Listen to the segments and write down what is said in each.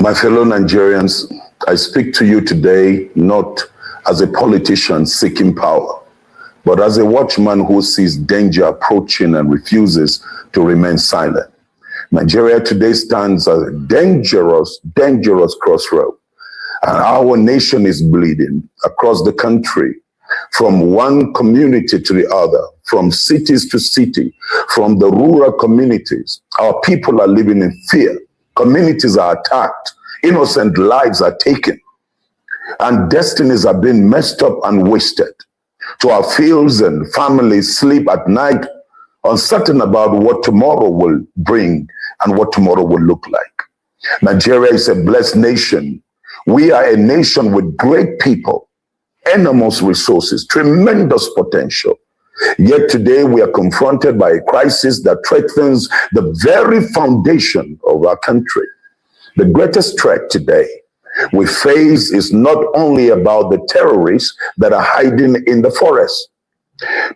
My fellow Nigerians, I speak to you today not as a politician seeking power, but as a watchman who sees danger approaching and refuses to remain silent. Nigeria today stands at a dangerous crossroad, and our nation is bleeding across the country, from one community to the other, from cities to city, from the rural communities. Our people are living in fear. Communities are attacked. Innocent lives are taken. And destinies are being messed up and wasted. To our fields and families sleep at night, uncertain about what tomorrow will bring and what tomorrow will look like. Nigeria is a blessed nation. We are a nation with great people, enormous resources, tremendous potential. Yet today we are confronted by a crisis that threatens the very foundation of our country. The greatest threat today we face is not only about the terrorists that are hiding in the forest,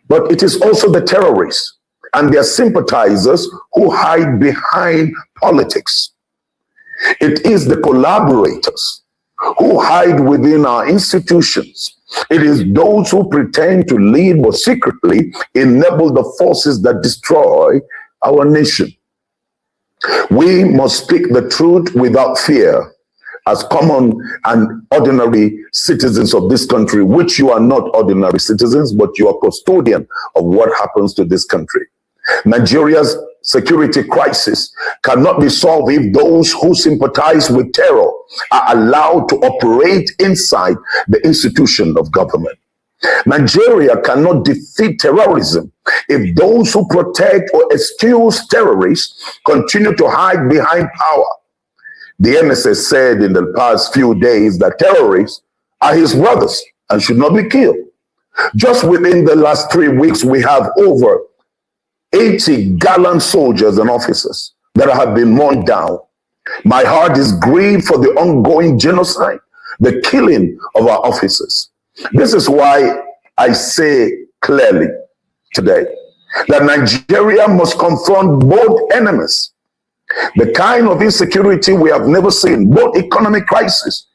but it is also the terrorists and their sympathizers who hide behind politics. It is the collaborators who hide within our institutions. It is those who pretend to lead but secretly enable the forces that destroy our nation. We must speak the truth without fear as common and ordinary citizens of this country, which you are not ordinary citizens, but you are custodian of what happens to this country. Nigeria's security crisis cannot be solved if those who sympathize with terror are allowed to operate inside the institution of government. Nigeria cannot defeat terrorism if those who protect or excuse terrorists continue to hide behind power. The NSA said in the past few days that terrorists are his brothers and should not be killed. Just within the last 3 weeks, we have over 80 gallant soldiers and officers that have been mourned down. My heart is grieved for the ongoing genocide, the killing of our officers. This is why I say clearly today that Nigeria must confront both enemies. The kind of insecurity we have never seen, both economic crisis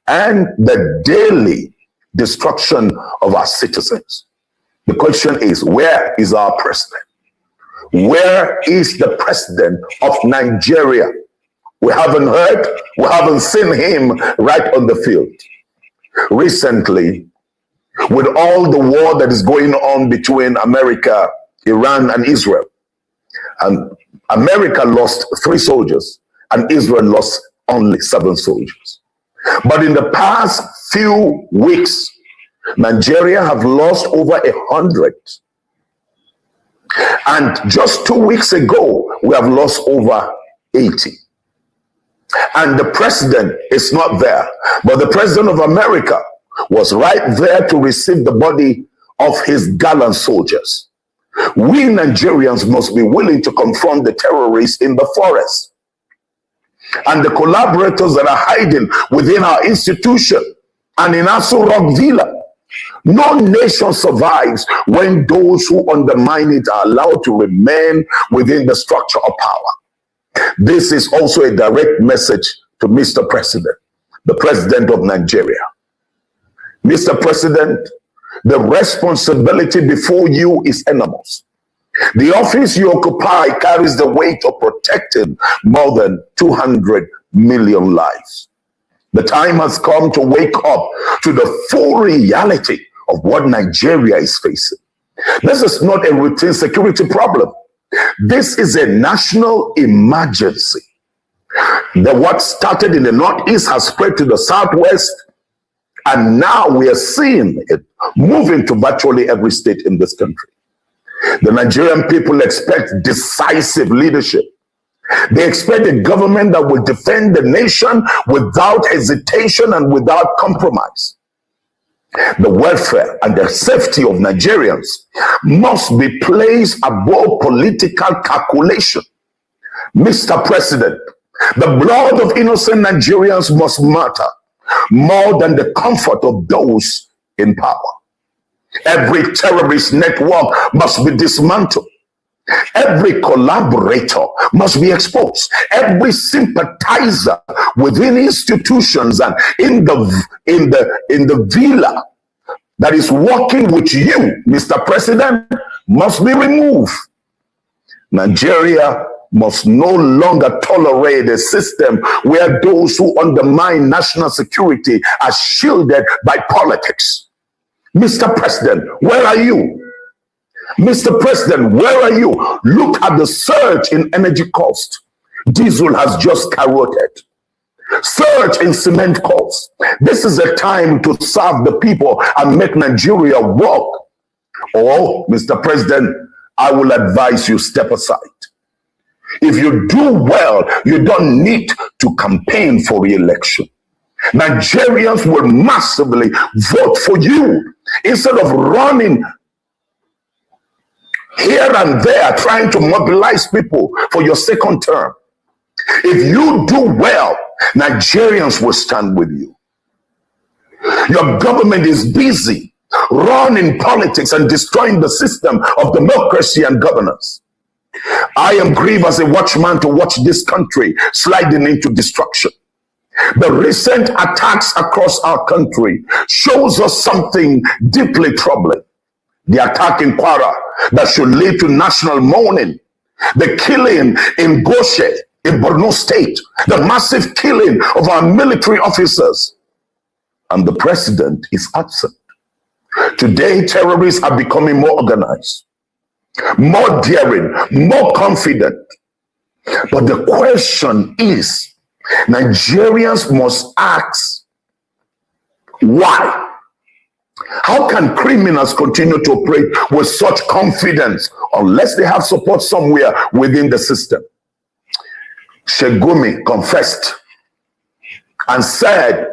and the daily destruction of our citizens. The question is, where is our president? Where is the president of Nigeria? We haven't heard, we haven't seen him right on the field. Recently, with all the war that is going on between America, Iran, and Israel, and America lost 3 soldiers and Israel lost only 7 soldiers. But in the past few weeks, Nigeria have lost over 100. And just 2 weeks ago, we have lost over 80. And the president is not there, but the president of America was right there to receive the body of his gallant soldiers. We Nigerians must be willing to confront the terrorists in the forest and the collaborators that are hiding within our institution and in w0rk Villa. No nation survives when those who undermine it are allowed to remain within the structure of power. This is also a direct message to Mr. President, the President of Nigeria. Mr. President, the responsibility before you is enormous. The office you occupy carries the weight of protecting more than 200 million lives. The time has come to wake up to the full reality of what Nigeria is facing. This is not a routine security problem. This is a national emergency. What started in the Northeast has spread to the Southwest, and now we are seeing it moving to virtually every state in this country. The Nigerian people expect decisive leadership. They expect a government that will defend the nation without hesitation and without compromise. The welfare and the safety of Nigerians must be placed above political calculation. Mr. President, the blood of innocent Nigerians must matter more than the comfort of those in power. Every terrorist network must be dismantled. Every collaborator must be exposed. Every sympathizer within institutions and in the villa that is working with you, Mr. President, must be removed. Nigeria must no longer tolerate a system where those who undermine national security are shielded by politics. Mr. President, where are you? Mr. President, where are you? Look at the surge in energy cost. Diesel has just skyrocketed. Surge in cement costs. This is a time to serve the people and make Nigeria work. Or, Mr. President, I will advise you step aside. If you do well, you don't need to campaign for re-election. Nigerians will massively vote for you instead of running here and there trying to mobilize people for your second term. If you do well, Nigerians will stand with you. Your government is busy running politics and destroying the system of democracy and governance. I am grieved as a watchman to watch this country sliding into destruction. The recent attacks across our country shows us something deeply troubling. The attack in Kwara that should lead to national mourning, the killing in Goshe in Borno State, the massive killing of our military officers, and the president is absent. Today, terrorists are becoming more organized, more daring, more confident. But the question is, Nigerians must ask, why? How can criminals continue to operate with such confidence unless they have support somewhere within the system? Shegumi confessed and said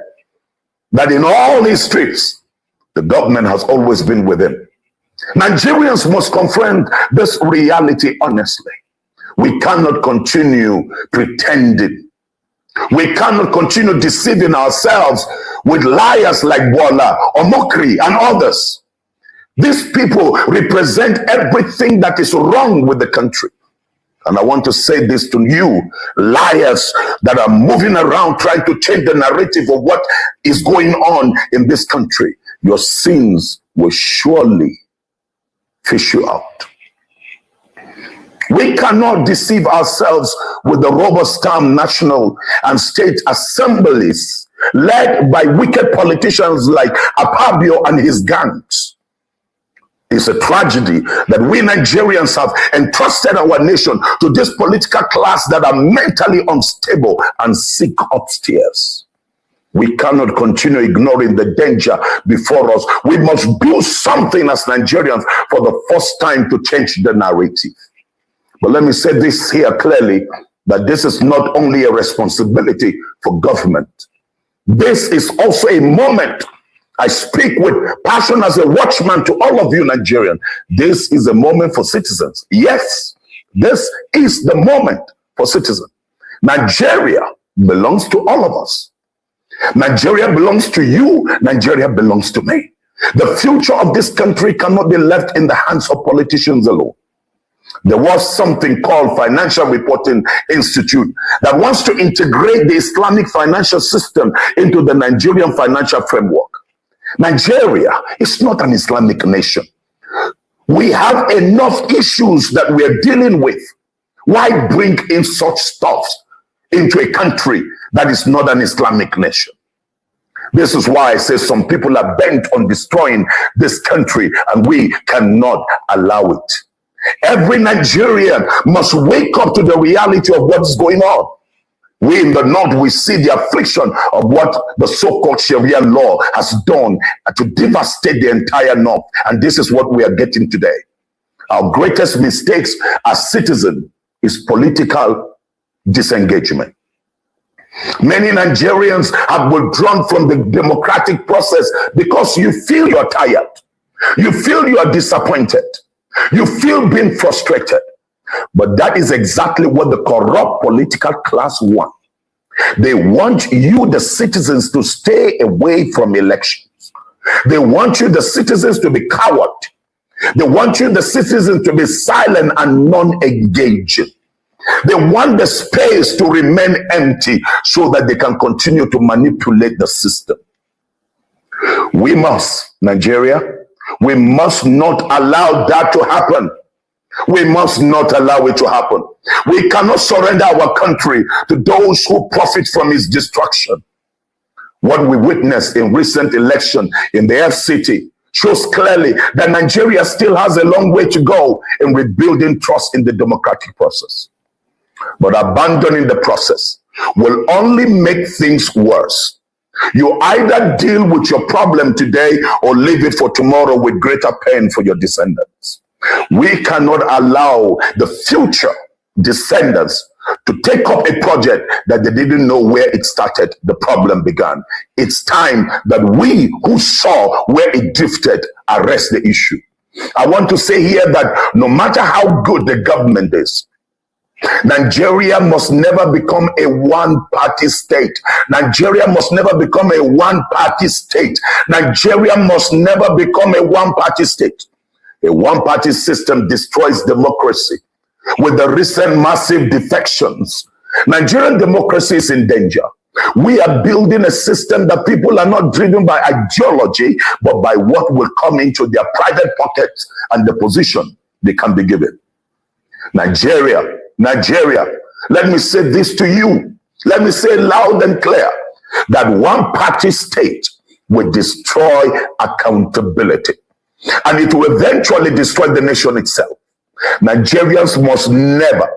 that in all his streets, the government has always been with him. Nigerians must confront this reality honestly. We cannot continue pretending. We cannot continue deceiving ourselves with liars like Bola, w0rk, and others. These people represent everything that is wrong with the country. And I want to say this to you, liars that are moving around trying to change the narrative of what is going on in this country. Your sins will surely fish you out. We cannot deceive ourselves with the rubber-stamped national and state assemblies led by wicked politicians like Akpabio and his gangs. It's a tragedy that we Nigerians have entrusted our nation to this political class that are mentally unstable and sick upstairs. We cannot continue ignoring the danger before us. We must do something as Nigerians for the first time to change the narrative. But let me say this here clearly, that this is not only a responsibility for government. This is also a moment. I speak with passion as a watchman to all of you Nigerians. This is a moment for citizens. Yes, this is the moment for citizens. Nigeria belongs to all of us. Nigeria belongs to you. Nigeria belongs to me. The future of this country cannot be left in the hands of politicians alone. There was something called Financial Reporting Institute that wants to integrate the Islamic financial system into the Nigerian financial framework. Nigeria is not an Islamic nation. We have enough issues that we are dealing with. Why bring in such stuff into a country that is not an Islamic nation? This is why I say some people are bent on destroying this country, and we cannot allow it. Every Nigerian must wake up to the reality of what's going on. We in the North, we see the affliction of what the so-called Sharia law has done to devastate the entire North. And this is what we are getting today. Our greatest mistakes as citizens is political disengagement. Many Nigerians have withdrawn from the democratic process because you feel you're tired. You feel you are disappointed. You feel being frustrated. But that is exactly what the corrupt political class want. They want you, the citizens, to stay away from elections. They want you, the citizens, to be coward. They want you, the citizens, to be silent and non-engaging. They want the space to remain empty so that they can continue to manipulate the system. We must, Nigeria, we must not allow that to happen. We must not allow it to happen. We cannot surrender our country to those who profit from its destruction. What we witnessed in recent election in the FCT shows clearly that Nigeria still has a long way to go in rebuilding trust in the democratic process. But abandoning the process will only make things worse. You either deal with your problem today or leave it for tomorrow with greater pain for your descendants. We cannot allow the future descendants to take up a project that they didn't know where it started, the problem began. It's time that we who saw where it drifted arrest the issue. I want to say here that no matter how good the government is, Nigeria must never become a one-party state. Nigeria must never become a one-party state. Nigeria must never become a one-party state. A one-party system destroys democracy. With the recent massive defections, Nigerian democracy is in danger. We are building a system that people are not driven by ideology, but by what will come into their private pockets and the position they can be given. Nigeria, let me say this to you. Let me say loud and clear that one-party state will destroy accountability, and it will eventually destroy the nation itself. Nigerians must never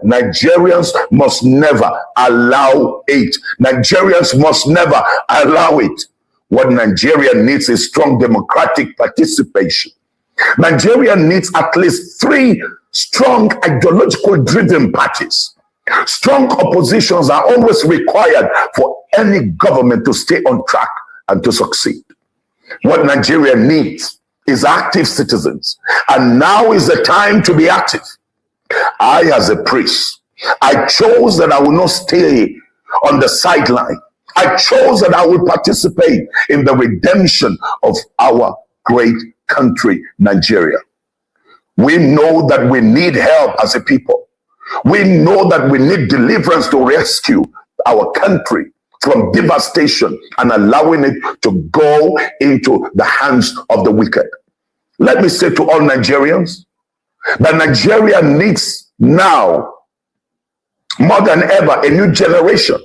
allow it. Nigerians must never allow it. What Nigeria needs is strong democratic participation. Nigeria needs at least 3 strong ideological driven parties. Strong oppositions are always required for any government to stay on track and to succeed. What Nigeria needs is active citizens, and now is the time to be active. I, as a priest, I chose that I will not stay on the sideline. I chose that I will participate in the redemption of our great country, Nigeria. We know that we need help as a people. We know that we need deliverance to rescue our country from devastation and allowing it to go into the hands of the wicked. Let me say to all Nigerians that Nigeria needs now, more than ever, a new generation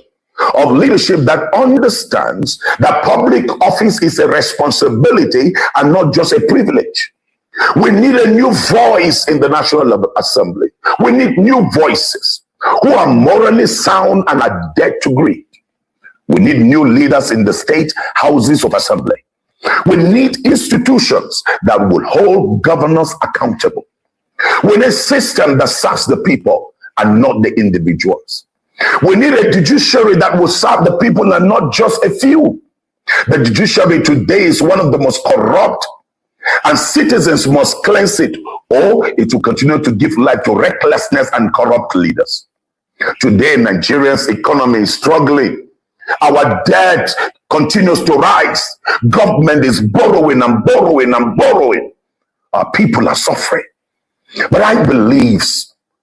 of leadership that understands that public office is a responsibility and not just a privilege. We need a new voice in the National Assembly. We need new voices who are morally sound and are dead to greed. We need new leaders in the state houses of assembly. We need institutions that will hold governors accountable. We need a system that serves the people and not the individuals. We need a judiciary that will serve the people and not just a few. The judiciary today is one of the most corrupt, and citizens must cleanse it, or it will continue to give life to recklessness and corrupt leaders. Today, Nigeria's economy is struggling. Our debt continues to rise. Government is borrowing and borrowing and borrowing. Our people are suffering. But I believe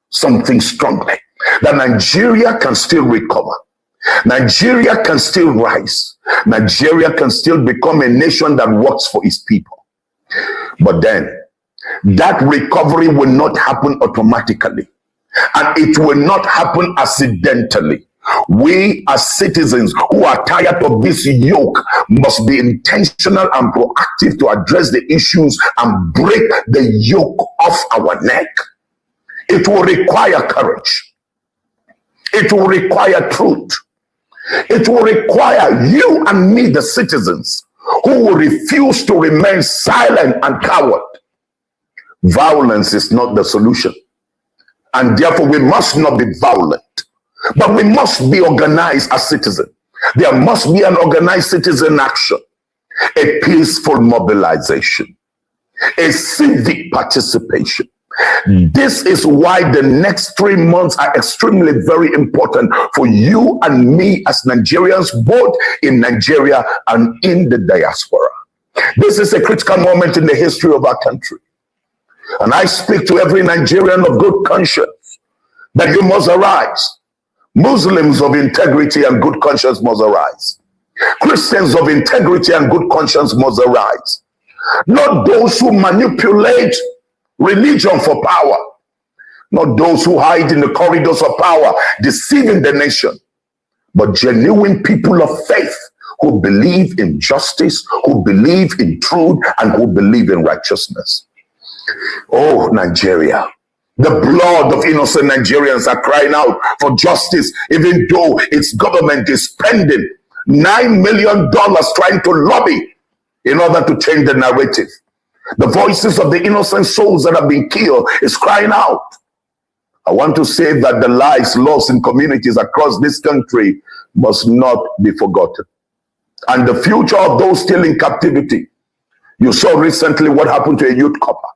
something strongly, that Nigeria can still recover. Nigeria can still rise. Nigeria can still become a nation that works for its people. But then, that recovery will not happen automatically, and it will not happen accidentally. We as citizens who are tired of this yoke must be intentional and proactive to address the issues and break the yoke off our neck. It will require courage. It will require truth. It will require you and me, the citizens, who will refuse to remain silent and coward. Violence is not the solution, and therefore we must not be violent. But we must be organized as citizens. There must be an organized citizen action, a peaceful mobilization, a civic participation. This is why the next 3 months are extremely very important for you and me as Nigerians, both in Nigeria and in the diaspora. This is a critical moment in the history of our country. And I speak to every Nigerian of good conscience that you must arise. Muslims of integrity and good conscience must arise. Christians of integrity and good conscience must arise. Not those who manipulate religion for power. Not those who hide in the corridors of power, deceiving the nation. But genuine people of faith who believe in justice, who believe in truth, and who believe in righteousness. Oh, Nigeria. The blood of innocent Nigerians are crying out for justice, even though its government is spending $9 million trying to lobby in order to change the narrative. The voices of the innocent souls that have been killed is crying out. I want to say that the lives lost in communities across this country must not be forgotten. And the future of those still in captivity. You saw recently what happened to a youth copper.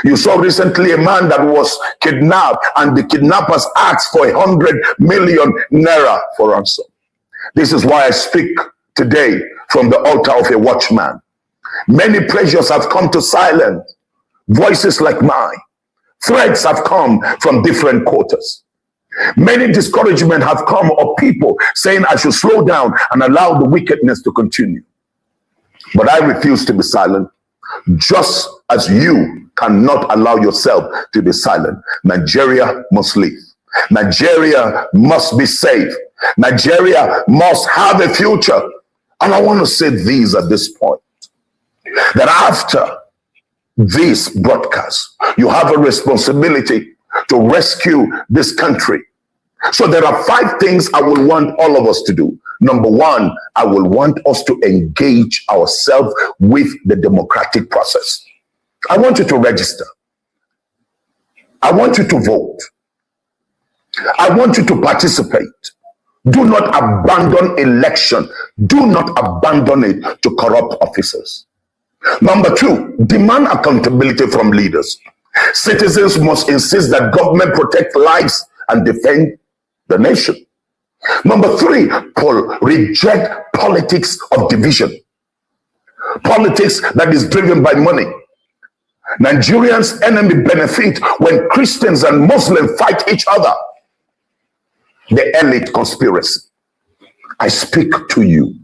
You saw recently a man that was kidnapped, and the kidnappers asked for 100 million naira for ransom. This is why I speak today from the altar of a watchman. Many pleasures have come to silence voices like mine. Threats have come from different quarters. Many discouragement have come of people saying I should slow down and allow the wickedness to continue. But I refuse to be silent, just as you cannot allow yourself to be silent. Nigeria must live. Nigeria must be safe. Nigeria must have a future. And I want to say these at this point, that after this broadcast, you have a responsibility to rescue this country. So there are 5 things I will want all of us to do. Number 1, I will want us to engage ourselves with the democratic process. I want you to register. I want you to vote. I want you to participate. Do not abandon election. Do not abandon it to corrupt officers. Number 2, demand accountability from leaders. Citizens must insist that government protect lives and defend the nation. Number 3, reject politics of division. Politics that is driven by money. Nigerians' enemy benefit when Christians and Muslims fight each other. The elite conspiracy. I speak to you.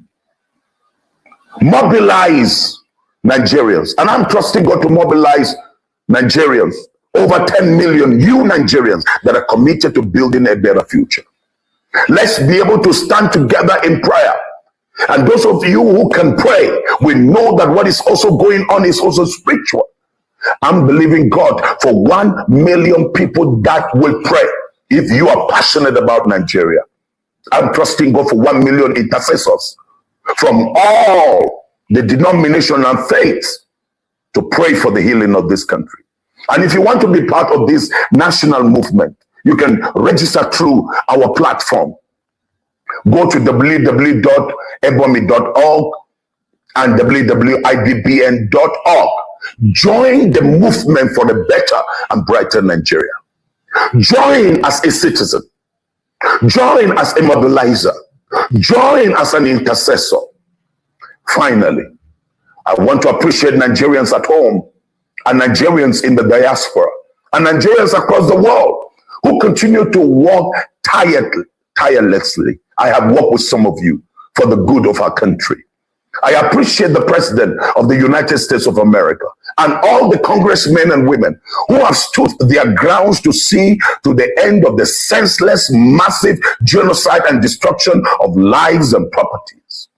Mobilize Nigerians. And I'm trusting God to mobilize Nigerians. Over 10 million you Nigerians that are committed to building a better future. Let's be able to stand together in prayer. And those of you who can pray, we know that what is also going on is also spiritual. I'm believing God for 1 million people that will pray. If you are passionate about Nigeria, I'm trusting God for 1 million intercessors from all the denomination and faiths to pray for the healing of this country. And if you want to be part of this national movement, you can register through our platform. Go to www.ebomi.org and www.ibbn.org. Join the movement for the better and brighter Nigeria. Join as a citizen. Join as a mobilizer. Join as an intercessor. Finally, I want to appreciate Nigerians at home and Nigerians in the diaspora and Nigerians across the world who continue to work tirelessly. I have worked with some of you for the good of our country. I appreciate the President of the United States of America and all the congressmen and women who have stood their grounds to see to the end of the senseless, massive genocide and destruction of lives and properties.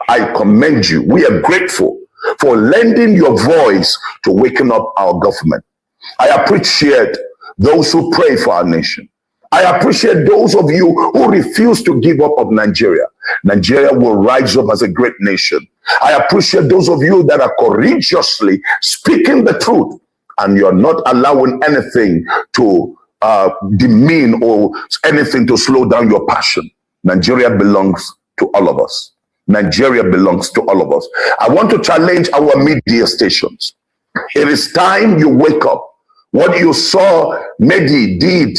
I commend you. We are grateful for lending your voice to waken up our government. I appreciate those who pray for our nation. I appreciate those of you who refuse to give up of Nigeria. Nigeria will rise up as a great nation. I appreciate those of you that are courageously speaking the truth, and you're not allowing anything to demean or anything to slow down your passion. Nigeria belongs to all of us. Nigeria belongs to all of us. I want to challenge our media stations. It is time you wake up. What you saw Mehdi did,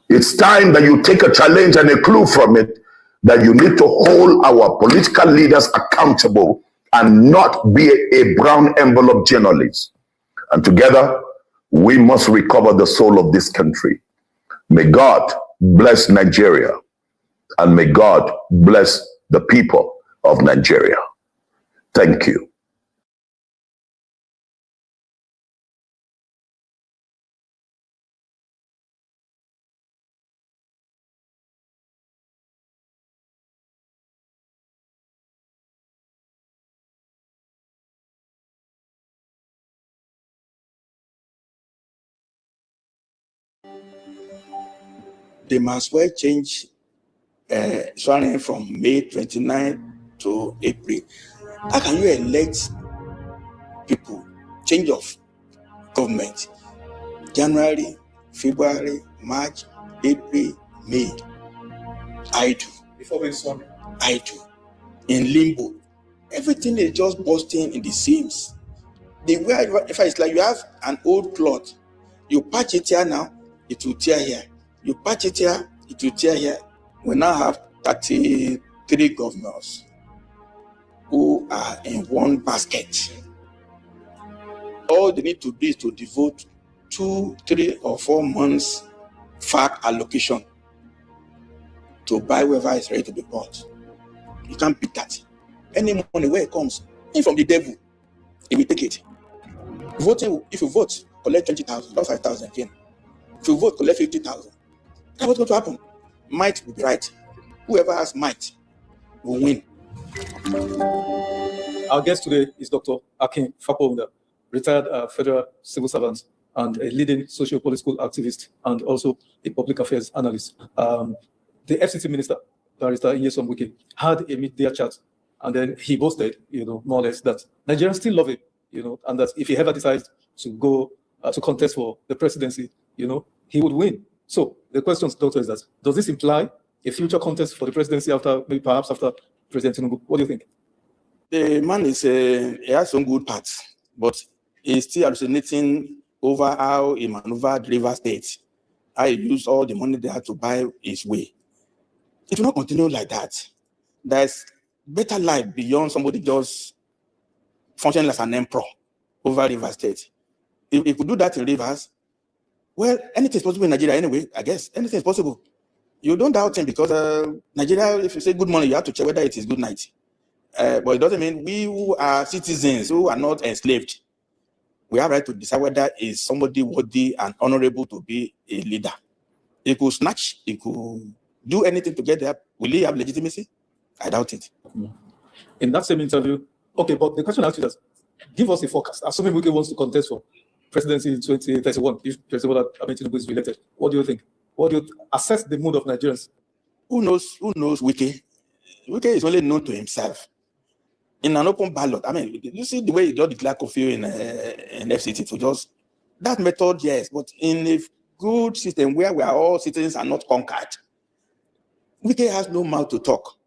it's time that you take a challenge and a clue from it, that you need to hold our political leaders accountable and not be a brown envelope journalist. And together, we must recover the soul of this country. May God bless Nigeria, and may God bless the people of Nigeria. Thank you. They must well change swearing from May 29 to April. How can you elect people, change of government, January, February, March, April, May? I do. Before we swan. I do. In limbo. Everything is just busting in the seams. The way, if it's like you have an old cloth, you patch it here now, it will tear here. You patch it here, it will tear here. We now have 33 governors who are in one basket. All they need to do is to devote 2, 3, or 4 months FARC allocation to buy whoever is ready to be bought. You can't beat that. Any money where it comes, in from the devil, he will take it. Voting, if you vote, collect 20,000, not 5,000 again. If you vote, collect 50,000. That's what's going to happen. Might will be right. Whoever has might will win. Our guest today is Dr. Akin Faponda, retired federal civil servant and a leading socio-political activist and also a public affairs analyst. The FCT minister, Barrister Izzy Ogbeide, had a mid-day chat, and then he boasted, more or less, that Nigerians still love him, and that if he ever decides to go to contest for the presidency, he would win. So the question, Doctor, is that, does this imply a future contest for the presidency perhaps after President Tinubu? What do you think? The man he has some good parts, but he's still hallucinating over how he maneuvered River State, how he used all the money they had to buy his way. It will not continue like that. There's better life beyond somebody just functioning as an emperor over River State. If he could do that in Rivers, well, anything is possible in Nigeria anyway, I guess. Anything is possible. You don't doubt him because Nigeria, if you say good morning, you have to check whether it is good night. But it doesn't mean we who are citizens, who are not enslaved, we have right to decide whether is somebody worthy and honorable to be a leader. He could snatch, he could do anything to get there. Will he have legitimacy? I doubt it. In that same interview, okay, but the question I asked you is, give us a forecast. Assuming Wike wants to contest for presidency in 2031, if President Tinubu is re-elected, what do you think? What do you assess the mood of Nigerians? Who knows Wike? Wike is only known to himself. In an open ballot, I mean, you see the way he just declared curfew in FCT to just that method, yes, but in a good system where we are all citizens are not conquered, Wike has no mouth to talk.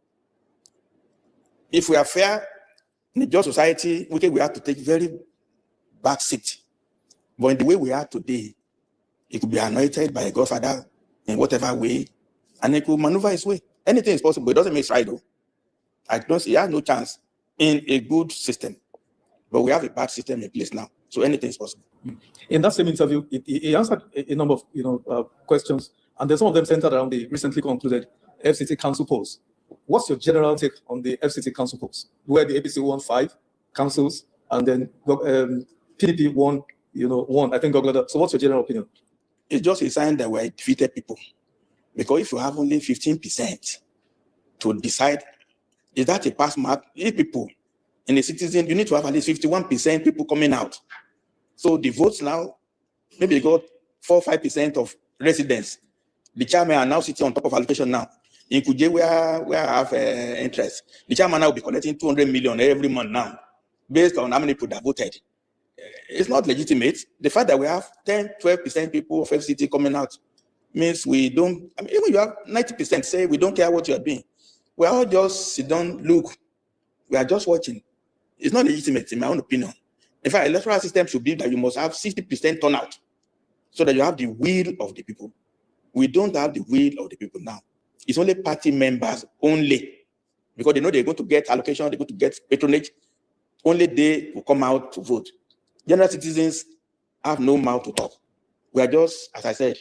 If we are fair in a just society, Wike we have to take very back seat. But in the way we are today, he could be anointed by a godfather in whatever way, and he could maneuver his way. Anything is possible. It doesn't make it right, though. I don't see he has no chance in a good system. But we have a bad system in place now. So anything is possible. In that same interview, he answered a number of questions, and then some of them centered around the recently concluded FCT council polls. What's your general take on the FCT council polls, where the APC won 5 councils, and then PDP won, I think, Goglada. So what's your general opinion? It's just a sign that we're defeated people. Because if you have only 15% to decide, is that a pass mark? If people in a citizen, you need to have at least 51% people coming out. So the votes now, maybe you got 4 or 5% of residents. The chairman are now sitting on top of allocation now. In Kuje, where I have interest, the chairman now will be collecting 200 million every month now, based on how many people that voted. It's not legitimate. The fact that we have 10, 12% people of FCT coming out means we don't, I mean, even you have 90% say we don't care what you are doing. We all just sit down, look. We are just watching. It's not legitimate, in my own opinion. In fact, electoral system should be that you must have 60% turnout so that you have the will of the people. We don't have the will of the people now. It's only party members only, because they know they're going to get allocation, they're going to get patronage. Only they will come out to vote. General citizens have no mouth to talk. We are just, as I said,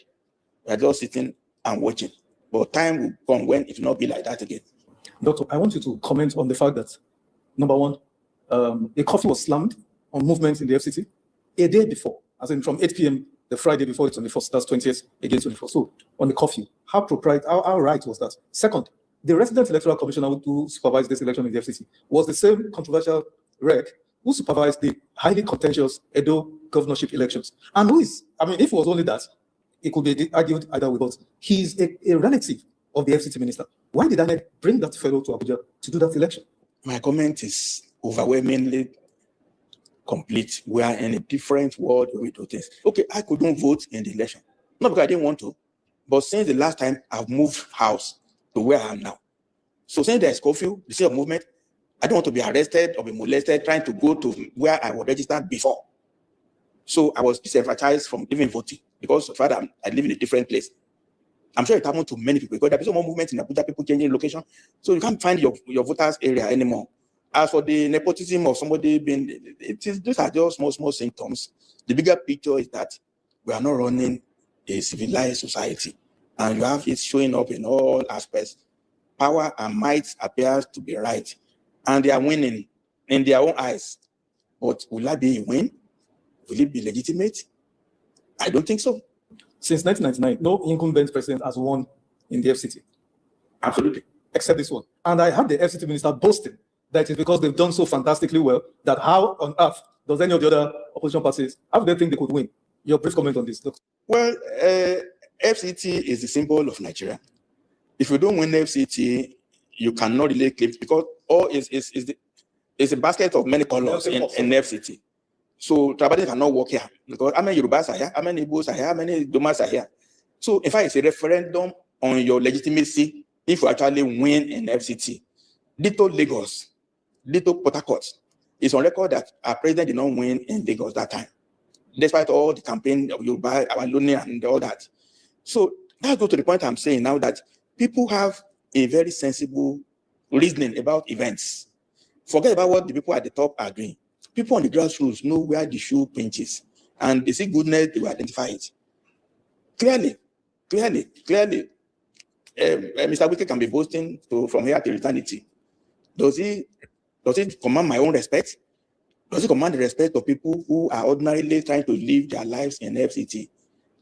we are just sitting and watching. But time will come when it will not be like that again. Doctor, I want you to comment on the fact that, number one, a curfew was slammed on movements in the FCT a day before, as in from 8 p.m. the Friday before the 21st, that's 20th against 24th. So on the curfew, how right was that? Second, the resident electoral commissioner who supervised this election in the FCT was the same controversial w0rk who supervised the highly contentious Edo governorship elections. And who is, I mean, if it was only that, it could be argued either way, but he's a relative of the FCT minister. Why did I bring that fellow to Abuja to do that election? My comment is overwhelmingly complete. We are in a different world where we do things. Okay, I couldn't vote in the election. Not because I didn't want to, but since the last time I've moved house to where I am now. So since there's curfew, the state of movement, I don't want to be arrested or be molested trying to go to where I was registered before. So I was disenfranchised from even voting because of the fact that I live in a different place. I'm sure it happened to many people because there's some more movement in Abuja, people changing location. So you can't find your voters area anymore. As for the nepotism of somebody being, these are just small symptoms. The bigger picture is that we are not running a civilized society. And you have it showing up in all aspects. Power and might appears to be right. And they are winning in their own eyes. But will that be a win? Will it be legitimate? I don't think so. Since 1999, no incumbent president has won in the FCT. Absolutely. Except this one. And I had the FCT minister boasting that it's because they've done so fantastically well that how on earth does any of the other opposition parties, how do they think they could win? Your brief comment on this, Doctor. Well, FCT is the symbol of Nigeria. If you don't win FCT, you cannot really claim because all is a basket of many colors in FCT. So tribalism cannot work here because how many Yorubas are here, how many Igbos are here, how many Domas are here. So in fact, it's a referendum on your legitimacy if you actually win in FCT. Ditto Lagos, Ditto Port Harcourt. It's on record that our president did not win in Lagos that time, despite all the campaign of Yoruba, Awaloni, and all that. So that goes to the point I'm saying now that people have a very sensible reasoning about events. Forget about what the people at the top are doing. People on the grassroots know where the shoe pinches, and they see goodness, they will identify it. Clearly. Mr. w0rk can be boasting from here to eternity. Does he command my own respect? Does he command the respect of people who are ordinarily trying to live their lives in FCT?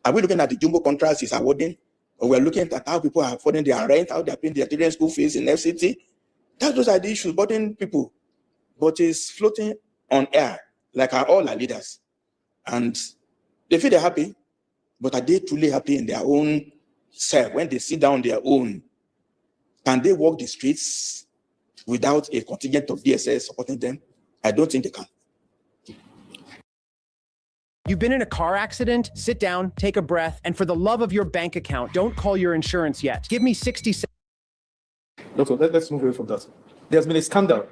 Are we looking at the jumbo contracts he's awarding? Or we're looking at how people are affording their rent, how they're paying their children's school fees in FCT? Those are the issues burdening people. But it's floating on air, like all our leaders. And they feel they're happy, but are they truly happy in their own self when they sit down on their own? Can they walk the streets without a contingent of DSS supporting them? I don't think they can. You've been in a car accident? Sit down, take a breath, and for the love of your bank account, don't call your insurance yet. Give me 60 seconds. Doctor, let's move away from that. There's been a scandal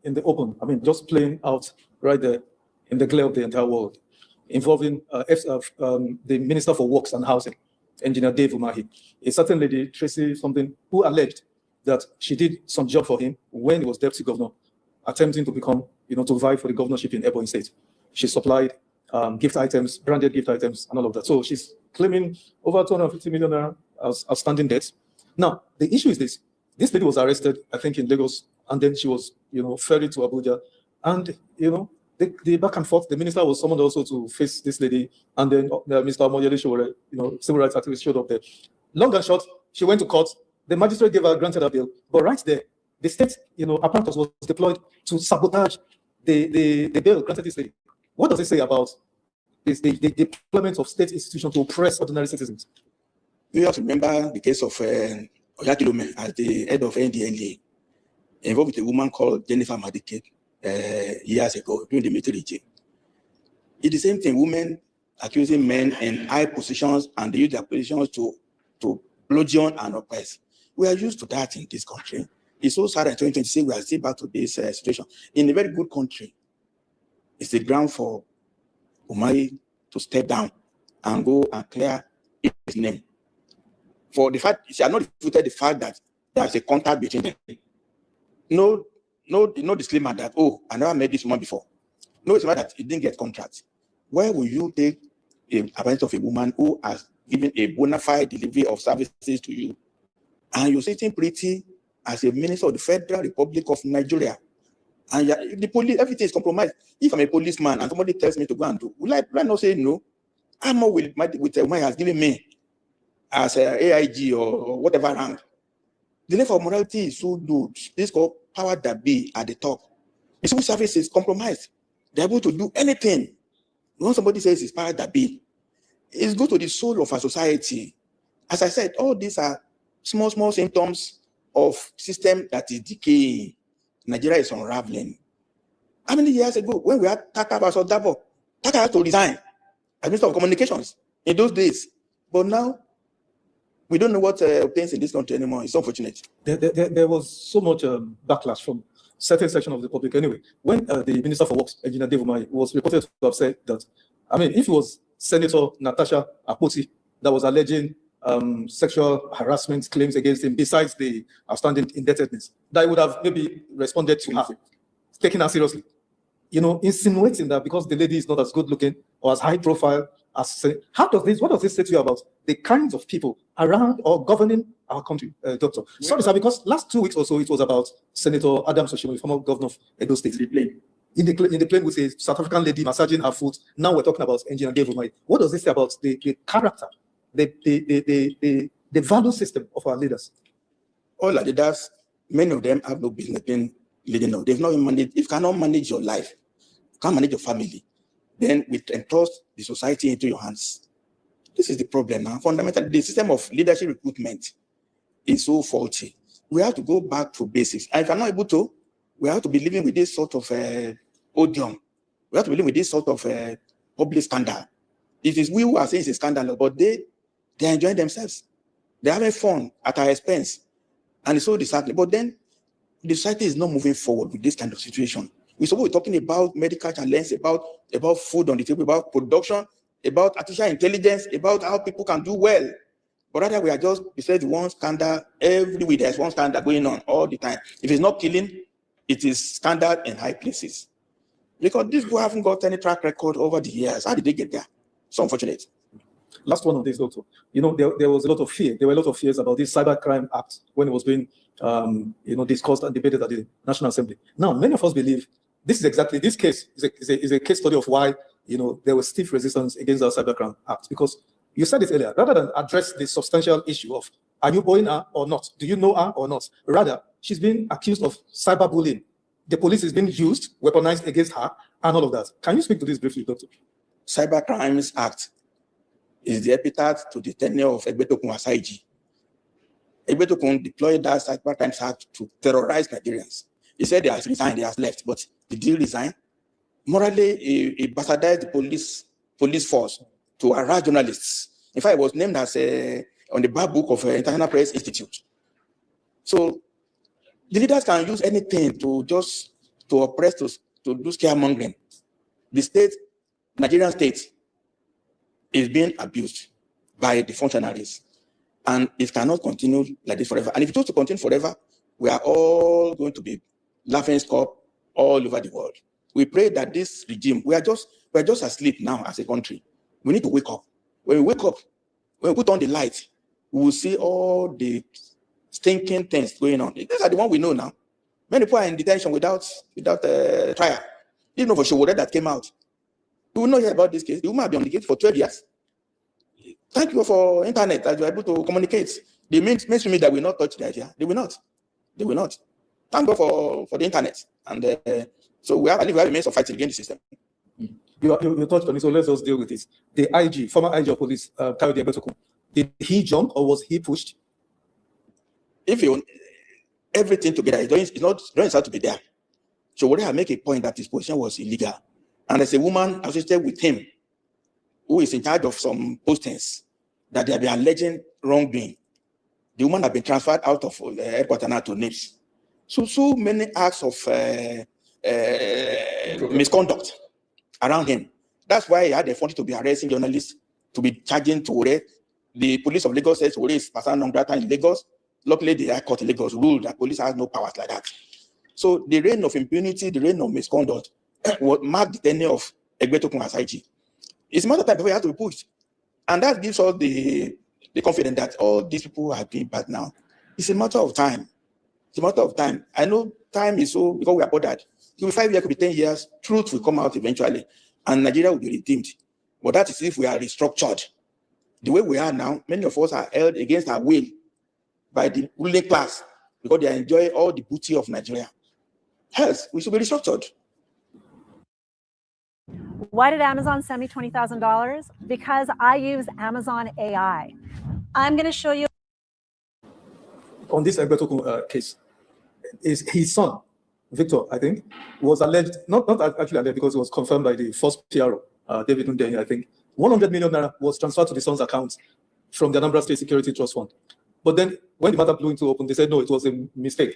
in the open, just playing out right there in the glare of the entire world, involving the Minister for Works and Housing, Engineer Dave Umahi. A certain lady, Tracy something, who alleged that she did some job for him when he was deputy governor, attempting to become, to vie for the governorship in Ebonyi State. She supplied gift items, branded gift items, and all of that. So she's claiming over 250 million naira as outstanding debts. Now, the issue is this. This lady was arrested, I think, in Lagos, and then she was, ferried to Abuja. And, the back and forth, the minister was summoned also to face this lady, and then Mr. Omoyele Sowore, civil rights activist, showed up there. Long and short, she went to court. The magistrate granted her bail, but right there, the state, apparatus was deployed to sabotage the bail granted this lady. What does it say about the deployment of state institutions to oppress ordinary citizens? You have to remember the case of Oyakilome as the head of NDLA, involved with a woman called Jennifer Madike years ago during the military regime. It's the same thing, women accusing men in high positions, and they use their positions to bludgeon and oppress. We are used to that in this country. It's so sad in 2026 we are still back to this situation. In a very good country, it's the ground for Umahi to step down and go and clear his name. For the fact, she has not refuted the fact that there's a contact between them. No disclaimer that, I never met this woman before. No disclaimer that he didn't get contracts. Where will you take appearance of a woman who has given a bona fide delivery of services to you, and you're sitting pretty as a minister of the Federal Republic of Nigeria, and the police, everything is compromised. If I'm a policeman and somebody tells me to go and do, will I not say no? I'm not with my has given me as a AIG or whatever rank. The level of morality is so good. This is called power that be at the top. The civil service is compromised. They're able to do anything. When somebody says it's power that be, it's good to the soul of our society. As I said, all these are small symptoms of system that is decaying. Nigeria is unraveling. How many years ago, when we had Taka versus Dabo, Taka had to resign as Minister of Communications in those days. But now, we don't know what obtains in this country anymore. It's unfortunate. There was so much backlash from certain section of the public anyway. When the Minister for Works, Engineer w0rk, was reported to have said that, I mean, if it was Senator Natasha Akpoti that was alleging sexual harassment claims against him, besides the outstanding indebtedness, that would have maybe responded to her, taking her seriously. You know, insinuating that because the lady is not as good looking or as high profile as, what does this say to you about the kinds of people around or governing our country, Doctor? Yeah. Sorry, sir, because last 2 weeks or so, it was about Senator Adams Oshimori, former governor of Edo State. In the plane with a South African lady massaging her foot. Now we're talking about Engineer w0rk. What does this say about the character, the value system of our leaders? All our leaders, many of them have no business being leading now. They've not managed. If you cannot manage your life, you can't manage your family, then we entrust the society into your hands. This is the problem now. Fundamentally, the system of leadership recruitment is so faulty. We have to go back to basics. And if I'm not able to, we have to be living with this sort of odium. We have to be living with this sort of public scandal. It is we who are saying it's a scandal, but they're enjoying themselves. They're having fun at our expense. And it's so disheartening. But then the society is not moving forward with this kind of situation. We're supposed to be talking about medical challenges, about food on the table, about production, about artificial intelligence, about how people can do well. But rather, we are just besides one scandal every week. There's one scandal going on all the time. If it's not killing, it is scandal in high places. Because these people haven't got any track record over the years. How did they get there? So unfortunate. Last one on this, Doctor. You know, there was a lot of fear. There were a lot of fears about this Cybercrime Act when it was being, discussed and debated at the National Assembly. Now, many of us believe this case is a case study of why, there was stiff resistance against our Cybercrime Act. Because you said it earlier, rather than address the substantial issue of, are you owing her or not? Do you know her or not? Rather, she's being accused of cyberbullying. The police is being used, weaponized against her, and all of that. Can you speak to this briefly, Doctor? Cybercrimes Act is the epithet to the tenure of Egbetokun as IG. Egbetokun deployed that Cybercrimes Act to terrorize Nigerians. He said he has resigned, he has left, but did he resign? Morally, he bastardized the police force to harass journalists. In fact, it was named as on the bad book of International Press Institute. So the leaders can use anything to oppress, to do scaremongering. The state, Nigerian state, is being abused by the functionaries. And it cannot continue like this forever. And if it was to continue forever, we are all going to be laughing stock all over the world. We pray that this regime, we're just asleep now as a country. We need to wake up. When we wake up, when we put on the light, we will see all the stinking things going on. These are the ones we know now. Many people are in detention without trial. Even for Showore that came out. We will not hear about this case. The woman has been on the case for 12 years. Thank you for internet that you're able to communicate. The mainstream media will not touch the idea. They will not. They will not. Thank God for the internet. And so I think we have a means of fighting against the system. You touched on it, so let's just deal with this. The IG, former IG of police, Kayode Egbetokun, did he jump or was he pushed? If you everything together, it's not have to be there. So what I make a point that his position was illegal. And there's a woman associated with him who is in charge of some postings that they have been alleging wrongdoing. The woman has been transferred out of headquarters now to NIPS. So many acts of misconduct around him. That's why he had the authority to be arresting journalists, to be charging Toure. The police of Lagos says Toure is persona non grata in Lagos. Luckily, the High Court in Lagos ruled that police has no powers like that. So the reign of impunity, the reign of misconduct, what marked the tenure of Egbetokun as IG. It's a matter of time before you have to be pushed. And that gives us the confidence that all these people are doing bad now. It's a matter of time. It's a matter of time. I know time is so, because we are bothered. It could be 5 years, it could be 10 years. Truth will come out eventually, and Nigeria will be redeemed. But that is if we are restructured. The way we are now, many of us are held against our will by the ruling class because they enjoy all the booty of Nigeria. Hence, we should be restructured. Why did Amazon send me $20,000? Because I use Amazon AI. I'm going to show you. On this Egbeto case, is his son, Victor, I think, was alleged, not actually alleged because it was confirmed by the first PRO, David Nunde, I think. 100 million naira was transferred to the son's account from the Anambra State Security Trust Fund. But then when the matter blew into open, they said, no, it was a mistake.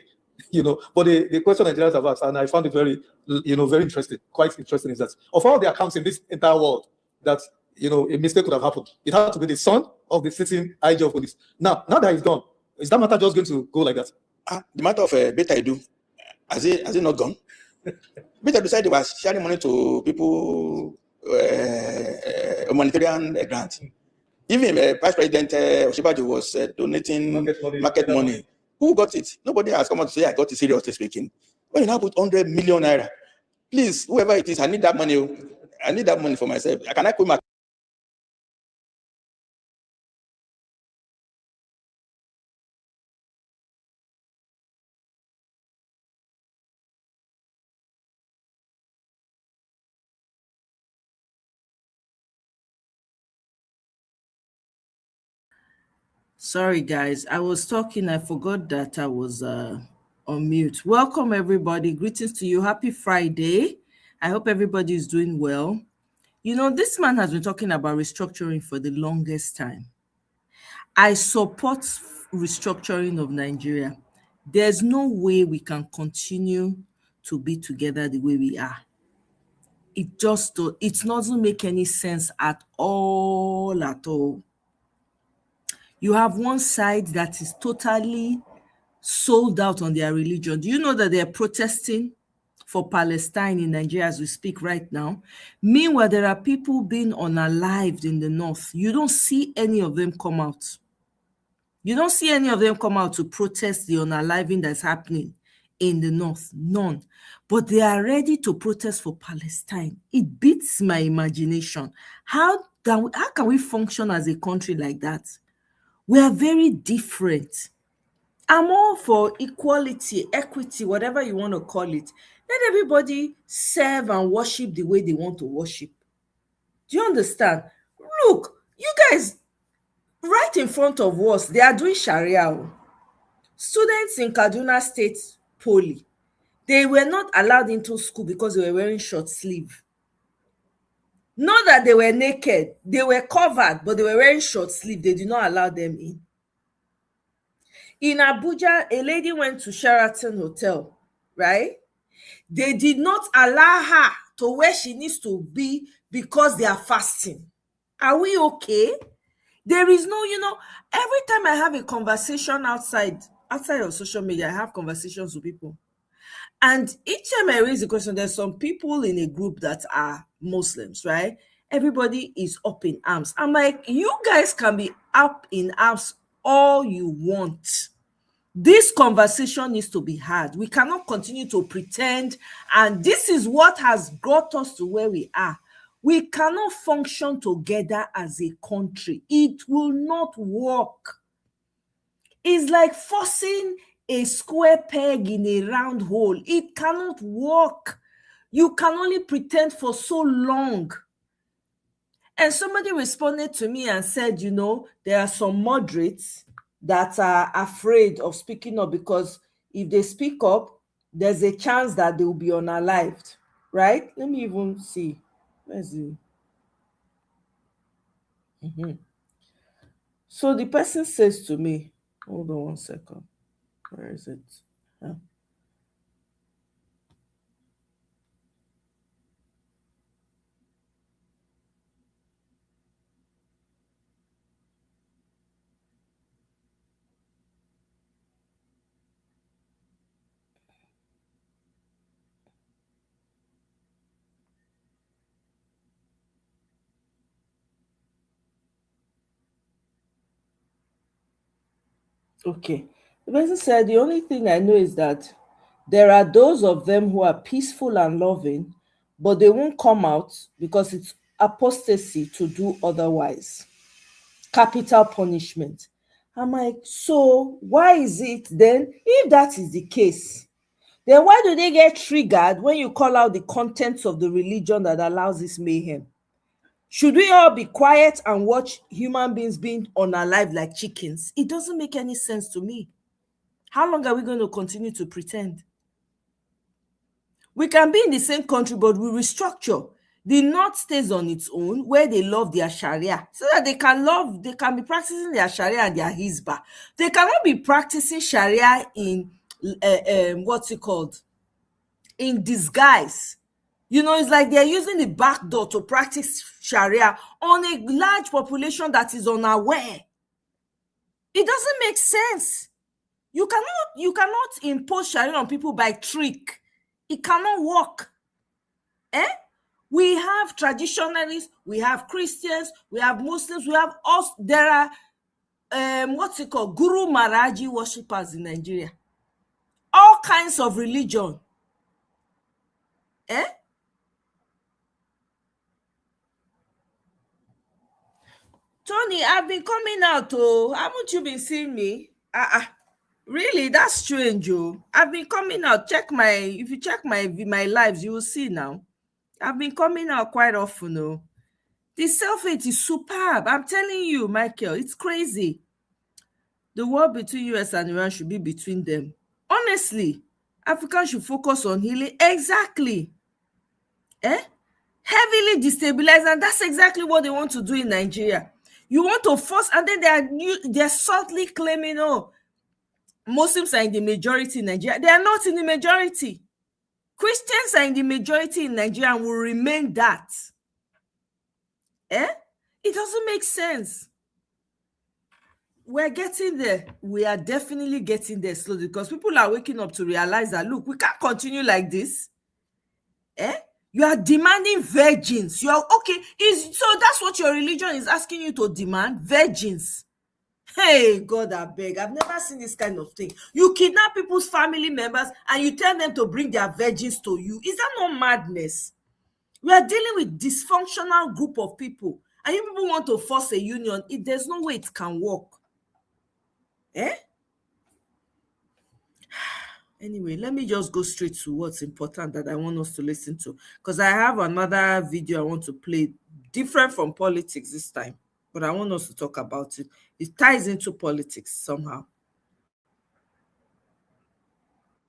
But the question Nigerians have asked, and I found it very, very interesting, quite interesting, is that of all the accounts in this entire world that, a mistake could have happened, it had to be the son of the sitting IG of police. Now that he's gone, is that matter just going to go like that? The matter of Beta Edu, has it not gone? Beta Edu said they were sharing money to people, humanitarian grants. Even Vice President Oshibajo was donating market money. Who got it? Nobody has come out to say, I got it, seriously speaking. When you now put 100 million naira, please, whoever it is, I need that money. I need that money for myself. Can I quit my... Sorry, guys. I was talking. I forgot that I was on mute. Welcome, everybody. Greetings to you. Happy Friday. I hope everybody is doing well. This man has been talking about restructuring for the longest time. I support restructuring of Nigeria. There's no way we can continue to be together the way we are. It doesn't make any sense at all, at all. You have one side that is totally sold out on their religion. Do you know that they're protesting for Palestine in Nigeria as we speak right now? Meanwhile, there are people being unalived in the north. You don't see any of them come out. You don't see any of them come out to protest the unaliving that's happening in the north. None. But they are ready to protest for Palestine. It beats my imagination. How can we function as a country like that? We are very different. I'm all for equality, equity, whatever you want to call it. Let everybody serve and worship the way they want to worship. Do you understand? Look, you guys, right in front of us, they are doing Sharia. Students in Kaduna State Poly, they were not allowed into school because they were wearing short sleeve. Not that they were naked, they were covered, but they were wearing short sleeve. They did not allow them in. In Abuja, a lady went to Sheraton Hotel, right? They did not allow her to where she needs to be because they are fasting. Are we okay? There is no, every time I have a conversation outside of social media, I have conversations with people. And each time I raise the question, there's some people in a group that are Muslims, right? Everybody is up in arms. I'm like, you guys can be up in arms all you want. This conversation needs to be had. We cannot continue to pretend, and this is what has brought us to where we are. We cannot function together as a country. It will not work. It's like forcing a square peg in a round hole. It cannot work. You can only pretend for so long. And somebody responded to me and said, there are some moderates that are afraid of speaking up because if they speak up, there's a chance that they will be unalived, right? Let me even see. Where's it? So the person says to me, hold on one second. Where is it? Okay. The person said the only thing I know is that there are those of them who are peaceful and loving, but they won't come out because it's apostasy to do otherwise. Capital punishment. I'm like, so why is it then, if that is the case, then why do they get triggered when you call out the contents of the religion that allows this mayhem? Should we all be quiet and watch human beings being unalive like chickens? It doesn't make any sense to me. How long are we going to continue to pretend? We can be in the same country, but we restructure. The North stays on its own, where they love their Sharia, so that they can be practicing their Sharia and their Hizbah. They cannot be practicing Sharia in what's it called? In disguise. You know, it's like they're using the back door to practice Sharia on a large population that is unaware. It doesn't make sense. You cannot impose Sharia on people by trick. It cannot work. We have traditionalists, we have Christians, we have Muslims, we have us. There are Guru Maharaji worshippers in Nigeria. All kinds of religion. Tony, I've been coming out. Oh, haven't you been seeing me? Really, that's strange. Oh, I've been coming out. If you check my lives, you will see now. I've been coming out quite often. Oh, the self-hate is superb. I'm telling you, Michael, it's crazy. The war between US and Iran should be between them. Honestly, Africans should focus on healing. Exactly. Heavily destabilized, and that's exactly what they want to do in Nigeria. You want to force, and then they're subtly claiming, oh, Muslims are in the majority in Nigeria. They are not in the majority. Christians are in the majority in Nigeria and will remain that. It doesn't make sense. We're getting there. We are definitely getting there slowly, because people are waking up to realize that, look, we can't continue like this. You are demanding virgins. You are okay. So that's what your religion is asking you to demand? Virgins. Hey, God, I beg. I've never seen this kind of thing. You kidnap people's family members and you tell them to bring their virgins to you. Is that not madness? We are dealing with dysfunctional group of people, and you people want to force a union. There's no way it can work. Anyway, let me just go straight to what's important that I want us to listen to, because I have another video I want to play, different from politics this time, but I want us to talk about it. It ties into politics somehow.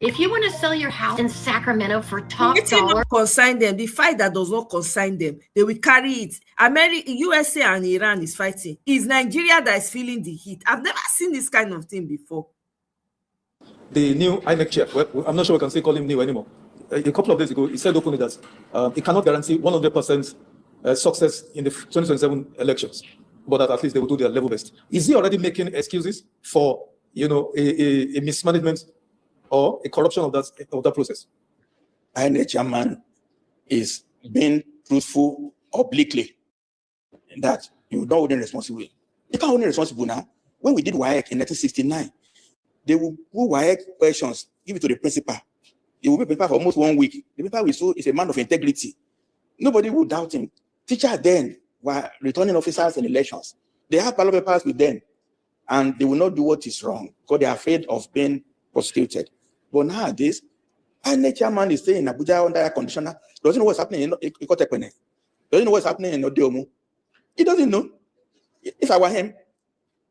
If you want to sell your house in Sacramento for top dollar, consign them. The fight that does not consign them, they will carry it. America, USA, and Iran is fighting. It's Nigeria that is feeling the heat. I've never seen this kind of thing before. The new INEC chair, well, I'm not sure we can still call him new anymore. A couple of days ago, he said openly that he cannot guarantee 100% success in the 2027 elections, but that at least they will do their level best. Is he already making excuses for, a mismanagement or a corruption of that process? INEC chairman is being truthful obliquely that you don't hold him responsible. You can't hold him responsible now. When we did w0rk in 1969, they will put w0rk questions, give it to the principal. He will be prepared for almost 1 week. The principal is a man of integrity. Nobody will doubt him. Teachers then were returning officers in elections. They have ballot papers with them, and they will not do what is wrong because they are afraid of being prosecuted. But nowadays, INEC chairman is staying in Abuja under air conditioner. Doesn't know what's happening in Ikotepene. Doesn't know what's happening in Odeomu. He doesn't know. If I were him,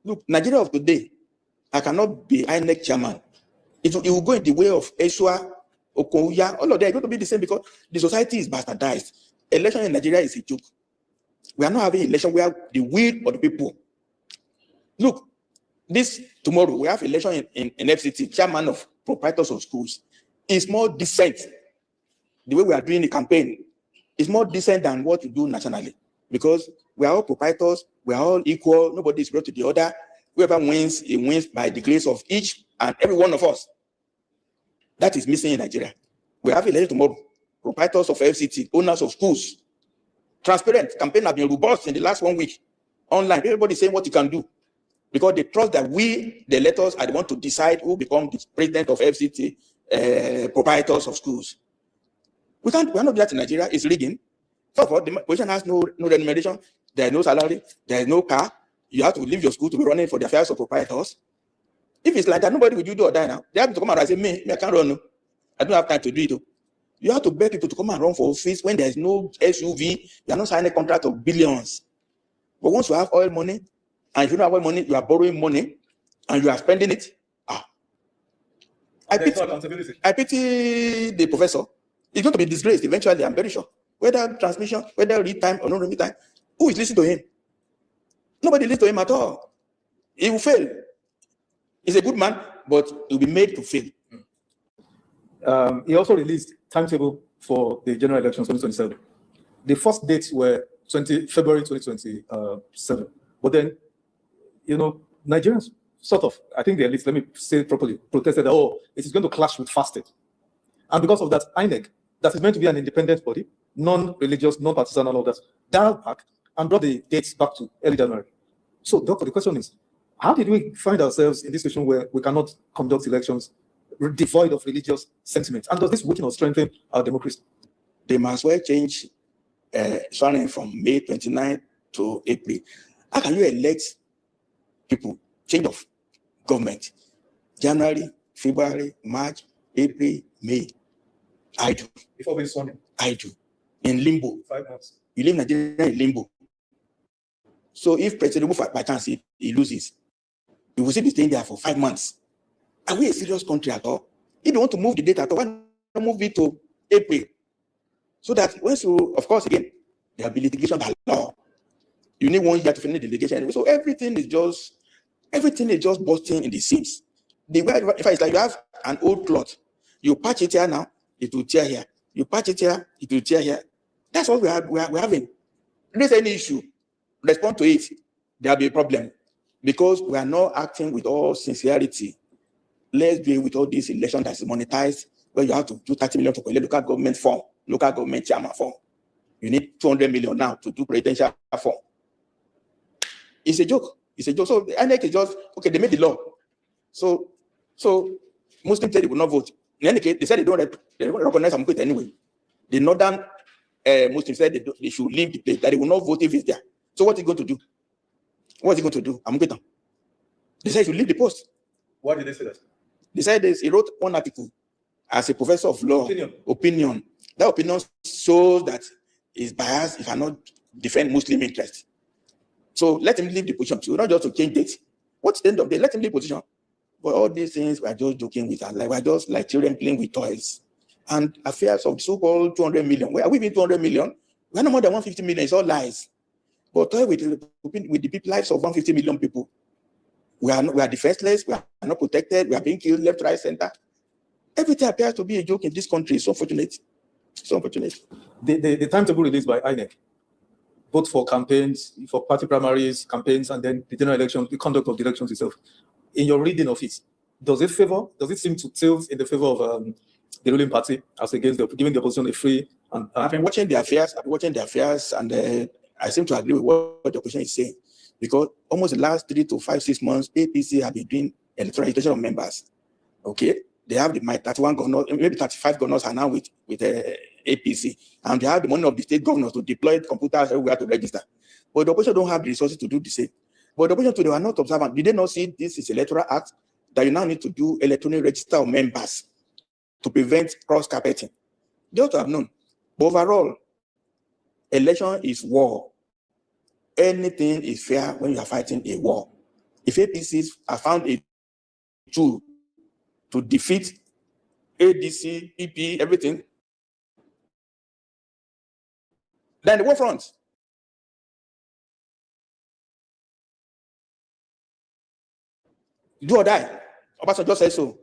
look, Nigeria of today, I cannot be INEC chairman. It will go in the way of Esua, Okoya, all of them are going to be the same because the society is bastardized. Election in Nigeria is a joke. We are not having election where the will of the people. Look, tomorrow we have election in FCT, chairman of proprietors of schools. It's more decent. The way we are doing the campaign is more decent than what you do nationally, because we are all proprietors, we are all equal, nobody is brought to the other. Whoever wins, he wins by the grace of each and every one of us. That is missing in Nigeria. We have election tomorrow. Proprietors of FCT, owners of schools. Transparent campaign have been robust in the last 1 week. Online, everybody saying what you can do. because they trust that we, the electors, are the one to decide who become the president of FCT, proprietors of schools. We cannot do that in Nigeria. It's rigging. First of all, the position has no remuneration. There is no salary. There is no car. You have to leave your school to be running for the affairs of proprietors. If it's like that, nobody will do or die now. They have to come and say, me, I can't run. I don't have time to do it. You have to beg people to come and run for office when there is no SUV. You are not signing a contract of billions. But once you have oil money, and if you don't have oil money, you are borrowing money, and you are spending it. I pity the professor. He's going to be disgraced eventually, I'm very sure. Whether transmission, whether read time or not read time, who is listening to him? Nobody listens to him at all. He will fail. He's a good man, but he'll be made to fail. He also released timetable for the general elections 2027. The first dates were February 2027. But then, Nigerians sort of, I think the elites, let me say it properly, protested that, it is going to clash with fasting. And because of that, INEC, that is meant to be an independent body, non-religious, non-partisan, and all that, dialed back and brought the dates back to early January. So, Doctor, the question is, how did we find ourselves in this situation where we cannot conduct elections devoid of religious sentiment? And does this weaken or strengthen our democracy? They must well change starting from May 29 to April. How can you elect people, change of government, January, February, March, April, May? I do. Before being sworn in? I do. In limbo. 5 months. You live in Nigeria in limbo. So if President by chance he loses, you will still be staying there for 5 months. Are we a serious country at all? If you want to move the date at all, why not move it to April? So that once you, of course, again, there will be litigation by law. You need 1 year to finish the litigation. So everything is just busting in the seams. In fact, it's like you have an old cloth. You patch it here now, it will tear here. You patch it here, it will tear here. That's what we're having. If there's any issue, respond to it. There'll be a problem. Because we are not acting with all sincerity. Let's deal with all this election that's monetized, where you have to do 30 million to collect local government form, local government chairman form. You need 200 million now to do presidential form. It's a joke. It's a joke. So the INEC is just, okay, they made the law. So Muslims said they will not vote. In any case, they said they don't recognize Amukete anyway. The northern Muslims said they should leave the place, that they will not vote if it's there. So what is he going to do? What is he going to do? Amukete. They said he should leave the post. Why did they say that? They said this, he wrote one article as a professor of law. Opinion. That opinion shows that he's biased, he cannot defend Muslim interests. So let him leave the position. So not just to change dates. What's the end of the day? Let him leave position. But all these things, we are just joking with our life. We are just like children playing with toys. And affairs of so-called 200 million. Where are we being 200 million? We are no more than 150 million. It's all lies. But toy with the people lives of 150 million people. We are defenseless. We are not protected. We are being killed left, right, center. Everything appears to be a joke in this country. It's so unfortunate. So unfortunate. The timetable released by INEC, both for campaigns, for party primaries, campaigns, and then the general election, the conduct of the elections itself. In your reading of it, does it seem to tilt in the favor of the ruling party as against giving the opposition a free? And I've been watching the affairs, and I seem to agree with what the opposition is saying, because almost the last 3 to 5, 6 months, APC have been doing electoral registration of members. Okay, they have the 31 governors, maybe 35 governors are now with APC, and they have the money of the state governors to deploy computers everywhere to register. But the opposition don't have the resources to do the same. But the opposition today are not observant. Did they not see this is electoral act that you now need to do electronic register of members to prevent cross-carpeting? They ought to have known. But overall, election is war. Anything is fair when you are fighting a war. If APCs have found a tool to defeat ADC, PP, everything, then the war front. Do or die. Obasanjo said so.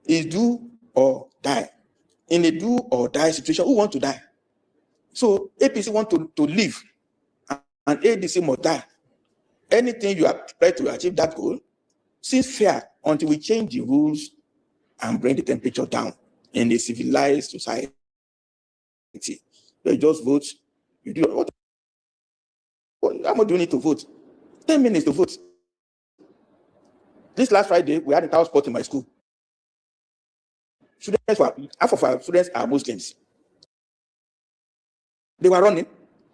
Is do or die. In a do or die situation, who want to die? So APC want to live, and ADC must die. Anything you are trying to achieve that goal, seems fair until we change the rules and bring the temperature down in a civilized society. You just vote. You do what? How much do you need to vote? 10 minutes to vote. This last Friday, we had a town spot in my school. Half of our students are Muslims. They were running.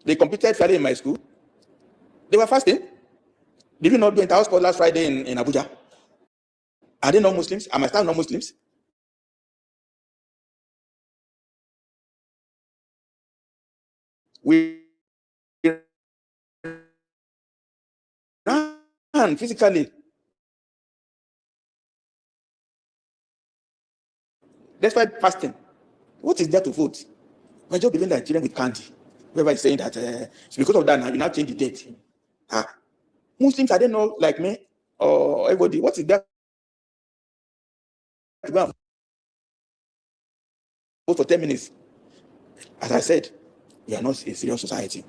They competed Friday in my school. They were fasting. Did you not do a town spot last Friday in Abuja? Are they not Muslims? Are my staff not Muslims? We ran physically. Despite fasting, what is there to vote? We're just giving the children with candy. Whoever is saying that it's because of that now, you now change the date. Muslims, are they not like me or everybody? What is there to go and vote for 10 minutes? As I said, we are not a serious society.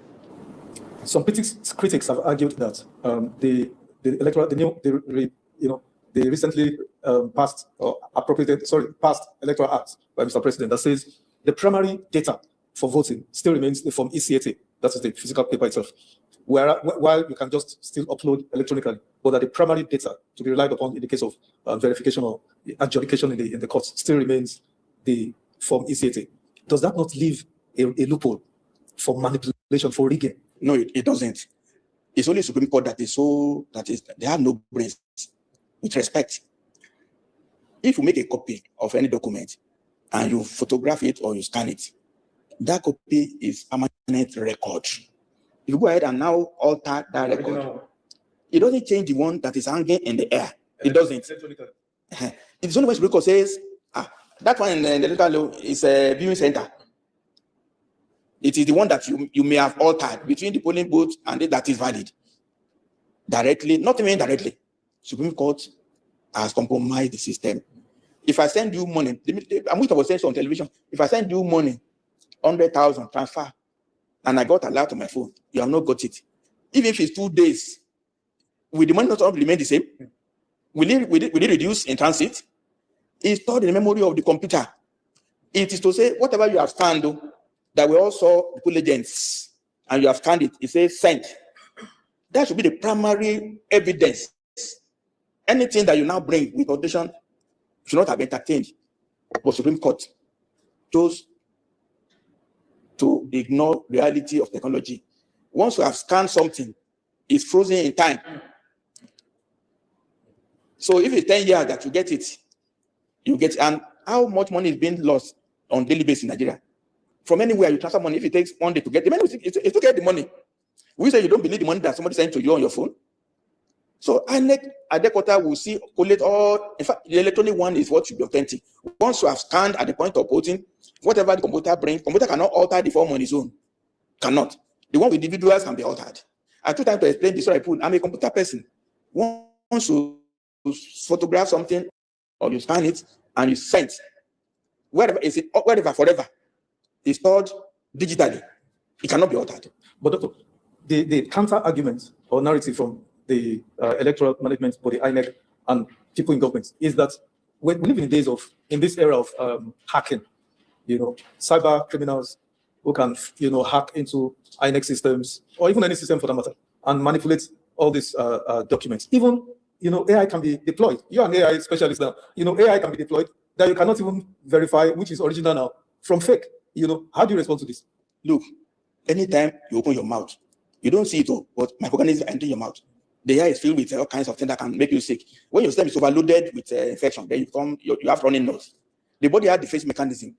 Some critics have argued that the recently passed electoral act by Mr. President that says the primary data for voting still remains the form ECAT, that is the physical paper itself, while you can just still upload electronically, but that the primary data to be relied upon in the case of verification or adjudication in the courts still remains the form ECAT. Does that not leave a loophole for manipulation, for rigging? No, it doesn't. It's only Supreme Court they have no brains. With respect, if you make a copy of any document and you photograph it or you scan it, that copy is permanent record. If you go ahead and now alter that record, it doesn't change the one that is hanging in the air. It doesn't. It's only when Supreme Court says, that one in the electoral law is a viewing center. It is the one that you may have altered between the polling booth and that is valid. Directly, not even indirectly. Supreme Court has compromised the system. If I send you money, I'm going to say on television, if I send you money, 100,000 transfer, and I got allowed to my phone, you have not got it. Even if it's 2 days, will the money not remain the same? Will it reduce in transit? It's stored in the memory of the computer. It is to say, whatever you have scanned, that we also put agents, and you have scanned it, it says sent. That should be the primary evidence. Anything that you now bring with audition should not have been entertained. But Supreme Court chose to ignore reality of technology. Once you have scanned something, it's frozen in time. So if it's 10 years that you get it, and how much money is being lost on daily basis in Nigeria? From anywhere you transfer money, if it takes 1 day to get the money, it's to get the money. We say you don't believe the money that somebody sent to you on your phone. So INEC at the quarter will collate all. In fact, the electronic one is what should be authentic. Once you have scanned at the point of voting, whatever the computer brings, computer cannot alter the form on its own. Cannot. The one with individuals can be altered. I took time to explain this. So I put, I'm a computer person. Once you photograph something or you scan it and you send, wherever forever, it's stored digitally. It cannot be altered. But Doctor, the counter argument or narrative from the electoral management body, INEC, and people in government is that we live in this era of hacking, cyber criminals who can, hack into INEC systems or even any system for that matter and manipulate all these documents. Even, AI can be deployed. You're an AI specialist now. AI can be deployed that you cannot even verify which is original now from fake. How do you respond to this? Look, anytime you open your mouth, you don't see it all, but microorganisms enter your mouth. The air is filled with all kinds of things that can make you sick. When your system is overloaded with infection, then you have running nose. The body has defense mechanism.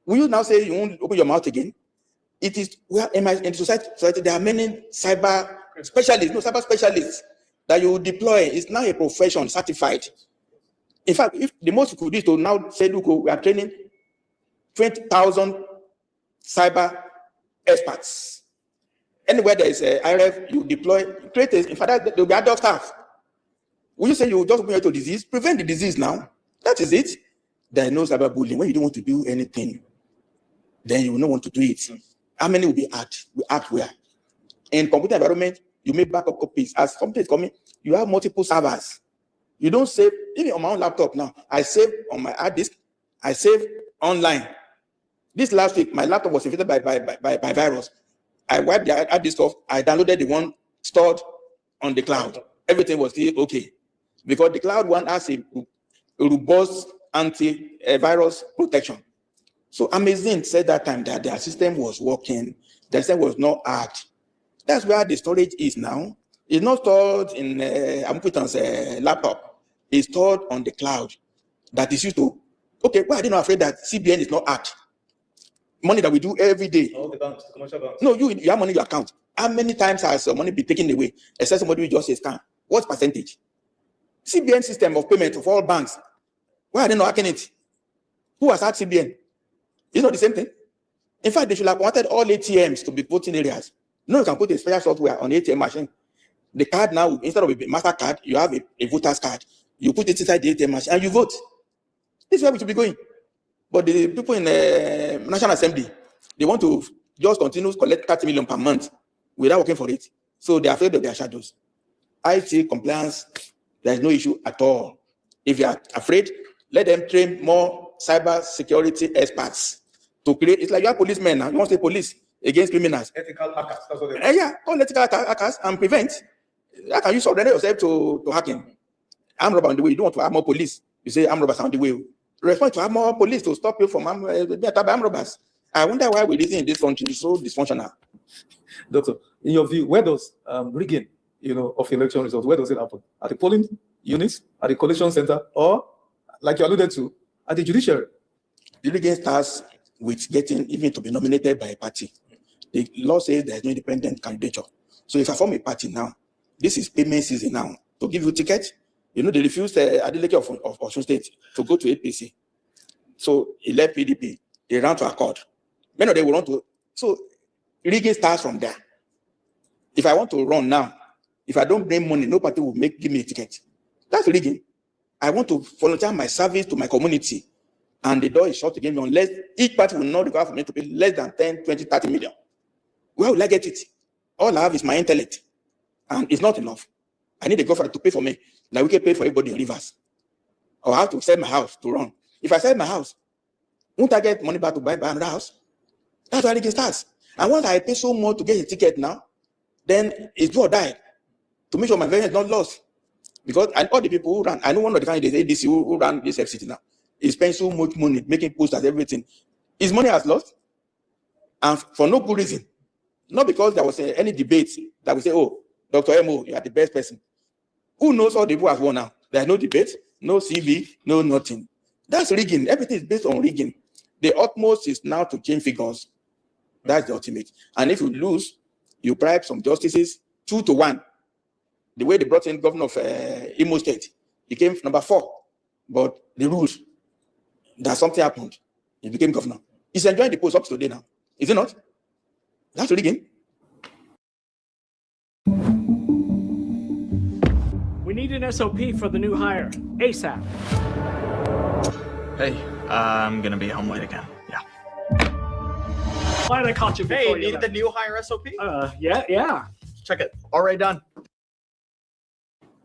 Will you now say you won't open your mouth again? It is in society there are many cyber specialists that you deploy. It's now a profession certified. In fact, if the most you could do is to now say, look, we are training 20,000 cyber experts. Anywhere there is a IRF, you deploy, create in fact, there will be adult staff. Will you say you just bring it to disease? Prevent the disease now. That is it. There is no cyberbullying. When you don't want to do anything, then you will not want to do it. How many will be act? We act where? In computer environment, you make backup copies. As something is coming, you have multiple servers. You don't save, even on my own laptop now, I save on my hard disk, I save online. This last week, my laptop was infected by virus. I wiped the hard disk off. I downloaded the one stored on the cloud. Everything was still okay. because the cloud one has a robust anti-virus protection. So Amazon said that time that their system was working, their system was not hacked. That's where the storage is now. It's not stored in Amputan's laptop. It's stored on the cloud that is used to. Okay, why are they not afraid that CBN is not hacked? Money that we do every day. All the banks, the commercial banks. No, you have money in your account. How many times has money been taken away? Except somebody will just say scam. What percentage? CBN system of payment of all banks. Why are they not hacking it? Who has hacked CBN? It's not the same thing. In fact, they should have wanted all ATMs to be voting areas. No, you can put a special software on ATM machine. The card now, instead of a MasterCard, you have a voter's card. You put it inside the ATM machine and you vote. This is where we should be going. But the people in the National Assembly, they want to just continue to collect 30 million per month without working for it. So they are afraid of their shadows. IT compliance, there is no issue at all. If you are afraid, let them train more cyber security experts to create. It's like you are policemen now. You want to say police against criminals. Ethical hackers. That's what they Yeah, call ethical hackers and prevent. How can you surrender yourself to hacking? Armed robber on the way. You don't want to have more police. You say armed robbers on the way. Respond to have more police to stop you from being attacked by armed robbers. I wonder why we live in this country is so dysfunctional. Doctor, in your view, where does rigging, of election results, where does it happen? At the polling units, at the collation center, or, like you alluded to, at the judiciary? The rigging starts with getting even to be nominated by a party. The law says there is no independent candidature. So if I form a party now, this is payment season now. To give you a ticket, they refused Adeleke of Osun State to go to APC. So he left PDP. They ran to Accord. Many of them will run to. So rigging starts from there. If I want to run now, if I don't bring money, no party will give me a ticket. That's rigging. I want to volunteer my service to my community, and the door is shut against me unless each party will not require for me to pay less than 10, 20, 30 million. Where will I get it? All I have is my intellect, and it's not enough. I need a government to pay for me. Like we can pay for everybody in Rivers. Or I have to sell my house to run. If I sell my house, won't I get money back to buy another house? That's why rigging starts. And once I pay so much to get a ticket now, then it's do or die to make sure my venue is not lost. Because all the people who ran, I know one of the candidates ADC who ran this FCT now, he spent so much money making posters, everything. His money has lost, and for no good reason. Not because there was any debate that we say, oh, Dr. Emo, you are the best person. Who knows all the people have won now? There's no debate, no CV, no nothing. That's rigging. Everything is based on rigging. The utmost is now to change figures. That's the ultimate. And if you lose, you bribe some justices 2-1. The way they brought in governor of Imo State, he came number 4. But the rules, that something happened. He became governor. He's enjoying the post up to today now. Is it not? That's rigging. We need an SOP for the new hire, ASAP. Hey, I'm gonna be home late again. Yeah. Why did I caught you before Hey, need the new hire SOP? Yeah. Check it. Already done.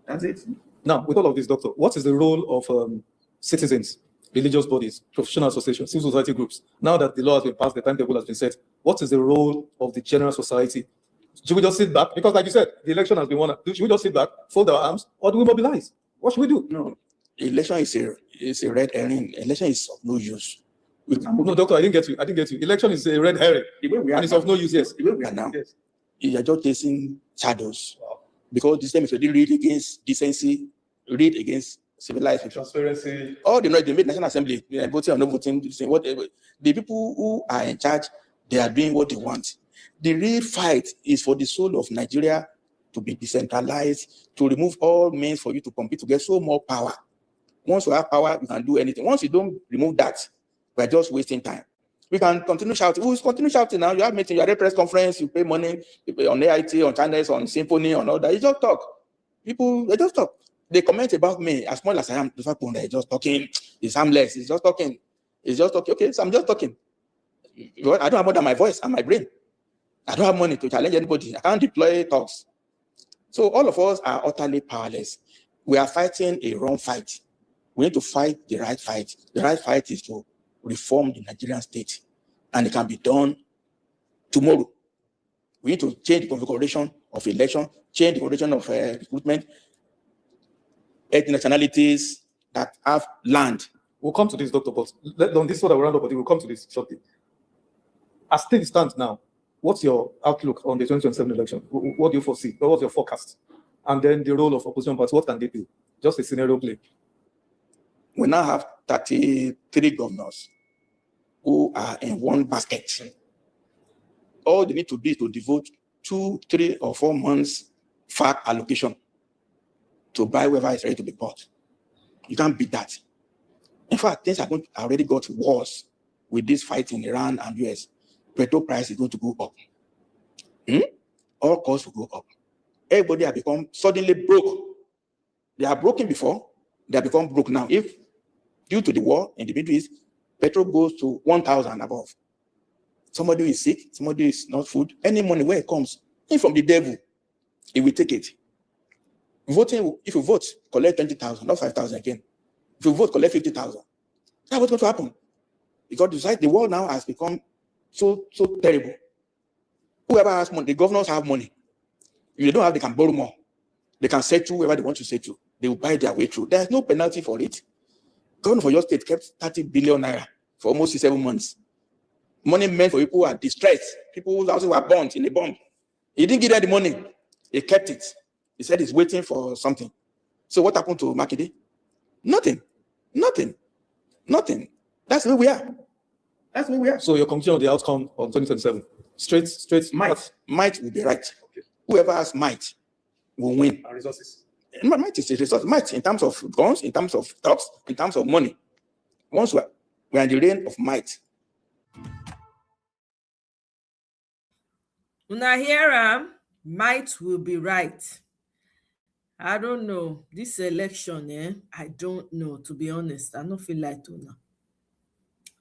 That's it. Now, with all of this, Doctor, what is the role of citizens, religious bodies, professional associations, civil society groups? Now that the law has been passed, the timetable has been set, what is the role of the general society? Should we just sit back? Because like you said, the election has been won. Should we just sit back, fold our arms, or do we mobilize? What should we do? No. Election is a red herring. Election is of no use. No, Doctor, I didn't get you. Election is a red herring. And it's of no use, yes. The way we are now, yes. You are just chasing shadows. Wow. Because this time is already read against decency, read against civilized people. Transparency. All they made National Assembly, voting or not voting, whatever. The people who are in charge, they are doing what they want. The real fight is for the soul of Nigeria to be decentralized, to remove all means for you to compete, to get so more power. Once you have power, you can do anything. Once you don't remove that, we're just wasting time. We can continue shouting. We'll continue shouting now. You have meeting, you are at a press conference, you pay money, you pay on AIT, on channels, on Symphony, on all that. You just talk. People, they just talk. They comment about me, as small as I am, they're just talking. It's harmless. It's just talking. It's just talking. Okay, so I'm just talking. I don't have more than my voice and my brain. I don't have money to challenge anybody. I can't deploy talks. So all of us are utterly powerless. We are fighting a wrong fight. We need to fight the right fight. The right fight is to reform the Nigerian state. And it can be done tomorrow. We need to change the configuration of election, change the configuration of recruitment. ethnic nationalities that have land. We'll come to this, Dr. But on this sort of roundup, but we'll come to this shortly. As things stand now, what's your outlook on the 2027 election? What do you foresee? What's your forecast? And then the role of opposition parties, what can they do? Just a scenario play. We now have 33 governors who are in one basket. All they need to do is to devote 2, 3, or 4 months FARC allocation to buy whoever is ready to be bought. You can't beat that. In fact, things are already got worse with this fight in Iran and US. Petrol price is going to go up. All costs will go up. Everybody has become suddenly broke. They are broken before, they have become broke now. If due to the war in the Middle East, petrol goes to 1,000 above. Somebody is sick, somebody is not food, any money where it comes, in from the devil, he will take it. Voting, if you vote, collect 20,000, not 5,000 again. If you vote, collect 50,000. That's what's going to happen. Because the world now has become so terrible. Whoever has money, the governors have money. If they don't have, they can borrow more. They can settle whoever they want to settle. They will buy their way through. There's no penalty for it. Governor for your state kept 30 billion naira for almost 7 months. Money meant for people who are distressed, people whose houses were burnt in a bomb. He didn't give them the money. He kept it. He said he's waiting for something. So what happened to Makinde? Nothing. That's where we are. That's where we are. So your conclusion on the outcome on 2027? Straight might will be right. Okay. Whoever has might will win. And resources. Might is a resource. Might in terms of guns, in terms of talks, in terms of money. Once we're in the reign of might. Una hear might will be right. I don't know. This election, I don't know, to be honest. I don't feel like to know.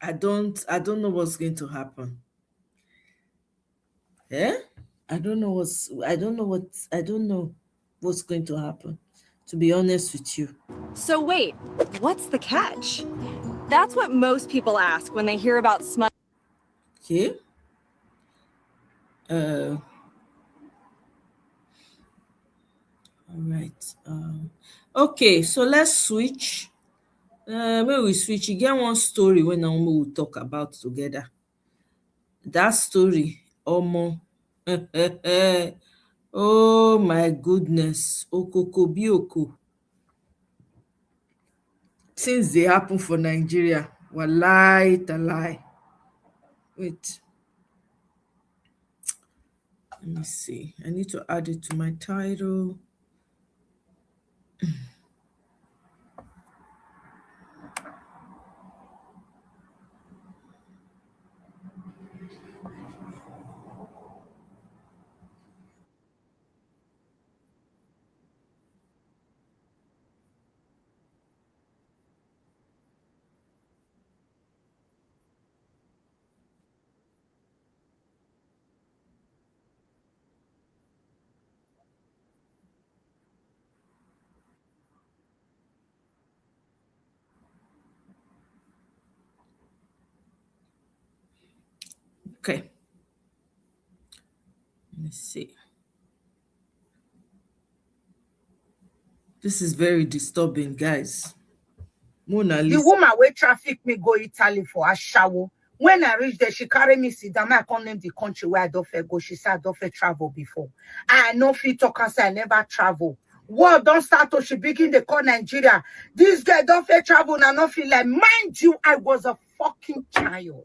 I don't know what's going to happen. I don't know what's going to happen, to be honest with you. So wait, what's the catch? That's what most people ask when they hear about smut. Okay. All right. Okay, so let's switch. When we switch, you get one story when Naomi will talk about together. That story, Omo. Oh my goodness. Okoko bioko. Things they happen for Nigeria. Wallahi talai. Wait. Let me see. I need to add it to my title. Okay. Let me see. This is very disturbing, guys. Mona Lisa. The woman where traffic me go Italy for a shower. When I reach there, she carry me sit down. I can't name the country where I don't go. She said I don't travel before. I know fit talk and say I never travel. War don't start to she begin the call Nigeria. This girl don't travel and I don't feel like, mind you, I was a fucking child.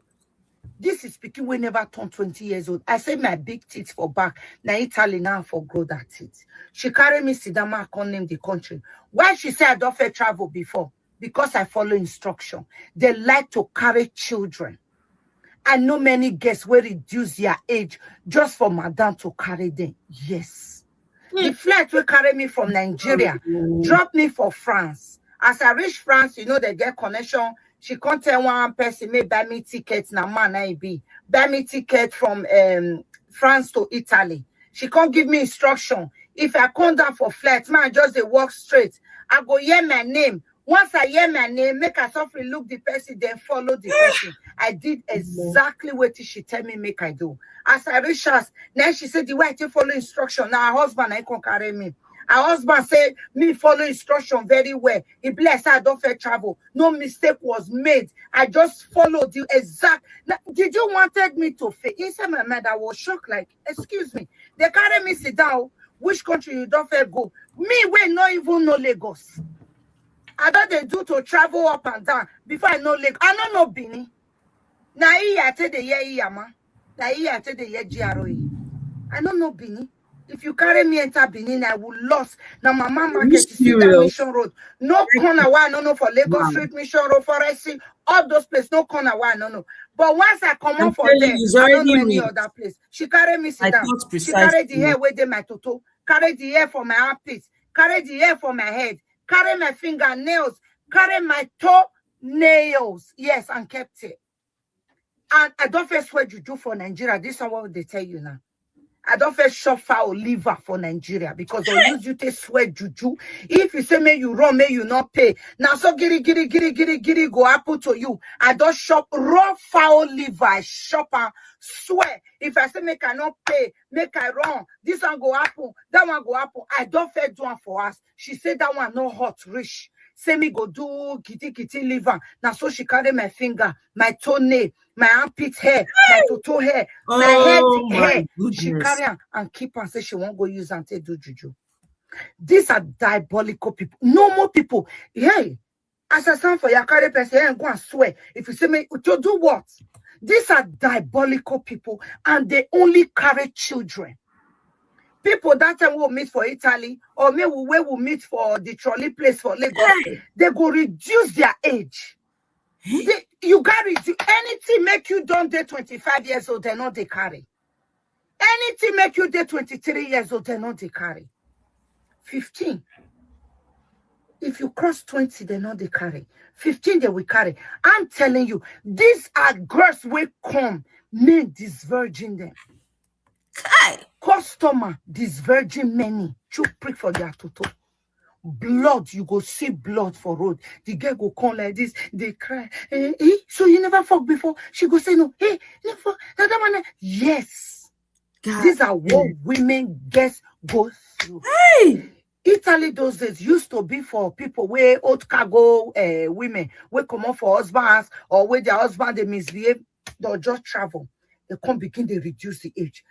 This is speaking we never turned 20 years old. I say my big teeth for back. Now Italy now for grow that teeth. She carry me sit down. I can't name the country. Why she say I don't travel before? Because I follow instruction. They like to carry children. I know many guests will reduce their age just for madam to carry them. Yes. The flight will carry me from Nigeria, drop me for France. As I reach France, you know, they get connection. She can't tell one person, may buy me tickets, now man I be. Buy me ticket from France to Italy. She can't give me instruction. If I come down for flight, man, just they walk straight. I go hear my name. Once I hear my name, make her softly look the person, then follow the person. I did exactly what she tell me make I do. As I reach us, now she said the way I take follow instruction. Now her husband I can carry me. Her husband said, me follow instruction very well. He blessed her, don't fair travel. No mistake was made. I just followed the exact. Now, did you wanted me to fail? Inside my mind, I was shocked, like, excuse me. They carry me sit down. Which country you don't fair go? Me, we not even know Lagos. I don't they do to travel up and down before I know Lagos. I don't know Bini. Now, I tell the year Yama. Now, I tell the year GROE. I don't know Bini. If you carry me enter Benin, I will lose. Now, my mama market is that Mission Road. No corner why no no for Lagos Street, Mission Road, Forest, all those places, no corner why no. But once I come on for there, I don't know any other place. She carry me sit down. She carry the hair where they my toto, carry the hair for my armpits, carry the hair for my head, carry my fingernails, carry my toe nails. Yes, and kept it. And I don't first swear juju for Nigeria. This is what they tell you now. I don't first shop foul liver for Nigeria because they'll use you to swear juju. If you say may you run, may you not pay. Now so giri go apple to you. I don't shop raw foul liver. I shop and swear. If I say make I not pay, make I run. This one go apple, that one go apple. I don't fair do one for us. She said that one no hot rich. Say me go do kitty liver. Now so she carry my finger, my toenail, my armpit hair, my toto hair, my head hair. Goodness. She carry and keep and say she won't go use and do juju. These are diabolical people. No more people. Hey, as I stand for your carry person and go and swear. If you say me to do what? These are diabolical people and they only carry children. People that time will meet for Italy or maybe we will meet for the trolley place for Lagos. They go reduce their age. You got to anything make you don't date 25 years old, they're not they carry. Anything make you date 23 years old, they're not they carry. 15. If you cross 20, they're not they carry. 15, they will carry. I'm telling you, these are girls will come, men disvirgin them. Customer disvirgin many. You prick for their toto. Blood, you go see blood for road. The girl go come like this, they cry. So you never fuck before? She go say no. Hey, never fuck. Yes. God. These are what women go through. Hey. Italy those days used to be for people where old cargo women will come on for husbands or where their husband they misbehave, they'll just travel. They come begin to reduce the age.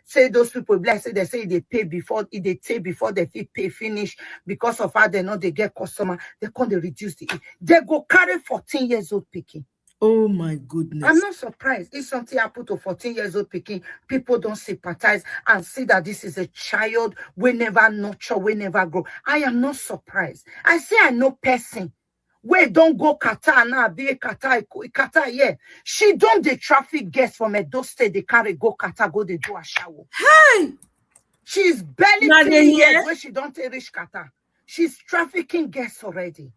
Say those people blessed, they say they pay before they pay before they pay finish because of how they know they get customer. They come to reduce the age. They go carry 14 years old picking. Oh my goodness. I'm not surprised. If something happened to 14 years old picking, people don't sympathize and see that this is a child we never nurture, we never grow. I am not surprised. I say I know person. Wait, don't go Qatar now. Be Qatar, yeah. She don't the traffic guests from Edo State. They carry go Qatar, go they do a shower. Hey, she's barely 3 years when she don't reach Qatar. She's trafficking guests already.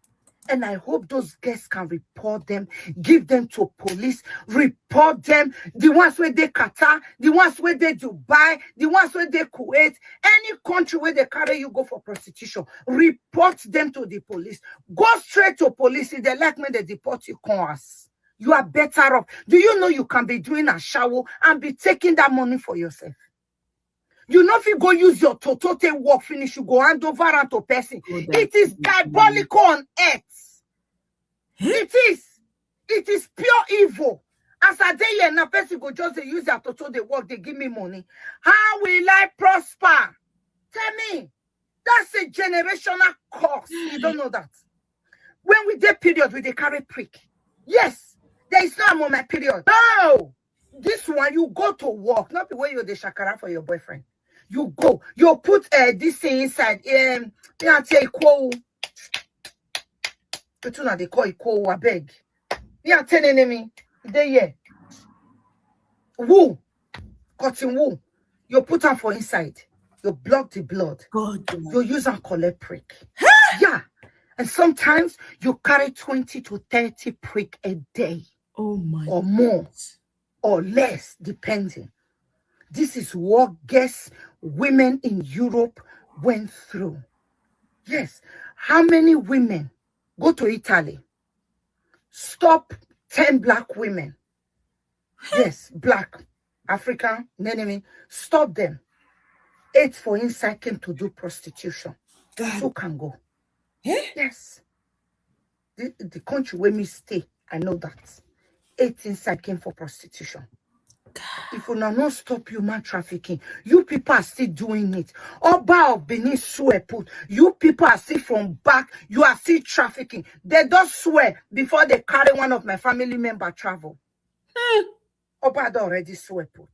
And I hope those guests can report them, give them to police, report them. The ones where they Qatar, the ones where they Dubai, the ones where they Kuwait, any country where they carry you go for prostitution, report them to the police. Go straight to police. If they like me, they deport you, cons. You are better off. Do you know you can be doing a shower and be taking that money for yourself? You know if you go use your total work finish, you go hand over and to person. It is diabolical on earth. It is pure evil. As a day and a person go just they use their total they work, they give me money. How will I prosper? Tell me. That's a generational curse. You don't know that. When we get period, we they carry prick. Yes, there is no more my period. No, this one you go to work, not the way you're the shakara for your boyfriend. You go, you put this thing inside. You say equal. But you know they call equal. I beg. You are telling me they yeah. Woo, cotton wool. You put them for inside. You block the blood. God, you use and collect prick. Yeah, and sometimes you carry 20 to 30 prick a day. Oh my! Or more, or less, depending. This is what guests, women in Europe went through. Yes. How many women go to Italy? Stop 10 black women. Yes, black, African, enemy. Stop them. 8 for inside came to do prostitution. God. 2 can go. Eh? Yes. The country where me stay, I know that. 8 inside came for prostitution. If you not stop human trafficking, you people are still doing it. Oba of Benin swear put. You people are still from back. You are still trafficking. They don't swear before they carry one of my family member travel. Oba already swear put.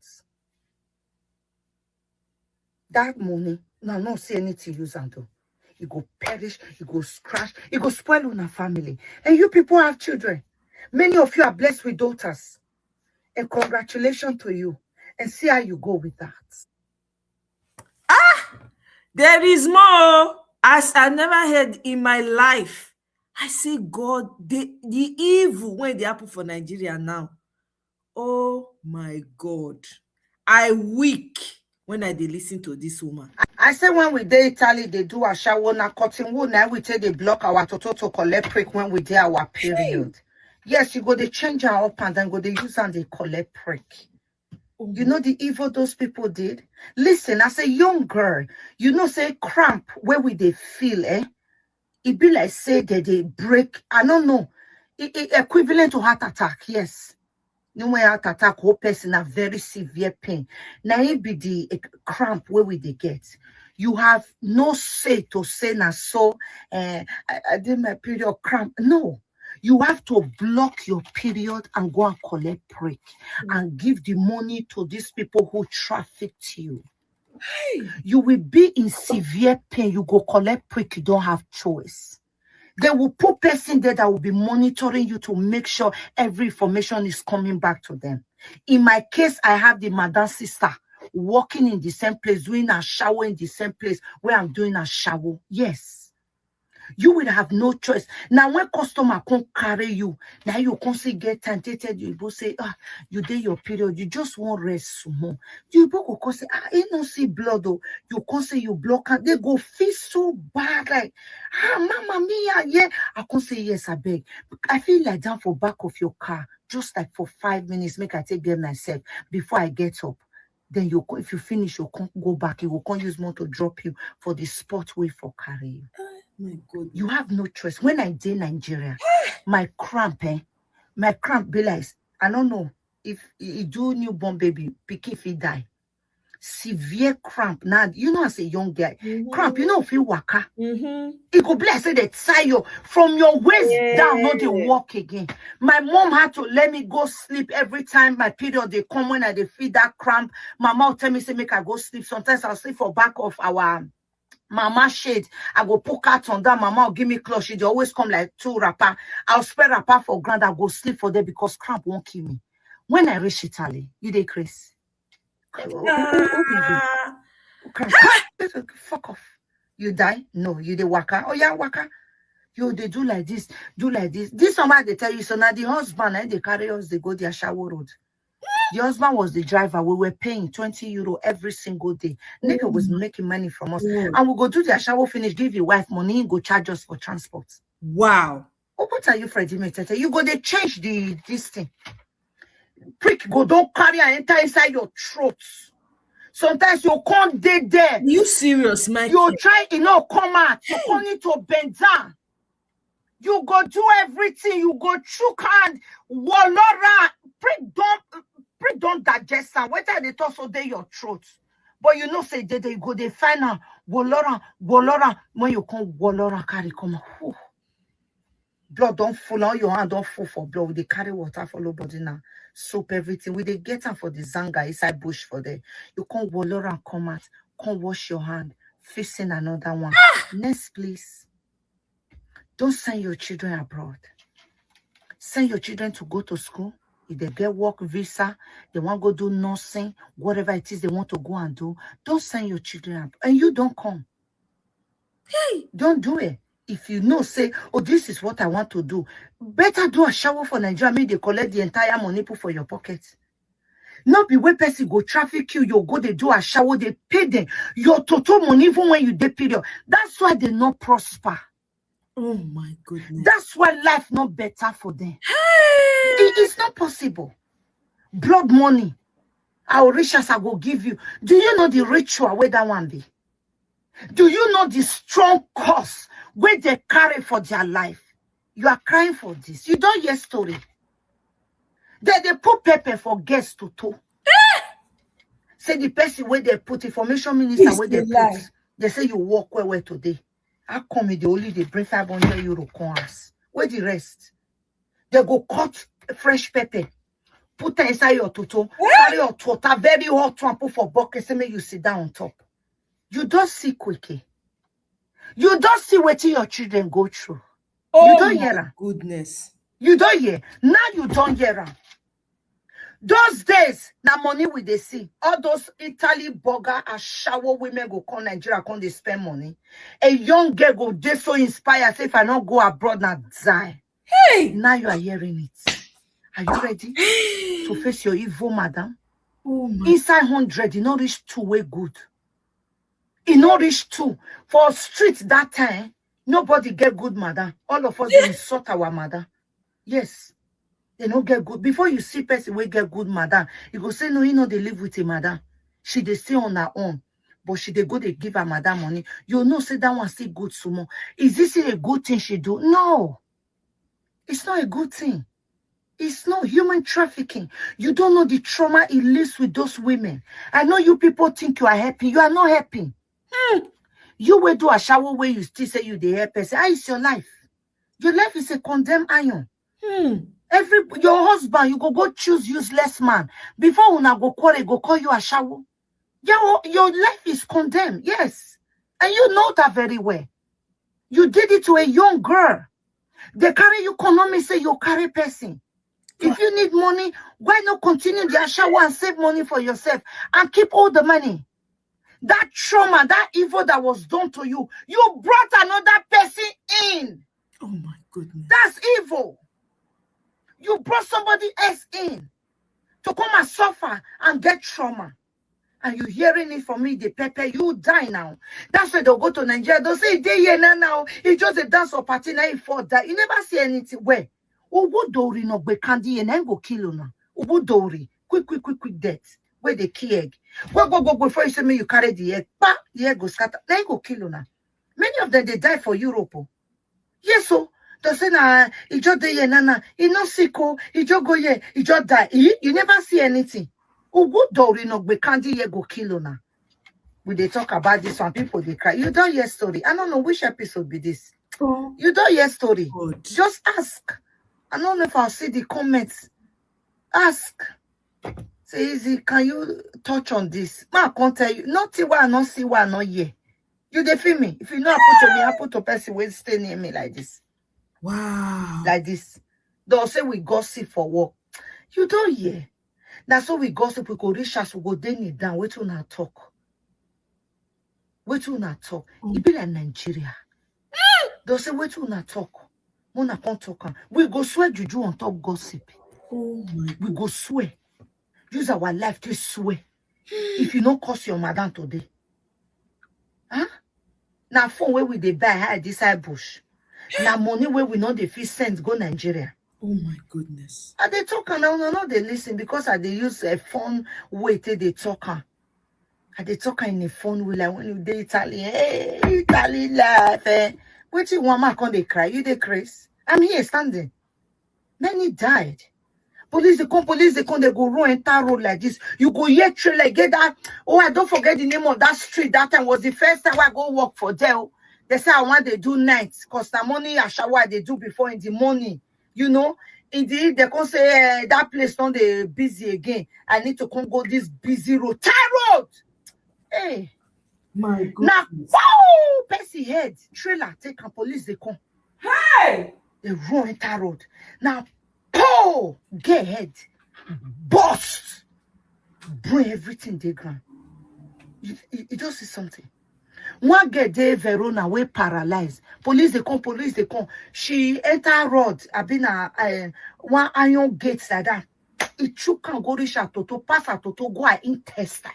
That money, now not see anything use and do. You go perish, you go scratch, you go spoil on a family. And you people have children. Many of you are blessed with daughters. And congratulations to you. And see how you go with that. There is more. As I never heard in my life. I say, God, the evil when they happen for Nigeria now. Oh my God. I weak when I listen to this woman. I say when we dey Italy, they do a shower na cotton wool. Now we take they block our toto to collect prick when we do our period. Yes, you go they change our up and then go they use and they collect prick. You know the evil those people did? Listen, as a young girl, you know, say cramp where we they feel, it be like say that they break, I don't know, equivalent to heart attack, yes. No way heart attack, whole person have very severe pain. Now it be the cramp where we they get. You have no say to say na so I did my period cramp. No. You have to block your period and go and collect prick and give the money to these people who trafficked you. Hey. You will be in severe pain. You go collect prick. You don't have choice. They will put person there that will be monitoring you to make sure every information is coming back to them. In my case, I have the madam sister working in the same place, doing a shower in the same place where I'm doing a shower. Yes. You will have no choice. Now, when customer can't carry you, now you can't say get tempted. You both say, you did your period. You just want rest more. You both can say, you don't see blood. Though. You can't say you block. They go feel so bad. Like, mama mia, yeah. I can't say yes, I beg. I feel like down for back of your car, just like for 5 minutes, make I take care myself before I get up. Then you, if you finish, you can't go back. You will can't use more to drop you for the spot way for carry you. My God. You have no choice. When I did Nigeria, my cramp be like, I don't know if you do newborn baby, pick if he die. Severe cramp. Now, you know, as a young guy, cramp, you know, if you waka, it go bless say they tie you from your waist down, not they walk again. My mom had to let me go sleep every time my period they come when I they feel that cramp. My mom tell me say make I go sleep. Sometimes I'll sleep for back of our mama shade. I go put cat on that. Mama will give me clothes. She always come like 2 wrapper. I'll spare wrapper for grand. I'll go sleep for them because cramp won't kill me. When I reach Italy, you dey Chris. Fuck off. You die? No, you dey waka. Oh yeah, waka. You they do like this, do like this. This somebody they tell you so now the husband they carry us, they go their shower road. The husband was the driver. We were paying 20 euro every single day. Nigga was making money from us. And we go do their shower finish, give your wife money, and go charge us for transport. Wow. Oh, what are you, Freddie Metete? You go, they change this thing. Prick go, don't carry and enter inside your throat. Sometimes you can't dead there. You serious, man? You try, come out. You can't need to bend down. You go do everything. You go choke hand. Walora. Prick don't digest and whether they talk so they your throat. But you know, say they go, they find out Walora. When you come Walora carry come. Whew. Blood don't full on your hand, don't full for blood. They carry water for your body now. Soap everything. We they get them for the zanga inside bush for them. You come Walora come out, come wash your hand, facing another one. Next, please. Don't send your children abroad. Send your children to go to school. If they get work visa, they want to go do nursing, whatever it is they want to go and do, don't send your children up. And you don't come. Hey, don't do it. If you know, say, oh, this is what I want to do. Better do a shower for Nigeria. Maybe they collect the entire money put for your pocket. Not be where person go traffic you, you go, they do a shower, they pay them. Your total money, even when you dey period. That's why they not prosper. Oh my goodness. That's why life not better for them. It's not possible. Blood money. Our riches I will give you. Do you know the ritual where that one be? Do you know the strong cause where they carry for their life? You are crying for this. You don't hear story. They put pepper for guests to tow. Say the person where they put information minister where they put. They say you walk where today. How come they only they bring 500 euro coins? Where the rest? They go cut fresh pepper. Put it inside your toto, carry your water, very hot one, put for bucket, say make you sit down on top. You don't see quickly. You don't see what your children go through. You don't hear them. Goodness. You don't hear. Now you don't hear them. Those days, now money we they see. All those Italy burger and shower women go come Nigeria, come they spend money. A young girl go they so inspired, say if I not go abroad, now die. Hey! Now you are hearing it. Are you ready to face your evil, madam? Inside 100, you not reach 2 way good. You not reach 2. For street that time, nobody get good, madam. All of us insult our mother. Yes. They don't get good. Before you see person we get good, madam, you go say, no, you know they live with a madam. She they stay on her own. But she they go, they give her madam money. You know, say that one still good sumo. Is this a good thing she do? No. It's not a good thing. It's not human trafficking. You don't know the trauma it lives with those women. I know you people think you are happy. You are not happy. You will do a shower where you still say you the happy. Say, how is your life? Your life is a condemned iron. Your husband, you go choose useless man. Before una go call you a shower. Your life is condemned. Yes. And you know that very well. You did it to a young girl. They carry you economy, say you carry person. If you need money, why not continue the shower and save money for yourself and keep all the money? That trauma, that evil that was done to you, you brought another person in. Oh my goodness. That's evil. You brought somebody else in to come and suffer and get trauma. And you hearing it from me, the pepper, you die now. That's why they'll go to Nigeria. They'll say, they here now. It's just a dance or party now. For that, you never see anything. Where? Dori no be candy and then go kill you now. Dori, quick death. Where the key egg? Go before you say me you carry the egg. Pa, the egg go scatter. Then go kill you now. Many of them they die for Europe. Yes, so they say na he just dey nana. He no sick he just go here. He just die. You never see anything. Dori no be candy go kill you now. We they talk about this one, people they cry. You don't hear story. I don't know which episode be this. You don't hear story. Good. Just ask. I don't know if I'll see the comments. Ask. Say, Izzy, can you touch on this? Ma, I can't tell you. Not see why I not see why I not hear. You dey feel me? If you know I put a person will stay near me like this. Wow. Like this. They'll say we gossip for work. You don't hear. That's why we gossip. We go reach us. We go then it down. Wait till now talk. Wait till now talk. It be like Nigeria. They'll say wait till now talk. Mona can't talk. We go swear juju on top gossip. Oh my. We go swear. Use our life to swear. If you don't curse your madam today. Huh? Now phone where we they buy high this side bush. Now money where we know the fee send go Nigeria. Oh my goodness. And they talk and now they listen because they use a phone way till they talk. And they talk in the phone way like when you dey Italy. Hey, Italy life. Eh? What you want, man, they cry? You they crazy? I'm here standing. Then he died. Police they come, they go run entire road like this. You go here trailer, get that. Oh, I don't forget the name of that street. That time was the first time I go work for them. They say I want they do nights because the money I shower they do before in the morning. You know, indeed they can say that place not they busy again. I need to come go this busy road, tie road. Hey, my goodness. Now, wow, Percy head trailer take a police they come. Hey, they run entire road now. Oh, get head, bust, bring everything they ground. You just see something. One get there, Verona, we paralyzed. Police they come. She enter road. I been one iron gate like that. It took can go reach her to pass her to go her intestine.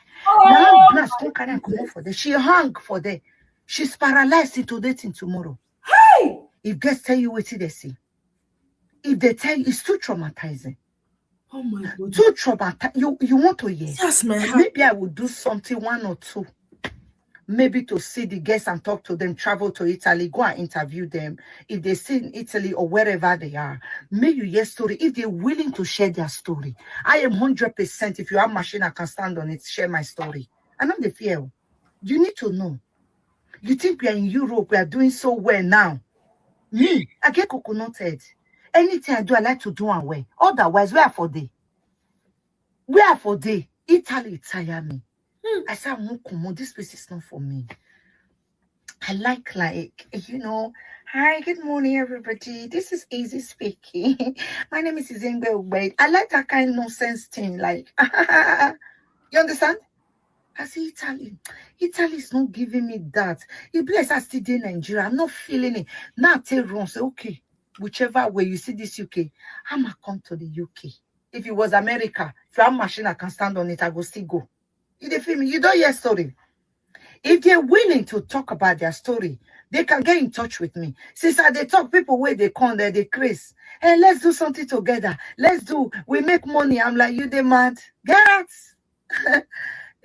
Now glass don't carry come out for there. She hung for there. She's paralyzed till today till tomorrow. Hey, if guests tell you what they see. If they tell you, it's too traumatizing. Oh my God. Too trouble. You want to hear? Yes, my heart. Maybe I will do something, one or two. Maybe to see the guests and talk to them, travel to Italy, go and interview them. If they see in Italy or wherever they are, may you hear story. If they're willing to share their story, I am 100%. If you have machine, I can stand on it, share my story. I know the fear. You need to know. You think we are in Europe, we are doing so well now. Me, I get coconut head. Anything I do, I like to do and well. Otherwise, where for day? Where for day? Italy tire me. I said, this place is not for me. I like, you know, hi, good morning, everybody. This is Izzy speaking. My name is Izzy Ogbeide. I like that kind of nonsense thing, like, you understand? I say, Italy is not giving me that. It bless I still in Nigeria. I'm not feeling it. Now I tell Ron, say, okay, whichever way you see this UK, I'm going to come to the UK. If it was America, if I have machine, I can stand on it, I will still go. You feel me? You don't hear story. If they're willing to talk about their story, they can get in touch with me. Since they talk, people where they come there, they craze. Hey, let's do something together. We make money. I'm like, you they mad? Get out.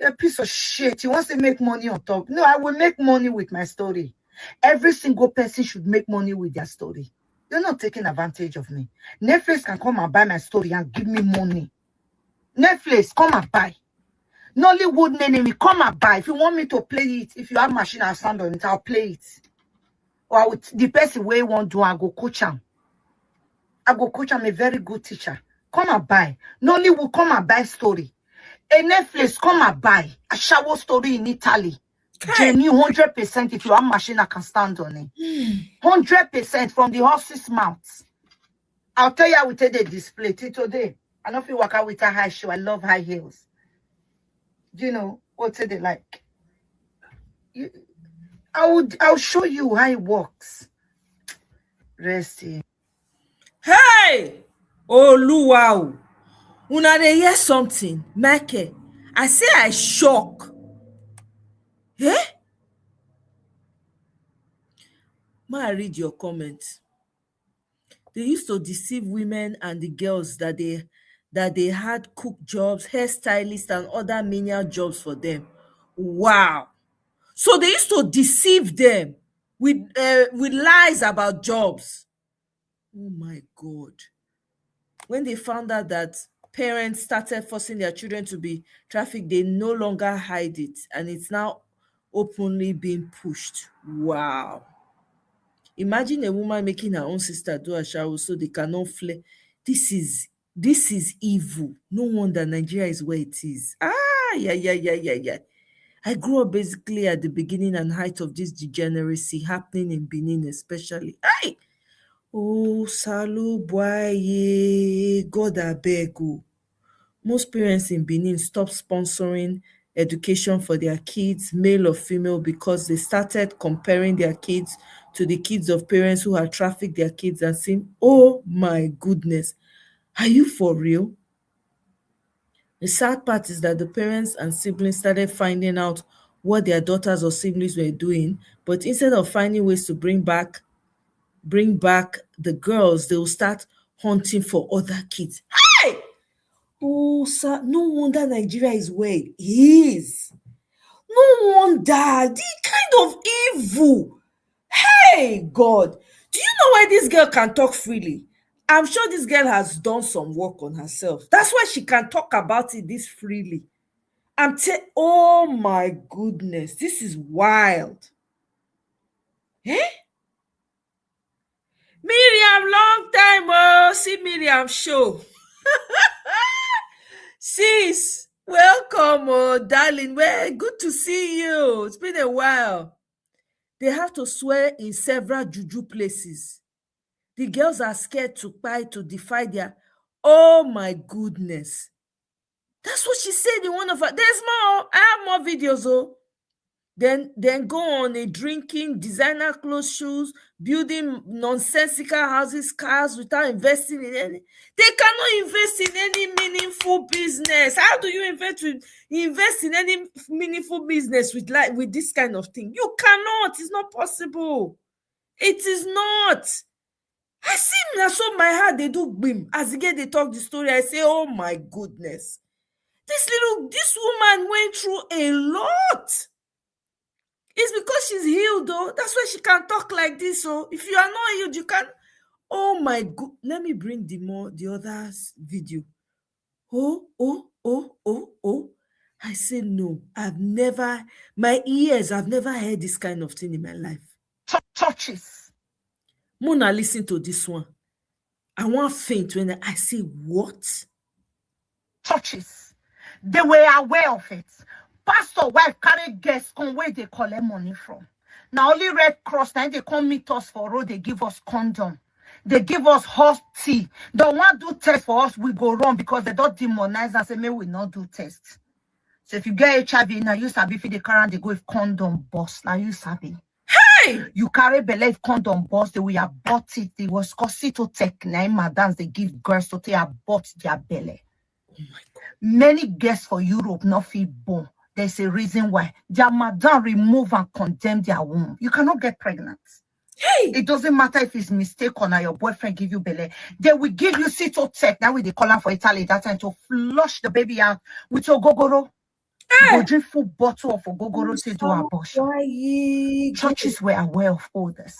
You're a piece of shit. You want to make money on top? No, I will make money with my story. Every single person should make money with their story. You're not taking advantage of me. Netflix can come and buy my story and give me money. Netflix, come and buy. Nollywood enemy, come and buy. If you want me to play it, if you have machine and sound on it, I'll play it. Or the person where you want to, I go coach him. I'm a very good teacher. Come and buy. Nollywood, come and buy story. A Netflix, come and buy a shower story in Italy. Genuine 100%. If you have machine, I can stand on it. 100% from the horse's mouth. I'll tell you how we take the display today. I don't feel work out with a high shoe. I love high heels. You know what they like. I'll show you how it works. Rest here. Hey! Oh, luau. Una dey hear something, Michael. I say I shock. Eh? May I read your comment? They used to deceive women and the girls that they had cook jobs, hairstylists, and other menial jobs for them. Wow. So they used to deceive them with lies about jobs. Oh my God. When they found out that parents started forcing their children to be trafficked, they no longer hide it, and it's now openly being pushed. Wow. Imagine a woman making her own sister do a shower so they cannot flare. This is evil. No wonder Nigeria is where it is. Yeah. I grew up basically at the beginning and height of this degeneracy happening in Benin, especially. Aye. Oh, Salu Boye, God abeg o. Most parents in Benin stopped sponsoring education for their kids, male or female, because they started comparing their kids to the kids of parents who had trafficked their kids and saying, oh my goodness, are you for real? The sad part is that the parents and siblings started finding out what their daughters or siblings were doing, but instead of finding ways to bring back the girls, they will start hunting for other kids. Hey! Oh, sir, no wonder Nigeria is where it is. No wonder. The kind of evil. Hey, God. Do you know why this girl can talk freely? I'm sure this girl has done some work on herself. That's why she can talk about it this freely. Oh my goodness, this is wild. Eh? Miriam, long time. Oh, see Miriam show. Sis, welcome, oh, darling. Well, good to see you. It's been a while. They have to swear in several juju places. The girls are scared to defy their... Oh, my goodness. That's what she said in one of her... There's more. I have more videos, oh. Then go on a drinking, designer clothes, shoes, building nonsensical houses, cars without investing in any. They cannot invest in any meaningful business. How do you invest in any meaningful business with this kind of thing? You cannot. It's not possible. It is not. I see now, so my heart they do bim. As again they talk the story, I say, oh my goodness. This woman went through a lot. It's because she's healed, though. That's why she can talk like this. So if you are not healed, you can. Oh my God. Let me bring the other video. Oh. I say no. I've never heard this kind of thing in my life. Churches. Mona, listen to this one. I want faint when I say what? Churches. They were aware of it. Pastor wife carry guests come where they collect money from. Now only Red Cross, now they come meet us for road, they give us condom. They give us hot tea. They want to do test for us, we go wrong because they don't demonize and say, may we not do tests. So if you get HIV, now you sabi if they carry, they go with condom boss. Now you sabi. Hey! You carry belay condom boss, they will abort it. It was cosito tech name madams they give girls to take abort their belly. Oh my God. Many guests for Europe not feel born. There's a reason why. Their madam remove and condemn their womb. You cannot get pregnant. Hey! It doesn't matter if it's mistake or your boyfriend give you belly. They will give you cytotech. Now with the color for Italy that time to flush the baby out with your gogoro. Hey! Go drink full bottle of gogoro to do abortion. Churches were aware of all this.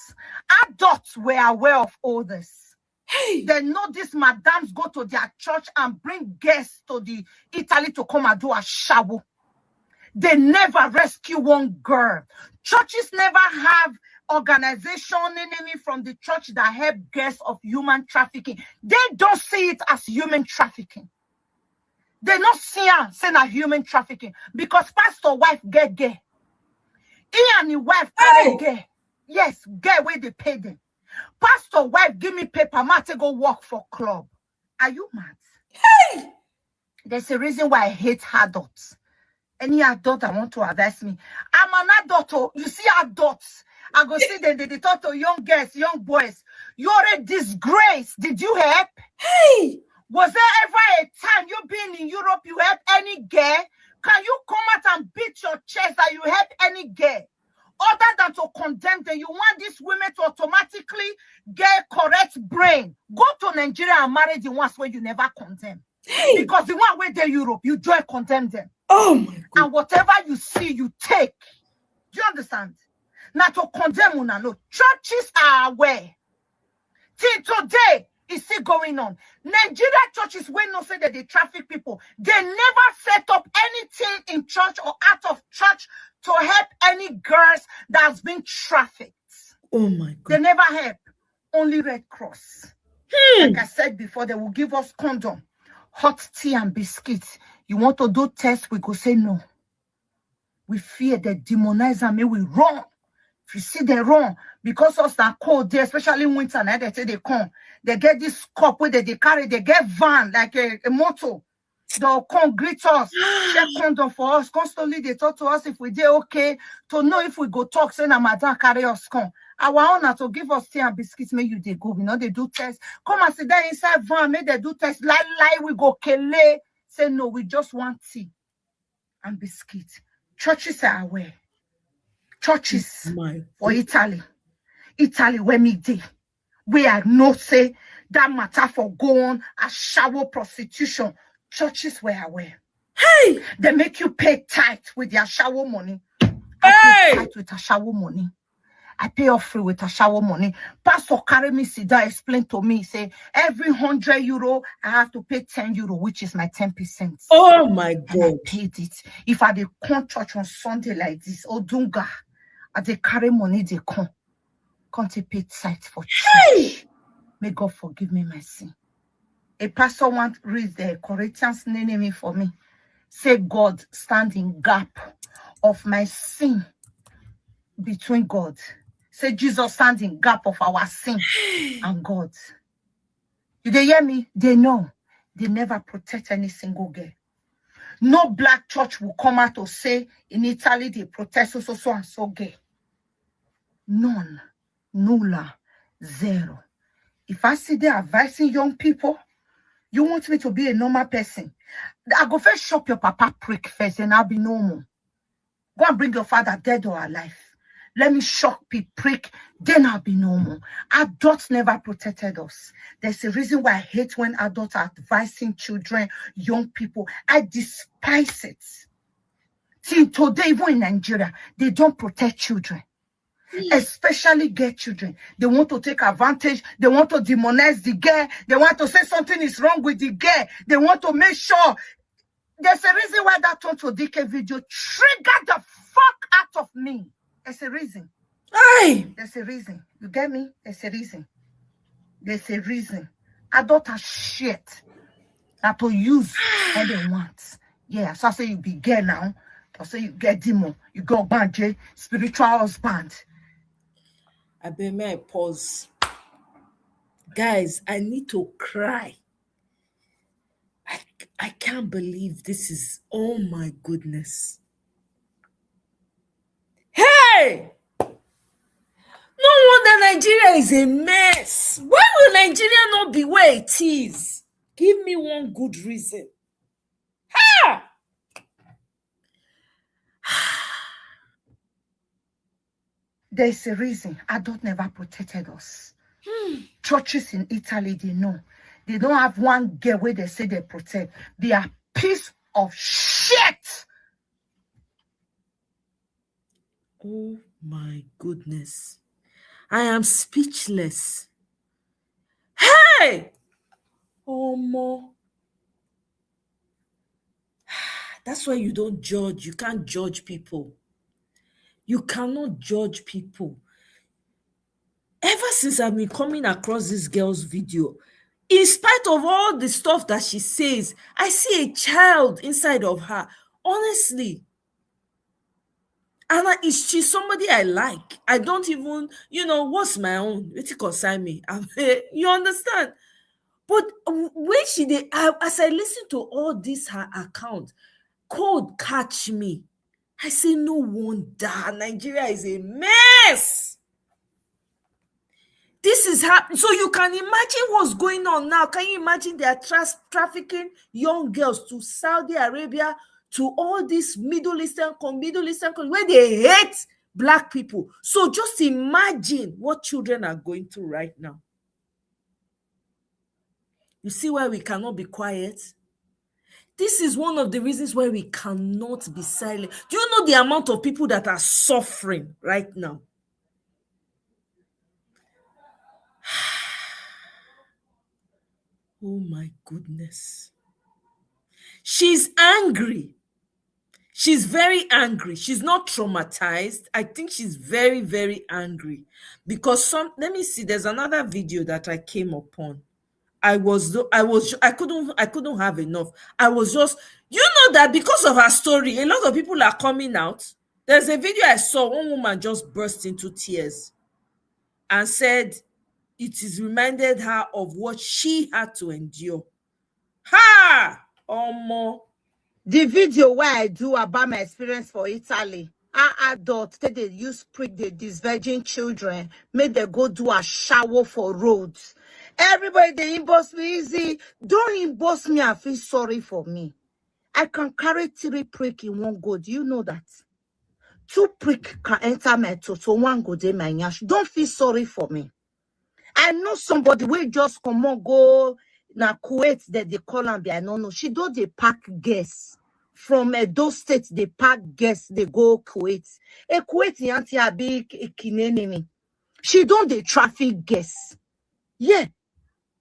Adults were aware of all this. Hey! They know these madams go to their church and bring guests to the Italy to come and do a shower. They never rescue one girl. Churches never have organization enemy from the church that help guests of human trafficking. They don't see it as human trafficking. They not see it saying as human trafficking because pastor wife get gay. He and his wife carry gay. Yes, gay where they pay them. Pastor wife give me paper, ma to go work for club. Are you mad? Hey! There's a reason why I hate adults. Any adult that want to advise me. I'm an adult. Oh. You see adults. I go see them, they talk to young girls, young boys. You're a disgrace. Did you help? Hey! Was there ever a time you been in Europe, you help any girl? Can you come out and beat your chest that you help any girl? Other than to condemn them, you want these women to automatically get correct brain. Go to Nigeria and marry the ones where you never condemn. Hey! Because the one where they're Europe, you join condemn them. Oh my God. And whatever you see, you take. Do you understand? Not to condemn una no. Churches are aware. Till today, it's still going on. Nigeria churches will not say that they traffic people. They never set up anything in church or out of church to help any girls that's been trafficked. Oh my God. They never help. Only Red Cross. Like I said before, they will give us condom, hot tea and biscuits. You want to do tests, we go say no. We fear they demonize and may we run. If you see they run, because us that cold there, especially in winter, now they say they come. They get this cup where they carry, they get van, like a motor. They'll come greet us, check condom for us. Constantly they talk to us if we did okay, to know if we go talk, say na madam carry us come. Our honor to give us tea and biscuits, make you they go. You know, they do tests. Come and sit there inside van, make they do tests. Lie, we go kele. Say no, we just want tea and biscuits. Churches are aware. Churches for Italy. Italy, where me day. We are no say that matter for go on as shower prostitution. Churches were aware. Hey! They make you pay tithe with their shower money. I pay tithe with a shower money. I pay off free with a shower money. Pastor carry me Sida explain to me, say every €100 I have to pay €10, which is my 10%. Oh my God. And I paid it. If I dey come church on Sunday like this, Odunga, I dey carry money they come to pay tithe for church. Hey! May God forgive me my sin. A pastor want read the Corinthians name for me. Say God stand in gap of my sin between God. Say Jesus stand in gap of our sin and God. Do they hear me? They know. They never protect any single girl. No black church will come out to say in Italy they protect so and so gay. None. Nulla. Zero. If I see they advising young people, you want me to be a normal person, I go first shop your papa prick first and I'll be normal. Go and bring your father dead or alive. Let me shock people, prick, then I'll be normal. Adults never protected us. There's a reason why I hate when adults are advising children, young people. I despise it. Till today, even in Nigeria, they don't protect children. Especially gay children. They want to take advantage. They want to demonize the gay. They want to say something is wrong with the gay. They want to make sure. There's a reason why that Tonto DK video triggered the fuck out of me. There's a reason. Aye. There's a reason. You get me? There's a reason. There's a reason. Adults are shit that to use what they want. Yeah, so I say you be gay now. I say you get demon. You go banje, spiritual husband. I bet may I pause. Guys, I need to cry. I can't believe this is, oh my goodness. Hey! No wonder Nigeria is a mess. Why will Nigeria not be where it is? Give me one good reason. Ha! There's a reason. Adults never protected us. Churches in Italy, they know. They don't have one girl where they say they protect. They are piece of shit. Oh my goodness. I am speechless. Hey! Oh, more. That's why you don't judge. You can't judge people. You cannot judge people. Ever since I've been coming across this girl's video, in spite of all the stuff that she says, I see a child inside of her. Honestly. And she's somebody I like. I don't even, what's my own? It concern me. You understand? But when she did, as I listen to all this, her account, code catch me. I say, no wonder Nigeria is a mess. This is happening. So you can imagine what's going on now. Can you imagine they are trafficking young girls to Saudi Arabia, to all these Middle Eastern countries where they hate Black people? So just imagine what children are going through right now. You see why we cannot be quiet? This is one of the reasons why we cannot be silent. Do you know the amount of people that are suffering right now? Oh my goodness. She's angry. She's very angry. She's not traumatized. I think she's very, very angry because let me see, there's another video that I came upon. I couldn't have enough. I was just, that because of her story, a lot of people are coming out. There's a video I saw, one woman just burst into tears and said it is reminded her of what she had to endure. Ha! Omo. The video where I do about my experience for Italy, our adults, they use prick these virgin children, make them go do a shower for roads. Everybody, they inbox me easy. Don't inbox me and feel sorry for me. I can carry 3 prick in one go. Do you know that? 2 prick can enter my toto, 1 go in my nyash. Don't feel sorry for me. I know somebody will just come on, go na Kuwait that they call and be. I don't know. She do they pack guests from those states. They pack guests. They go Kuwait. A Kuwait yanti a big kinenini. She don't they traffic guests. Yeah,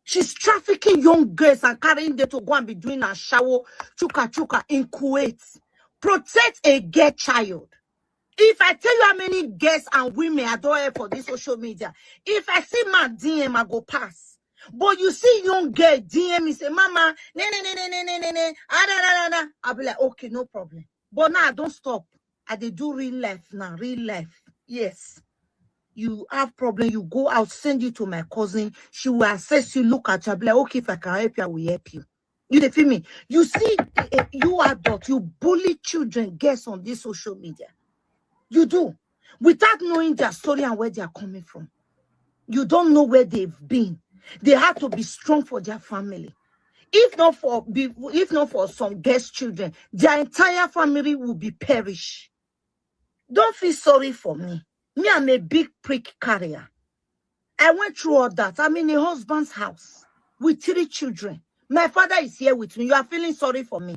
she's trafficking young girls and carrying them to go and be doing a shower chuka in Kuwait. Protect a gay child. If I tell you how many girls and women I don't have for this social media, if I see my DM, I go pass. But you see young girl DM me say, Mama, I'll be like, okay, no problem. But now I don't stop. I dey do real life now, real life. Yes. You have problem, you go out, send you to my cousin. She will assess you, look at you, I'll be like, okay, if I can help you, I will help you. You dey feel me? You see, you adult, you bully children, girls on this social media. You do, without knowing their story and where they are coming from. You don't know where they've been. They have to be strong for their family. If not for some guest children, their entire family will be perished. Don't feel sorry for me. Me, I'm a big prick carrier. I went through all that. I'm in a husband's house with 3 children. My father is here with me. You are feeling sorry for me.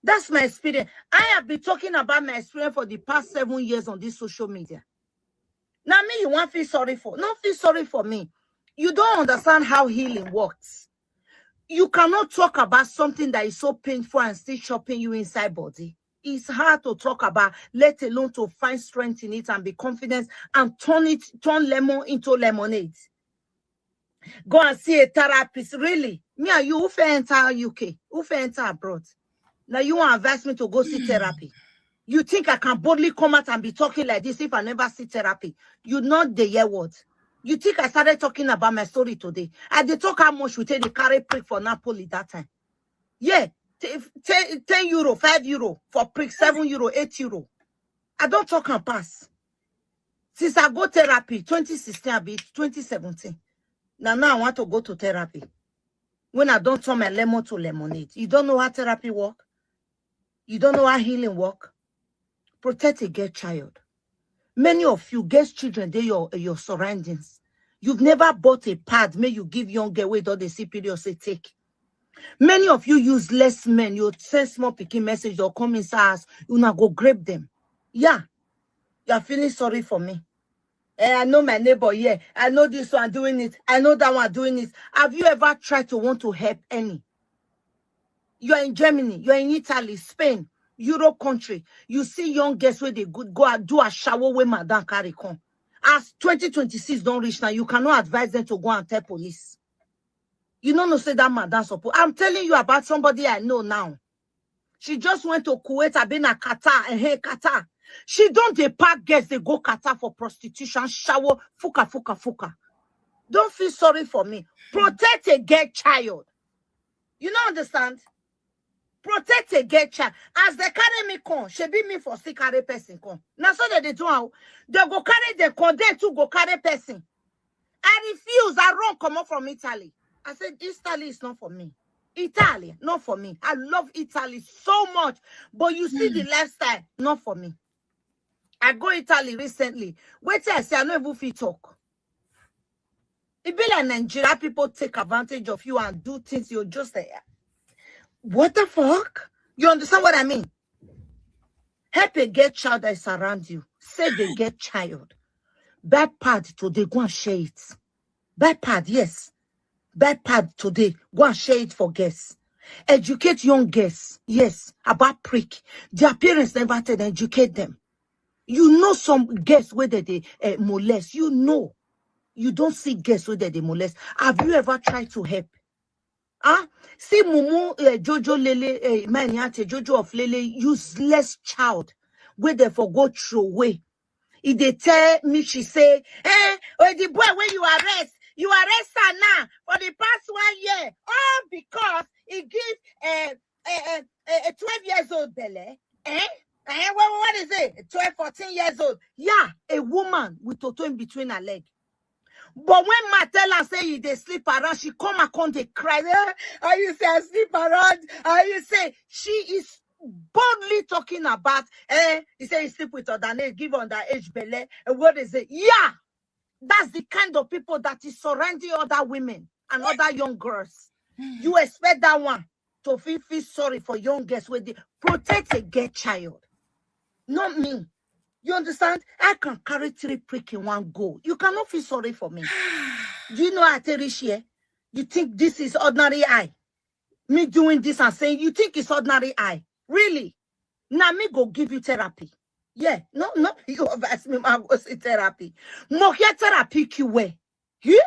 That's my experience. I have been talking about my experience for the past 7 years on this social media. Now, me, you want to feel sorry for? Don't feel sorry for me. You don't understand how healing works. You cannot talk about something that is so painful and still chopping you inside body. It's hard to talk about, let alone to find strength in it and be confident and turn lemon into lemonade. Go and see a therapist. Really? Me and you, who for enter UK? Who for enter abroad? Now you want to advise me to go see therapy. You think I can boldly come out and be talking like this if I never see therapy? You not the year word. You think I started talking about my story today? I did talk how much we take the carry prick for Napoli that time. Yeah, 10 euro, 5 euro for prick, 7 euro, 8 euro. I don't talk and pass. Since I go therapy, 2016, I be 2017. Now I want to go to therapy. When I don't turn my lemon to lemonade. You don't know how therapy work? You don't know how healing work? Protect a girl child. Many of you get children, they your surroundings. You've never bought a pad, may you give young girl with all the see period say take. Many of you useless men, you send small picking message or come inside, you now go grab them. Yeah, you're feeling sorry for me. I know my neighbor here. I know this one doing it. I know that one doing it. Have you ever tried to want to help any? You're in Germany, you're in Italy, Spain, Europe country. You see young girls where they go and do a shower where madam carry come. As 2026 don't reach now, you cannot advise them to go and tell police. You don't know say that madam support. I'm telling you about somebody I know now. She just went to Kuwait, I've been at Qatar, and hey Qatar. She don't depart girls, they go Qatar for prostitution, shower, fuka. Don't feel sorry for me. Protect a gay child. You don't understand? Protect a gay child. As they carry me come, she be me for still carry person come. Now so that they do how they go carry the con, they too go carry person. I refuse. I run come up from Italy. I said, Italy is not for me. Italy, not for me. I love Italy so much. But you see the lifestyle, not for me. I go Italy recently. Wait till I say I don't even fit talk. It be like Nigeria, people take advantage of you and do things you're just there. What the fuck? You understand what I mean? Help a get child that is around you. Say they get child. Bad pad today, go and share it. Bad pad, yes. Bad pad today, go and share it for guests. Educate young guests, yes, about prick. Their parents never tell them, educate them. You know some guests where they molest. You know. You don't see guests where they molest. Have you ever tried to help? Huh? See Mumu, Jojo Lele, Maniate, Jojo of Lele, useless child, where they forgo throw away. If they tell me, she say, the boy where you arrest her now for the past 1 year, all because he give a 12 years old belly. What is it? 12, 14 years old. Yeah, a woman with toto in between her leg. But when Ma tell her say they sleep around, she come and come they cry. Are you say I sleep around? Are you say she is boldly talking about he say he sleep with underage, give underage belly. And what is it? Yeah, that's the kind of people that is surrounding other women and other young girls. You expect that one to feel sorry for young girls with the protect a gay child. Not me. You understand? I can carry 3 prick in one go. You cannot feel sorry for me. Do you know I tell you here? You think this is ordinary eye? Me doing this and saying, you think it's ordinary eye? Really? Now me go give you therapy. Yeah. No, you have asked me, I go see therapy. No, here therapy you way. Yeah?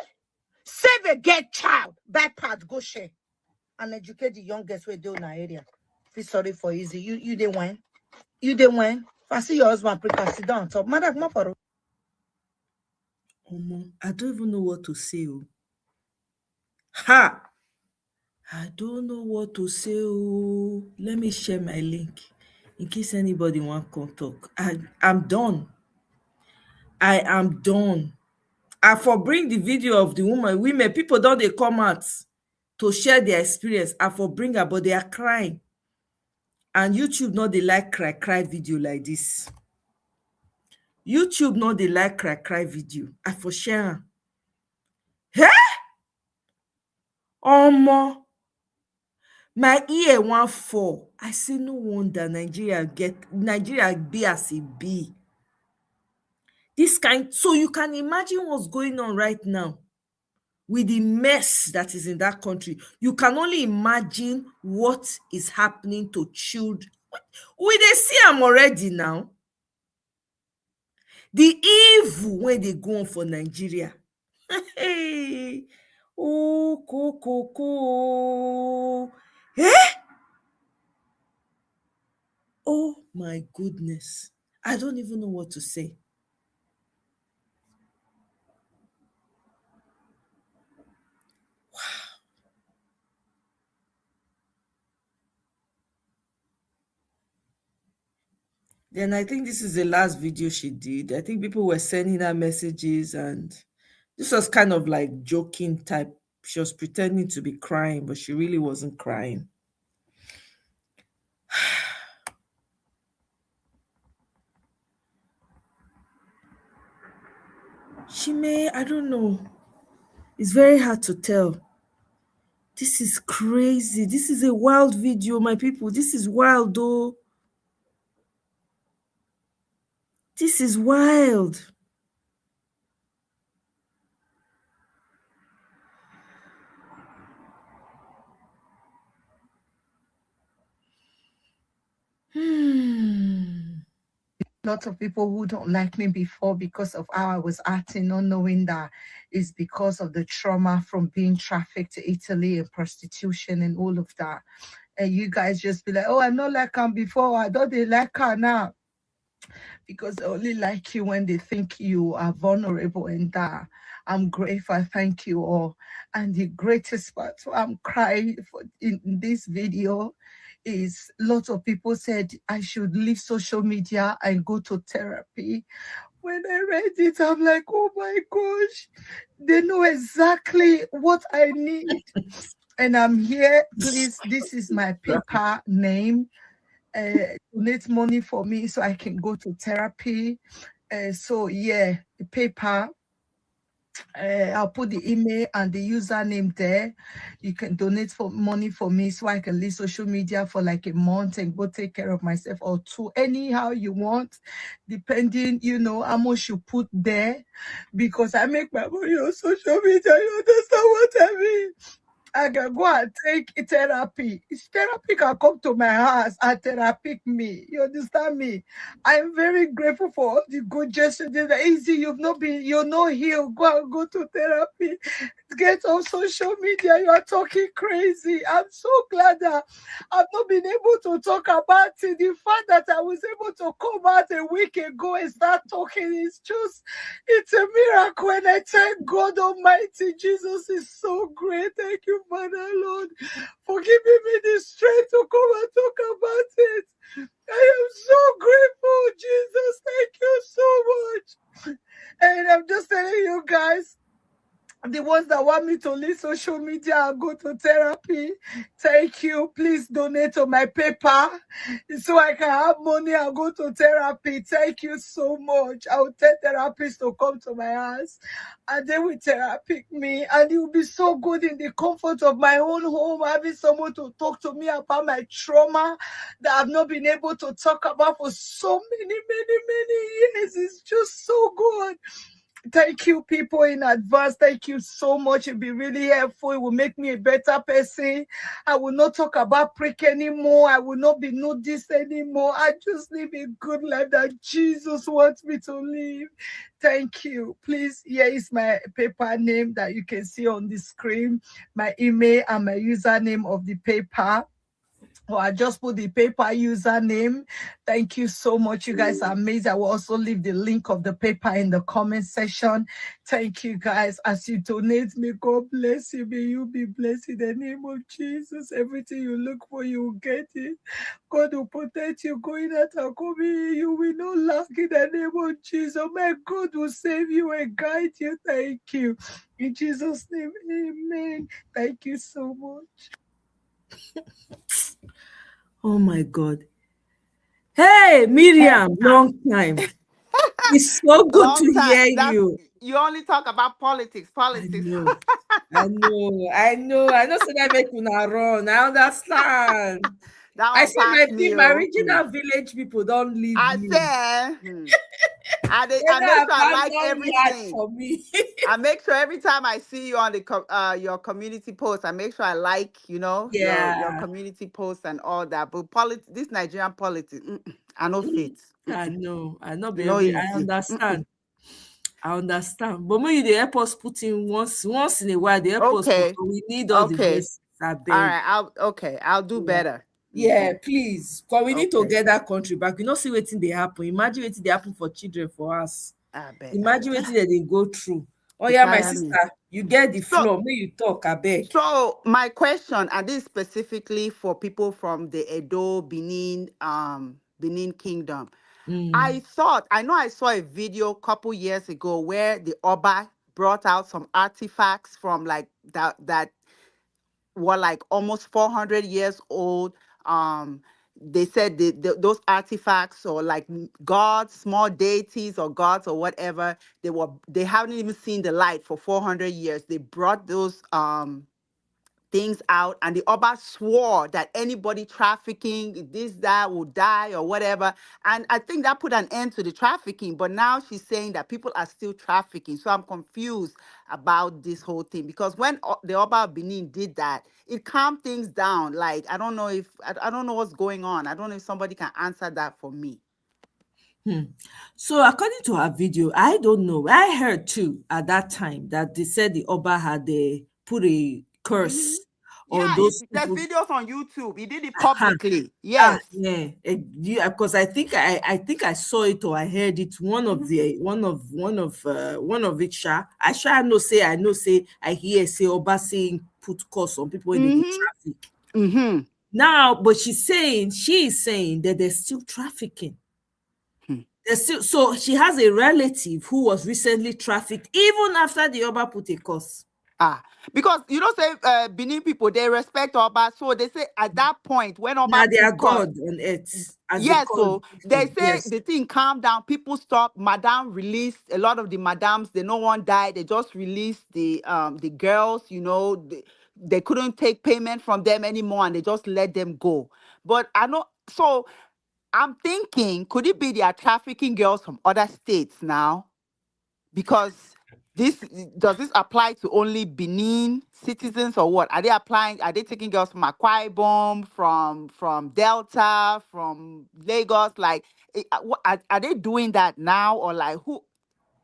Save a gay child. Bad part, go share. And educate the youngest we do in our area. Feel sorry for Izzy. You didn't win. You didn't win. If I see your husband, sit down on top. Madam, come for I don't even know what to say. Ha! I don't know what to say. Let me share my link in case anybody want to come talk. I'm done. I am done. I for bring the video of the women. People don't they come out to share their experience. I for bring her, but they are crying. And YouTube not they like cry video like this. YouTube no dey like cry video. I for share am. Hey! Omo, my ear wan fall. I say no wonder Nigeria be as e be. This kind, so you can imagine what's going on right now with the mess that is in that country. You can only imagine what is happening to children. We dey see am already now. The evil when they go on for Nigeria. Hey, oh, coco. Eh? Oh my goodness. I don't even know what to say. Then I think this is the last video she did. I think people were sending her messages and this was kind of like joking type. She was pretending to be crying, but she really wasn't crying. She may, I don't know. It's very hard to tell. This is crazy. This is a wild video, my people. This is wild, though. This is wild. Lots of people who don't like me before because of how I was acting, not knowing that it's because of the trauma from being trafficked to Italy and prostitution and all of that. And you guys just be like, oh, I'm not like her before. I don't they like her now. Because they only like you when they think you are vulnerable, and that I'm grateful. I thank you all. And the greatest part, I'm crying for in this video, is lots of people said I should leave social media and go to therapy. When I read it, I'm like, oh my gosh, they know exactly what I need. And I'm here. Please, this is my PayPal name. Donate money for me so I can go to therapy. So yeah, the PayPal. I'll put the email and the username there. You can donate for money for me so I can leave social media for like a month and go take care of myself, or two, anyhow you want, depending, you know, how much you put there, because I make my money on social media. You understand what I mean? I can go and take therapy. Therapy can come to my house and therapy me. You understand me? I'm very grateful for all the good gestures. Easy, you're not healed. Go to therapy. Get on social media. You are talking crazy. I'm so glad that I've not been able to talk about it. The fact that I was able to come out a week ago and start talking is just, it's a miracle. And I thank God Almighty. Jesus is so great. Thank you, Father, Lord, for giving me the strength to come and talk about it. I am so grateful, Jesus. Thank you so much. And I'm just telling you guys, the ones that want me to leave social media and go to therapy, thank you. Please donate to my PayPal so I can have money and go to therapy. Thank you so much. I will tell therapists to come to my house and they will therapy me, and it will be so good in the comfort of my own home, having someone to talk to me about my trauma that I've not been able to talk about for so many years. It's just so good. Thank you, people, in advance. Thank you so much. It'll be really helpful. It will make me a better person. I will not talk about prick anymore. I will not be noticed anymore. I just live a good life that Jesus wants me to live. Thank you. Please, here is my PayPal name that you can see on the screen, my email and my username of the PayPal. Oh, I just put the PayPal username. Thank you so much. You guys are amazing. I will also leave the link of the PayPal in the comment section. Thank you, guys. As you donate, may God bless you. May you be blessed in the name of Jesus. Everything you look for, you will get it. God will protect you going out and coming in. You will not lack in the name of Jesus. My God will save you and guide you. Thank you. In Jesus' name, amen. Thank you so much. Oh my God. Hey, Miriam, long time. It's so good Long to time. hear That's, you. you only talk about politics. I know. I know. So that make una run. I understand. That I one say my pass me. my original village people don't leave I me. say, I They make sure don't I like abandon yard everything. for me. I make sure every time I see you on the your community post, I make sure I like, your Yeah. community posts and all that. But this Nigerian politics, I know fit. I know. I know be No every I easy. understand. I understand. But maybe they help us put in once in a while. They help us put, Okay. we need all the Okay. voices. I All beg. right. I'll do better. Yeah, please. Because we need to Okay. get that country back. We not see what they happen. Imagine what they happen for children for us. I bet. Imagine what they go through. Oh yeah, my Tire me. sister, you get the floor. May you talk, I beg. So my question, and this is specifically for people from the Edo, Benin Kingdom. I saw a video a couple years ago where the Oba brought out some artifacts from like that were like almost 400 years old. They said those artifacts or like gods, small deities or gods or whatever, they haven't even seen the light for 400 years. They brought those things out, and the Oba swore that anybody trafficking that will die or whatever. And I think that put an end to the trafficking, but now she's saying that people are still trafficking. So I'm confused about this whole thing, because when the Oba of Benin did that, it calmed things down. Like, I don't know what's going on. I don't know if somebody can answer that for me. So according to her video, I don't know. I heard too at that time that they said the Oba had put a curse on those There's people. videos on YouTube. He did it publicly. Yes. Yeah, because I think I saw it or I heard it. One of it. I know say I hear say Oba saying put curse on people when they do traffic. Now, but she is saying that they're still trafficking. So she has a relative who was recently trafficked even after the Oba put a curse. Because say Benin people, they respect Oba, so they say at that point when Oba they are put curse, God on earth. Yes, so they say the thing calm down, people stop. Madam released a lot of the madams, they no one died, they just released the girls, they couldn't take payment from them anymore and they just let them go. But so I'm thinking, could it be they are trafficking girls from other states now? Because does this apply to only Benin citizens or what? Are they taking girls from Akwa Ibom, from Delta, from Lagos? Like, are they doing that now, or like who?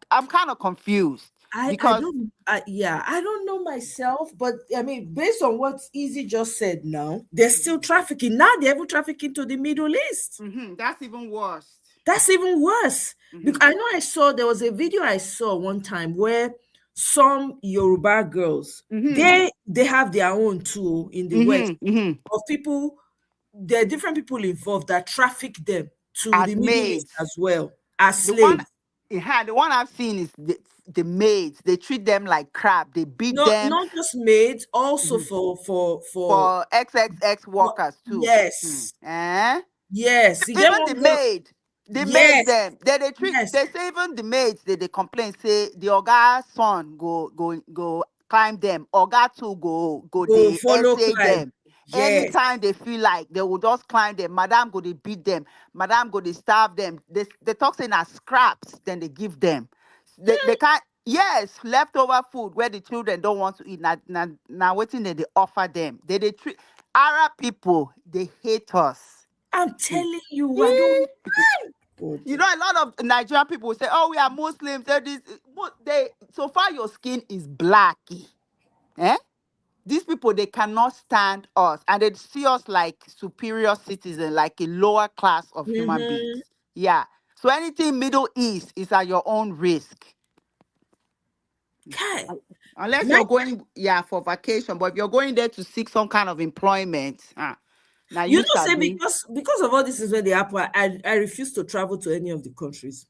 I'm kind of confused. I don't know myself, but I mean, based on what Izzy just said now, they're still trafficking. Now they're even trafficking to the Middle East. That's even worse. Because I know there was a video I saw one time where some Yoruba girls, they have their own too in the West of people. There are different people involved that traffic them to as the Middle East as well as slaves. The one I've seen is the maids. They treat them like crap. They beat them. Not just maids, also for XXX workers too. Yes. Yes. Even the maid. They made them. They treat. They say even the maids. They complain. Say the oga son go climb them. Oga too go they follow essay climb. them. Anytime they feel like they will just climb them. Madam go they beat them. Madam go they starve them. They talk saying as scraps. Then they give them. They can't. Yes, leftover food where the children don't want to eat. Now waiting that they offer them. They treat Arab people. They hate us. I'm telling you, I don't. A lot of Nigerian people say, "Oh, we are Muslims." So far your skin is blacky. These people, they cannot stand us, and they see us like superior citizens, like a lower class of human beings. Yeah. So anything Middle East is at your own risk. Unless you're going, for vacation, but if you're going there to seek some kind of employment, now say because of all this is where they happen. I refuse to travel to any of the countries.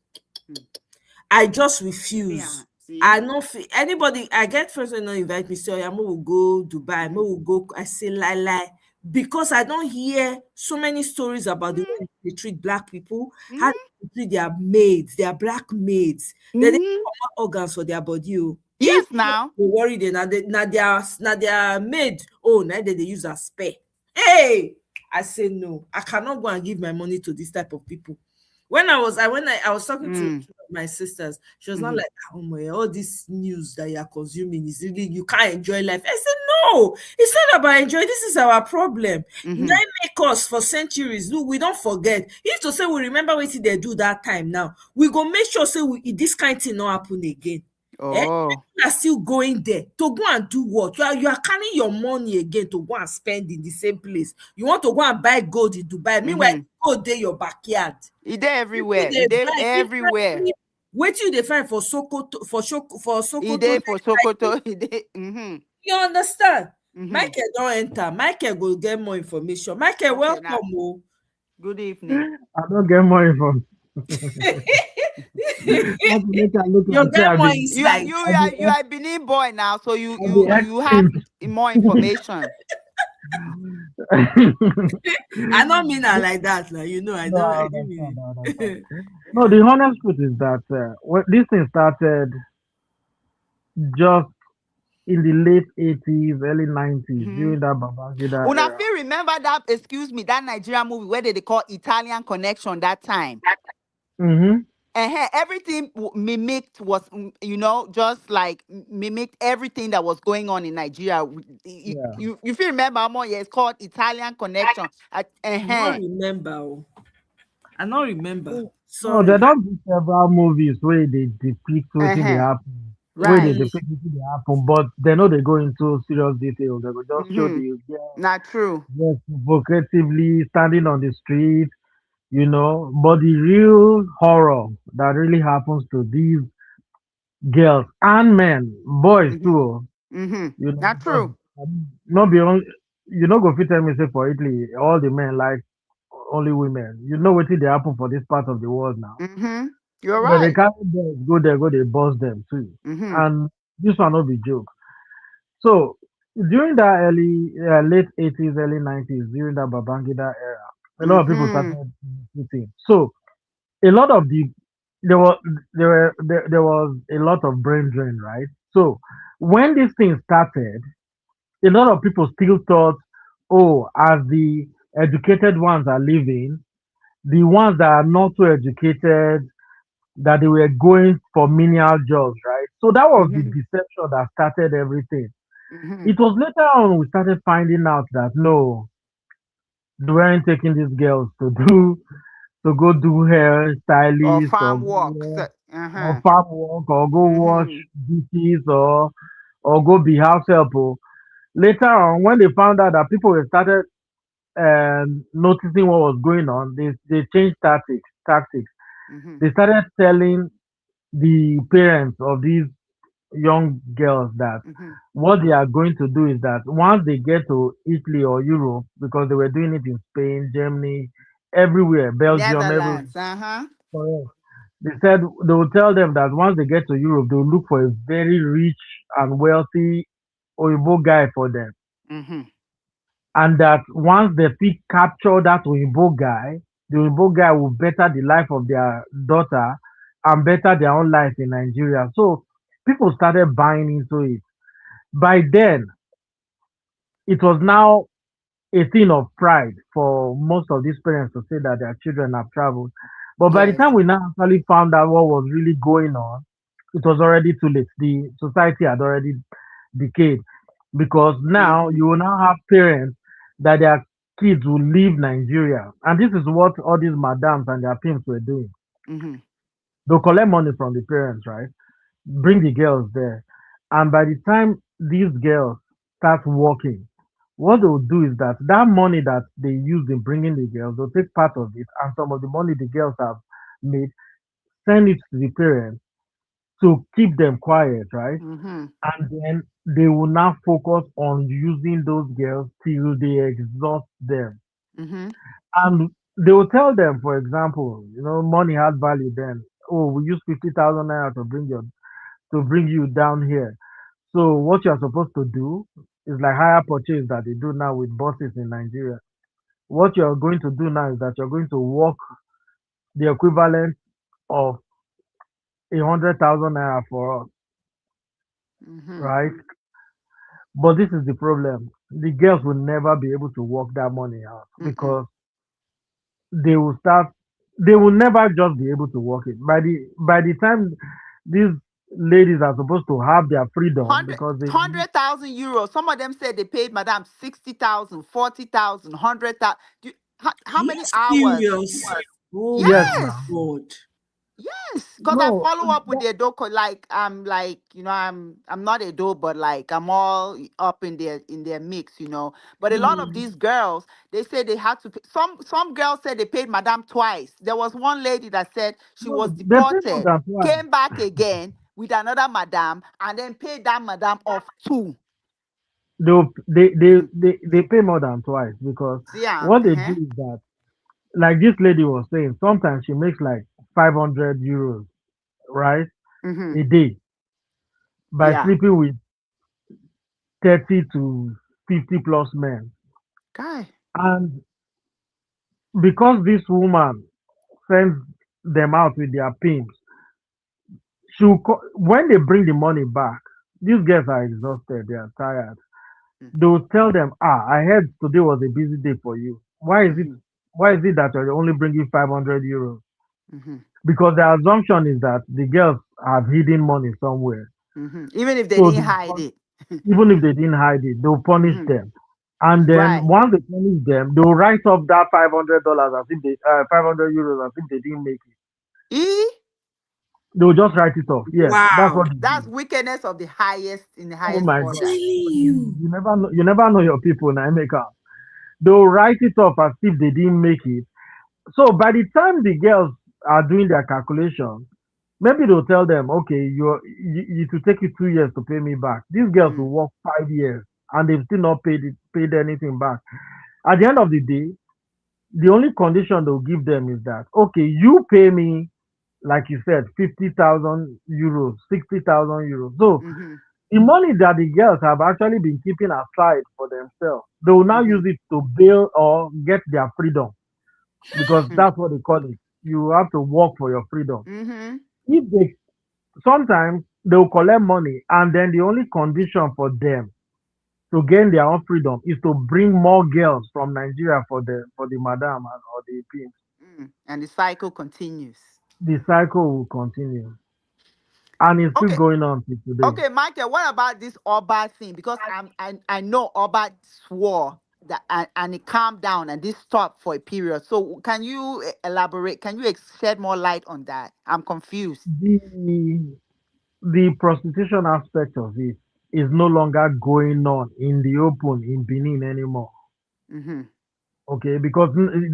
I just refuse. I know anybody. I get friends when they invite me. Say, "I'm will go Dubai. I'm will go." I say, "Lie." because I don't hear so many stories about the way they treat black people, how they treat their maids, their black maids. They didn't come organs for their body. Yes, now. They worry them. Now their maid. Oh, now they use as spare. Hey, I say no. I cannot go and give my money to this type of people. When I was talking to two of my sisters, she was not like, oh my, all this news that you are consuming is really, you can't enjoy life. I said, no, it's not about enjoying. This is our problem. They make us for centuries. Look, we don't forget. If to say we remember what they do that time now, we go make sure say this kind of thing not happen again. Oh. People are still going there to go and do what? You are carrying your money again to go and spend in the same place. You want to go and buy gold in Dubai. Meanwhile, gold there your backyard. It there everywhere. It there everywhere. Wait till they find for Sokoto, for Sokoto. It there for Sokoto. You understand? Michael don't enter. Michael will get more information. Michael, welcome. Good evening. I don't get more information. You are Benin boy now, so you have more information. I don't mean that like that, like, you know. I don't. No, the honest truth is that this thing started just in the late 80s, early 90s, during that Babangida Una era. feel remember that? Excuse me, that Nigerian movie where they call Italian Connection that time. Everything mimicked was, just like mimicked everything that was going on in Nigeria. You feel remember more? Yeah, it's called Italian Connection. I don't remember. I don't remember. So they don't do several movies where they depict what they happen. Right. Where they depict what they happen, but they know they go into serious detail. They will just show the not true. Yes, provocatively standing on the street. But the real horror that really happens to these girls and men, boys too. Not true. Not beyond, go fit tell me say for Italy, all the men like only women. You know what they happen for this part of the world now. You're But they right. can't go there, they bust them too. And this one not be joke. So during that late 80s, early 90s, during that Babangida era, a lot of people started eating. So a lot of there was a lot of brain drain, right? So when this thing started, a lot of people still thought, oh, as the educated ones are leaving, the ones that are not so educated, that they were going for menial jobs, right? So that was the deception that started everything. It was later on we started finding out that no, they weren't taking these girls to go do hair stylist or farm work. or farm work or go wash dishes or go be house help. Later on, when they found out that people were started noticing what was going on, they changed tactics. They started telling the parents of these young girls that what they are going to do is that once they get to Italy or Europe, because they were doing it in Spain, Germany, everywhere, Belgium, everywhere. Correct. They said they will tell them that once they get to Europe, they will look for a very rich and wealthy Oyibo guy for them. And that once they pick capture that Oyibo guy, the Oyibo guy will better the life of their daughter and better their own life in Nigeria. So people started buying into it. By then, it was now a thing of pride for most of these parents to say that their children have traveled. But by the time we now actually found out what was really going on, it was already too late. The society had already decayed because now you will now have parents that their kids will leave Nigeria. And this is what all these madams and their pimps were doing. They'll collect money from the parents, right? Bring the girls there. And by the time these girls start working, what they'll do is that money that they use in bringing the girls, they'll take part of it and some of the money the girls have made, send it to the parents to keep them quiet, right? And then they will now focus on using those girls till they exhaust them. And they will tell them, for example, money had value then. Oh, we use 50,000 naira to bring you down here. So what you are supposed to do It's like higher purchase that they do now with buses in Nigeria. What you're going to do now is that you're going to work the equivalent of 100,000 naira for us, right? But this is the problem. The girls will never be able to work that money out because they will start. They will never just be able to work it. By the time these ladies are supposed to have their freedom, because they 100,000 euros. Some of them said they paid Madame 60,000, 40,000, 100,000. How many hours? Serious? Oh yes, my Yes. now. God. Yes, because I No, follow up with the Edo, like I'm like, I'm not Edo, but like I'm all up in their mix, But a lot of these girls, they say they had to pay. Some girls said they paid Madame twice. There was one lady that said she no, was they pay more deported, than twice. came back again with another Madame, and then paid that Madame off too. They pay more than twice because See, what they do is that, like this lady was saying, sometimes she makes like 500 euros, right, a day by yeah, sleeping with 30 to 50 plus men. guy. And because this woman sends them out with their pimps, when they bring the money back, these girls are exhausted, they are tired. They'll tell them, I heard today was a busy day for you. Why is it that you're only bringing 500 euros? Because the assumption is that the girls have hidden money somewhere. Even if they So didn't hide it. even if they didn't hide it, they'll punish them. And then Right. once they punish them, they'll write off that $500 as if they 500 euros as if they didn't make it. E? They'll just write it off. Yes, that's Wow. what they That's do. wickedness of the highest in the Oh highest my order. God. Telling you. You never know your people now, make up. They'll write it off as if they didn't make it. So by the time the girls are doing their calculation, maybe they'll tell them, okay, it will take you 2 years to pay me back. These girls will work 5 years and they've still not paid anything back. At the end of the day, the only condition they'll give them is that, okay, you pay me, like you said, 50,000 euros, 60,000 euros. So the money that the girls have actually been keeping aside for themselves, they will now use it to bail or get their freedom, because that's what they call it. You have to work for your freedom. If they sometimes they'll collect money, and then the only condition for them to gain their own freedom is to bring more girls from Nigeria for the madam or the pimps. And the cycle continues. The cycle will continue, and it's still Okay. going on till today. Okay, Michael, what about this Oba thing? Because I know Oba swore that and it calmed down and this stopped for a period. So can you elaborate? Can you shed more light on that? I'm confused. The prostitution aspect of it is no longer going on in the open in Benin anymore. Okay, because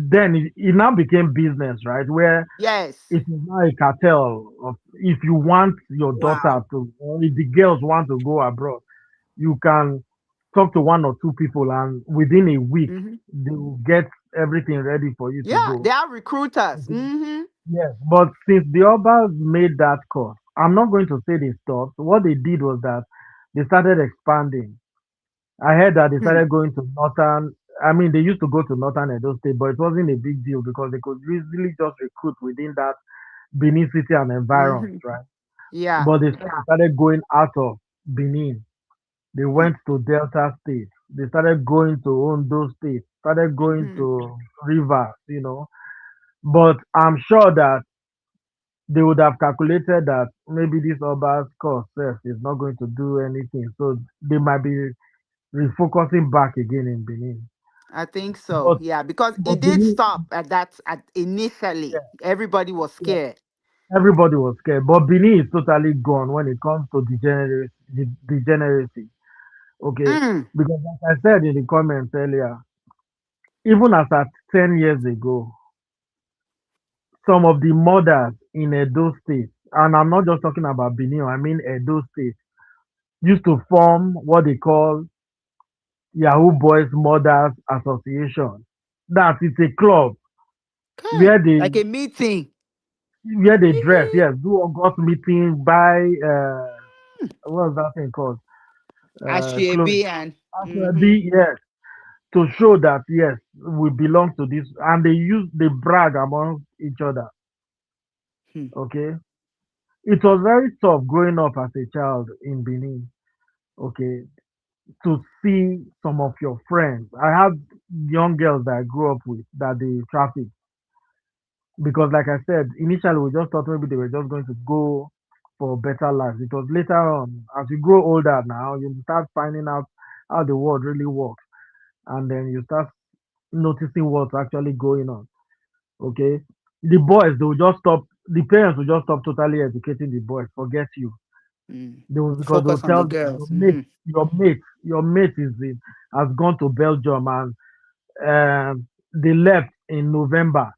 then it now became business, right? Where Yes. it is now a cartel of, if you want your daughter to, or if the girls want to go abroad, you can talk to one or two people, and within a week they will get everything ready for you to Yeah, go. they are recruiters. Yes, but since the Obas made that call, I'm not going to say they stopped. What they did was that they started expanding. I heard that they started going to northern. I mean, they used to go to northern Edo State, but it wasn't a big deal because they could easily just recruit within that Benin city and environs, right? Yeah. But they started going out of Benin. They went to Delta State. They started going to Ondo State. Started going to Rivers. But I'm sure that they would have calculated that maybe this Oba's cost is not going to do anything. So they might be refocusing back again in Benin. I think so. But Yeah, because but it did Benin, stop at initially. Everybody was yeah, scared. everybody was scared. But Benin is totally gone when it comes to degeneracy. Okay. Because like I said in the comments earlier, even as at 10 years ago, some of the mothers in Edo State, and I'm not just talking about Benin, I mean Edo State, used to form what they call Yahoo Boys Mothers Association. That it's a club where Like a meeting. they dress, yes, do August meeting, buy what's that thing called? Ashiebi Clothes. and Yes, to show that yes, we belong to this, and they brag among each other. Okay, it was very tough growing up as a child in Benin. Okay, to see some of your friends. I had young girls that I grew up with that they traffic because, like I said, initially we just thought maybe they were just going to go for better lives. It was later on, as you grow older now, you start finding out how the world really works, and then you start noticing what's actually going on. Okay, the boys they will just stop. The parents will just stop totally educating the boys. Forget you. They will because they will focus on the tell them girls. your mate has gone to Belgium and they left in November,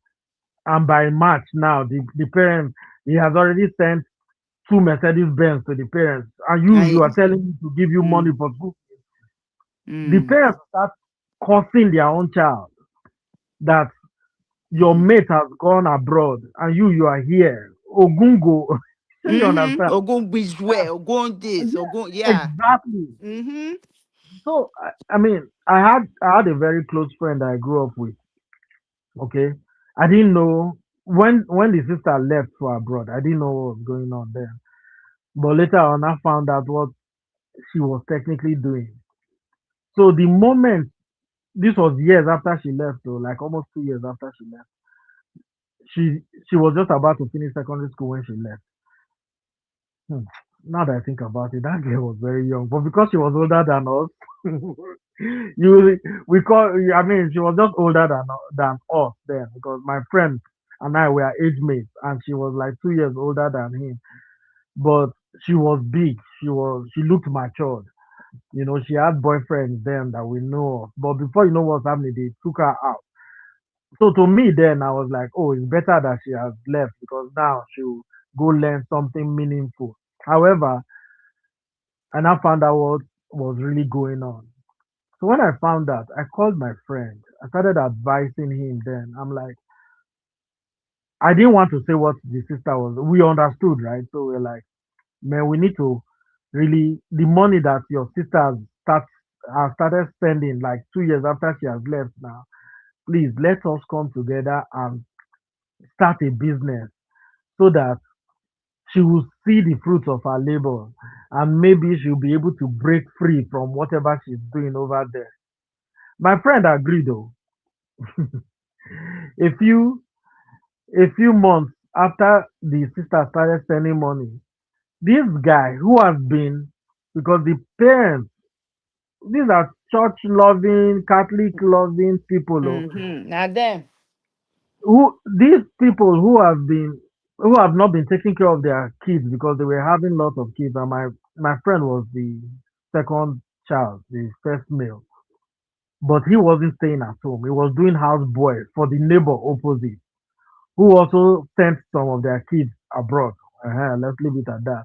and by March now the parents he has already sent two Mercedes Benz to the parents, and you are telling me to give you money for school. The parents start cursing their own child that your mate has gone abroad and you are here. Ogungo, you understand? Ogun which way? Ogun this, Ogun, yeah. Exactly. So I mean, I had a very close friend that I grew up with. Okay, I didn't know when the sister left for abroad. I didn't know what was going on there. But later on, I found out what she was technically doing. So the moment this was years after she left, though, like almost 2 years after she left, she she was just about to finish secondary school when she left. Hmm. Now that I think about it, that girl was very young, but because she was older than us, you we call. I mean, she was just older than us then because my friend and I were age mates, and she was like 2 years older than him. But she was big. She looked matured. You know, she had boyfriends then that we know of. But before you know what's happening, they took her out. So to me, then I was like, oh, it's better that she has left because now she'll go learn something meaningful. However, I now found out what was really going on. So when I found out, I called my friend. I started advising him then. I'm like, I didn't want to say what the sister was. We understood, right? So we're like, man, we need to really, the money that your sister has started spending like 2 years after she has left now, please let us come together and start a business so that she will see the fruits of her labor and maybe she'll be able to break free from whatever she's doing over there. My friend agreed though. A few a few months after the sister started sending money, this guy who has been because the parents these are church loving, Catholic loving people Now them. who these people who have not been taking care of their kids because they were having lots of kids and my friend was the second child, the first male. But he wasn't staying at home. He was doing houseboy for the neighbor opposite, who also sent some of their kids abroad. Let's leave it at that.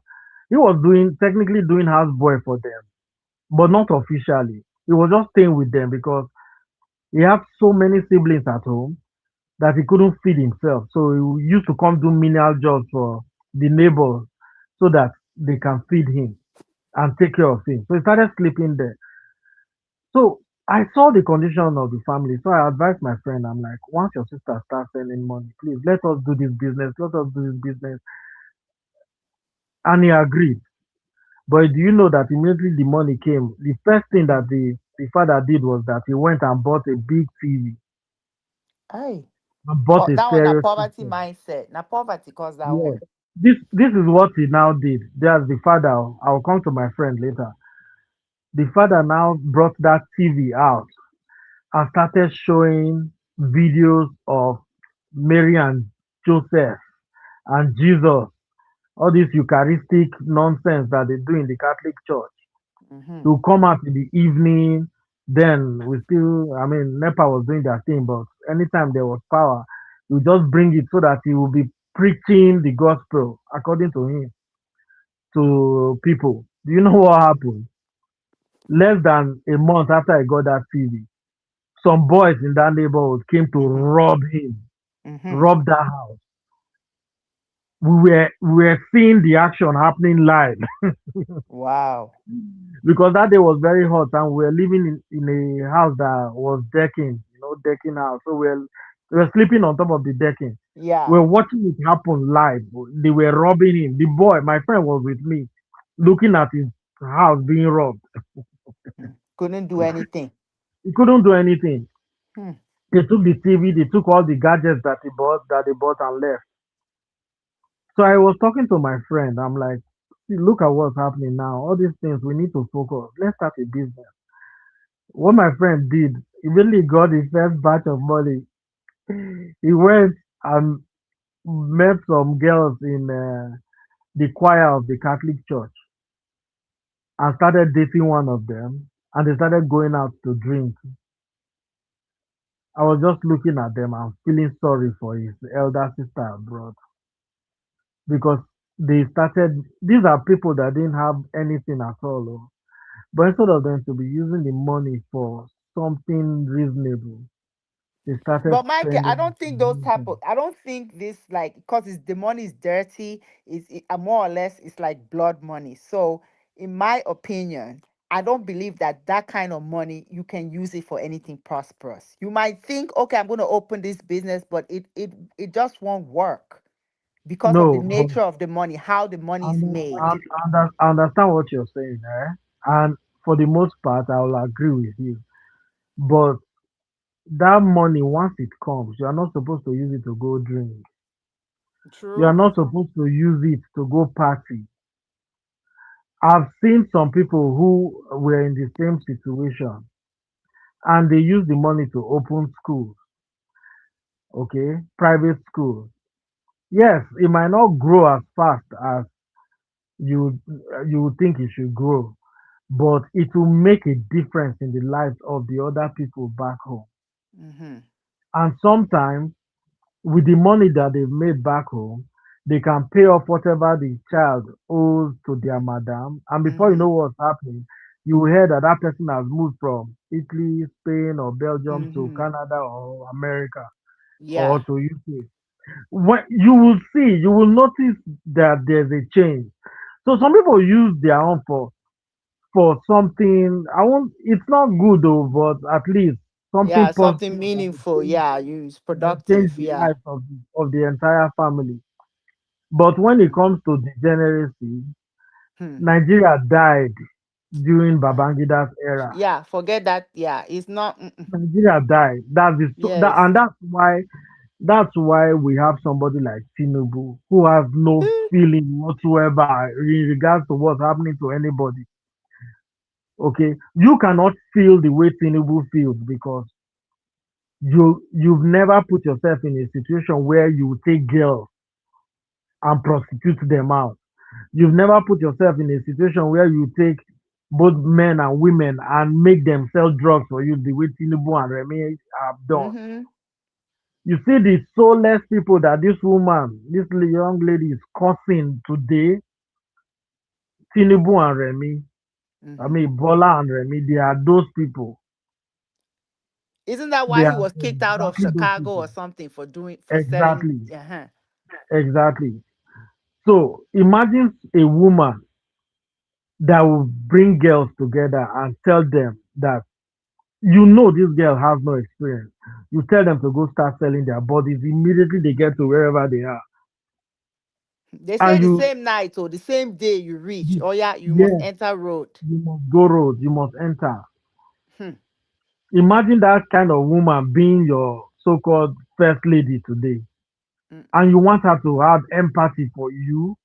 He was technically doing houseboy for them, but not officially. He was just staying with them because he had so many siblings at home that he couldn't feed himself. So he used to come do menial jobs for the neighbors so that they can feed him and take care of him. So he started sleeping there. So I saw the condition of the family. So I advised my friend, I'm like, once your sister starts sending money, please let us do this business. Let us do this business. And he agreed. But do you know that immediately the money came, the first thing that the father did was that he went and bought a big TV Aye. and bought a That was a stereo poverty system. mindset. Now poverty cause that Yes. one. This is what he now did. There's the father. I'll come to my friend later. The father now brought that TV out and started showing videos of Mary and Joseph and Jesus, all this Eucharistic nonsense that they do in the Catholic Church. To come out in the evening, then we still, I mean, NEPA was doing their thing, but anytime there was power, we just bring it so that he will be preaching the gospel according to him to people. Do you know what happened? Less than a month after I got that TV, some boys in that neighborhood came to rob him, rob that house. we were seeing the action happening live. Wow. Because that day was very hot and we were living in a house that was decking, decking house. So we were sleeping on top of the decking. Yeah. We were watching it happen live. They were robbing him. The boy, my friend, was with me, looking at his house being robbed. Couldn't do anything. He couldn't do anything. Hmm. They took the TV, they took all the gadgets that they bought and left. So I was talking to my friend. I'm like, see, look at what's happening now. All these things, we need to focus. Let's start a business. What my friend did, he really got his first batch of money. He went and met some girls in the choir of the Catholic Church and started dating one of them. And they started going out to drink. I was just looking at them and feeling sorry for his elder sister abroad because these are people that didn't have anything at all. Oh. But instead of them to be using the money for something reasonable, they started But Mike, I spending. don't think those type of, I don't think this like, because it's the money is dirty, more or less it's like blood money. So in my opinion, I don't believe that that kind of money you can use it for anything prosperous. You might think, okay, I'm going to open this business, but it just won't work because of the No, but nature of the money, how the money is made. I understand what you're saying, eh? And for the most part, I will agree with you. But that money, once it comes, you are not supposed to use it to go drink. You are True. not supposed to use it to go party. I've seen some people who were in the same situation and they use the money to open schools, okay, private schools. Yes, it might not grow as fast as you you would think it should grow, but it will make a difference in the lives of the other people back home. Mm-hmm. And sometimes with the money that they've made back home, they can pay off whatever the child owes to their madam. And before you Mm-hmm. know what's happening, you hear that that person has moved from Italy, Spain, or Belgium to Mm-hmm. Canada or America or Yeah. to UK. When you will notice that there's a change. So some people use their own for something. I won't. It's not good though, but at least something Yeah, something positive meaningful. Yeah, it's that will change productive. the Yeah. life of the entire family. But when it comes to degeneracy, Hmm. Nigeria died during Babangida's era. Yeah, forget that. Yeah, it's not. Nigeria died. Yes. And that's why we have somebody like Tinubu who has no feeling whatsoever in regards to what's happening to anybody. Okay, you cannot feel the way Tinubu feels because you've never put yourself in a situation where you take girls and prostitute them out. You've never put yourself in a situation where you take both men and women and make them sell drugs for you the way Tinubu and Remy have done. Mm-hmm. You see the soulless people that this young lady is cursing today, Tinubu and Remy, I Mm-hmm. mean Bola and Remy, they are those people. Isn't that They why he are was kicked out of exactly those Chicago people. or something for selling? Exactly. Uh-huh. Exactly. So imagine a woman that will bring girls together and tell them that this girl has no experience. You tell them to go start selling their bodies immediately they get to wherever they are. They say And the same night or the same day you reach. Oh yeah, you must yes, enter road. you must go road, you must enter. Hmm. Imagine that kind of woman being your so-called first lady today. And you want her to have empathy for you.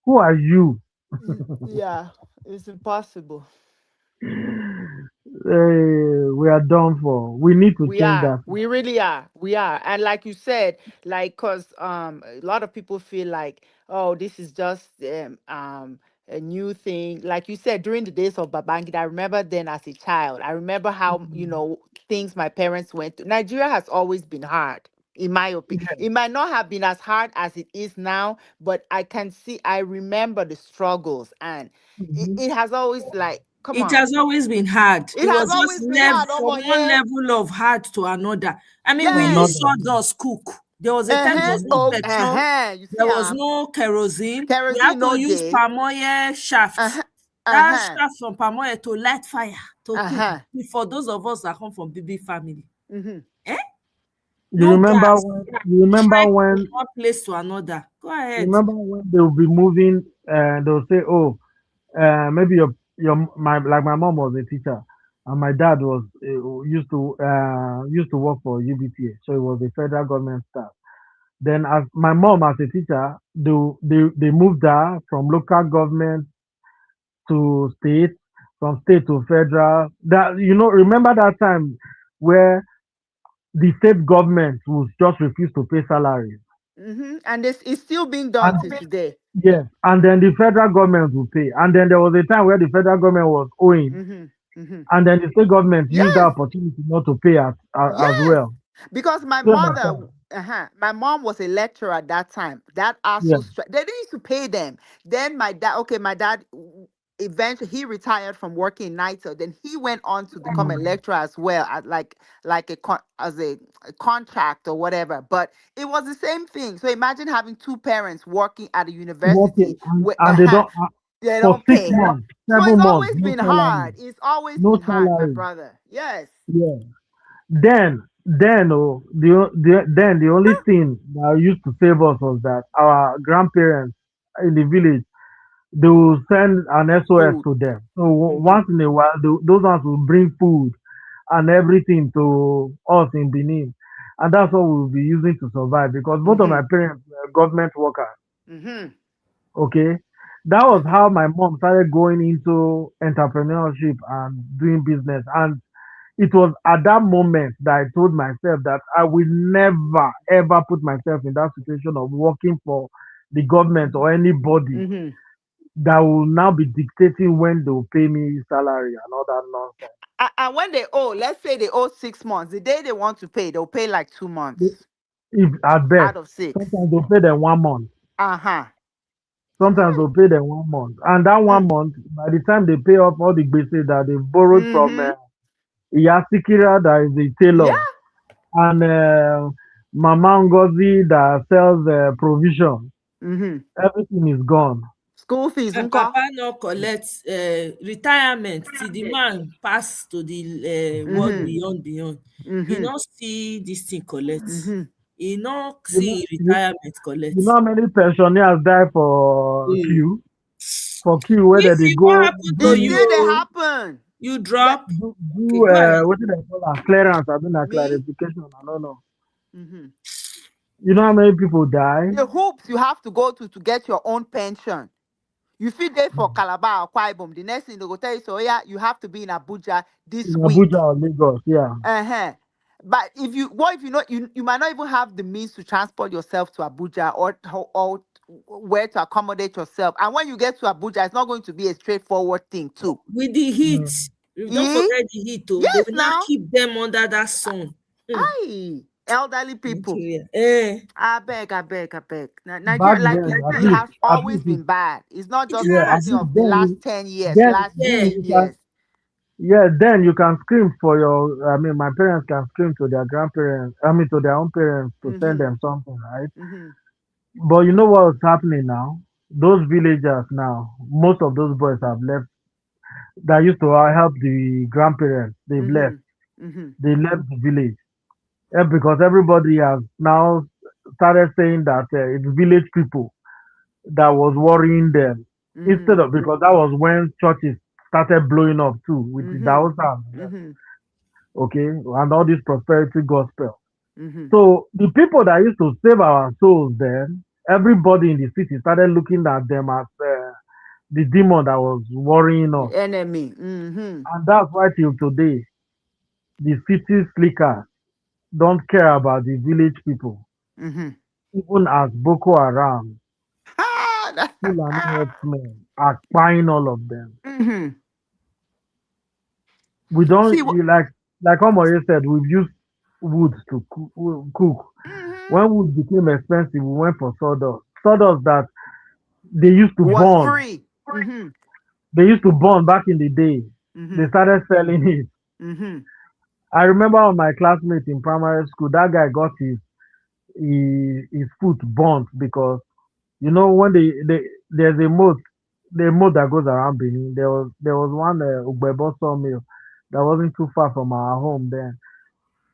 Who are you? Yeah, it's impossible. We are done for. We need to We change are. that. We really are. We are. And like you said, like, cause a lot of people feel like, oh, this is just a new thing. Like you said, during the days of Babangida, I remember then as a child. I remember how, things my parents went through. Nigeria has always been hard, in my opinion. Yes. It might not have been as hard as it is now, but I remember the struggles, and Mhm. it has always like, come It on. has always been hard. It It has was just always been hard, from Omo, one yeah. level of hard to another. I mean, we use Yes. Another. sawdust cook There was a time there was no petrol. You see, There was no kerosene. We kerosene had no to use dey. palm oil shaft. That shaft from palm oil to light fire to cook. For those of us that come from big family. Eh? You remember when from one place to another. Go ahead. Remember when they will be moving and they'll say, "Oh, maybe my mom was a teacher, and my dad was used to work for UBTA, so he was a federal government staff. Then, as my mom as a teacher, they moved her from local government to state, from state to federal. That remember that time where the state government would just refuse to pay salaries. And it's still being done till today. Yes, and then the federal government will pay. And then there was a time where the federal government was owing, and then the state government used that opportunity not to pay as well. Because my So mother, my mom was a lecturer at that time. That also they didn't used to pay them. Then my dad eventually he retired from working in NITO. Then he went on to become a lecturer as well, at as a contract or whatever. But it was the same thing. So imagine having two parents working at a university and they don't they for don't 6 pay. months, So 7 it's months, always no been salary, hard. It's always no been hard, my salary. brother. Yes. Yeah. Then the only thing that used to save us was that our grandparents in the village, they will send an SOS to them. So once in a while, those ones will bring food and everything to us in Benin, and that's what we'll be using to survive because both of my parents were government workers. Okay, that was how my mom started going into entrepreneurship and doing business, and it was at that moment that I told myself that I will never ever put myself in that situation of working for the government or anybody that will now be dictating when they will pay me salary and all that nonsense. And when they owe, let's say they owe 6 months, the day they want to pay, they'll pay like 2 months If at best, out of 6. sometimes they'll pay them 1 month. Sometimes they'll pay them 1 month, and that 1 month, by the time they pay off all the gbese that they borrowed from Iyasikira, that is the tailor, and Mama Ngozi that sells provision, everything is gone. School fees, and Papa no collect retirement till the man pass to the world beyond. He not see this thing collect. He not see retirement collect. You know how many pensioners die for queue? For queue where they go. What happened to you? It did happen. You drop. Do what did I call that? Clearance. I mean, a clarification. I don't know. You know how many people die? The hoops you have to go to get your own pension. You fit there for Calabar or Akwa Ibom. The next thing they go tell you, so yeah, you have to be in Abuja this week. Abuja or Lagos, yeah. But if you might not even have the means to transport yourself to Abuja or where to accommodate yourself. And when you get to Abuja, it's not going to be a straightforward thing too. With the heat. Don't forget the heat, though. Yes, they will not keep them under that sun. Elderly people. I beg. Nigeria has always been bad. It's not just something of the last 10 years, last 10 years. Yeah, then you can scream for my parents can scream to their grandparents, to their own parents to send them something, right? But you know what's happening now? Those villagers now, most of those boys have left that used to help the grandparents. They've left. They left the village. Because everybody has now started saying that it's village people that was worrying them. Instead of, because that was when churches started blowing up too with the Daosa, okay, and all this prosperity gospel. So the people that used to save our souls then, everybody in the city started looking at them as the demon that was worrying us. The enemy. And that's why till today, the city slickers don't care about the village people. Even as Boko Haram, Fulani herdsmen are buying all of them. We don't like Omoye said, we've used wood to cook. When wood became expensive, we went for sawdust. Sawdust that they used to burn. Free. They used to burn back in the day. They started selling it. I remember on my classmate in primary school, that guy got his his foot burnt because when there's a moat, the moat that goes around Benin. There was one Ugbebo sawmill that wasn't too far from our home then.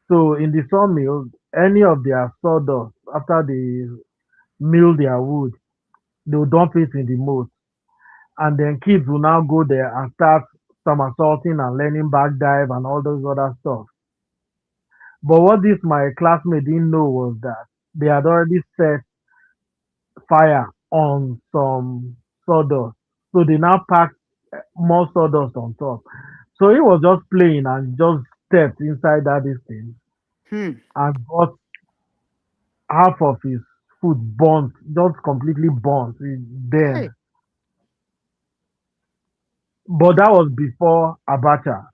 So in the sawmill, any of their sawdust after they mill their wood, they'll dump it in the moat, and then kids will now go there and start somersaulting and learning back dive and all those other stuff. But what this my classmate didn't know was that they had already set fire on some sawdust. So they now packed more sawdust on top. So he was just playing and just stepped inside that this thing and got half of his foot burnt, just completely burnt then. But that was before Abacha.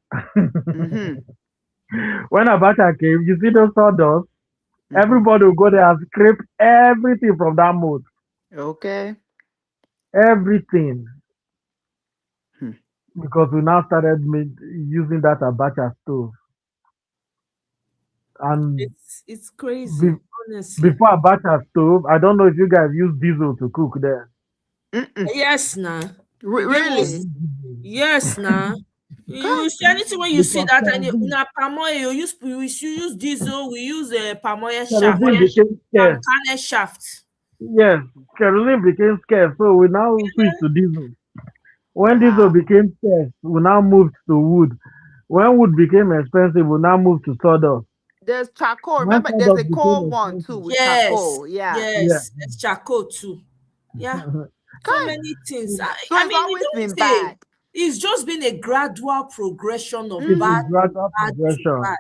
When Abacha came, you see those sawdust, everybody will go there and scrape everything from that moat. Okay. Everything. Because we now started using that Abacha stove. And it's crazy, honestly. Before Abacha stove, I don't know if you guys use diesel to cook there. Yes, nah. Really? Yes, nah. You see anything when you see that and na palm oil, we use diesel, we use palm oil shaft, Kerosene became scarce. palm shaft. Yes, kerosene became scarce, so we now switched to diesel. When diesel became scarce, we now moved to wood. When wood became expensive, we now moved to sawdust. There's charcoal. When Remember, there's a sawdust coal became one expensive. too with charcoal. Yeah. Yes, it's charcoal too. Yeah. So many things. So I it's mean, always you been don't say bad. it's just been a gradual progression of It's bad a gradual to progression. bad.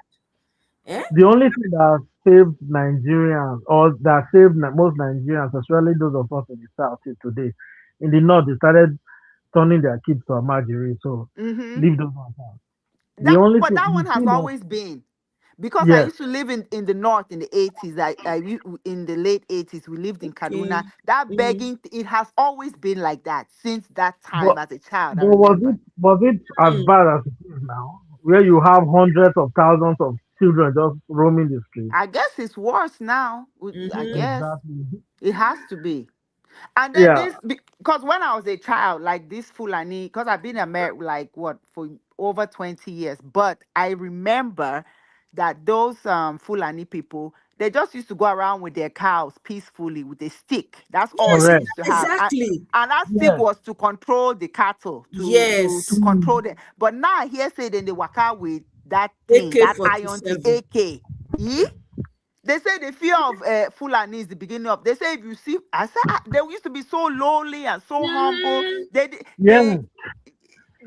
Eh? The only thing that saved Nigerians, or that saved most Nigerians, especially those of us in the south till today, in the north, they started turning their kids to Almajiri, so leave those ones out. But that one has always been. Because I used to live in the north in the 80s. In the late 80s, we lived in Kaduna. That begging, it has always been like that since that time as a child. I But remember. was it as bad as it is now, where you have hundreds of thousands of children just roaming the streets? I guess it's worse now. I guess Exactly. it has to be. And then Yeah. because when I was a child, like this Fulani, because I've been married for over 20 years, but I remember that those Fulani people, they just used to go around with their cows peacefully with a stick. That's all they Correct. used to have. Exactly. And that stick was to control the cattle, to control them. But now here say then they walk out with that thing, that iron AK. They say the fear of Fulani is the beginning of. They say if you see, they used to be so lowly and so humble.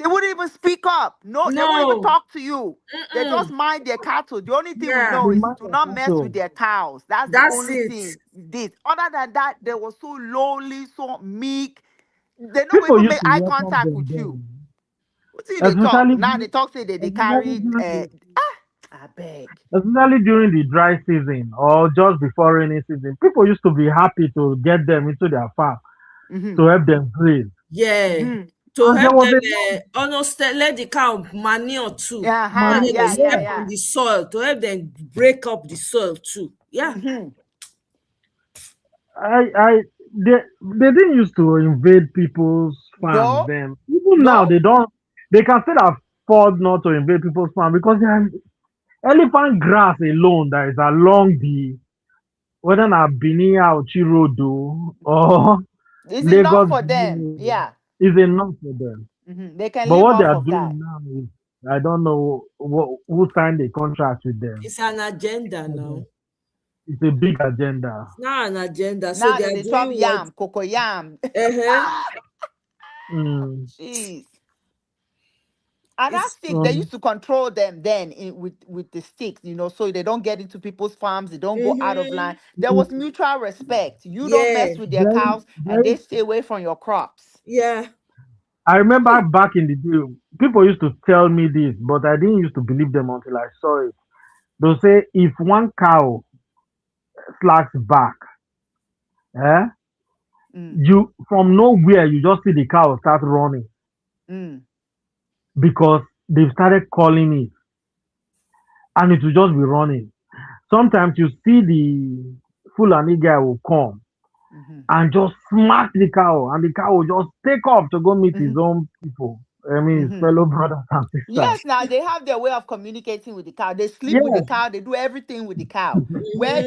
They wouldn't even speak up. No, they wouldn't even talk to you. They just mind their cattle. The only thing we know is do not mess with their cows. That's the only thing. This. Other than that, they were so lowly, so meek. They don't People even used make to eye welcome contact them with then. you. What see they talk? Especially Now they talk say they carry. I beg. Especially during the dry season or just before rainy season, people used to be happy to get them into their farm to help them graze. Yeah. To help them almost let the cow manure too. Step on the soil to help them break up the soil too. Yeah. They didn't used to invade people's farms then. Even now they can still afford not to invade people's farm because there elephant grass alone that is along the whether not Benin Auchi Road or It's Lagos enough for them. Yeah. is enough for them. They can But live what they off are of that. doing now is I don't know who signed the contract with them. It's an agenda now. It's a big agenda. It's not an agenda. So Now they are they chop doing yam, cocoa yam. Jeez. And that stick, they used to control them then with the sticks, so they don't get into people's farms, they don't go out of line. There was mutual respect. You don't mess with their cows, and they stay away from your crops. Yeah. I remember back in the day, people used to tell me this, but I didn't used to believe them until I saw it. They'll say if one cow slacks back, you from nowhere you just see the cow start running because they've started calling it, and it will just be running. Sometimes you see the Fulani guy will come and just smack the cow, and the cow will just take off to go meet his own people. I mean, his fellow brothers and sisters. Yes, now they have their way of communicating with the cow. They sleep with the cow. They do everything with the cow. Where,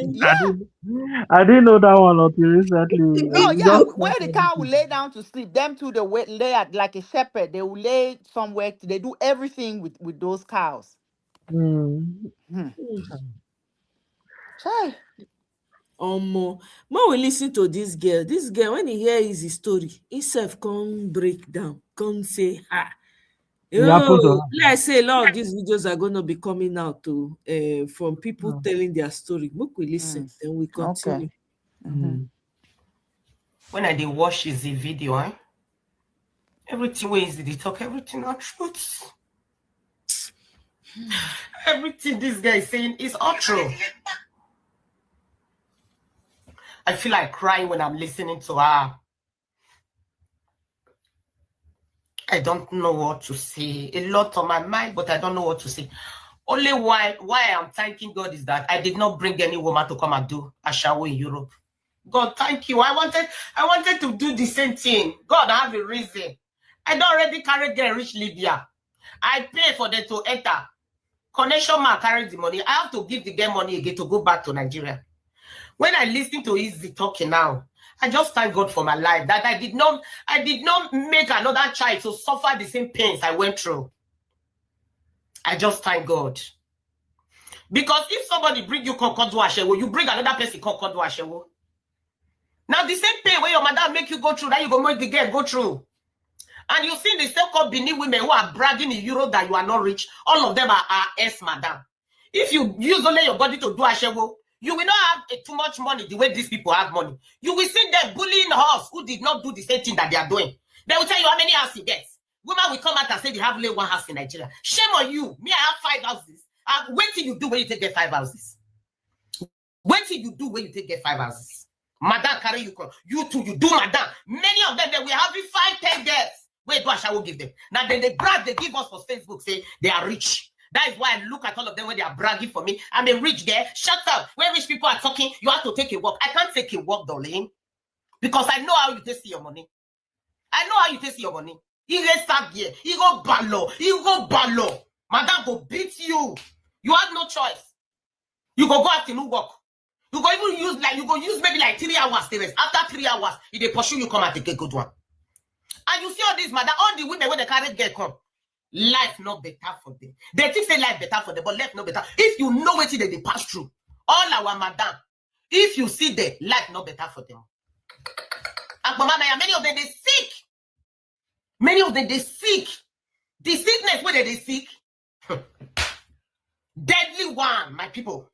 I didn't know that one until recently. no, It's yeah, just where the cow will lay down to sleep. Them too, they lay at like a shepherd. They will lay somewhere. They do everything with those cows. Chai. More we listen to this girl. This girl, when he hear his story, himself come break down, come say, let's say a lot of these videos are going to be coming out to from people telling their story. Make we listen, then we continue. When I did watch is the video, everything where is the talk, everything are truth. Everything this guy is saying is all true. I feel like crying when I'm listening to her. I don't know what to say. A lot on my mind, but I don't know what to say. Only why I'm thanking God is that I did not bring any woman to come and do a shower in Europe. God, thank you. I wanted to do the same thing. God, I have a reason. I don't already carry them reach Libya. I pay for them to enter. Connection man carry the money. I have to give the girl money again to go back to Nigeria. When I listen to Izzy talking now, I just thank God for my life that I did not make another child to suffer the same pains I went through. I just thank God. Because if somebody bring you Concord Ashewo, you bring another person Concord Ashewo. Now the same pain where your mother make you go through, that you go make the girl go through. And you see the so-called Benin women who are bragging in Europe that you are not rich, all of them are madam. If you use only your body to do Ashewo, you will not have too much money the way these people have money. You will see them bullying us who did not do the same thing that they are doing. They will tell you how many houses you get. Women will come out and say they have only one house in Nigeria. Shame on you. Me, I have 5 houses. Wait till you do when you take get 5 houses. Wait till you do when you take get 5 houses. Madam carry you. You too, you do madam. Many of them, they will have 5, 10 girls. Wait, what shall we give them? Now then they brag, they give us for Facebook, say they are rich. That is why I look at all of them when they are bragging for me. I'm a rich girl. Shut up. When rich people are talking, you have to take a walk. I can't take a walk, darling. Because I know how you take your money. I know how you take your money. He will start here. He go ballo. Madam go beat you. You have no choice. You go afternoon work. You go even use maybe like 3 hours. After 3 hours, if they pursue you, come and take a good one. And you see all this, madam, all the women when they carry girl come. Life not better for them. They think say life better for them, but life not better. If you know what they pass through, all our madam, if you see them, life not better for them. And many of them they sick. Many of them they sick. The sickness where they sick, deadly one, my people.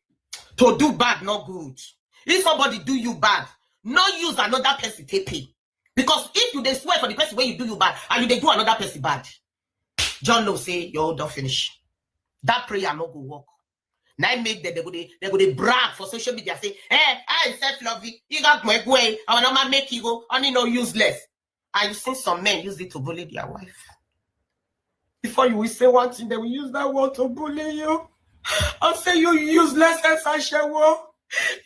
To do bad, not good. If somebody do you bad, not use another person to pay. Because if you they swear for the person where you do you bad, and you they do another person bad, John no say you don't finish. That prayer no go work. Now make them they go brag for social media, say, I self-lovey, you got my way, I will not make you go, only no useless. I've seen some men use it to bully their wife. Before you will say one thing, they will use that word to bully you. I'll say you useless Ashewo.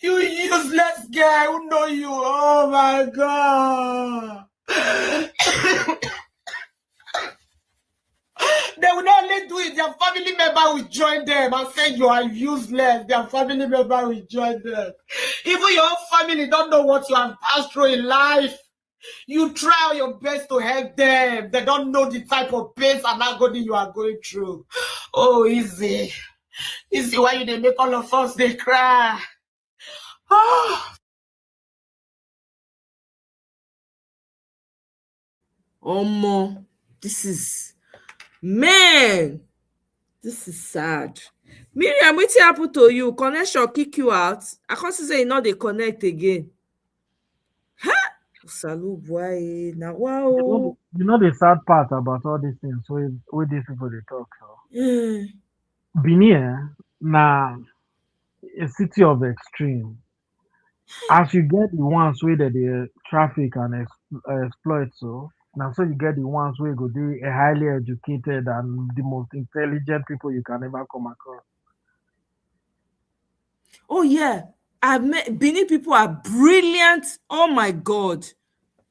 You useless guy who know you. Oh my God. They will not only do it, their family member will join them and say you are useless. Their family member will join them. Even your own family don't know what you have passed through in life. You try your best to help them. They don't know the type of pain and agony you are going through. Oh, Izzy. Izzy, why you they make all of us they cry? Omo, this is sad. Miriam, what happened to you? Connection kick you out. I can't say you know they connect again. Huh? Salute boy. Now wow. You know the sad part about all these things with these people they talk so. Benin now a city of extreme. As you get the ones where the traffic and exploit so. Now, so you get the ones where go be highly educated and the most intelligent people you can ever come across. Oh yeah, I've met Benin people are brilliant. Oh my God.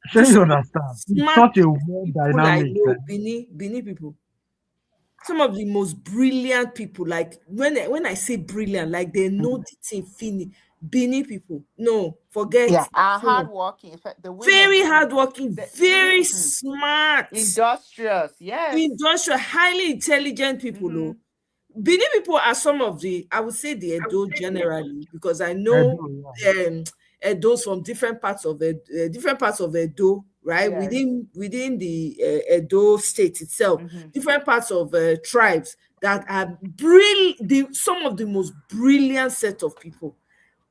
Sure, you understand. It's such a weird People I dynamic. know, Benin people. Some of the most brilliant people, like when I say brilliant, like they know the thing. Benin people, no, forget. Yeah, are hardworking. In fact, the women Very too. hardworking, very smart, Industrious. Yes. industrial, highly intelligent people. No, Benin people are some of the, I would say the Edo generally, because I know Edos from different parts of Edo, right? Yes. Within the Edo state itself, different parts of tribes that are some of the most brilliant set of people.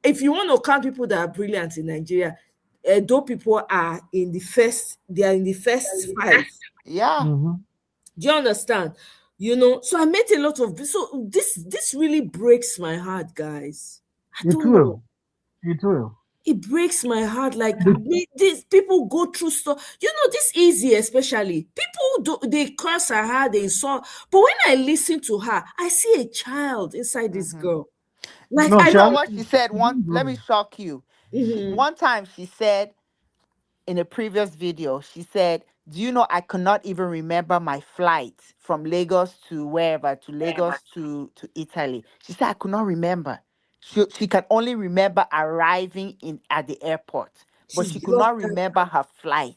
If you want to count people that are brilliant in Nigeria, Edo people are in the first. They are in the first 5. Yeah. Do you understand? You know, so I met a lot of this really breaks my heart, guys. I It don't know. will. It will. It breaks my heart. Like these people go through stuff. You know, this Easy especially. People they curse at her, they insult. But when I listen to her, I see a child inside this girl. Like You know what she said? Let me shock you. Mhm. One time she said in a previous video, she said, "Do you know I cannot even remember my flight from Lagos to wherever, to Lagos to Italy?" She said, "I could not remember. She can only remember arriving at the airport, but she could not remember her flight."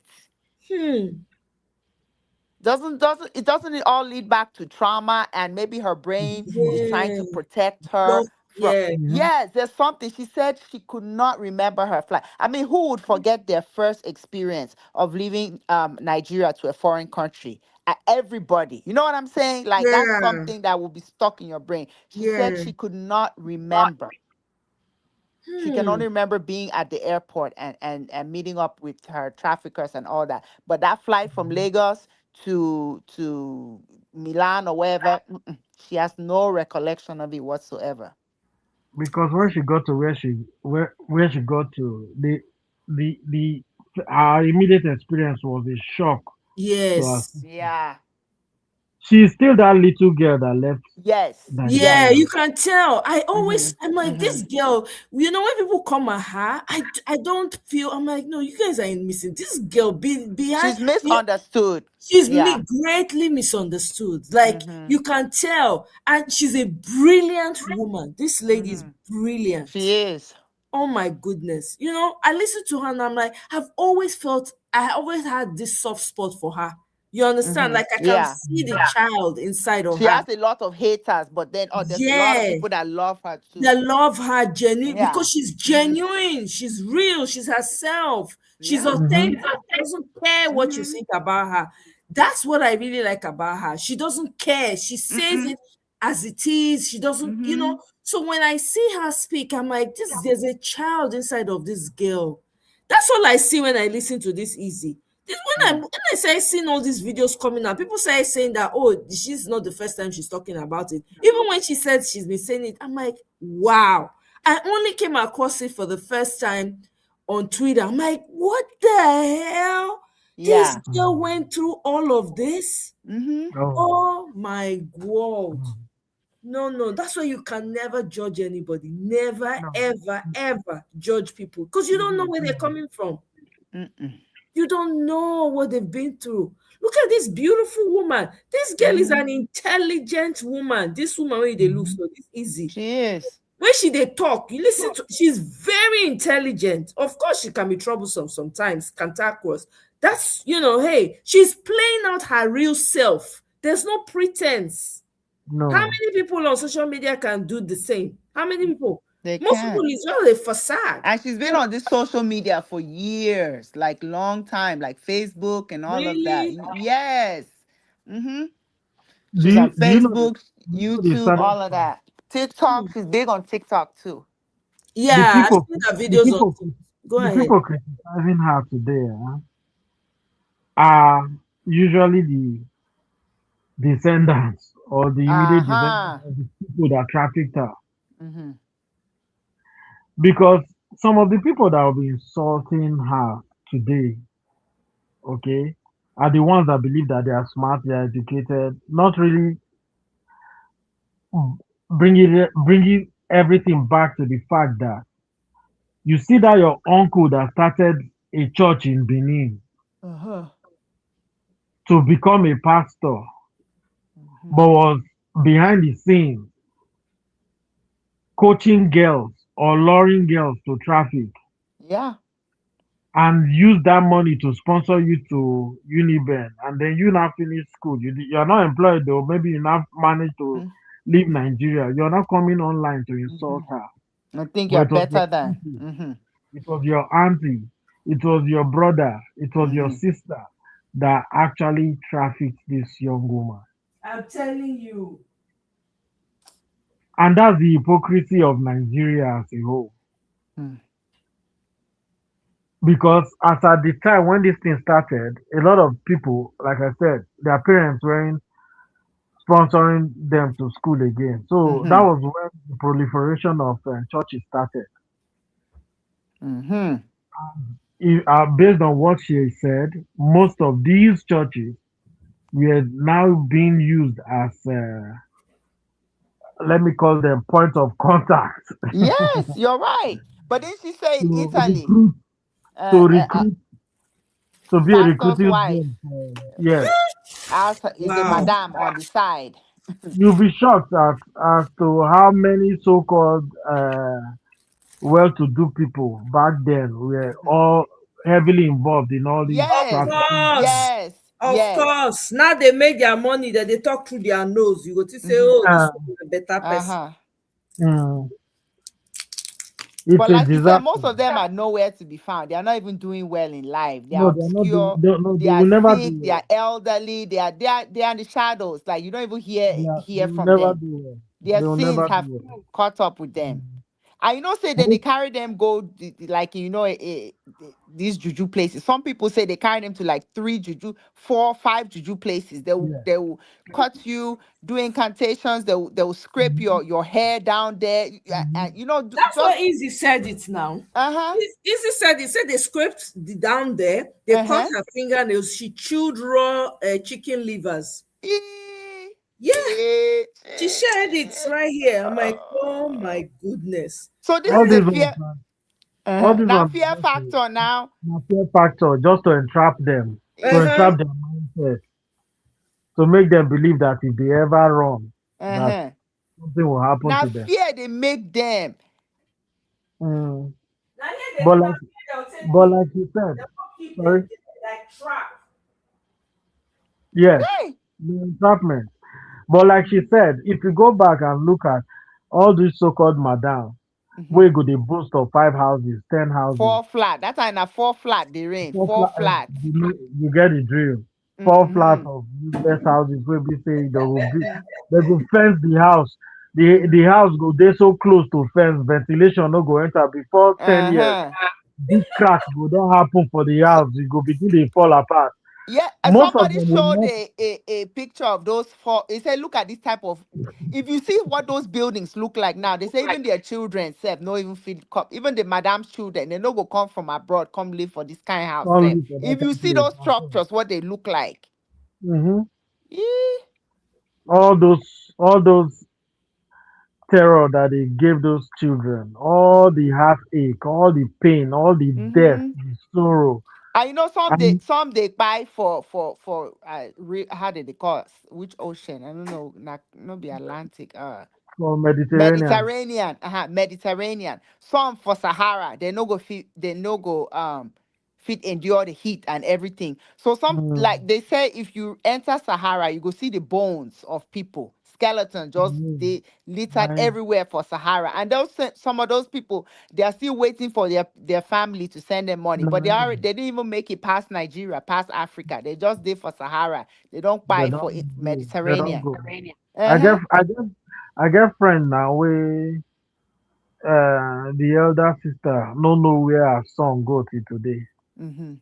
Doesn't it all lead back to trauma, and maybe her brain is trying to protect her from? Yes, there's something. She said she could not remember her flight. I mean, who would forget their first experience of leaving Nigeria to a foreign country? Everybody, you know what I'm saying? Like that's something that will be stuck in your brain. She said she could not remember. She can only remember being at the airport and meeting up with her traffickers and all that. But that flight from Lagos to Milan or wherever, she has no recollection of it whatsoever. Because when she got to where she got to, the her immediate experience was a shock to us. Yeah. She's still that little girl that left Yes. Yeah, Nigeria. you can tell. I'm like, this girl, you know, when people come at her, I don't feel, I'm like, no, you guys are missing. This girl behind. She's misunderstood. She's Yeah. greatly misunderstood. Like, you can tell. And she's a brilliant woman. This lady is brilliant. She is. Oh my goodness. You know, I listen to her and I'm like, I always had this soft spot for her. You understand? Like I can see the child inside of She her. has a lot of haters, but then there's a lot of people that love her too. That love her genuine because she's genuine, she's real, she's herself, she's authentic, doesn't care what you think about her. That's what I really like about her. She doesn't care. She says it as it is. She doesn't, you know. So when I see her speak, I'm like, there's a child inside of this girl. That's all I see when I listen to this Izzy. When I say seeing all these videos coming out, people saying that, oh, she's not the first time she's talking about it. Even when she said she's been saying it, I'm like, wow. I only came across it for the first time on Twitter. I'm like, what the hell? This girl went through all of this? Oh my God. No, that's why you can never judge anybody. Never, ever judge people because you don't know where they're coming from. You don't know what they've been through. Look at this beautiful woman. This girl is an intelligent woman. This woman, when they look so easy. She is. When they talk, you listen to, she's very intelligent. Of course, she can be troublesome sometimes, cantankerous. That's, you know, hey, she's playing out her real self. There's no pretense. No. How many people on social media can do the same? How many people? They Most can. people is just a facade. And she's been on this social media for years, like long time, like Facebook and all of that. Yes. She's on Facebook, YouTube, all of that. TikTok, she's big on TikTok too. Yeah, I've seen her videos on. Go ahead. People criticizing her today are usually the descendants or the immediate descendants of the people that trafficked her. Because some of the people that will be insulting her today, okay, are the ones that believe that they are smart, they are educated, not really bringing everything back to the fact that You see that your uncle that started a church in Benin Uh-huh. to become a pastor, but was behind the scenes coaching girls or luring girls to traffic Yeah. and use that money to sponsor you to Uniben, and then you now finish school. You're not employed though. Maybe you now manage to leave Nigeria. You're not coming online to insult her. I think But you're it was your better than. uncle, it was your auntie, it was your brother, it was your sister that actually trafficked this young woman. I'm telling you. And that's the hypocrisy of Nigeria as a whole. Because as at the time when this thing started, a lot of people, like I said, their parents weren't sponsoring them to school again. So that was when the proliferation of churches started. Based on what she said, most of these churches were now being used as, let me call them, point of contact Yes, you're right. But then she say in to Italy, recruit, to uh, uh, uh, recruit, to be a pastor's recruiting wife zone for, yes. as is a Wow. madam on the side. You'll be shocked as to how many so-called well-to-do people back then were all heavily involved in all these Of Yes, trafficking. course. yes, Of yes. course. Now they make their money that they talk through their nose. You go to say, oh, this Uh, one is a better person. Uh-huh. mm, it's But a like you said, most disaster. of them are nowhere to be found. They are not even doing well in life. They are No, they're not doing. obscure. No, They they are will never do sick. They well. are elderly. They are in the shadows. Like you don't even They hear will from never them. do well. Their They will sins never do have well. caught up with them. I say that they carry them go like these juju places. Some people say they carry them to like 3 juju, 4, 5 juju places. Yeah. They will cut you, do incantations. They will scrape your hair down there. And That's just what Izzy said it now. uh-huh. Izzy said it. Said they scraped down there. They cut her fingernails. She chewed raw chicken livers. Yeah. She shared it right here. I'm like, oh my goodness. So this All is a these fear. ones, all these Now ones, fear factor now. are fear factor just to entrap them, to Uh-huh. entrap their mindset, to make them believe that if they ever run, that Uh-huh. something will happen Now to them. fear they make them. Mm. Now here they But do like, they'll take but people, like you said, they'll keep them sorry, like trap. yes, Hey. the entrapment. But like she said, if you go back and look at all these so-called madams, where go they boast of 5 houses, 10 houses, 4 flat. That time na 4 flat they rain. 4 flat. you get the drill. 4 flats of useless houses where we say they go fence the house. The house go they so close to fence, ventilation no go enter before 10 years. Uh-huh. Big crack go don't happen for the house. It go begin to fall apart. Yeah, Most of somebody them will showed not. a picture of those 4. He said, look at this type of. If you see what those buildings look like now, they say even their children, self, no even feel come. Even the madam's children, they no go come from abroad, come live for this kind of house, self. Only for that If you kind of see place. those structures, what they look like. Mm-hmm. Yeah. All those terror that they gave those children, all the heartache, all the pain, all the death, Mm-hmm. the sorrow, And and some they buy for how did they call it? Which ocean? I don't know. Not be Atlantic. for Mediterranean. Mediterranean. Mediterranean. Some for Sahara. They no go fit endure the heat and everything. So some Mm, like they say if you enter Sahara, you go see the bones of people. Skeleton just mm, they littered right. everywhere for Sahara. And some of those people they are still waiting for their family to send them money. But Right. they didn't even make it past Nigeria, past Africa. They just did for Sahara. They don't They buy for don't go. They don't Mediterranean. go. I get Uh-huh. I get I get friend now where the elder sister no know where her son go to today. Mm-hmm.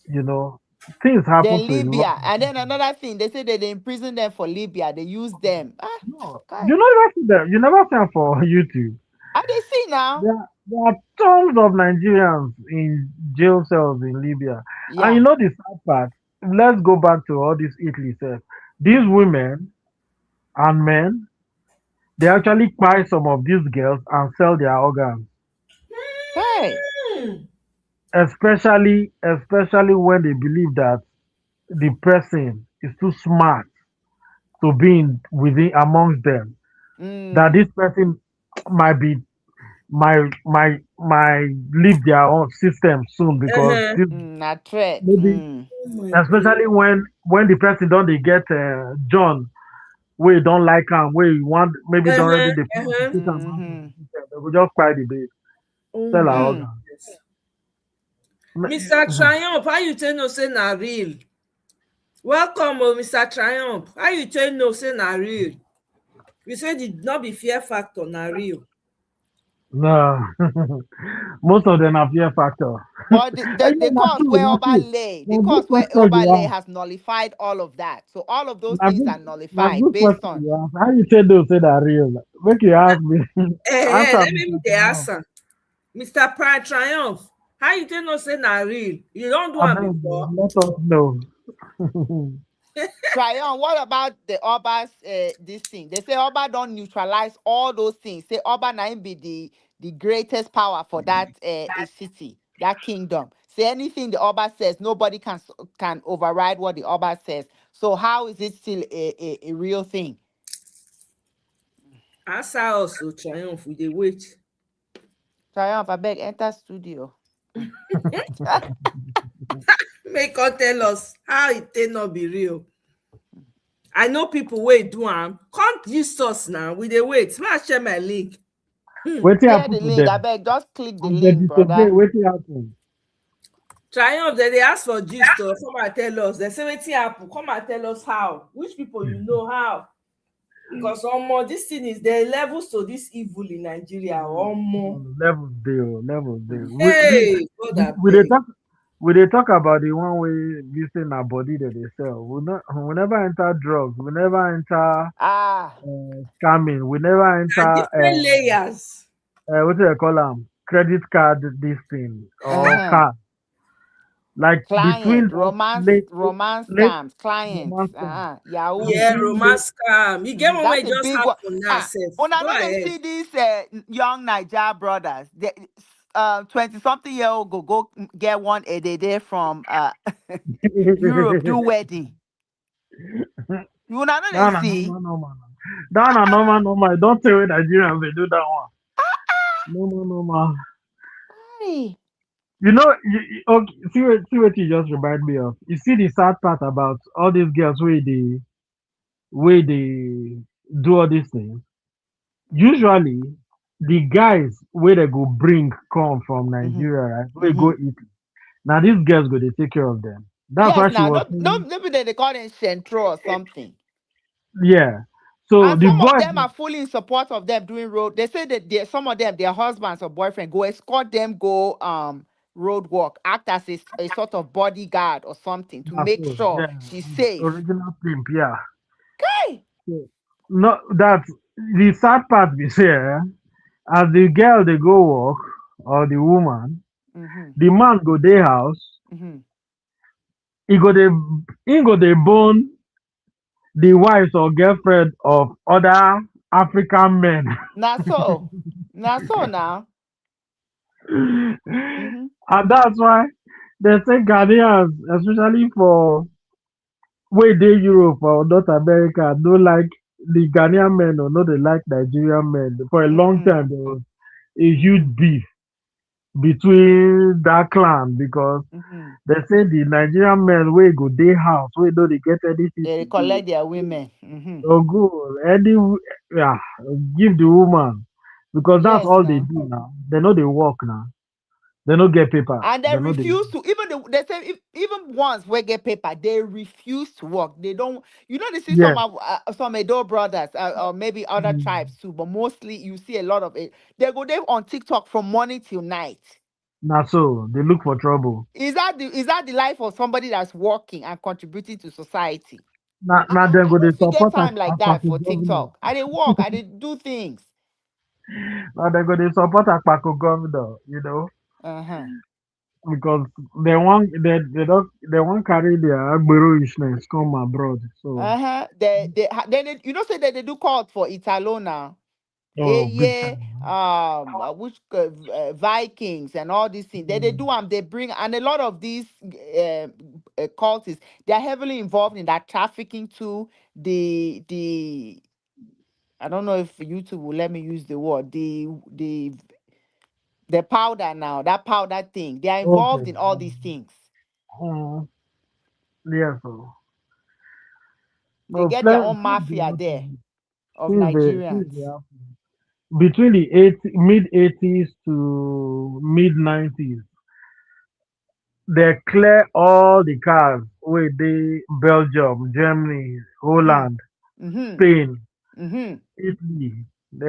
You know, things happen Then to a lot Libya. of And then people. another thing, they say that they imprison them for Libya. They use them. No, Okay. you never see them. You never see them for YouTube. How they see now? There are tons of Nigerians in jail cells in Libya. And you Yeah. know the sad part? Let's go back to all this Italy stuff. These women and men, they actually buy some of these girls and sell their organs. especially when they believe that the person is too smart to be within amongst them. That this person might be might leave their own system soon because this Not threat. maybe Oh my God. especially when the person don't they get John where you don't like him, where you want maybe don't ready the to take him out of the system. They will just cry the bait. Oh Tell my her Mm. organ. Mr. Triumph, how you tell no say na real? Welcome, Mr. Triumph. How you tell no say na real? You said it not be fear factor, na real. No, most of them have fear factor. But And the not course true, where not Oba true. lay, the Now, good course where question Oba you lay ask. has nullified all of that. So all of those Now, things good, are now nullified good based question on. you ask. How you say those say that real? Make you ask me. Answer Let me. me the answer. Mr. Pride Triumph, how you tell no say na real? You don't do I one beg you, before. let us know. Tryon, what about the Oba's this thing? They say Oba don't neutralize all those things. Say Oba na him be the greatest power for that a city, that kingdom. Say anything the Oba says, nobody can override what the Oba says. So how is it still a real thing? Answer us, so Triumph, we dey wait. Triumph, I beg enter studio. Make her tell us how it take not be real. I know people wait do am. Come gist us now. We dey wait. May I share my link? Wait till Share happen the to link. I them. beg, just click the And they link, disobey. brother. Wait till happen. Triumph, they ask for gist. Or come and tell us. They say wetin happen. Come and tell us how. Which people you know how? Because this thing is there are levels to this evil in Nigeria. Levels deal. Levels deal. Hey, God We they abeg. talk. We they talk about the one way using our body that they sell. We never enter drugs. We never enter Ah, scamming. We never Na enter different layers. what do they call them? Credit card this thing or uh-huh. card. Like between Client, that romance late scams, clients, romance thing, Yahoo. Yeah, between late romance scam. You get one way That's a just big one. happen now, Ah, sef. when I Go know they ahead. see these young Niger brothers, 20-something-year-old go get one a day from Europe, do wedding. You know they no, no, see. no, no, no, no, no, no, no, no, no. Don't tell me Nigerians they do that one. No, no, no, no. Hey. You know, okay, see what you just remind me of. You see the sad part about all these girls where they do all these things. Usually, the guys where they go bring come from Mm-hmm. Nigeria, right? Where Mm-hmm. go eat. Now these girls go they take care of them. That's Yes, why she now was no, saying, maybe they call them Centro or something. yeah. So And the some of boys, them are fully in support of them doing road. They say that some of them, their husbands or boyfriend, go escort them, go road walk, act as a sort of bodyguard or something to make so sure yeah, she's safe. original pimp, yeah. Hey! So, no, that the sad part be here. As the girl they go work or the woman, Mm-hmm. the man go their house. Mm-hmm. He go they bone the wives or girlfriend of other African men. Now so. Now so now. Mm-hmm. And that's why they say Ghanaians, especially for way they Europe or North America, don't like the Ghanaian men or not they like Nigerian men. For a long Mm-hmm. time there was a huge Mm-hmm. beef between that clan because Mm-hmm. they say the Nigerian men wey go dey house wey no dey get anything They to do collect their women. Mm-hmm. or go any yeah give the woman because that's Yes, all they now. do now. They no dey work now. They no get paper. And they They no dey. refuse to they say even once we get paper, they refuse to work. They don't. They see Yes. some Edo brothers or maybe other tribes too, but mostly you see a lot of it. They go there on TikTok from morning till night. Na so they look for trouble. Is that the life of somebody that's working and contributing to society? Na dem I go dey don't forget support time like that Akpako for governor. TikTok. I they work. I they do things. Na dem go dey support Akpako governor. Uh-huh. Because they want carry their agberoishness come abroad. So Uh-huh. Say that they do call for Italo now. Oh, big Which Vikings and all these things. They do them. They bring, and a lot of these cultists, they are heavily involved in that trafficking too. The I don't know if YouTube will let me use the word the powder now, that powder thing. They are involved okay. in all these things. Yeah, so They no get their plenty own mafia there of since Nigerians. between the mid 80s to mid 90s, they clear all the cars with the Belgium, Germany, Holland, Mm-hmm. Spain, Mm-hmm. Italy. They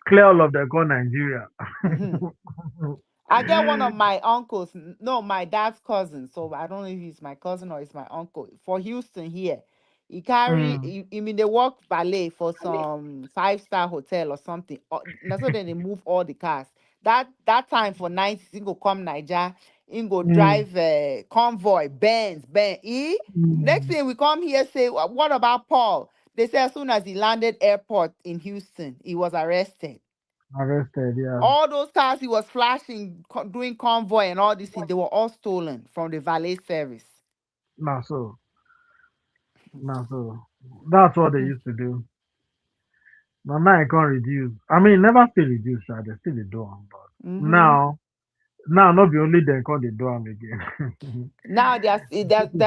clear all of them, go Nigeria. Mm-hmm. I get one of my uncles, no, my dad's cousin. So I don't know if he's my cousin or it's my uncle for Houston here. He carry, I mean, they work valet for some 5-star hotel or something. That's so then they move all the cars. That time for 90s, he go come Niger, he go drive a convoy, Benz. Next thing we come here say, what about Paul? They say as soon as he landed airport in Houston, he was arrested. Arrested, yeah. All those cars he was flashing, doing convoy and all these things, they were all stolen from the valet service. Not so. Not so. That's what they used to do. Now I can't reduce. I mean, never still reduce, sha. They still dey do am, but Mm-hmm. now not be only them can they do am again. Now there are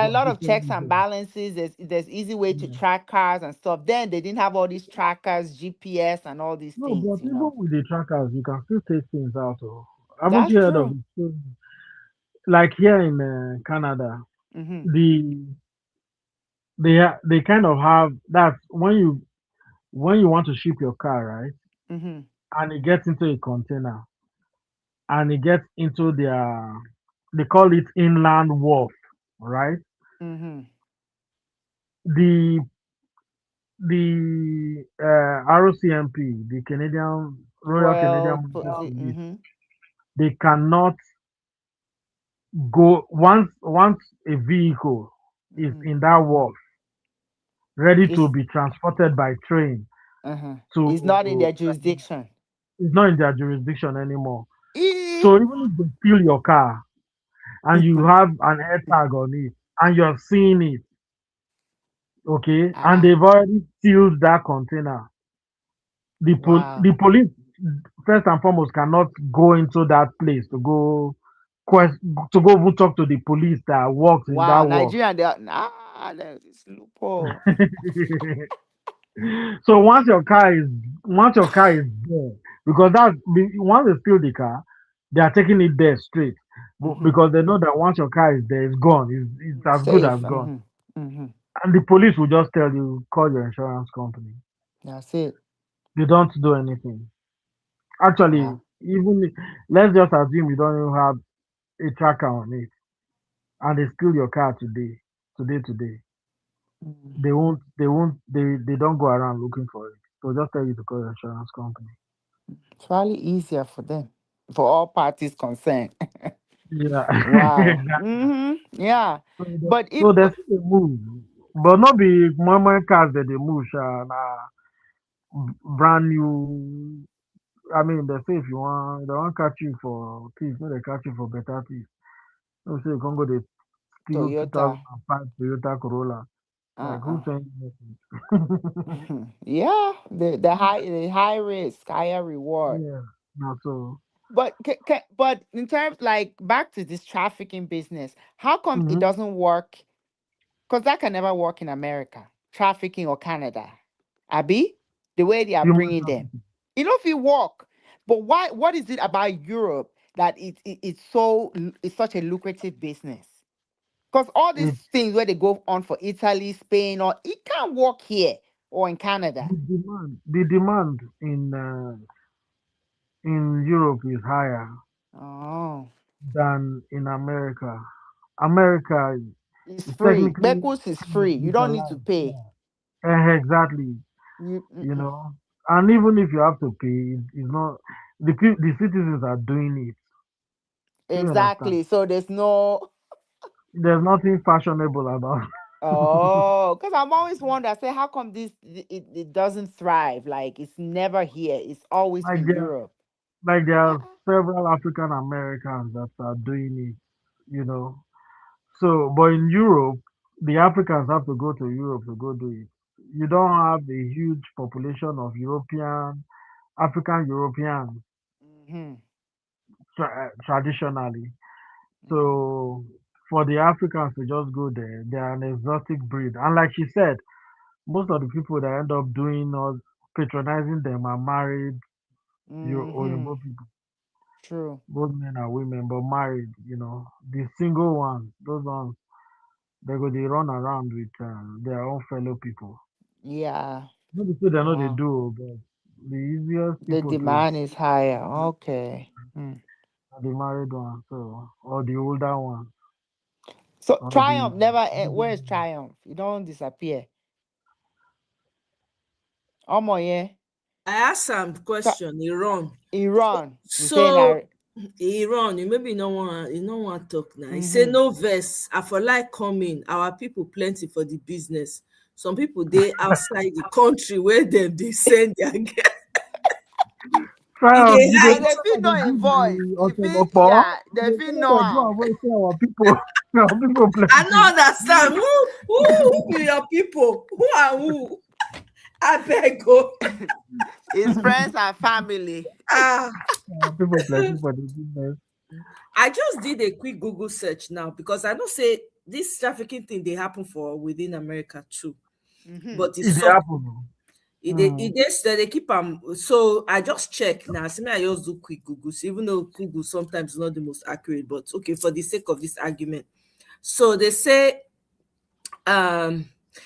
a lot of checks and People. balances. There's easy way to track cars and stuff. Then they didn't have all these trackers, GPS, and all these No, things. but even with the trackers, you can still take things out. Oh, haven't That's you heard of true. the story? Like here in Canada, Mm-hmm. the they kind of have that when you want to ship your car, right? Mm-hmm. And it gets into a container and it gets into their they call it inland wharf, right? Mm-hmm. The ROCMP, the Canadian Royal Canadian Mounted Police, Mm-hmm. they cannot go once a vehicle is Mm-hmm. in that wharf, ready to It's be transported by train it's not in to their jurisdiction. it's not in their jurisdiction anymore. Eh. So even if they steal your car and you have an air tag on it and you're seeing it, okay, and they've already sealed that container, the Wow. police first and foremost cannot go into that place to go to go even talk to the police that works in that Wow. work. Nigerian, they are there's this loophole. So once your car is there, because once they steal the car, they are taking it there straight. Mm-hmm. Because they know that once your car is there, it's gone. It's as good Safe. as gone. Mm-hmm. Mm-hmm. And the police will just tell you, call your insurance company. That's it. They don't do anything. Actually, Wow. let's just assume you don't even have a tracker on it, and they steal your car today. Mm. They don't go around looking for it. They'll just tell you to call your insurance company. It's probably easier for them, for all parties concerned. Yeah, Wow. exactly. Mm-hmm. Yeah. So, But if so they still dey move, but not be more cars that they move. Sha, brand new. I mean, they say if they want catch you for thieves, no, they catch you for better thieves. No, say you can go they steal Toyota, 2005 Toyota Corolla. Like who uh-uh. sent you message? Yeah, the high risk, higher reward. Yeah, not so. But in terms like back to this trafficking business, how come it Mm-hmm. doesn't work? Because that can never work in America, trafficking or Canada. Abi, the way they are Human bringing them, trafficking. if it work. But why? What is it about Europe that it's such a lucrative business? Because all these It's things where they go on for Italy, Spain, or it can't work here or in Canada. the demand in Europe is higher Oh, than in America. America it's is free. technically Bekus is kind of free. You don't need to legalized. pay. Yeah. Exactly. You, You know, and even if you have to pay, it's not the citizens are doing it. Do you understand? exactly. So there's no. There's nothing fashionable about. Oh, because I'm always wondering, I say, how come it doesn't thrive? Like it's never here. It's always Like in there, Europe. like there are several African Americans that are doing it, So, but in Europe, the Africans have to go to Europe to go do it. You don't have a huge population of African Europeans Hmm. traditionally. So, for the Africans to just go there, they are an exotic breed. And like she said, most of the people that end up doing or patronizing them are married Hmm. Oyibo people, True. both men and women, but married. The single ones, those ones, they run around with their own fellow people. Yeah. Not to say they know they Wow. do, but the easiest The people to demand is higher. Okay. Hmm. are the married ones, so or the older ones, So or the Triumph never. Where is Triumph? You don't disappear. Oh yeah. I asked some question. Iran. Iran. You saying So that? Iran, you maybe no one talk now. He say no verse. I for like coming. Our people plenty for the business. Some people they outside the country where them they send their guests. triumph. They You hide. dey They feel no give invoice. the If it, Otelopo. yeah, they They feel say no they do am. avoid say our people, our people I plenty. don't understand. Who be your people? Who are who? I beg go. His friends and family. Ah, Our people plenty for the business. I just did a quick Google search now because I don't say this trafficking thing they happen for within America too, but it's It dey soft. happen. O. They keep them. So I just check now. See me, I just do quick Google. So even though Google sometimes is not the most accurate, but okay, for the sake of this argument. So they say it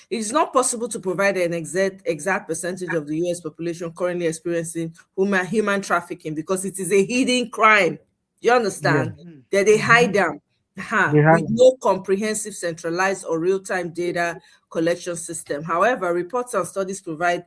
is not possible to provide an exact percentage of the US population currently experiencing human trafficking because it is a hidden crime. You Yeah. understand? That they hide them. They have With no comprehensive, centralized, or real-time data collection system. However, reports and studies provide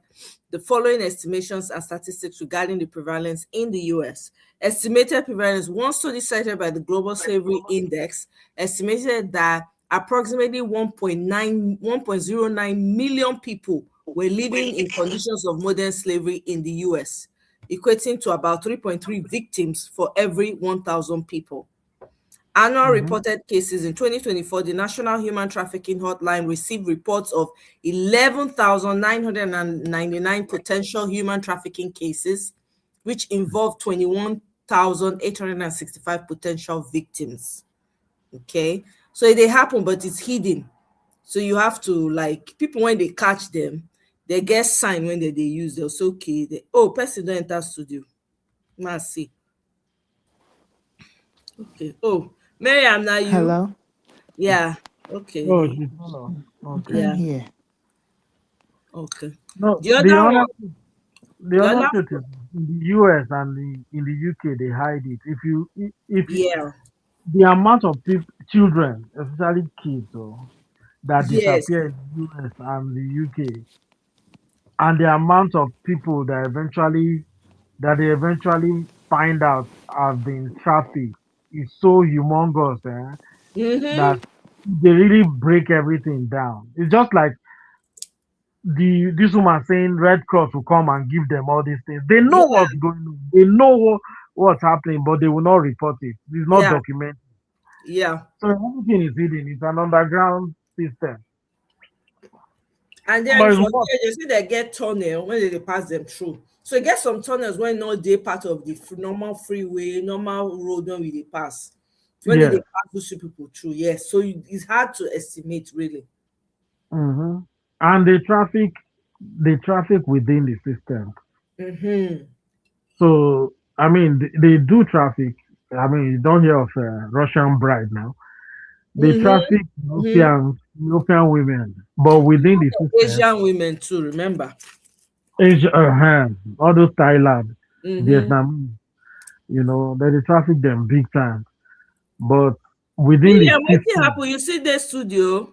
the following estimations and statistics regarding the prevalence in the US. Estimated prevalence, one study cited by the Global Slavery Index, estimated that approximately 1.09 million people were living in conditions of modern slavery in the US, equating to about 3.3 victims for every 1,000 people. Annual reported cases in 2024, the National Human Trafficking Hotline received reports of 11,999 potential human trafficking cases, which involved 21,865 potential victims. Okay, so they happen, but it's hidden. So you have to, like, people when they catch them, they get sign when they use. They'll say, okay, person don't enter studio. Must see. Okay. Oh, Miriam, now you. Hello. Yeah. Okay. Oh, she's not. Okay. Yeah. Here. Okay. No, The other one. the The other other. truth is in the US and in the UK they hide it. If Yeah. the amount of children, especially kids, that Yes. disappear in the US and the UK, and the amount of people that they eventually find out have been trafficked is so humongous, that Mm-hmm. they really break everything down. It's just like this woman saying Red Cross will come and give them all these things. They know Yeah. what's going on. They know what's happening, but they will not report it. It's not Yeah. documented. Yeah. So everything is hidden. It's an underground system. And But then it's for what? there, you see they get tunnel when they pass them through. So you get some tunnels when not they part of the normal freeway, normal road when we they pass. When they Yes. pass those people through, yes. So it's hard to estimate really. Hmm. And they traffic within the system. Mm-hmm. So I mean, they do traffic. I mean, you don't hear of Russian bride now. They Mm-hmm. traffic Mm-hmm. European women, but within the system, Asian women too, remember. Asia, all those Thailand, Mm-hmm. Vietnam, they traffic them big time. But within the William, what system, happen? You see the studio?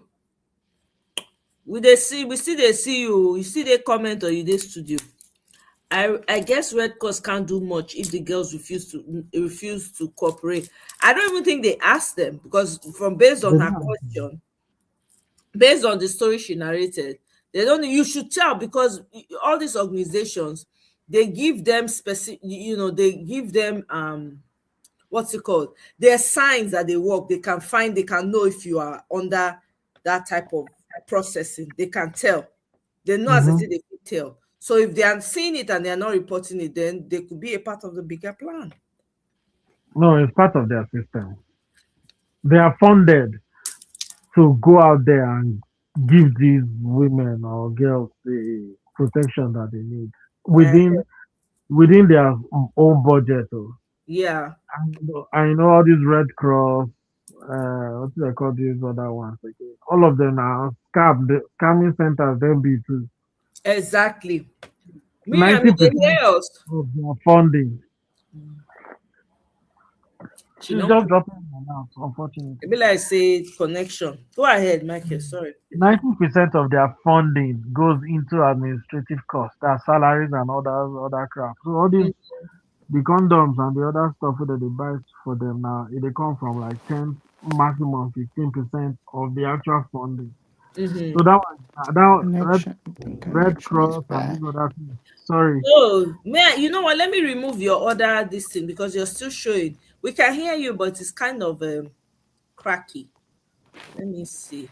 We still they see you. You see they comment or you they studio. I guess Red Cross can't do much if the girls refuse to cooperate. I don't even think they asked them because from based on they her don't. question, based on the story she narrated, they don't. You should tell, because all these organizations, they give them specific. They give them what's it called? There are signs that they work. They can find. They can know if you are under that type of processing. They can tell. They know as I say they can tell. So if they are seeing it and they are not reporting it, then they could be a part of the bigger plan. No, it's part of their system. They are funded to go out there and give these women or girls the protection that they need within their own budget. Yeah. I know all these Red Cross, what do they call these other ones again? All of them are scamming centers, then be too. Exactly. 90% of their funding. She's just dropping them out, unfortunately. Maybe like say connection. Go ahead, Michael. Sorry. 90% of their funding goes into administrative costs, that's salaries and other crap. So all these the condoms and the other stuff that they buy for them now, they come from like 10, maximum 15% of the actual funding. So that Red Cross and these other things. Sorry. Oh, you know what? Let me remove your other this thing because you're still showing. We can hear you, but it's kind of cracky. Let me see.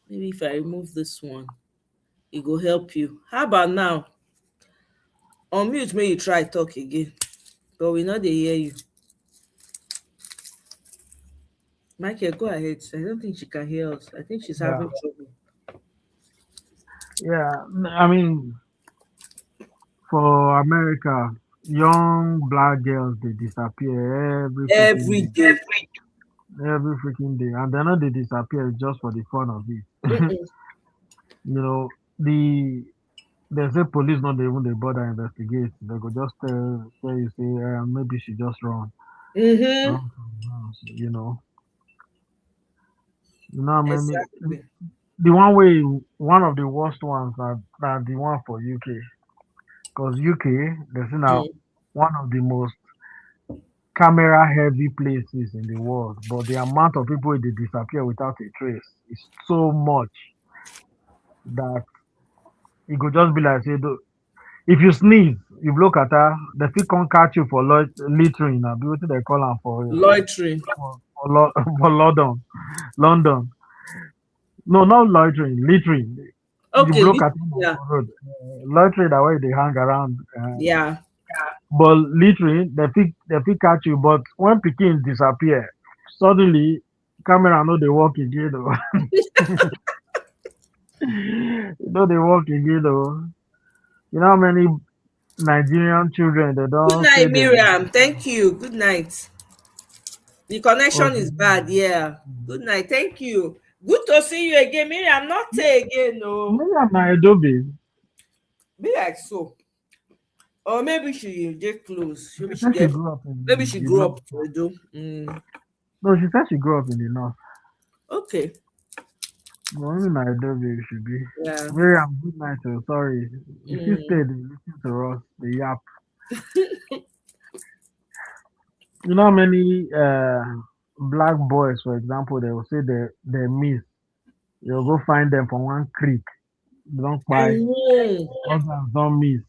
Maybe if I remove this one, it will help you. How about now? Unmute me, you try talk again. But we know they hear you. Michael, go ahead. I don't think she can hear us. I think she's having trouble. Yeah, I mean, for America, young black girls, they disappear every day. Every freaking day. And they're not, they disappear just for the fun of it. They say police not even they bother investigate. They go just tell you, say, maybe she just run. You know. Exactly. One of the worst ones are the one for UK. Because UK, they say now one of the most camera heavy places in the world, but the amount of people they disappear without a trace is so much that it could just be like, say, if you sneeze, you look at her, the fit can't catch you for littering. Now, what they call them for loitering for London. No, not loitering, littering. Okay, you look at him on the road. Loitering, that way they hang around. Yeah. But littering, they fit catch you. But when Pekin disappear, suddenly camera know they walk again. They walk again. You know how many Nigerian children they don't. Good night, Miriam. Thank you. Good night. The connection is bad. Yeah. Good night. Thank you. Good to see you again, Miriam. Not say again, no. Miriam, my Adobe. Be like so. Or maybe she get close. Maybe she grew up to Edo. No, she said she grew up in the north. Okay. Well, maybe my Adobe should be. Yeah. Miriam, good night. Sorry. If you stayed and listened to us, the yap. You know how many black boys, for example, they will say they miss. You'll go find them from one creek. They don't buy. Others don't miss.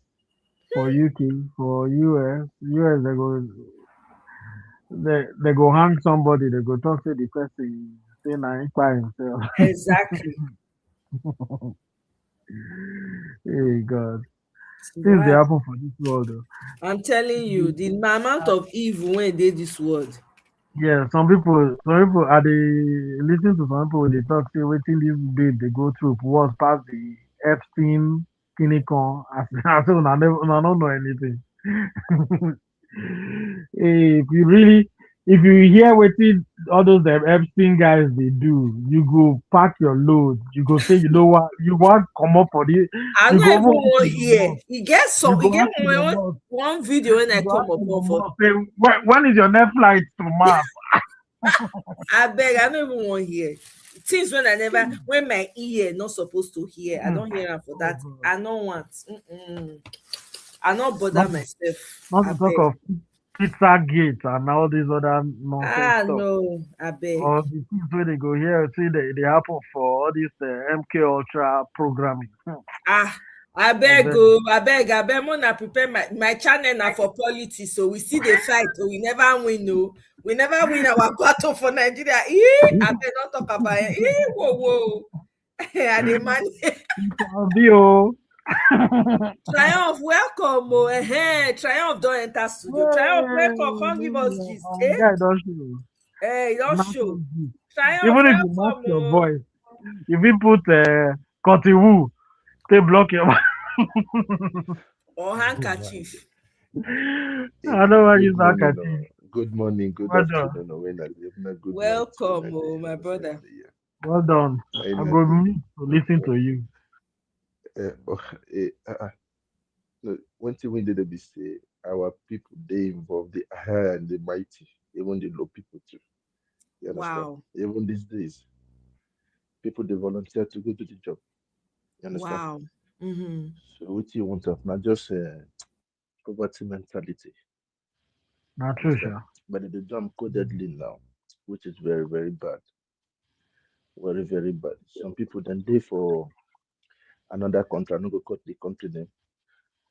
For UK, for US, they go hang somebody. They go talk to the person. Say now by himself. Exactly. Hey God. Things they happen for this world though. I'm telling you, the amount of evil when they this world. Yeah, some people are they listen to some people when they talk, say waiting this babe they go through was past the Epstein Kinikon. I don't know anything. If you hear what all those Epstein guys they do, you go pack your load. You go say, you know what, you want come up for this. I don't even want here. You get one video when I come up for. When is your next flight to Mars? I beg, I don't even want here. Things when my ear not supposed to hear, I don't hear them for that. I don't want. I don't bother myself. Not to talk of Pizza Gate and all these other nonsense stuff. No, I beg. Or the things where they go here, see they happen for all this MK Ultra programming. I beg, Mona prepare my channel now for politics, so we see the fight, so we never win, no. We never win our battle for Nigeria. I beg, not talk about it. Whoa. And the man Triumph, welcome. Triumph don't enter studio. Triumph, welcome. Come give us gist. Yeah, don't show. Hey, don't show. Triumph, Even if you match your voice, if you put Cotty Woo, they block your or handkerchief. I know why you handkerchief. Good morning, good afternoon, good welcome, my brother. Well done. I'm going to listen to you. One thing we did be say our people they involve the high and the mighty, even the low people too. You understand? Wow. Even these days, people they volunteer to go to the job. You understand? Wow. Mm-hmm. So what you want of not just poverty mentality. Not true, sir. But the jump codedly now, which is very, very bad. Very, very bad. Some people then they for another country, I'm not go cut the country name,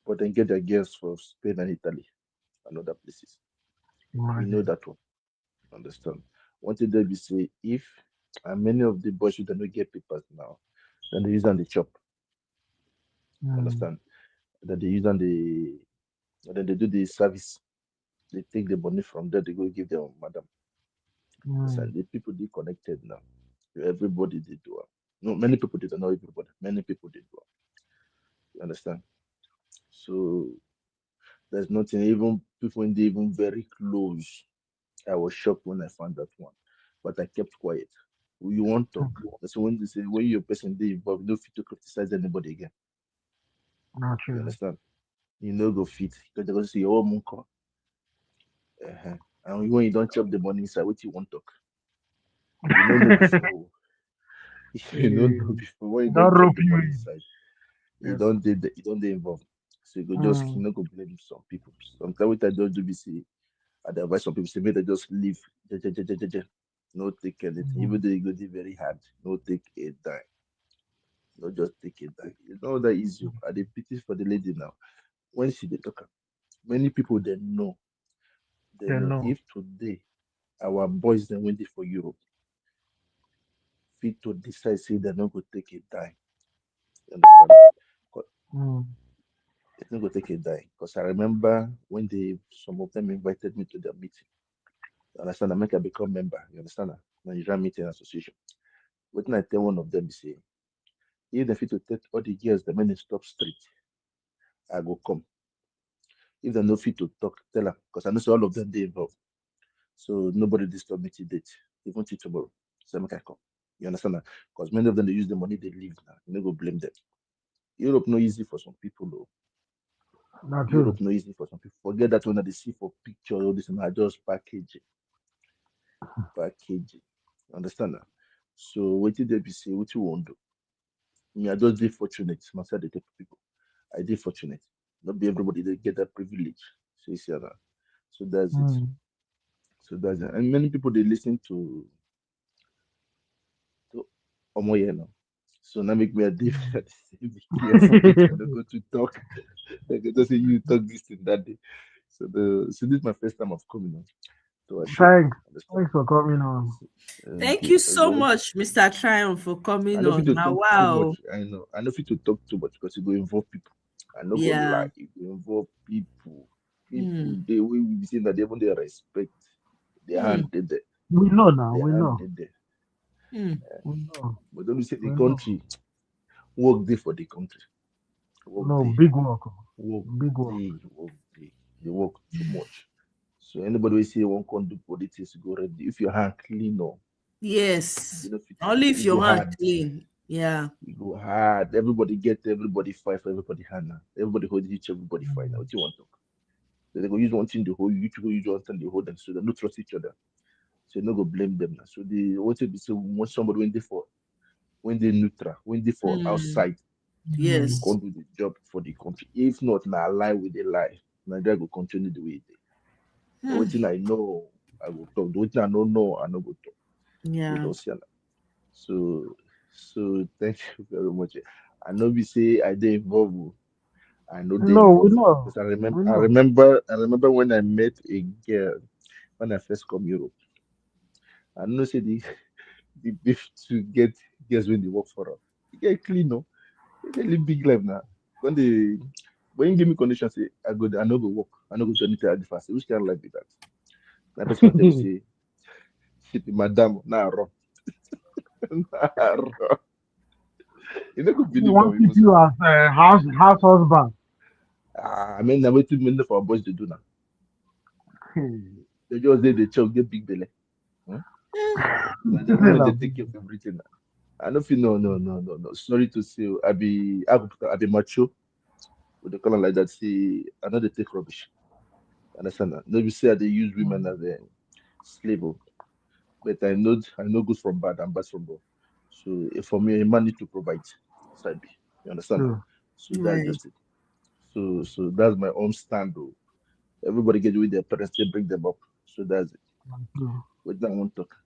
but then get their girls for Spain and Italy and other places. We know that one. Understand? One thing they be say if many of the boys who don't get papers now, then they use on the chop. Understand? Then they use on then they do the service. They take the money from there, they go give them madam. Understand? The people they connected now. Everybody did do it. No, many people did not everybody. Many people did do it. You understand? So there's nothing, even people when they even very close. I was shocked when I found that one. But I kept quiet. You want to talk. That's when they say when your person they involved, you don't fit to criticize anybody again. Not true. You understand? You know go fit. Because they're gonna say, oh Munko. And when you don't chop the money inside, what you want to talk? You don't know before. You don't know before when you don't chop the money inside. You don't involve. So you go just you know go blame some people. Sometimes what I don't do be say I advise some people say maybe they just leave. No take anything. Even though you go do very hard, no take a dime. No just take a dime. It's not that easy. I dey pity for the lady now. When she dey talk, many people they know. They know if today our boys then went for Europe, fit to decide say they're not going to take a dime. You understand? It's not going to take a dime. Because I remember when some of them invited me to their meeting. You understand? I make I become member. You understand? Nigerian Meeting Association. What I tell one of them is say, if they fit to take all the girls the men stop street, I go come. If they no fit to talk, tell them. Because I know so all of them they involved. So nobody disturb me till date, even till tomorrow. So make I come. You understand that? Because many of them they use the money they leave now. You no go blame them. Europe no easy for some people though. Not Europe true. no easy for some people. Forget that when they see for picture all this and I just package it. Understand that? So what did they be say? What you want to do? Me, I just did fortunate. Myself, they take people. I did fortunate. Not be everybody they get that privilege. So you see that. So that's it. So that's it. And many people they listen to Omoye now. So now make me a day be careful. I don't go to talk. I can just say you talk this thing that day. So this is my first time of coming on. Thanks for coming on. Thank you so much, Mr. Triumph, for coming on. Now, wow. I know. I know if to talk too much because it will involve people. I know go lie. It will involve people. People they will be saying that even they respect their hand did there. We know now. Their We hand know. did there. We know. But don't you say the country work there for the country. Big work. Big work. They work too much. So anybody will say one can do politics go ready. If your hand clean up. Yes. Only if your hand clean. Yeah. You go hard. Everybody fight for everybody hand now. Everybody hold each everybody fight now. What you want to talk? So they go use one thing to hold you, go use one thing to hold them. So they don't trust each other. So you no go blame them now. So they want to be so once somebody when they neutral, when they for outside. Yes. You can't do the job for the country. If not, now lie with a lie. Nigeria will continue the way it is. The waiting I know, I will talk. The waiting I don't know, I no go talk. Yeah. We don't see that. So thank you very much. I know we say I did involve. I know they No, we involve know. because I remember. We I know. remember. I remember when I met a girl when I first come Europe. I know say the beef to get girls when they work for her. You get clean, no? They live big life now. When you give me condition, say I go, I no go work, I no go do anything at the fast. Which kind of life be that? That person will tell you say, shit, madam, nah run, nah run. You don't go He believe want them to keep even so. you as a house husband. I mean, now waiting minute for our boys to do now. They just they choke get big belly. Hmm? Now they women they take care of everything. Now. I don't feel no. Sorry to say, I be macho. With the color like that, see, I know they take rubbish. Understand that? No, be say they use women as a slave, oh, but I know good from bad and bad from good. So for me, a man need to provide. So I be, you understand that? True. So that's Right. just it. So that's my own stand, though. Everybody get with their parents, they bring them up. So that's it. True. What I want to talk.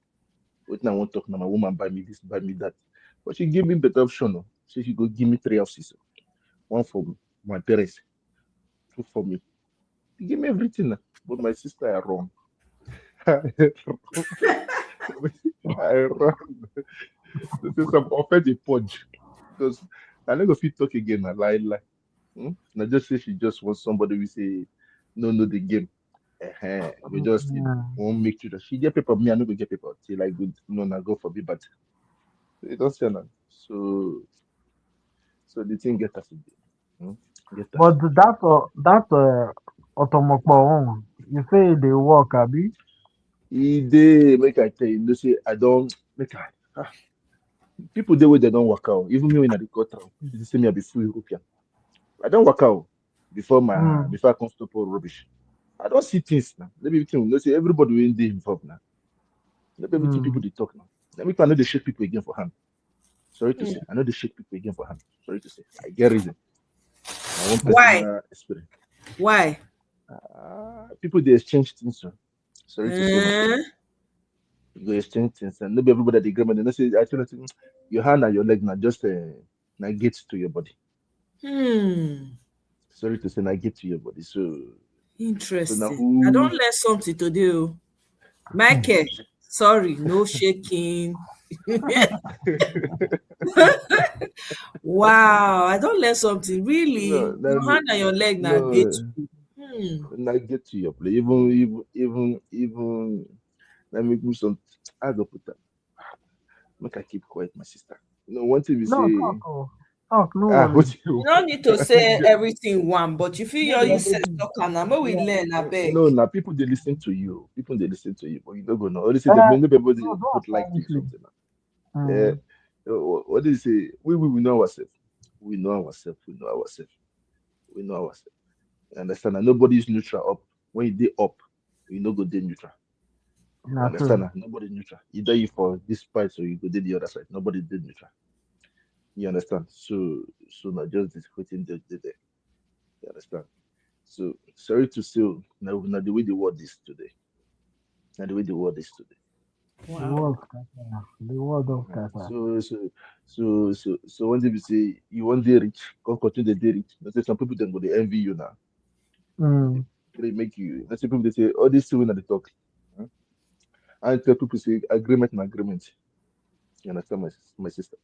What I want to talk now. My woman buy me this, buy me that. But she give me better option. Oh. So she go give me three houses. Oh. One for my parents, two for me. She give me everything. Now. But my sister are wrong. I run. This is some offend the punch because I never fit talk again. I lie. Hmm? And I just say she just wants somebody we say no the game. We just Yeah. won't make sure that she get paper. Me, I no go get paper till I good. No, na go for me, but you don't say that. So the thing get us again. Hmm? Get us But again. that's automokpo. You say they work, abi? E dey make I tell you, no say I don't make I. People dey where they don't work out. Even me when I dey cut out, they say me I be full European. I don't work out Mm. before I come stop all rubbish. I don't see things now. Let me tell you, let's say everybody will be involved now. Let me everything people Mm. they talk now. Let me I know they shake people again for hand. Sorry to Hmm. say, I know they shake people again for hand. Sorry to say, I get reason. My own Why? personal experience. Why? People they exchange things. So. Sorry to say, now Uh, you go exchange things, and maybe everybody they agree. They say, I tell you, your hand and your leg now just now get to your body. hmm. Sorry to say, now get to your body. So now Interesting. I don't who? learn something to do. Michael, sorry, no shaking. Wow, I don't learn something. No, Really? Your hand and your leg now get no. you. Hmm. When I get to your place, even let me do some. I go put that. Make I keep quiet, my sister. One thing we No, say. talk. Oh. Talk, no worry. What you You don't need to say everything one, but if No you be you say everything. talk and now we learn, I beg. No, now people they listen to you. People they listen to you, but you don't go know. All they say Uh, that many people they no, put don't like to honestly. something. Yeah. Mm. What do you say? We know ourselves. We know ourselves. We know ourselves. We know ourselves. You understand? And nobody is neutral up. When you dey up, you no go dey neutral. You Not understand? true. Nah? Nobody neutral. Either you for this side or you go to the other side. Nobody did neutral. You understand? So not just this quitting the there. You understand? So sorry to say, now the way the world is today. Now the way the world is today. The Wow. world scatter. The world of Mhm. scatter. So when they say you want to rich, come continue the day rich. Let's say some people then go they envy you now. Mm. They make you. Let's say people they say all these two when they talk. Huh? I tell people say agreement and agreement. You understand my sister?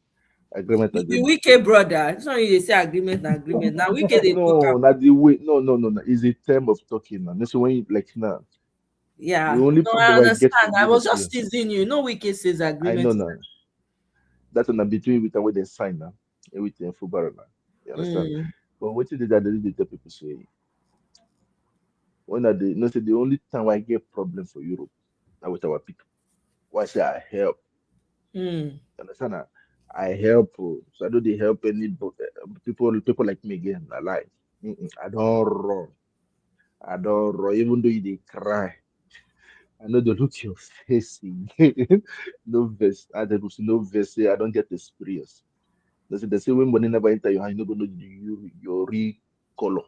Agreement, You be agreement. wicked brother. It's not you they say agreement, na agreement. Now wicked they talk No, am. not the way. No. It's a term of talking now. So when you like now, the Yeah. only No, problem I I get for understand. I Europe was just here, teasing you. No wicked says I know agreement. now. That's an between with and where they sign now. Everything for now. You understand? Mm. But what did that they tell people say when are they no say the only time I get problem for Europe now with our people. Why say I help? Mm. You understand? I help. So I do they help any people like me again. I lie. I don't run. I don't run. Even though they cry. I know they look your face again. No verse. I don't see no verse. Say I don't get experience. They say when money never enter your hand, you don't know your real color.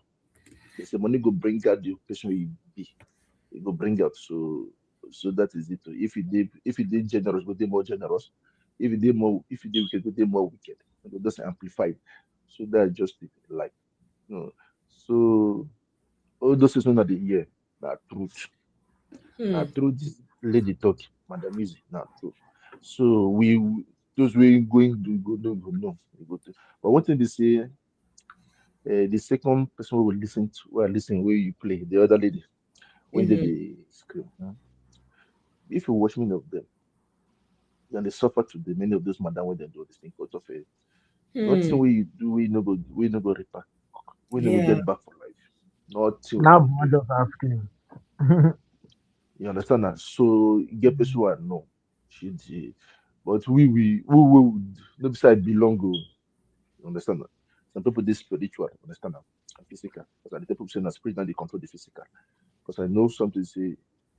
They say money go bring out the person you be. it go bring out. So that is it. If you did generous, go do more generous. If you did wicked, go do more wicked. It go just amplified. So that's just it. Like, no. So all those things that they hear, not truth. Not truth. This lady talk, Madam Easy, not truth. So those we going to go no. We go to. But one thing they say, the second person who will listen to, who are listening, where you play, the other lady, when they scream. If you watch many of them, then they suffer to the many of those madam when they do this thing because of a nothing we do, we no go repair, we no go Yeah. get back for life. Nothing we Now, go I'm do. just asking. You understand that? So you get person who are no, she did. But we would no beside belong. You understand that? Some people this spiritual, understand that? And physical. Because the people saying that spirit now they control the physical. Because I know something say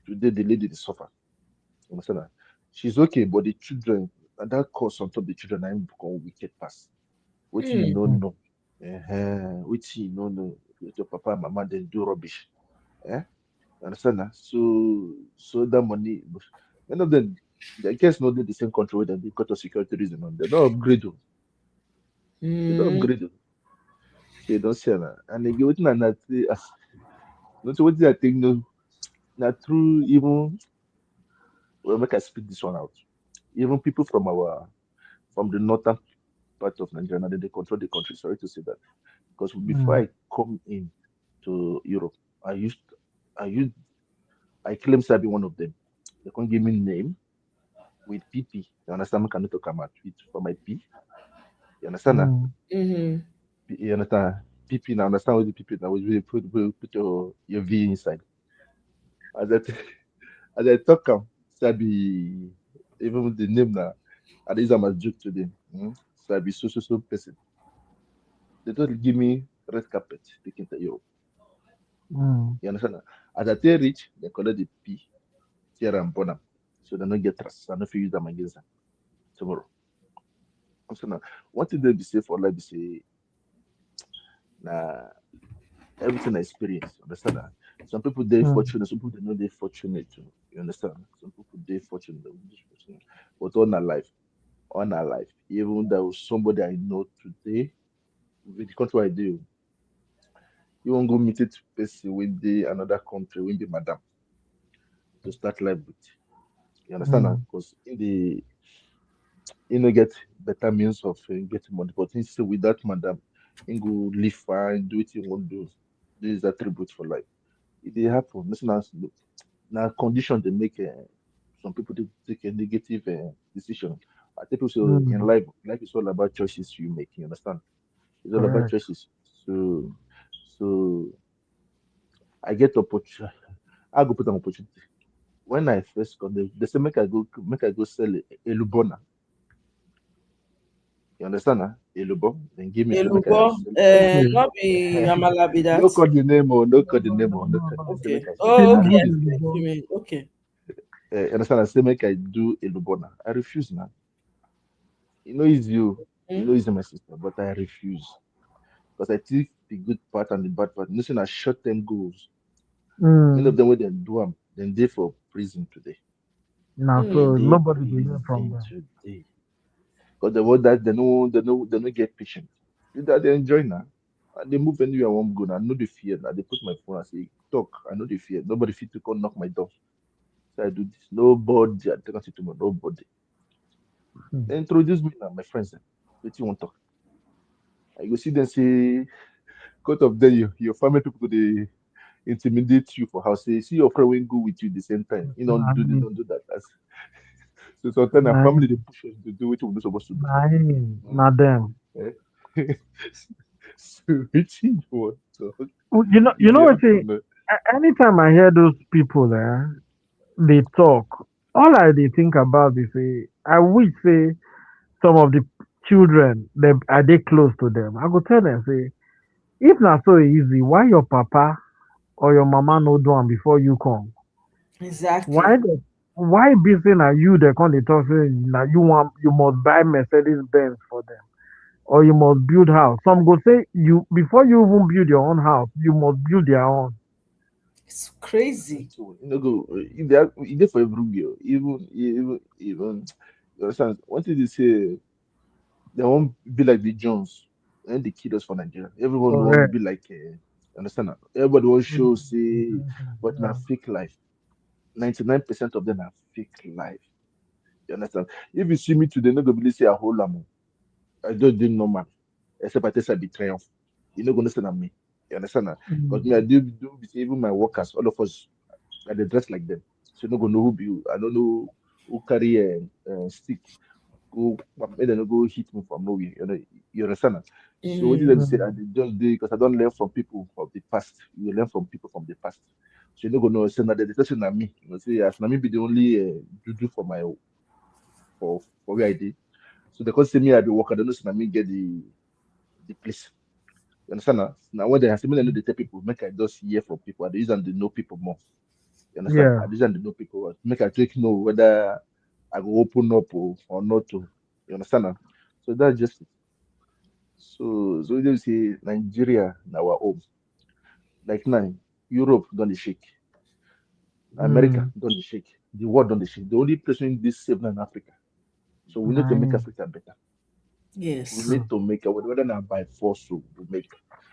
today the lady they suffer. You understand that? She's okay, but the children and that cause on top of the children I become wicked pass. What you don't know. Which you don't know. Your papa and mama they do rubbish. Eh? You understand that? So that money none of them I guess not the same country where they because of security reason on they don't upgrade. They don't upgrade. They don't share that. And they get waiting and that as not what I think no not true even well make I speak this one out. Even people from the northern part of Nigeria, now they control the country. Sorry to say that. Because before I come in to Europe, I used I used I claim to be one of them. They can't give me name with PP. You understand? I cannot talk about it for my P. You understand that? You understand? PP now understand what the PP now we put your V inside. As I as I talk Sabi even the name now, at least I'm a joke to them. Sabi so person. They don't give me red carpet taking to Europe. You understand? As I tell rich, they collect the P, tear and burn them. So they don't get trust. I don't feel use them against them tomorrow. So now, one thing they be say for life, be say, nah, everything I experience. Understand that? Some people they fortunate, some people they know they fortunate too. You understand? Some people they fortunate, but on our life, even there was somebody I know today, with the country I do, you won't go meet it person with the another country, with the madam to start life with. You understand that? Because in the get better means of getting money, but instead with that madam, you go live fine, do what you want to do. This is attribute for life. It dey happen. Listen, now condition they make some people take a negative decision. I think people say in life is all about choices you make. You understand? It's all about Correct. choices. So I get opportunity. I go put an opportunity. When I first got they say make I go sell elubona. You understand? Elubo. Then give me say make I Elubo, sell. not be Amala be that. No call the name or no call the name or no call. Say Okay. make I sell. Oh, I okay. I refuse. see what you mean. Okay. Understand? I say make I do elubona. I refuse now. You know it's you know it's my sister, but I refuse because I think the good part and the bad part. Nothing are short term goals. Many of them when they do them, then they for prison today. Now, so They nobody will hear from prison them. today. Because the word that they don't get patient. That they enjoy now. And they move anywhere I want to go now. I know the fear now. They put my phone and say, talk. I know the fear. Nobody fit to come knock my door. So I do this. Nobody. I take it to my nobody. They introduce me now, my friends. What you want to talk? I go see them say, because of them, your family people they intimidate you for house. Say, see your friend will go with you the same time. You they don't do that. So sometimes our family they push us to do what we're not supposed to do. Not them. So which you want to talk? You If know they what? happen, Anytime I hear those people there, they talk. All I think about is say, I wish say some of the children they are they close to them. I go tell them say, if not so easy, why your papa or your mama no do am before you come? Exactly. Why busy na you they come they talk say na you must buy Mercedes Benz for them or you must build house. Some go say you before you even build your own house, you must build their own. It's crazy. So, go if they are if they for every girl, even you understand. One thing they say they won't be like the Jones and the kiddos for Nigeria. Everyone won't Correct. be like understand that? Everybody will show say but Yeah. now fake life. 99% of them are fake life. You understand? If you see me today, not gonna believe say a whole lamb. I don't do normal. Except I test a betrayal. You're not gonna understand me. You understand that? Because me, I do even my workers, all of us, I they dress like them. So you're not gonna know who be who. I don't know who carry a stick. Go, maybe they no go hit me from nowhere. You understand that? So what did I say? I did just do because I don't learn from people of the past. You learn from people from the past. So you're not gonna know. Say that the person na me. You know, say as na me be the only juju for my for where I did. So they can say me I be work. I don't know. Say na me get the place. You understand now? Now when they have similar know they tell people, make I just hear from people. I use them to know people more. You understand? Yeah. I use them to know people. Make I take know whether I go open up or not to. You understand now? So that's just it. So you say Nigeria now our home. Like now, Europe don't shake. America don't shake. The world don't shake. The only place in this safe now in Africa. So we need to make Africa better. We Yes. need to make whether not by force we make.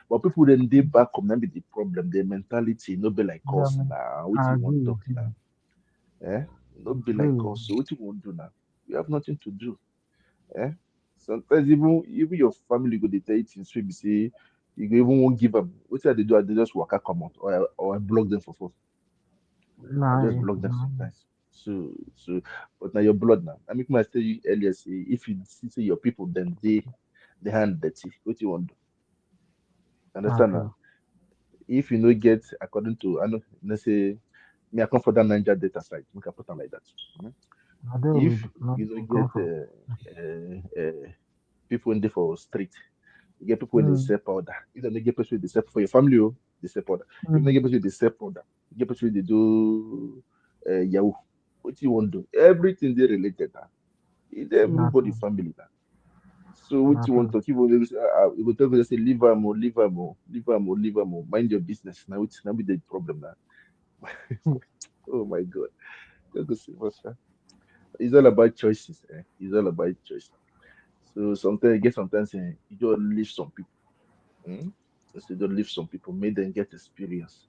But people then they back home, that be the problem. Their mentality no be like us now. What I you agree want to with talk you. now? Eh? No be like Agree. us. So what you want to do now? You have nothing to do. Eh? Sometimes even your family go they tell you things wey be say you go even won't give them. What they do? They just walk out come out or I block them for phone. I just Nice. block them sometimes. So but now your blood now. I mean I tell you earlier say if you see say your people then they hand dirty, what you want to do? Understand Okay. now? If you no get according to I know let's say me I come for that Niger data site, we can put them like that. Mhm. I do If not you don't come get from. people in there for street, you get people when they Mm. sell powder. You don't get people they sell for your family, they sell powder. If you don't get people they sell powder, you get people they do Yahoo. What you want to do? Everything they related. It's everybody Nothing. family now. So what you want Nothing. to keep on you go tell me say leave am oh, leave am oh, leave am oh, leave am oh. Mind your business. Now it's now be the problem now. Oh my God. Just go see what's that. It's all about choices. It's all about choice. So sometimes you just leave some people. Mm? So you just leave some people, make them get experience.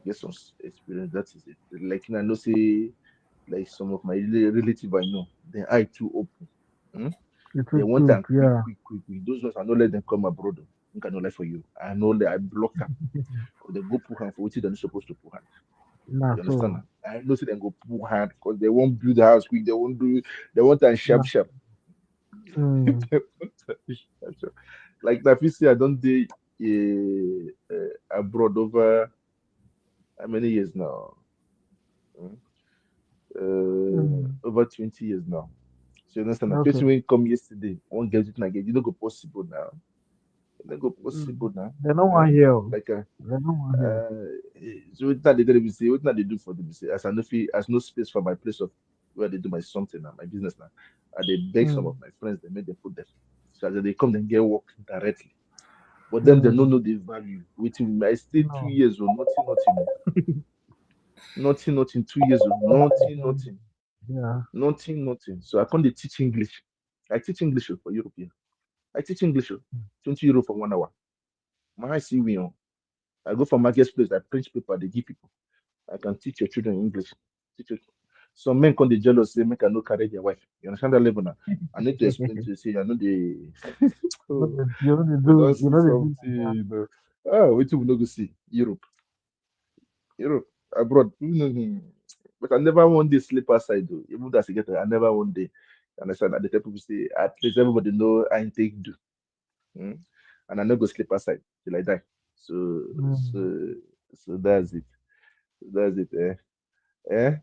Get some experience. That is it. Like I know say like some of my relative I know, their eye too open. Mm? It They is want good. them quick, Yeah. quick, quick, quick. Those ones I don't let them come abroad. I cannot lie for you. I know that I block them. Because they go put hand for what they're not supposed to put hand. Not You understand? so. Now? I know say they go put hand because they won't build the house quick. They want that sharp, Not. sharp. Mm. They want that sharp, sharp. Like that, you see, I don't do abroad over how many years now? Mm? Mm. Over 20 years now. So you understand? Now, Okay. person when come yesterday, won't get it again. You don't go possible now. You don't go Mm. possible now. They don't Eh? want here. Like They don't want here. so what they tell me say, what they do for them say, as no space for my place of where they do my something now, my business now. And they beg some of Mm. my friends, they make them put them. So that they come and get work directly. But them they don't Mm. know the value. Waiting, I stay two No. years or nothing, nothing, nothing, nothing, 2 years or nothing, nothing, Yeah. nothing, nothing. So I come to teach English. I teach English for European. I teach English 20 euro for 1 hour. My see me on. I go for marketplace, I print paper, they give people. I can teach your children English. Teach your... Some men come the jealous say make I no carry their wife. You understand that level now? I need to explain to you, say I know the oh, You know they we don't do. You see know they do. something, Ah, wait till we no go see Europe. Europe abroad. But I never one day sleep outside though. Even as I get there, I never one day. Understand? And the tell people say at least everybody know I take do. Mm? And I no go sleep outside till I die. So Mm. so so that's it. That's it. Yeah.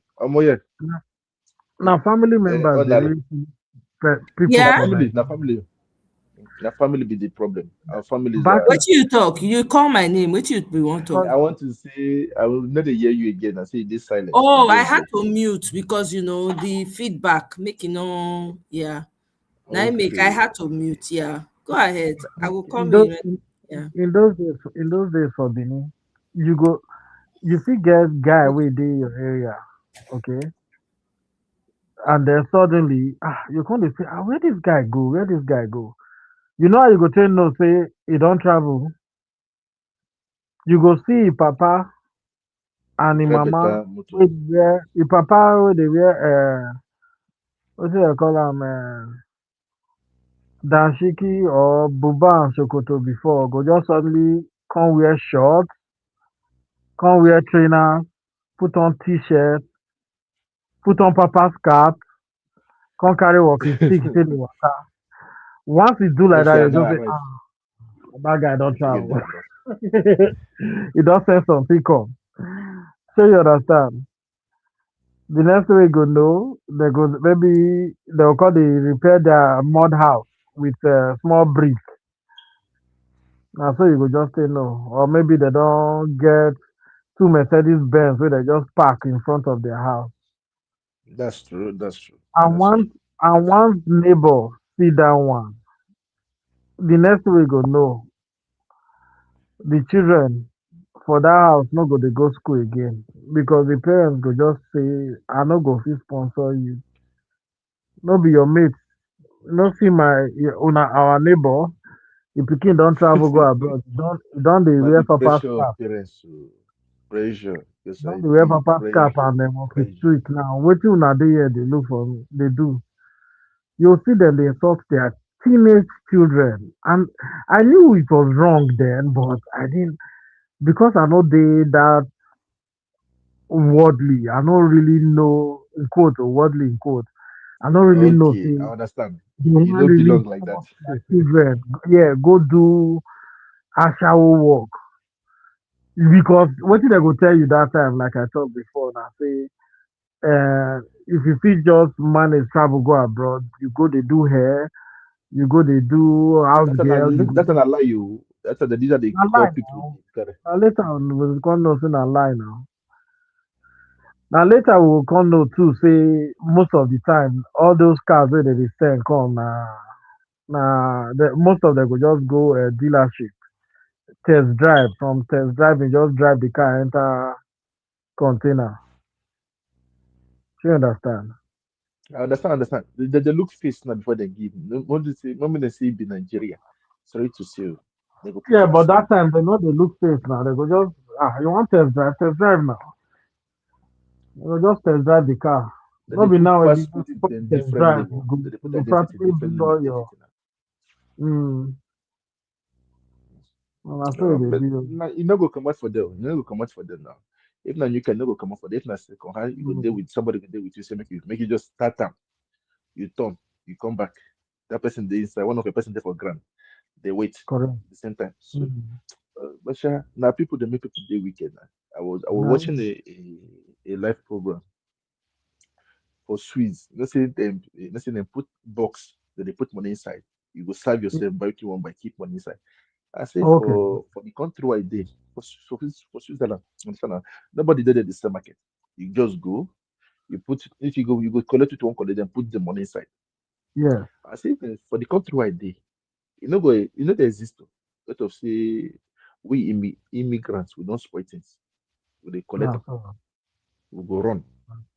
Now, family members, On they that, really see people na Yeah. for family, Nigeria. na family be the problem. Our families Back What are. you talk? You call my name. What you be want talk? I want to say I will not hear you again and say this silence. Oh, I Just had there. to mute because the feedback making no, yeah. Now I make I Okay. had to mute. Yeah, go ahead. I will in come those in. Yeah. in those days for Benin, you go. you see, get guy within your area, okay, and then suddenly, you can't say, where this guy go? Where this guy go? You know how you go tell no say he don't travel. You go see him papa and him Drive mama better motor. with wear him papa where they wear what do you call them danshiki or buba and sokoto before go just suddenly come wear shorts, come wear trainers, put on t-shirt, put on papa's cap, come carry walking stick, take the water. Once you do like Let's that, say I you now just say, arrive. that guy don't Again, travel. that bros. He don't send something come. So you understand? The next way you go know, they go maybe they'll call they repair their mud house with small brick. Now so you go just say no. Or maybe they don't get two Mercedes Benz where they just park in front of their house. That's true. That's true. And That's true. once neighbor see that one, the next way you go know the children for that house no go they go school again because the parents go just say I no go fit sponsor you. No be your mate. No see our neighbor. If pikin don't travel go abroad, don't they Now wear the papa's pressure of cap? parents to pressure. Yes, Don't I they wear see papa's cap pressure. and them on the Pressure. street now? Wetin una dey here they look for me? They do. You'll see them they insult their teenage children, and I knew it was wrong then, but I didn't because I know they that worldly. I don't really know in quote or worldly in quote. I don't really know. Okay, I See, understand. they You want don't really belong like that. force their children. Yeah, go do ashawo work because what did I go tell you that time? Like I told before, now say, if you feel just manage travel go abroad, you go they do hair, you go they do house girl, you go That's an do. lie you. That's the these are they Na call lie people. now. Correct. Now later on, we will come know say na lie now. Now later we will come know too. Say most of the time, all those cars where they send come most of them go just go dealership test drive from test driving just drive the car enter container. You understand? I understand. They look face now before they give. When they say, when they say be Nigeria, sorry to say, you, they go put Yeah, you but aside. that time they know they look face now. They go just you want test drive now. You go just test drive the car. Then No they be put now if you passport in test different drive, level. Then they you put go identity practically different bring level. all your Everything. well, that's what they But do. now you no go come out for them. You no go come out for them now. If now you can no go come out for them. If not second hand, you go deal Mm, with somebody go deal with you. Say make you just start time. You turn, you come back. That person they inside one of the person there for grand. They wait correct. at the same time. So, Mm. but now people they make people day wicked. Now. I was Now, watching a live program for Swiss. Let's say them put box that they put money inside. You go serve yourself, buy what you want, buy keep money inside. I say okay. for the country where I did for Switzerland, understand now, nobody did it the same market. You just go, you put if you go collect it one collect and put the money inside. Yes, I say for the country where I did, they exist. Let us say we immigrants we don't spoil things. We they collect now them, so. we go run.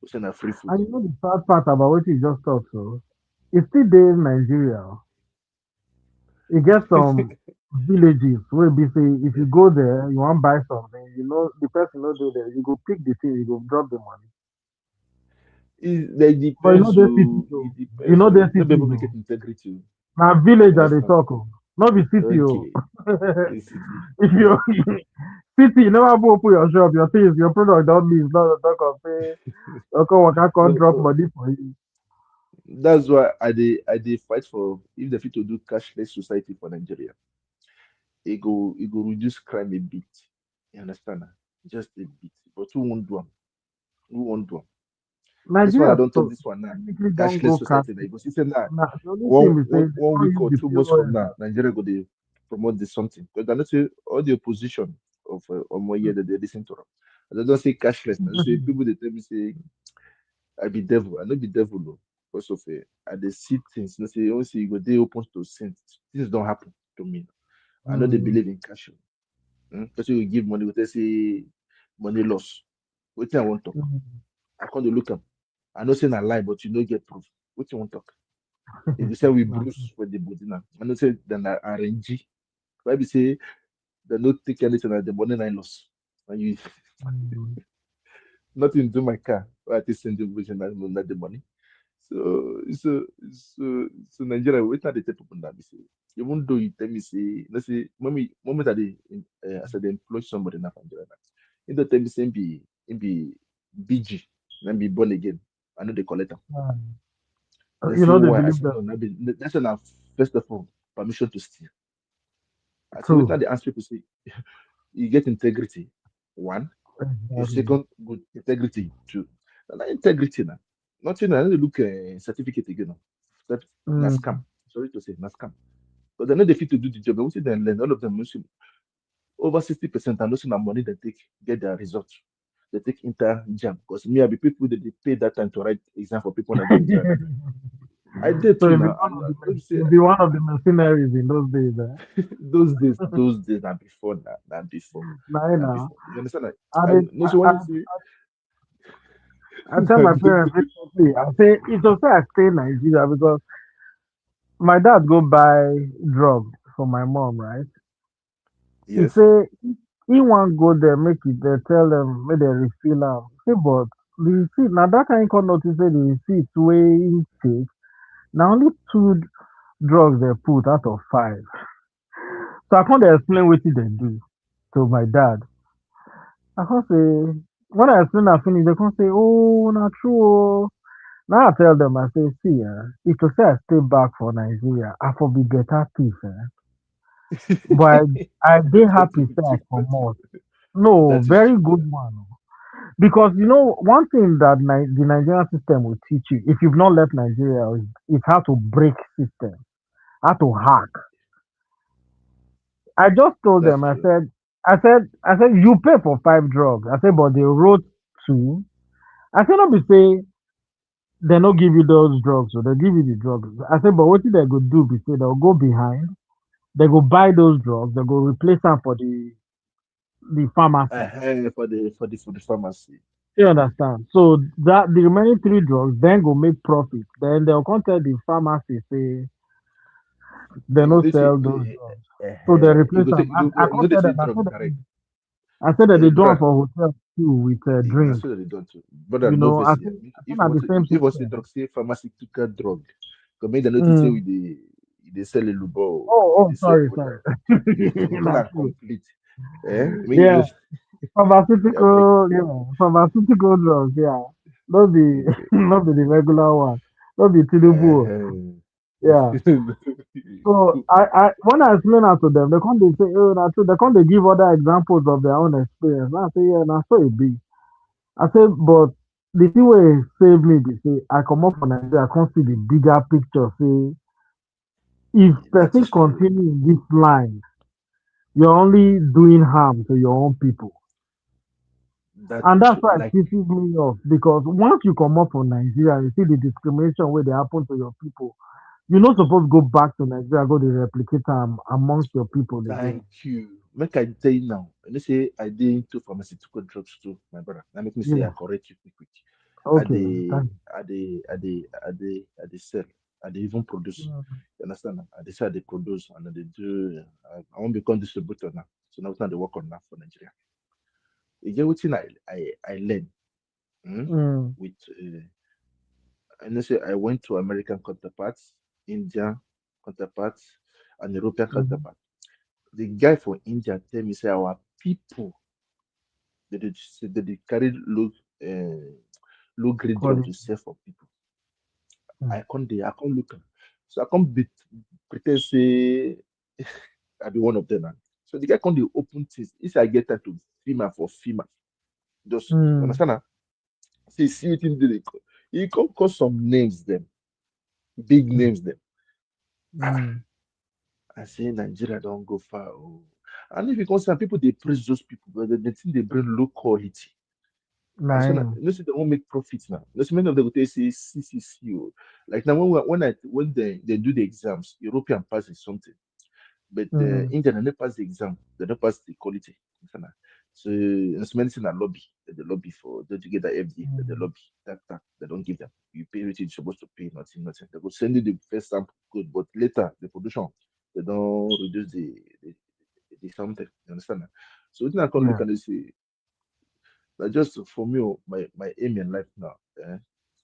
We send a free food. And you know the sad part about what you just talked so it's still there in Nigeria. You get some villages where be say if you go there, you want buy something, you know the person not do there, you go pick the thing, you go drop the money. It But you know depends. they cities So though. it You depends. know So they not be able cities to make it though. integrity. Now village are they Understand? talk oh. Not be city oh. Okay. Basically. If you city, you never go open your shop, your things, your product don't miss, not the talk of say okay, worker can't No, drop no. money for you. That's why I dey fight for if the fit to do cashless society for Nigeria. It go reduce crime a bit. You understand? Just a bit. But who won't do 'em? Who won't do 'em? This one I Nigeria don't talk so this one now. technically don't Cashless go cash. society. Now you go see say now Now the only one thing we say one is they one don't week use or the 2 months from POS. now, Nigeria go dey promote this something. Because I know say all the opposition of Omo here that they listen to them. They don't say cashless. Now say people they tell me say I be devil. I not be devil though. Because of I dey see things. You know, say once you go they open to sin, things don't happen to me. I know they Mm, believe in cash. Because you give money, they say money loss. What I want to talk? I can't look up. I know saying a lie, but you don't get proof. What you want to talk? If you say we bruise for the body now, I know say then RNG. Why we say they don't take anything at the money I loss. And you nothing to my car. I just send the vision and not the money. So Nigeria, wait at the type of that say. Even though you tell me say, let's say, moment that they as they employ somebody in Nigeria, in the tell me say be BG, then be born again. I know they collect them. They You say know, they why I believe said that. no, that's enough. First of all, permission to steal. I say wait True. at the answer people say you get integrity. One, your Exactly. second good integrity. Two, and that integrity now. Nothing. I need to look certificate again. Na scam. Sorry to say, na scam. But they're not the fit to do the job. We see them learn all of them. Over 60% are losing their money they take get their results. They take inter jam because me I be people that they pay that time to write exam for people when I go into that time. I did So too you'll be now. one And of the let me say you'll be one of the mercenaries in those days. those days are before that, that before, that Now, before. You understand? Like, I, I did, no so when you say I tell my parents recently, I say it's okay I stay in Nigeria because my dad go buy drugs for my mom, right? He yes, say he want go there, make it they tell them make they refill am. Say but the receipt now that kind come notice say the receipt wey he take now only two drugs they put out of five. So I can't explain what they do to my dad. I can't say when I explain that finish, they can't say, oh not true. Oh." Now I tell them, I say, see, if to say I stay back for Nigeria, I for be better thief. But I dey better happy to say I do come better. out. No, That is very true. good one. Because you know, one thing that the Nigerian system will teach you, if you've not left Nigeria, is how to break system, how to hack. I just told That's them, true. I said, you pay for five drugs. I said, but they wrote two. I said, not be say they no give you those drugs, so they give you the drugs. I said, but what did they go do? Be say they'll go behind, they go buy those drugs, they go replace them for the pharmacy. For the pharmacy. You understand? So that the remaining three drugs then go make profit. Then they'll come tell the pharmacy say they You go no to say sell those drugs. So they you replace go them. take you I go you can't go to tell say them. drug direct. I said that they do it Brother, for hotels too with that's drink. what they don't do. Brother, You no know, verse here. I If think you at want the to same if you want to say system. drug, say pharmaceutical drug. Because make the notice say Mm. with they sell a lubo, Oh, they sell sorry, product. sorry. You get Not that true. complete. Make you Yeah, know pharmaceutical drugs. Yeah, not the okay. not the regular one, not the Tinubu. Uh, Yeah. So I when I explain that to them, they come they say, oh, that's true. They come they give other examples of their own experience. I say, yeah, that's so it be. I say, but the thing will save me, they say, I come up from Nigeria, I can't see the bigger picture. Say, if that person is true. continue in this line, you're only doing harm to your own people. That And is that's true. why it Like pisses me off because once you come up from Nigeria, you see the discrimination where they happen to your people. You're not supposed to go back to Nigeria, go to replicate them amongst your people again. thank you. Make I tell you now. And they say I did into pharmaceutical drugs too, my brother. Now make me say I Yeah. correct you quick. At Okay. the Thank at the at the at the at the sell. At the even produce. you. You understand? At the side they produce and they do. I want to become distributor now. So now they work on that for Nigeria. You get what I learned Mm, with. I know say I went to American counterparts, Indian counterparts, and European mhm. counterparts. The guy from India tell me say our people they carry low grade drug Quality. to sell for people. Mm, I can't look am. So I can't pretend say I be one of them. Now. So the guy can't do open things. If I get time to female for female, just you mm, understand? Huh? See what they call. He can't call some names them, big mm, names them. mm. I say Nigeria don't go far. Oh. And if you consider people they praise those people, but they think they bring low quality. I say, Nine. you see, they won't make profits now. You see, many of them will say CCCO. Like now, when they do the exams, European passes something, but Mm, India they don't pass the exam, they don't pass the quality. You see now. So it's medicine and lobby. The lobby for they to get the FDA, the lobby that they don't give them. You pay what you're supposed to pay, nothing. They will send you the first sample good, but later the production they don't reduce the something. You understand? So what I can look and say that just for me, my aim in life now.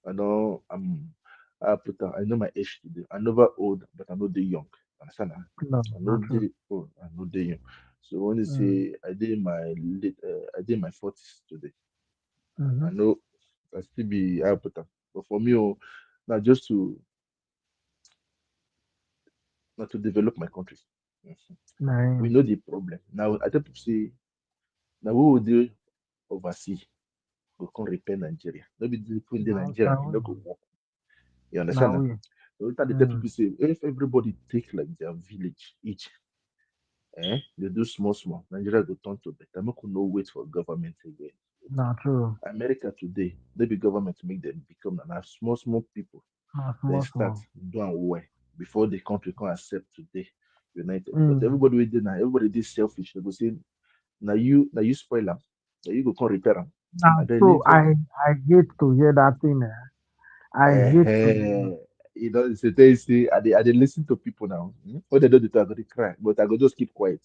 I know I know my age today. I'm never old, but I'm not the young. Understand? No, I'm not not true. the old. I'm not the young. So when you say I did my 40s today. I Mm-hmm. know I still be put but for me, now just to not to develop my country. Mhm. We Nice. know the problem. Now I tell people say now we will do overseas, go come repair Nigeria. Maybe the people in the Now, Nigeria, you now, know, go work. You understand? now, Now? we. So later they tell Mm. people say if everybody take like their village each, they do small small, Nigeria go turn to better. Make we no wait for government again. Not true. America today, they be government make them become and small small people. Not Then small, start small. doing well before the country can accept today united. But Mm. everybody we did now, everybody did selfish. They go say, now you spoil them, now you go come repair them. Now, And then so leave them. I hate to hear that thing. I hate to. You know, so they say, I they listen to people now. What they do, I go dey cry, but I go just keep quiet.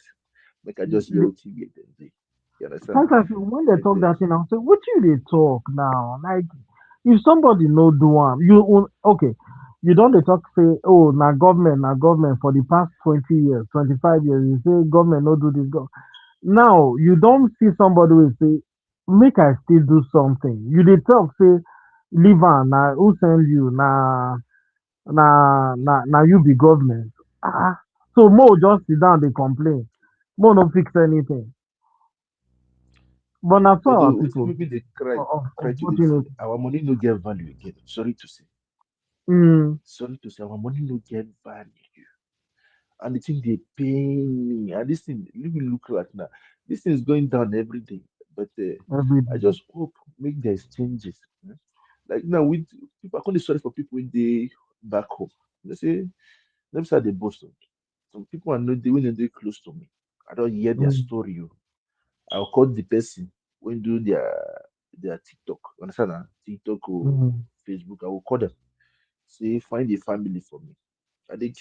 Like I just hear The- what you get them. You understand? Sometimes when they But talk that thing, I'll say, "What you they talk now?" Like, if somebody no do one, okay. You don't they talk say, "Oh, now government for the past 20 years, 25 years." You say government no do this. Now you don't see somebody will say, "Make I still do something." You they talk say, "Leave am na who send you na you be government." So Mo just sit down they complain. Mo no fix anything. But na so but our what people maybe they cry cry to this unfortunately. our money no get value again. Sorry to say. Mm, Sorry to say our money no get value. And the thing they pain me. And this thing, let me look like now. This thing is going down every day. But every I day. just hope make there's changes. Like now, with people, I can't sorry for people when they back home. They say, let me say they boast. Some people are not when they close to me. I don't hear their Mm, story. I'll call the person when do their TikTok. Understand? TikTok or mm, Facebook. I will call them. Say, find a family for me. I think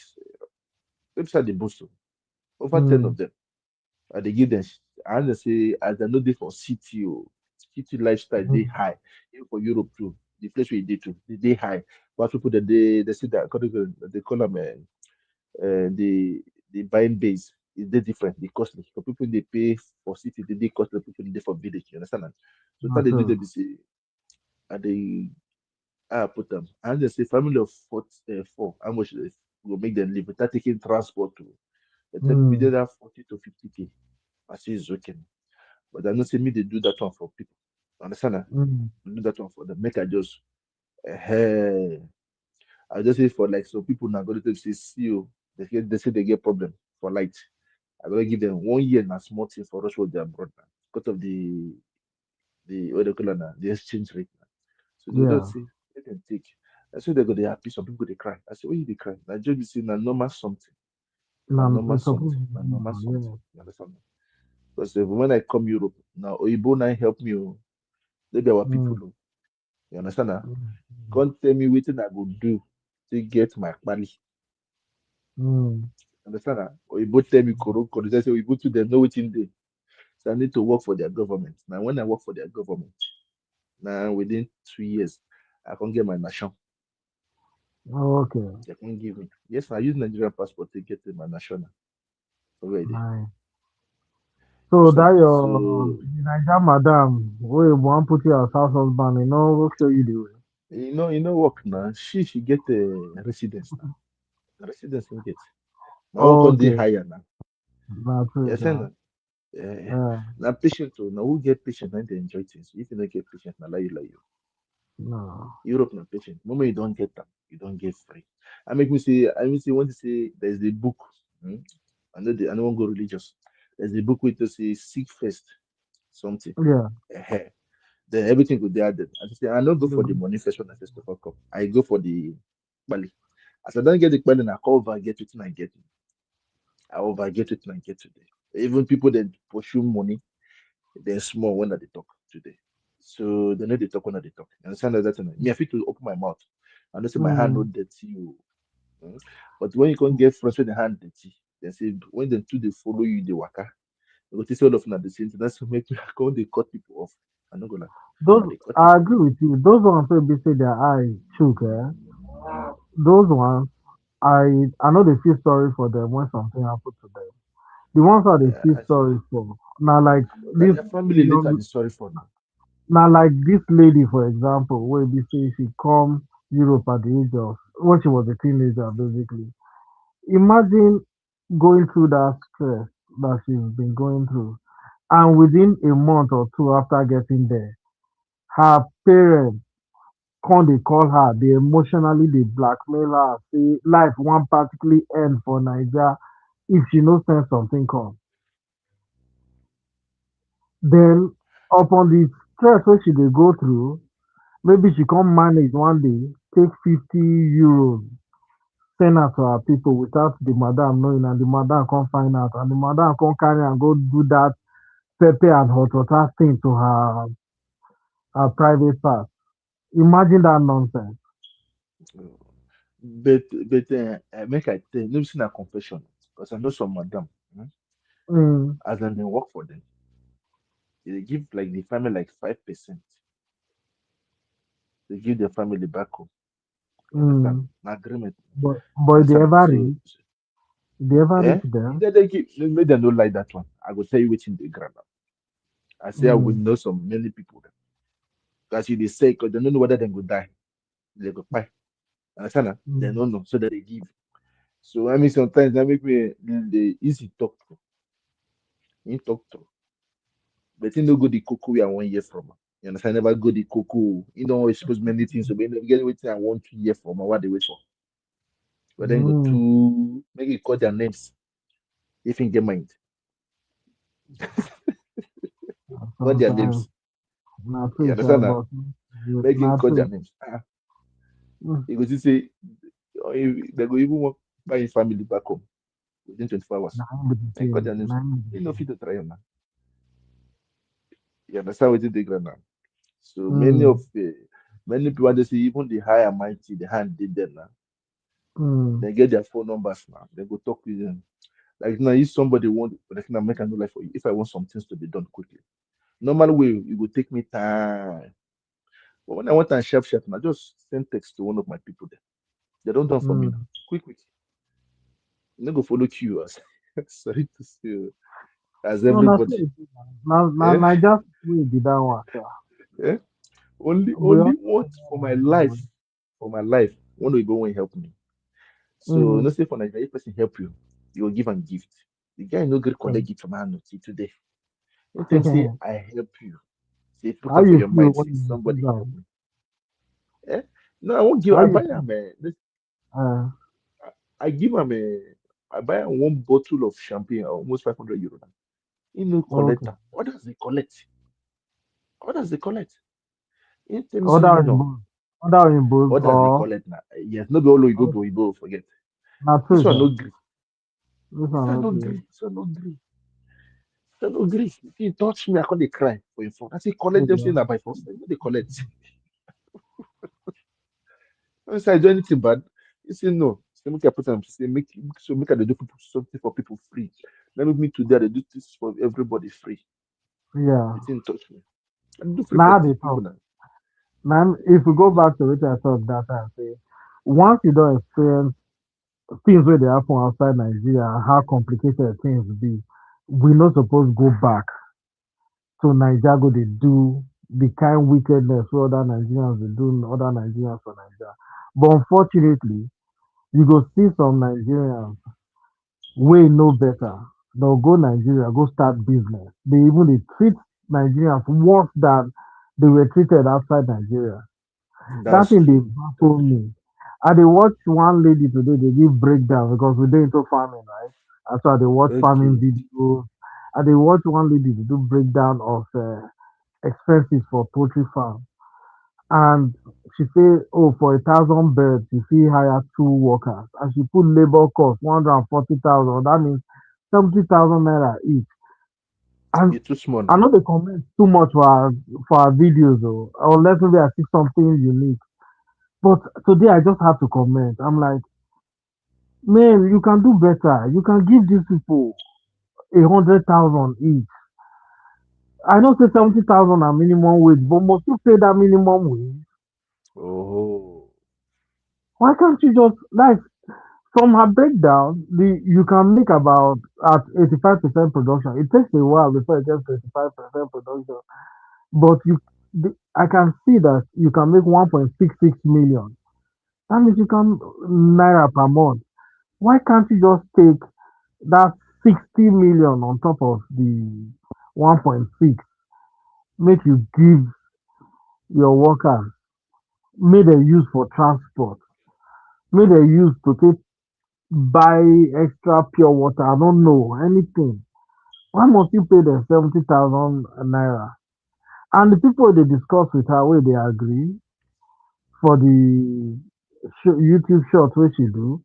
website they boast. Over 10 of mm, them. And they give them and they say as they know they for city city lifestyle they mm, high. Even for Europe too, the place where they do they high. But people that they see that according to they call them the buying base is they different, they costly. For people they pay for city, they costly people they for village, you understand? That? So not that they do true. they say and they put them and they say family of four, how much they will make them live without taking transport to the tell me we Mm, did have 40 to 50K. I say it's okay. But I know say me they do that one for people. Understand that? mm, Do that one for them. Make I just I just say for like so people now go to say see you they say they get problem for light. I gotta give them 1 year and small thing for us with their abroad now because of the what they call it now, the exchange rate now. So they don't yeah. say they can take. I say they go they happy, some people they cry. I say, why you they cry? I just be saying a normal something. A normal It's supposed something. to A be normal normal, something. yeah. You understand? Because when I come Europe now, Oyibo now help me. They be our people. Mm, You understand? mm, Can't tell me what I go do to get my money. mm, Understand? Or you both tell me Koroko, they say we go to them know what in day. So I need to work for their government. Now when I work for their government, now within 2 years, I can get my nation. okay. They can give me. Yes, I use Nigerian passport to get my national already. Nice. You So understand? that your So Niger madam, we want put you as house husband, we'll show you the way. work now. She get a residence now. Residence we get. Now work on the Okay. higher now. That's it, Yes, sir. and Yeah. now patient too. Now who get patient and they enjoy things. If you don't get patient, now like you. No. Europe not patient. Moment you don't get them, you don't get free. I mean say want to say there's a book. Hmm? I don't want to go religious. There's a book with to say seek first something. Yeah. Eh, then everything could be added. I just say I don't go for the Mm, money first when I first of all come. I go for the money. As I don't get the money, I call over get it and I get it and I get today. Even people that pursue money, Then small when they talk today. So they know they talk when they talk. You understand that? Me, I feel to open my mouth. I know say my hand no dirty. Mm. But when you can't get friends with the hand dirty, they say when the two they follow you, they waka. You go to all of them at the same time. That's what make me go they cut people off. I'm not gonna. Those They cut I people agree off. with you. Those ones will be say their eye chook, eh? Those ones I know they feel sorry for them when something happens to them. The ones that they Yeah, feel I say sorry for. Now like now this their family later young is sorry for them. now like this lady for example, where they say she come Europe at the age of when she was a teenager basically. Imagine going through that stress that she's been going through. And within a month or two after getting there, her parents come they call her, they emotionally they blackmail her, say life won't practically end for Niger if she no send something come. Then upon the stress wey she dey go through, maybe she come manage one day, take 50 euros, send her to her people without the madam knowing, and the madam come find out, and the madam come carry am go do that pepper and hot water thing to her private part. Imagine that nonsense. But make I tell you, no be a confession because I know some madam. Mm, As in they work for them, they give like the family like 5%. They give their family back home. You understand? mm. An agreement. But You if they understand? ever So, reach, if they ever eh? reach them, They give, maybe they don't like that one. I will tell you which in the ground. I say I will mm, know some many people. Because you they say, because they don't know whether they go die. They go pie. Understand? They mm, don't know. So that they give. So I mean sometimes that make me the easy talk to. You talk to. But you no go the cocoa we I 1 year from. You understand? Never go the cocoa. You don't expose many things. So when you get what I want 2 year from what they wait for. But then go mm. to make it call their names if you get mind. Call their Sometimes names. not You true, sha, understand that? but Make him not call their true. names. Mm. He goes to say they go even want buy his family back home within 24 hours. Nah, I'm with the And call thing. their names. Nah, I'm with You the know thing. fit to try on now. You understand what they ground now? So Mm, many people they say even the high and mighty, the hand did them now. mm, They get their phone numbers now. They go talk with them. Like now, if somebody want, like now, make a new life for you. If I want some things to be done quickly, normal way it will take me time. But when I want to sharp, I just send text to one of my people there. They don't done for me now. mm. Quick. You go follow queue as sorry to say, as No, not everybody. so it be now. Eh? Now just will be that one, sha. Eh? Only We all what for my life. For my life, one will go and help me. So no mm, say for Nigeria, if person help you, you will give and gift. The guy no get collect mm. gift from hand till today. Anytime say I help you, say put How up for you your feel mind, when say you receive somebody help am? me. Eh? No, I won't give. How I you buy feel? him. Uh, I give him I buy am one bottle of champagne, almost 500 euro. He no collect okay. am. What does he collect? What does he collect? He tell me say Other no. Oyibo, other Oyinbos What does he or collect now? Yes, no be all you go or go, you go forget. not This true, one sha. no gree. This This one one no okay. gree. This one no gree. This one no gree. If he touch me, I can't dey cry for him phone. I say collect them Okay. saying that by force. What they collect? If I do anything bad, he say no. Say make I put them. Say make I dey do people something for people free. Let me today they do this for everybody free. Yeah. You think touch me? I do free for Now they people talk. now. Now, if we go back to what I talk that time, say once you don't experience things where they happen outside Nigeria and how complicated things be, we not supposed go back to Nigeria go they do the kind wickedness where other Nigerians they do other Nigerians for Nigeria. But unfortunately, you go see some Nigerians way no better. They'll go Nigeria, go start business. They treat Nigerians worse than they were treated outside Nigeria. That That's thing they true. baffle me. I dey watch one lady today, they give breakdown because we dey into farming, right? And so I dey watch farming Okay. videos. I dey watch one lady to do breakdown of expenses for poultry farm. And she say, oh, for 1,000 birds, she fit hire 2 workers. And she put labor cost 140,000. That means 70,000 naira each. And You're too small I now. know they comment too much for our videos, though, unless maybe I see something unique. But today I just have to comment. I'm like, man, you can do better. You can give these people 100,000 each. I know say 70,000 are minimum wage, but must you pay that minimum wage? Oh, Why can't you just like from her breakdown, you can make about at 85% production. It takes a while before it gets to 85% production. But I can see that you can make 1.66 million. That means you can naira per month. Why can't you just take that 60 million on top of the 1.6, make you give your workers, may they use for transport, may they use to take buy extra pure water, I don't know, anything. Why must you pay them 70,000 naira? And the people they discuss with her, where they agree for the YouTube short which she do,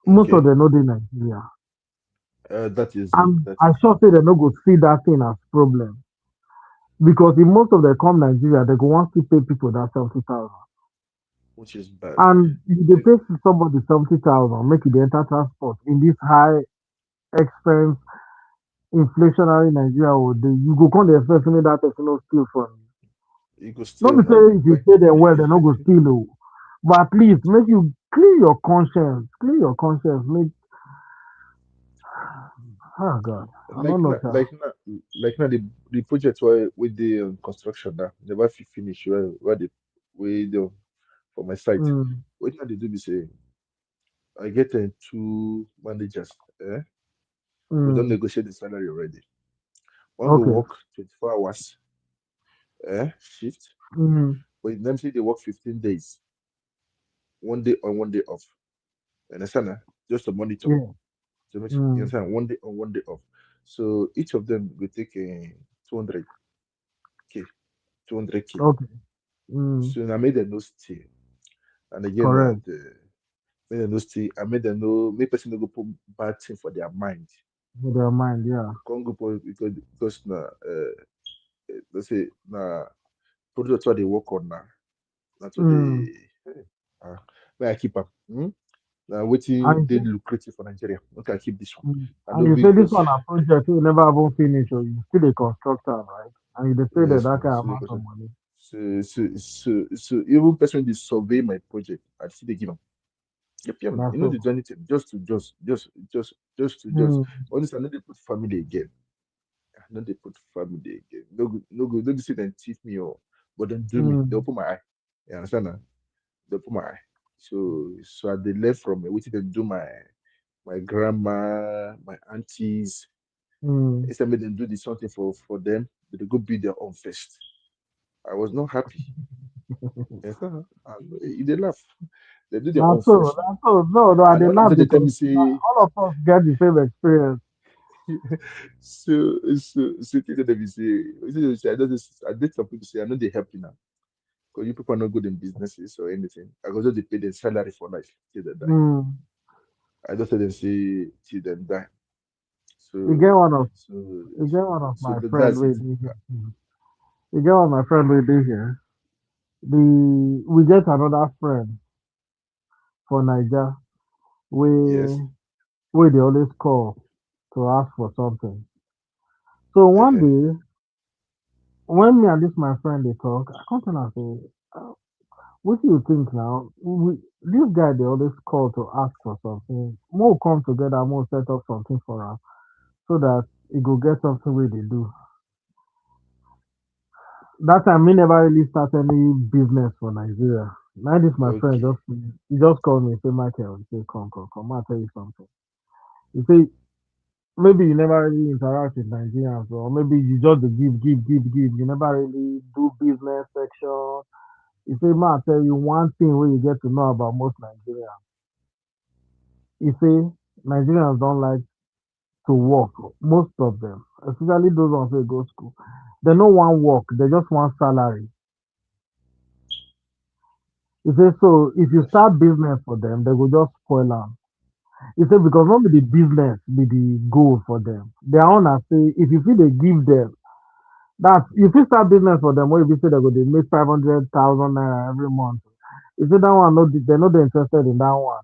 most of okay. them know the Nigeria. That is it. And That I is it. sure say they no go see that thing as problem. Because if most of them come Nigeria, they go want to pay people that 70,000. Which is bad. And if they pay somebody 70,000, make it the enter transport in this high expense inflationary Nigeria, you go come the expect me that person no steal from you. You go Not still be now. say if you pay them well, they no go steal. Oh. But at least make you clear your conscience. Clear your conscience. Make oh God. I like don't know, now, sir. like now the project where with the construction now never finish where the way the for my site. Mm, What now they do be say I get two managers. We don't mm, negotiate the salary already. One go okay. work 24 hours shift, Mm, but them say they work 15 days, 1 day on, 1 day off. You understand? Just to monitor. yeah. So you Mm, understand? 1 day on, 1 day off. So each of them will take a 200K, 200K. okay. Mm, So I made them no stay. And again, correct. made them no stay. I made them no make person no go put bad thing for their mind. With your mind, yeah. Can't go for because na let's say na product what they work on now. That's what Mm, they where I keep up. Waiting and they lucrative for Nigeria. Okay, I keep this one. I know you say this because one a project you never even finish, or you still a constructor, right? And you dey pay them yes, that no, kind of so amount because of money. so even person they survey my project, I see they give them. Yep, yeah, That's you know so. the journey thing, just. Mm, Honestly, I know they put family again. I know they put family again. No good, no good. Don't see them teach me or, but then do me. They mm, open my eye. You understand? They open my eye. So they left from waiting to do my grandma, my aunties. mm. Instead made them do this something for them, but they go be their own first. I was not happy. Yes, they laugh. They do their own That's so. first now. That's so. No, no, I And did all of laugh them they tell because me say all of us get the same experience. so things that they be say, I did some people say I know they help you now. Because you people are not good in businesses or anything. I go just they pay them salary for life till they die. Mm. I just tell them say till them die. You get So one of so you get one of so my friend that's it. with here. You get one of my friend with here. We get another friend for Niger. We Yes. we they always call to ask for something. So one Uh-huh. day when me and this my friend they talk, I come to and say, what do you think now? This guy they always call to ask for something. More come together, more set up something for us so that it go get something where they do. That time me never really start any business for Nigeria. Now this my friend Okay. he just called me, say Michael, he say come, I'll tell you something. He say maybe you never really interact with Nigerians, or maybe you just dey give. You never really do business section. He say, man, I'll tell you one thing where you get to know about most Nigerians. He say Nigerians don't like to work. Most of them, especially those ones who go school, they no want work. They just want salary. He say so if you That's start business for them, they will just spoil am. He said because not be the business be the goal for them. Their owner say if you feel they give them that if you start business for them, or if you say they make 500,000 naira every month, you say that one no they're not interested in that one.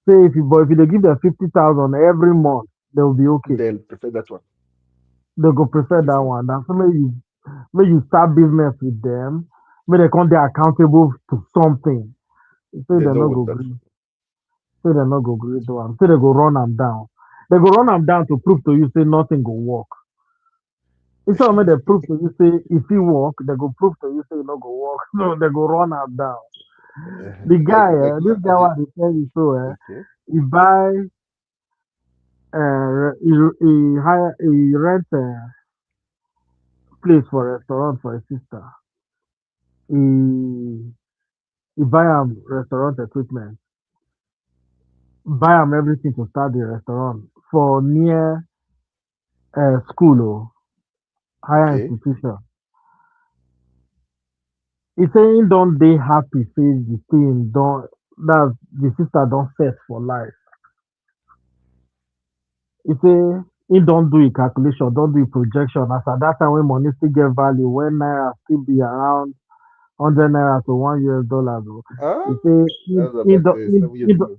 Say if they give them 50,000 every month, they will be okay. They'll prefer that one. They go prefer that one. That's so maybe you start business with them, maybe they come they accountable to something. You say They they're don't not want go that. green. Say they're not go green to one. Say they go run them down. They go run them down to prove to you say nothing go work. Instead of they prove to you say if it work, they go prove to you say it no go work. No, they go run them down. The guy, Like this now, guy what they tell you so, okay. he buy, he rent a place for a restaurant for his sister. He buy him restaurant equipment, buy him everything to start the restaurant for near school or higher Okay. institution. He say he don't dey happy say the thing don't that the sister don't set for life. He say he don't do a calculation, don't do a projection. As at that time when money still get value, when naira still be around 100 naira to $1 US. Oh. He Ah, say that was about 7 years ago.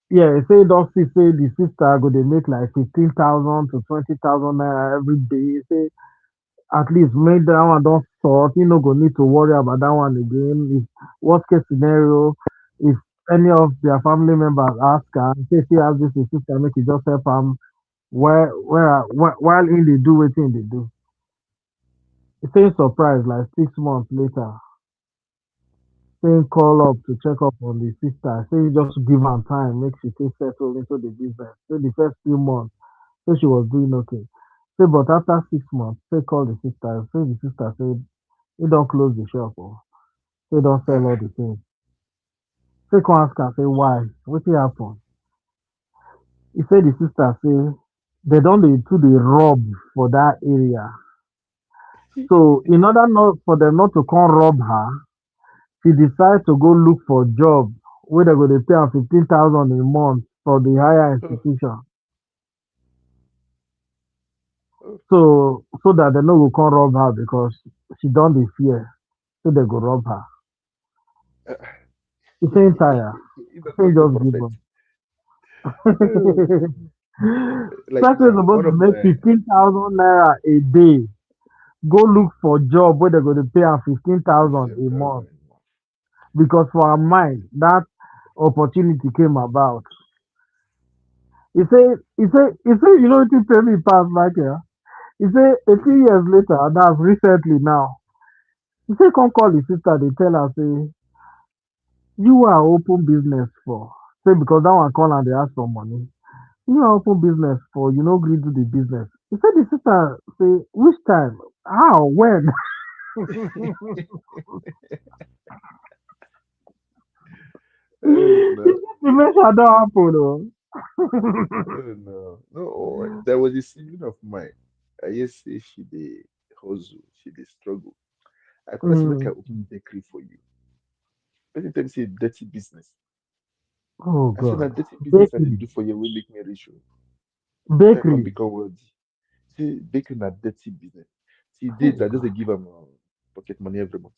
yeah, he say he don't see say the sister go they make like 15,000 to 20,000 naira every day. He say at least make that one don't sort. You know, go need to worry about that one again. If worst case scenario, if any of their family members ask her, say she has this his sister, make you just help them while in they do waiting they do. He say surprised like 6 months later, saying call up to check up on the sister. Say just give her time, make she take settle into the business. Say the first few months, say she was doing okay. Say but after 6 months, say call the sister. Say the sister said he don't close the shop or he don't sell all the things. Say come ask her, say why? What happen? He said the sister say they don't dey too dey rob for that area. So in order not for them not to come rob her, she decide to go look for job where they go dey pay her 15,000 a month for the higher institution. So that they no go come rob her because she don't dey fear. So they go rob her. He saying tire. He He does say not the just give prophet. up. Like Person now, supposed one to of make my 15,000 naira a day. Go look for job where they're going to pay her 15,000 a 7,000. month. Because for her mind, that opportunity came about. He say, you know what he pay me past like here? He say a few years later, that's recently now. He say come call his sister, they tell her, say, you are open business for. Say because that one call and they ask for money. You are open business for, you know, agree to the business. He said the sister say, which time? How? When? No. The measure don't happen though. No. There was a sibling of mine. I used to say she dey hustle, she dey struggle. I could say make I Mm. open bakery for you. Anytime say dirty business. Oh I said God. that dirty business I Bakery. did do for you will make me rich. Oh. Make I come Bakery. become wealthy. See, baking na dirty business. See, did that just dey give them pocket money every month.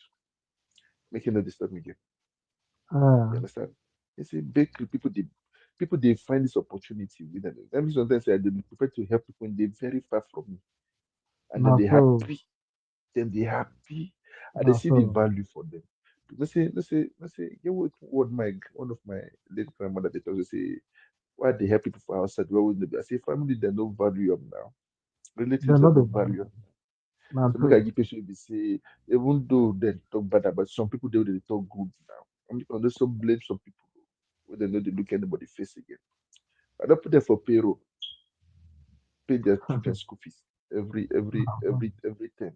Make you no disturb me again. You Uh, understand? You see, bakery people they find this opportunity with them. Let me sometimes say they prefer to help people when they're very far from me. And then not they so. happy. Then they happy. And they Not see the so. value for them. Let's say, what my one of my late grandmother they told us say why they help people for outside, where would they be? I say family they no value them now. They're Relatives they not the no value. value them. Not So make I so. give patient be say, even though they talk bad about some people they talk good now. I'm also blame some people when they know they look anybody face again. I don't put them for payroll, pay their children school fees every term.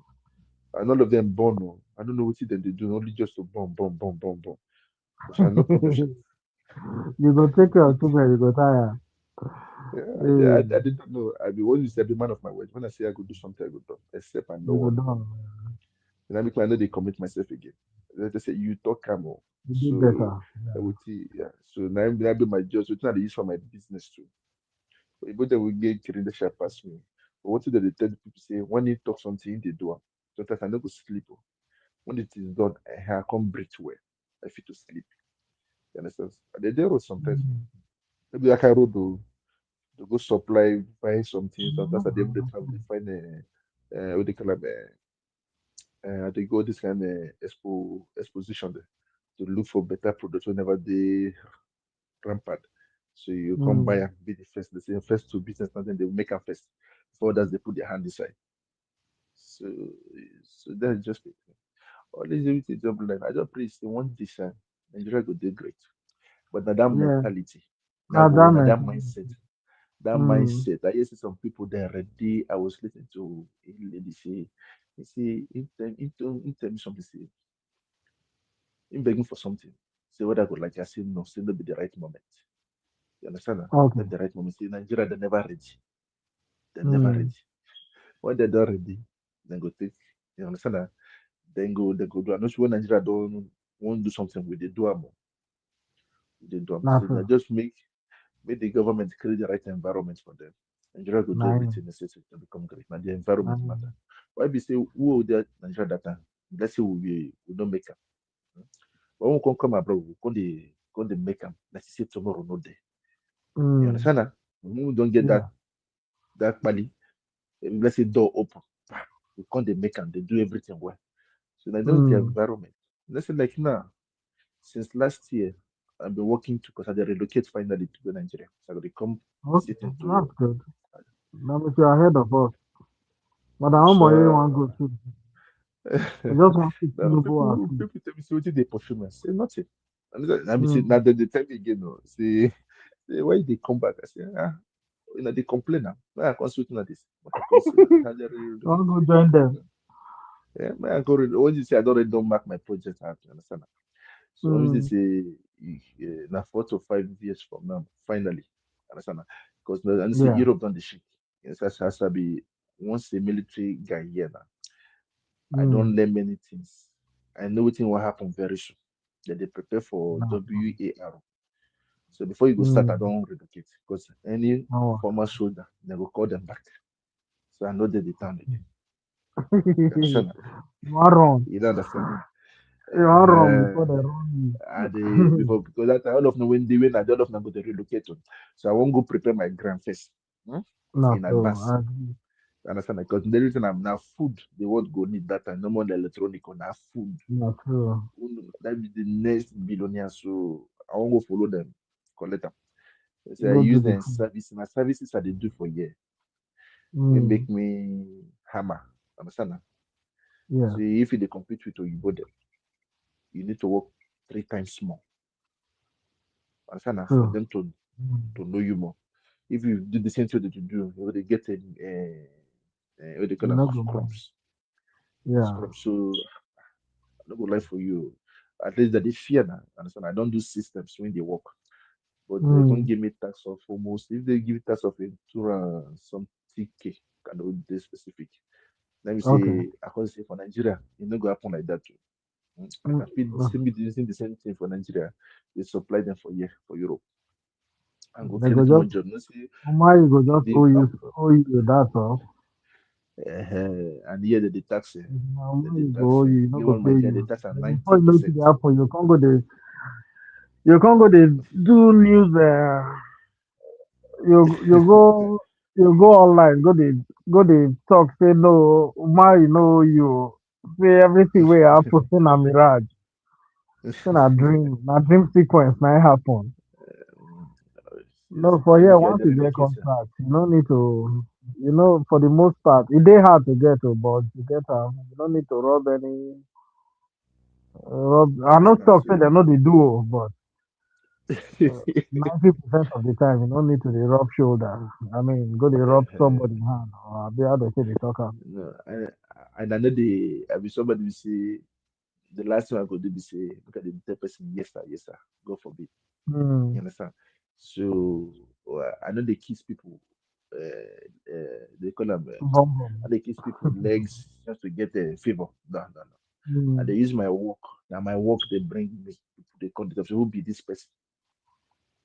And all of them born. Oh, I don't know what they do, only just to born. Because I no promotion. You go take care of children, you go tire. Yeah, Hey, I didn't know. I be always say, be man of my word. When I say I go do something, I go do. Except I know you go one. down. Then I make I know they commit myself again. They say you talk come. Oh. You did So better. I would see, yeah. So now I be my job. So it's not use for my business too. But both will get created shall pass me. But what did they tell people say when you talk something they do? Sometimes I never sleep. Oh. When it is done, I can't breathe well. I feel to sleep. You understand? And there was sometimes maybe I can road to go supply, buy something. Sometimes at the end of the travel, they find a what they call them, they go this kind of exposition there to look for better products whenever they rampant. So you come buy and be the first. They say first to business, and then they will make a first. Before that, they put their hand inside. So, so that's just it. All this everything job life. I just pray say one day, sir, Nigeria go do great. But now that Yeah. mentality, now Now go, that now that mentality. mindset, that mindset. I used to see some people there already. I was listening to a lady say, he say, in tell me something, say, in begging for something. Say what I could like. I say no, say no be the right moment. You understand? Okay. Not the right moment. See, Nigeria, they never ready. They never Mm. ready. When they're not ready, then go take. You understand? Then go, they go do. I'm not sure when Nigeria don't want to do something with they do am. They do am. Not So they true. just make the government create the right environment for them. Nigeria will do Nine. everything necessary to become great. Now the environment matter. Nine. Why be say who will that Nigeria that time? Let's say we don't make them. But when we come abroad, we come they make them. Let's say tomorrow no day. You Mm. understand? When we don't get Yeah. that money, let's say door open. We can't they make them, they do everything well. So I know the Mm. environment. Let's say like now, since last year, I've been working to because I relocate finally to go Nigeria. So I will come Okay. sit into That's good. That means you're ahead of us. But I don't know so one go to. I just want to now Tinubu as people tell me say what they pursue me. I say nothing. And I be say mm. now they tell me again, no. Say why they come back? I say, they complain now. Why I can't switch on this? But I can't see now. How they I want relocate? to go join them. Yeah, man, I go when you say I don't already don't mark my project, I have to understand. So obviously Mm. say now 4 to 5 years from now, finally, understand? Because now and say Yeah. Europe done the shit. Yes, has to be once a military guy here now. I Mm. don't learn many things. I know what will happen very soon. That they prepare for No. WAR. So before you go start, I Mm. don't relocate because any No. former soldier, they will call them back. So I know that the town again. You You understand? are wrong. You don't understand? You are wrong before Uh, they run and they you. before because that all of them when they win, I don't know go to relocate to. So I won't go prepare my grand first Not in so. advance. You understand? Because the reason I'm now food, the world go need that and no more electronic or now food. Not true. That be the next billionaire. So I won't go follow them, collect them. So I Go do use the them food. service. My services I they do for year. Will Mm. make me hammer. Understand? Yeah. So if you they compete with Oyibo them, you need to work 3 times more. Understand? For True. them Mm. to know you more. If you do the same thing that you do, you will get what they call You them not go mind. scrubs. Yeah. Scrubs. So I don't go lie for you. At least that they fear now. Understand? I don't do systems when they work. But they can't Mm. give me tax of almost if they give tax of a two some TK, kind of this specific. Let me Okay. say, I can say for Nigeria, it not go happen like that too. I Mm. can feel the same using the same thing for Nigeria. They supply them for year for Europe and go They go create more just job. You see, why you go just the owe you that all. and here the tax Now the, why the you go tax owe you, you no me go one pay my guy the you. tax at But ninety before you know it percent. dey happen, you can't go dey do news you go online, go dey talk say no, why you know you say everything wey happen say na mirage, say na dream sequence na it happen. Yes, No, for maybe here, guy once the you get relocate. contract, you no need to, for the most part, it dey hard to get to, but you get you no need to rub any, I no Understand? talk So say they no dey do, but 90% of the time, you no need to dey rub shoulder. I mean, go dey rub somebody hand, or be how they say they talk am. no, and I know the I be somebody will say the last thing I could do be say look at the person yes sir, God forbid. You Hmm. understand? So I know they kiss people. They call them. Bum bum. And they kiss people legs just to get a favor. No, no, no. And Hmm. they use my work Now my work they bring me to the content of who be this person.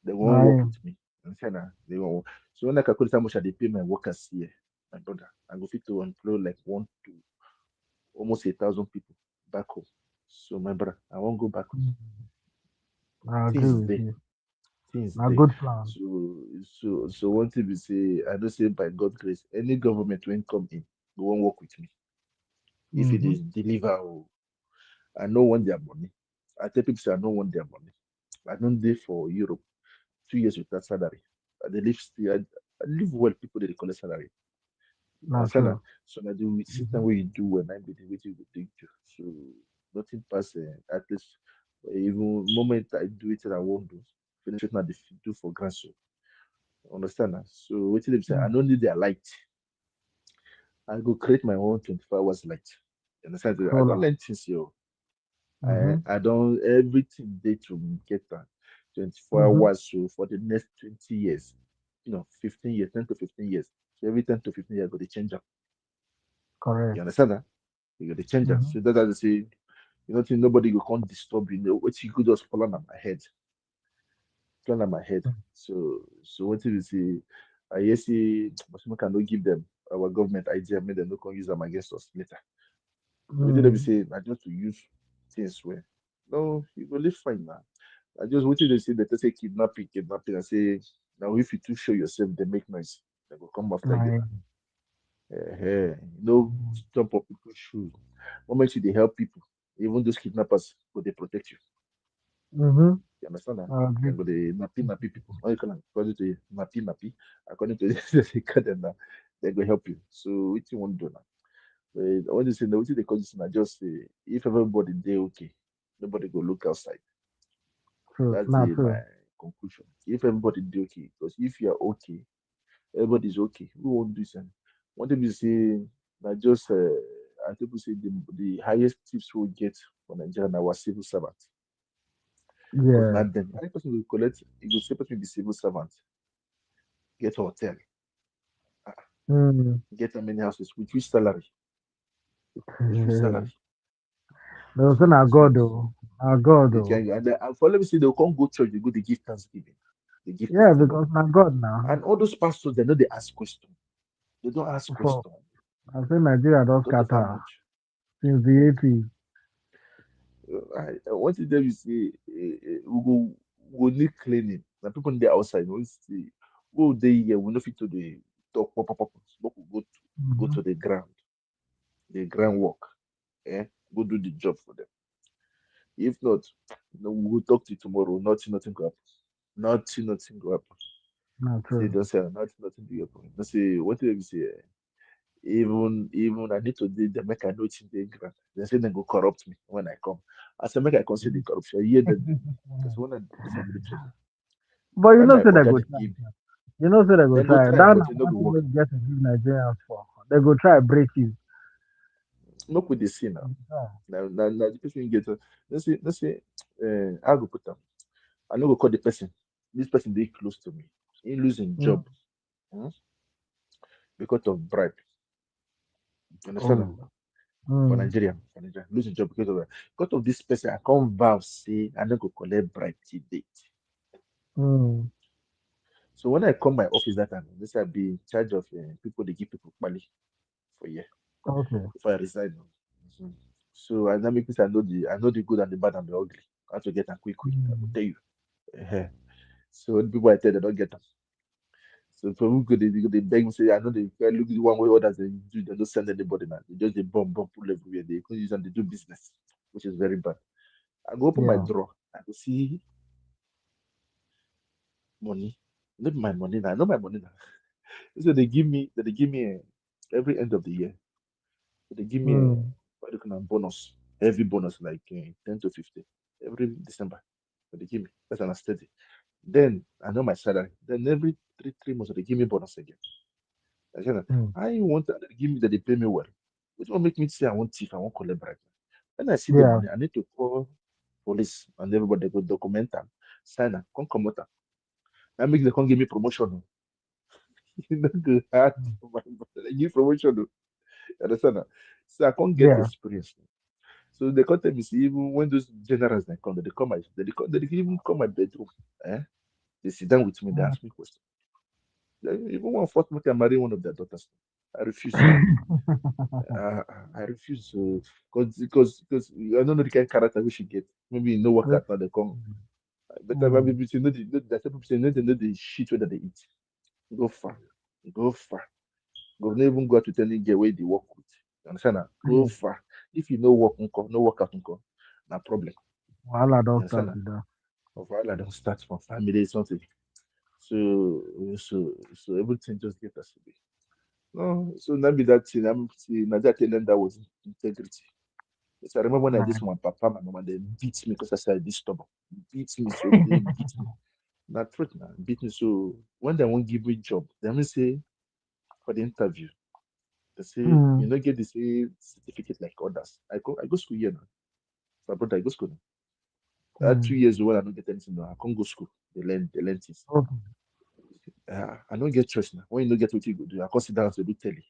They won't work with me. Understand that? They won't. So when I calculate how much I they pay my workers here, my brother, I go fit to employ like one to almost 1,000 people back home. So my brother, I won't go back. I agree Things with there, you. things A there. good plan. So one thing we say, I don't say by God grace, any government when come in, they won't work with me. If it is deliver, I don't want their money. I tell people say I don't want their money. I don't live for Europe 2 years without salary. They live still. I live well. People they collect salary. You Not understand that? true. So now the system where you do when I be the way you go take you. So nothing pass. At least even moment I do it I won't do. Finish it now. They do for grant. So understand that? So what they say? I don't need their light. I go create my own 24 hours light. You understand? I don't Solar. learn things here. I don't everything day to get that 24 hours so for the next 20 years, 15 years, 10 to 15 years. So every 10 to 15 years, I got to change up. You Correct. understand that? You got to change up. So that's as I say, think nobody will can't disturb you. What you could just fall on my head. Fall on my head. So what you say, I yes see we cannot give them our government idea, make them not can use them against us later. What did they say? I just to use things where no, you will live fine now. I just wanted to say that they say kidnapping. I say now if you too show yourself, they make noise. They will come after you. Jump up people's shoes. Moment you they help people, even those kidnappers, but they protect you. You understand that? I They agree. go the nappy people. How you call them? According to nappy. According to they call them now, they go help you. So what you want to do now? But I want to say now, what they call this now? Just say if everybody they okay, nobody go look outside. True. That's Not my true. conclusion. If everybody do okay, because if you are okay, everybody's okay. We won't do something. One thing we say that just I think we say the highest tips we get for Nigeria now was civil servant. Because Yeah. not them. Any person will collect, you will say person be civil servant, get a hotel, get how many houses, with which salary? With which salary? Those So are so God so though. Are God they though. can and for let me say they'll come go church, they go they give thanksgiving. They give Yeah, testimony. because not God now. And all those pastors, they know they ask questions. They don't ask For questions. I say Nigeria does Don't ever scatter much. since the 80s. I want to tell you say we go need cleaning. The people on the outside we see go dey here we no fit to the talk pop. Make we go to the ground work. Go do the job for them. If not, we will talk to you tomorrow. Nothing go happen. Nothing go happen. Not Say true. don't say nothing do happen. Don't say what do you say? Even I need to do the make I know it's in the ground. They say they go corrupt me when I come. I say make I consider the corruption. Yeah, then because when I do family training, But you when know, my say they oga go they try. give me, You know, say they go then go try. try, That but na it no one go thing work. we get to give Nigerians for. They go try break you. Look with the see now. Yeah. Now the person get let's say I go put them. I no go call the person. This person they close to me. He losing job hmm, because of bribe. You understand? Oh. For Nigeria, losing job because of that. Because of this person, I can't vow say I no go collect bribe till date. So when I come my office that time, this I be in charge of people. They give people money for a year Okay. before I resign. Mhm. So I now make this I know the good and the bad and the ugly. How to get them quick. I will tell you. Ehen. So the people I tell they don't get them. So for who could they beg me say I know they look the one way others they do they don't send anybody now. They just they bomb pull everywhere. They could use and they do business, which is very bad. I go open my Yeah. drawer. I go see money. Not my money now. Not my money now. So they give me every end of the year. So they give me a what do you call it, bonus. Every bonus like 10 to 15 every December. So they give me that's an steady. Then I know my salary. Then every three months they give me bonus again. I said, I want that they give me that they pay me well. Which will make me say I want thief, I want collaborate. When I see the Yeah. money, I need to call police and everybody go document them, sign am, come come out. That make they come give me promotion. Oh. You know go hard for my brother. They give promotion. Oh. You understand that? So I can't get Yeah. experience. So they can't tell me, see, even when those generals they come, they even come my bedroom. Eh? They sit down with me, they ask me questions. Even one forced me to marry one of their daughters. I refuse. I refuse to, because I don't know the kind of character we should get. Maybe no work at all they come. But I maybe you know the type of people know they know the shit whether they eat. Go far, go far. Go not even go out with any girl where they work with. You understand? Now? Go far. If you know work, no work out, no problem. Wahala You don't understand? start with that. Of all I don't start from family something. So everything just get us away. No, so maybe that thing. I'm see now that telling that was integrity. So I remember when I did my papa, my mama, they beat me because I said this stubborn. Beat me, so they beat me. Not truth now, beat me. So when they won't give me job, they will say for the interview, they say you don't get the same certificate like others. I go school here now. My brother, I go school now. 2 years old, I don't get anything now. I can't go school. They learn things. Okay. I don't get choice now. When you don't get what you go do, I consider as a do telly.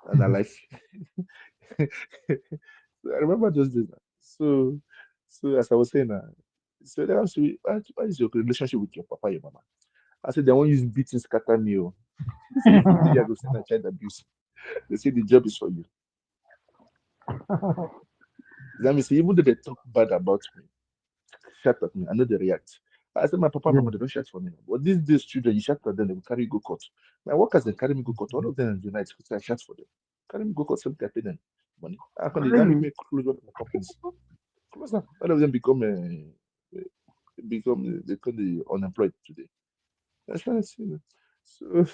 And I life. So I remember those days. Now. So as I was saying, so they asked me, what is your relationship with your papa, your mama? I said, they won't use beating scatter me. Oh. They say, if you do, you go send a child abuse. They say the job is for you. That means even though they talk bad about me, shout at me, I know they react. I said, my papa and mama, they don't shout for me. But these children, you shout at them, they will carry you go court. My workers, they carry me go court. All of them unite because I shout for them. Carry me go court, something I pay them money. I can they make Really? me close one of my companies. Close down. All of them become they call the unemployed today. That's what I see. So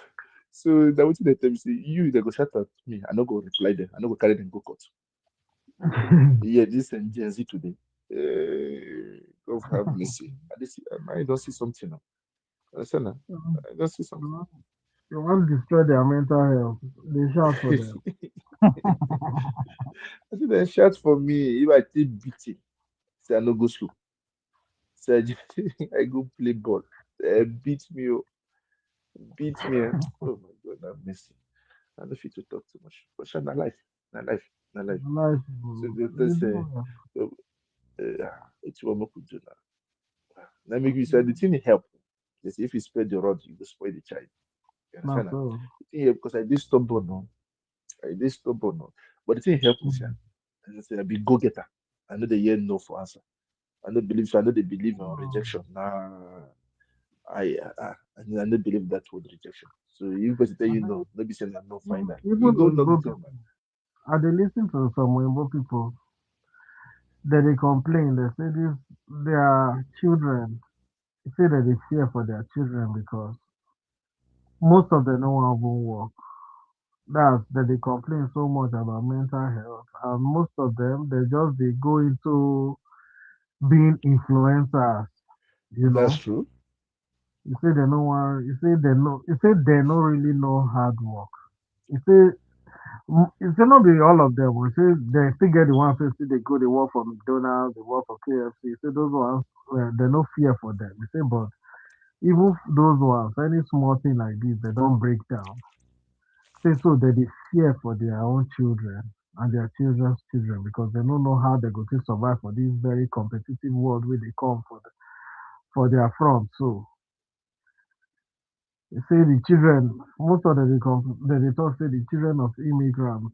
so that what they tell me say you they go shout at me. I not go reply them. I not go carry them go court. Yeah, this and Gen Z today. God have mercy. I don't see something now. Understand now? I don't see something. You want to destroy their mental health. They shout for them. I see they shout for me if I take beating. Say I no go school. Say I go play ball. Beat me, oh, beat me. Oh my God, have mercy. I don't fit to talk too much. But sure, na life, na life, na life. Life, So bro. they You say, do well. it's what we could do now. Let me give you say the thing help. They say if you spread the rod, you go spoil the child. You Not understand? Now? so. The thing help because I did stubborn, no. I did stubborn, no. But the thing help me, sir. And I say I be go getter. I know the hear no for answer. I don't believe so. I know they believe in rejection. Nah, I don't believe that word rejection. So you person tell you no, maybe say no final. You Even go knock the Igbo door, people, man. I dey listen to some Igbo people that they complain. They say this their children. They say that they fear for their children because most of them no one even work. That's that they complain so much about mental health, and most of them they go into being influencers. You That's know, true. you say they no one. You say they no. You say they no really know hard work. You say it say not be all of them. We say they still get the ones who still they go, they work for McDonald's, they work for KFC. Say those ones, they no fear for them. We say, but even those ones, any small thing like this, they don't break down. Say so that they fear for their own children and their children's children because they don't know how they go to survive for this very competitive world where they come for their front. So they say the children, most of them they talk say the children of immigrants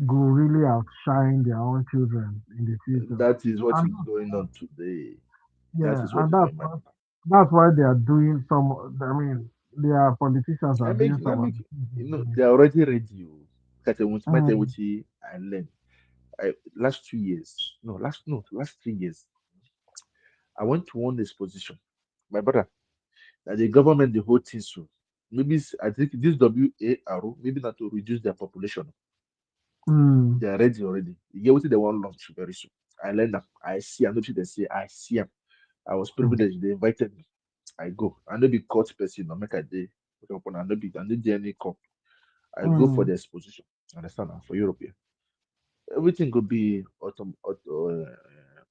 go really outshine their own children in the future. That is what And is going on today. That yeah, is what and is going on. that's why they are doing some. I mean, their politicians are doing I some of make the things you they're know doing. they're already ready. Oh. Kate wants my Mm, which I learned. Last 2 years, no, last 3 years, I went to one exposition. My brother, that the government the whole thing so. Maybe I think this WAR, maybe not to reduce their population. mm, They are ready already. You get what they want launch very soon. I learned that. I see. I know they say I see them. I was mm, privileged. They invited me. I go. I know be court person. No make a day. I know be. I know DNA come. I go for mm. the exposition. Understand? For Europe, yeah. Everything could be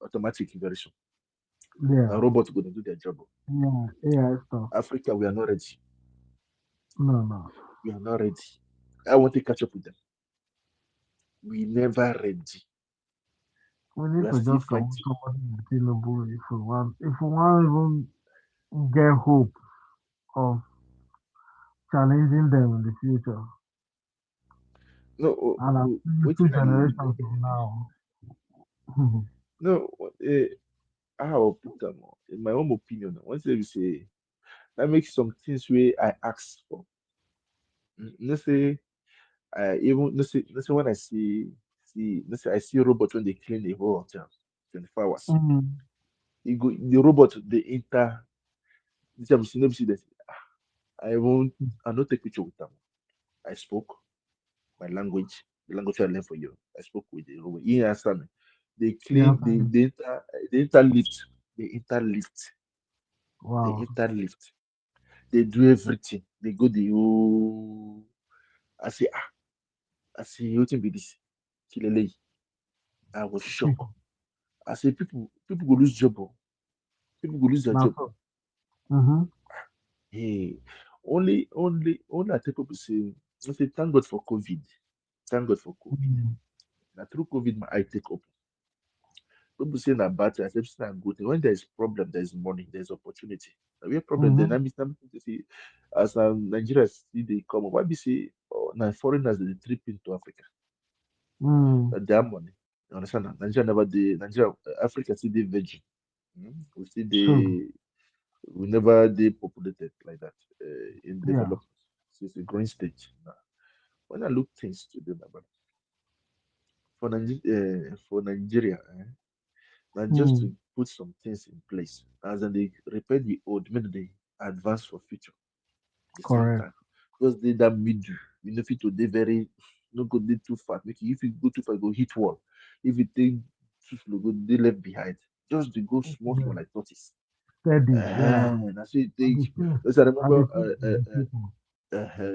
automatic very soon. A Yeah, robot going to do their job. yeah, AI stuff. Africa, we are not ready. No, no. We are not ready. I want to catch up with them. We never ready. We We need are to still just come with fighting. somebody attainable if we want even get hope of challenging them in the future. No, And I'm seeing two waiting I generations do. from now. No, how put them in my own opinion. Once they say that makes some things where I ask for. Let's say let's say when I see let's say I see a robot when they clean the whole hotel 24 hours. Mm. The robot they enter this time see that I not take picture with them. I spoke my language, the language I learned for you. I spoke with the robot. He answered me. They Yeah. clean they enter lift. They enter lift. They Wow. enter lift. They do everything. They go the whole I say what be this? Kilele. I was shocked. I say people go lose job. Oh. People go lose their Now job. so. Mm-hmm. Hey, only I tell people I say thank God for COVID. Thank God for COVID. Mm. Now through COVID, my eye take up. People say that bad thing, I say it's not good thing. When there is problem, there is money, there is opportunity. Now we have problem, then Mm-hmm. I mean to say as Nigeria see they come up, why be say oh, now foreigners they trip into Africa. Mm. They have money. You understand that? Nigeria, Africa still the virgin. We still True. we never depopulated like that in Yeah. development. So it's a growing stage now. When I look things today, my brother, for Nigeria, now just Mm. to put some things in place, as in they repair the old, maybe they advance for future the same Correct. time. Just they that middle, you know, fit to they very no go dey too far. Make if you go too far, go hit wall. If you take too slow, go they left behind. Just they go small, Yeah. small like tortoise. Steady. Yeah. That's it. And Take. the thing, Because I and remember the thing is the people.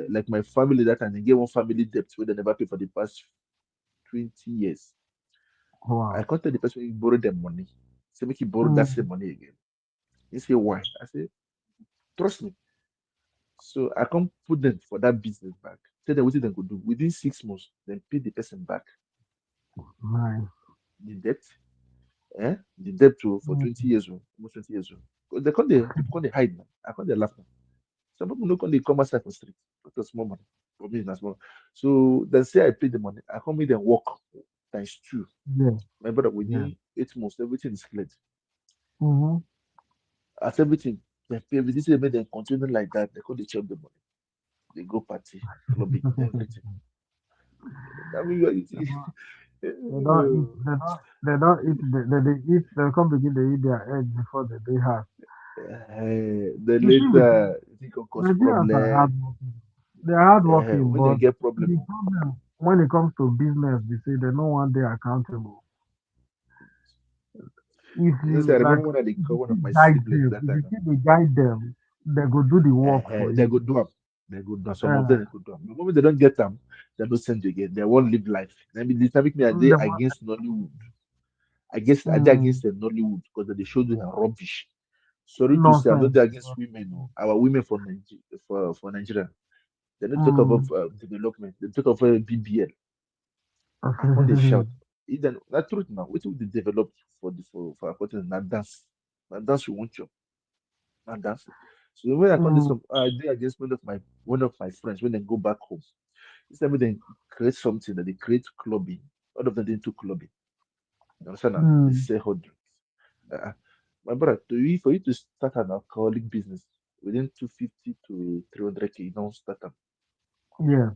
like my family that time they get one family debt where they never pay for the past 20 years. I Wow. contacted the person who borrowed them money. Say make he borrow that Mm. same money again. He say why? I say trust me. So I can't put them for that business back. Tell them what they could do within 6 months. Then pay the person back Nice. the debt. The debt for Mm. 20 years old, almost 20 years old. 'Cause people can't they hide now. I can't they laugh now. Some people no can they come outside for street. That's small money. For me, that's small. So then say I pay the money. I come with them work times two. Yeah. My brother, Yeah. within 8 months, everything is cleared. Mm-hmm. As everything, they pay everything, they make them continue like that. They call they chop the money. They go party, clubbing, everything. I mean, They don't eat. They don't eat. They eat. They come begin. They eat their egg before the day has. then You see, with later, it can cause Nigerians are problem. hardworking. They're hardworking, When they but get problem, the problem when it comes to business, they say they no one they accountable. If you say, I you like, remember when I if call you one of keep my guide siblings them, that if you time. keep the guide them, they go do the work for They you. go do them. They go do 'em. Some of Uh, them they go do 'em. The moment they don't get them, they don't send you again. They won't live life. I mean, this make me a day the mo- against Nollywood. I guess I did mm, against the Nollywood because they showed you rubbish. Sorry to say, I'm not nonsense. there against women. No. Our women for Nigeria, they don't talk about Mm. development. They talk of BBL. I can't they shout. Even that truth now. What will they develop for the for our country? Not dance. Not dance we want you. Not dance. So when I can't do Mm. some, I did against one of my friends when they go back home. Instead of they create something that they create clubbing. All of them they do clubbing. You understand that? They Mm. say hot drinks. Uh, my brother, for you to start an alcoholic business within 250 to 300K, you don't start them. Yeah.